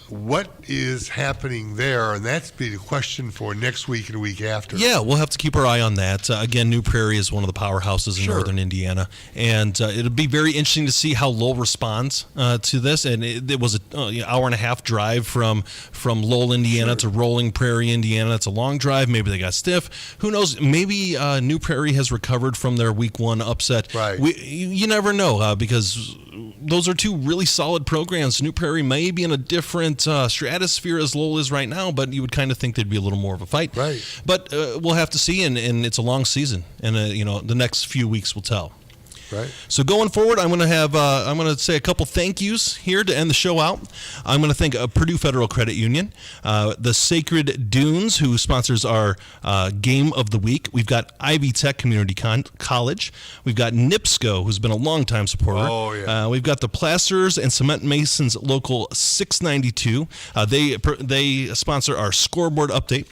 what is happening there? And that's be the question for next week and the week after. Yeah, we'll have to keep our eye on that. Again, New Prairie is one of the powerhouses in northern Indiana, and it'll be very interesting to see how Lowell responds to this. And it was an hour and a half drive from Lowell, Indiana to Rolling Prairie, Indiana. It's a long drive. Maybe they got stiff. Who knows? Maybe New Prairie has recovered from their week 1 upset. Right. You never know because those are 2 really solid programs. New Prairie may be in a different stratosphere as Lowell is right now, but you would kind of think there'd be a little more of a fight. Right. But we'll have to see, and it's a long season, and the next few weeks will tell. Right. So going forward, I'm going to say a couple thank yous here to end the show out. I'm going to thank Purdue Federal Credit Union, the Sacred Dunes, who sponsors our game of the week. We've got Ivy Tech Community College. We've got NIPSCO, who's been a longtime supporter. Oh, yeah. We've got the Plasters and Cement Masons Local 692. They sponsor our scoreboard update.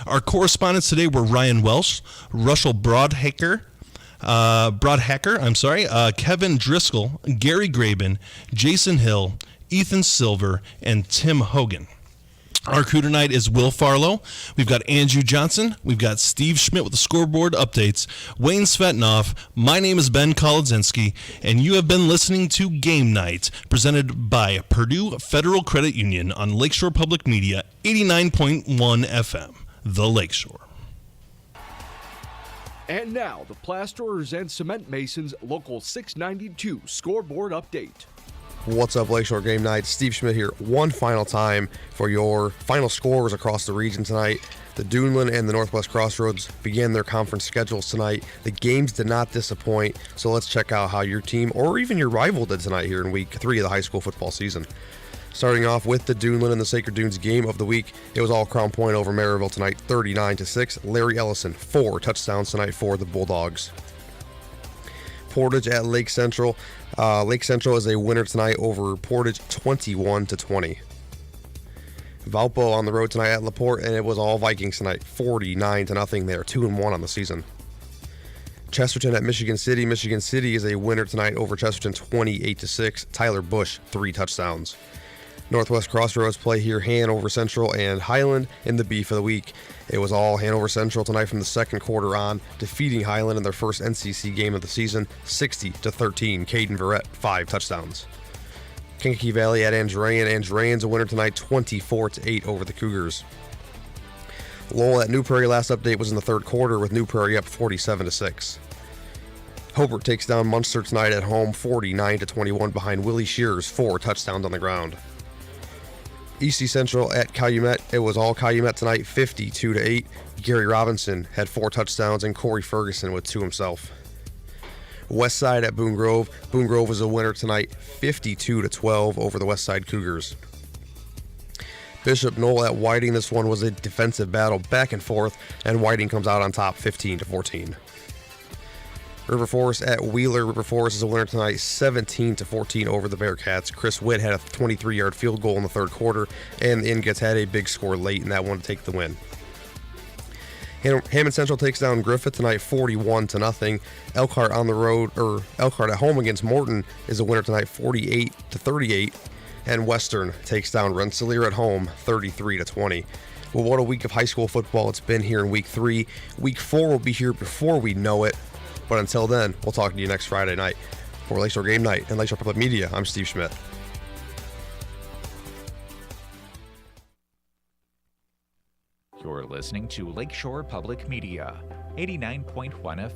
Our correspondents today were Ryan Welsh, Russell Broadhacker, Kevin Driscoll, Gary Graben, Jason Hill, Ethan Silver, and Tim Hogan. Our crew tonight is Will Farlow. We've got Andrew Johnson. We've got Steve Schmidt with the scoreboard updates. Wayne Svetnoff. My name is Ben Kolodzinski, and you have been listening to Game Night, presented by Purdue Federal Credit Union on Lakeshore Public Media, 89.1 FM, The Lakeshore. And now, the Plasterers and Cement Masons Local 692 scoreboard update. What's up, Lakeshore Game Night? Steve Schmidt here one final time for your final scores across the region tonight. The Duneland and the Northwest Crossroads began their conference schedules tonight. The games did not disappoint, so let's check out how your team or even your rival did tonight here in week 3 of the high school football season. Starting off with the Duneland and the Sacred Dunes game of the week, it was all Crown Point over Maryville tonight, 39-6. Larry Ellison, 4 touchdowns tonight for the Bulldogs. Portage at Lake Central. Lake Central is a winner tonight over Portage, 21-20. Valpo on the road tonight at LaPorte, and it was all Vikings tonight, 49-0. They are 2-1 on the season. Chesterton at Michigan City. Michigan City is a winner tonight over Chesterton, 28-6. Tyler Bush, 3 touchdowns. Northwest Crossroads play here Hanover Central and Highland in the beef of the week. It was all Hanover Central tonight from the second quarter on, defeating Highland in their first NCC game of the season, 60-13. Caden Verrett, 5 touchdowns. Kankakee Valley at Andrean. Andrean's a winner tonight, 24-8 over the Cougars. Lowell at New Prairie. Last update was in the third quarter with New Prairie up 47-6. Hobart takes down Munster tonight at home, 49-21 behind Willie Shears, 4 touchdowns on the ground. EC Central at Calumet. It was all Calumet tonight, 52-8. Gary Robinson had 4 touchdowns and Corey Ferguson with 2 himself. West Side at Boone Grove. Boone Grove was a winner tonight, 52-12 over the West Side Cougars. Bishop Knoll at Whiting. This one was a defensive battle back and forth, and Whiting comes out on top, 15-14. River Forest at Wheeler. River Forest is a winner tonight, 17-14 over the Bearcats. Chris Witt had a 23-yard field goal in the third quarter, and the Ingots had a big score late in that one to take the win. Hammond Central takes down Griffith tonight, 41-0. Elkhart on the road, or Elkhart at home against Morton is a winner tonight, 48-38. And Western takes down Rensselaer at home, 33-20. Well, what a week of high school football it's been here in week 3. Week 4 will be here before we know it. But until then, we'll talk to you next Friday night. For Lakeshore Game Night and Lakeshore Public Media, I'm Steve Schmidt. You're listening to Lakeshore Public Media, 89.1 FM.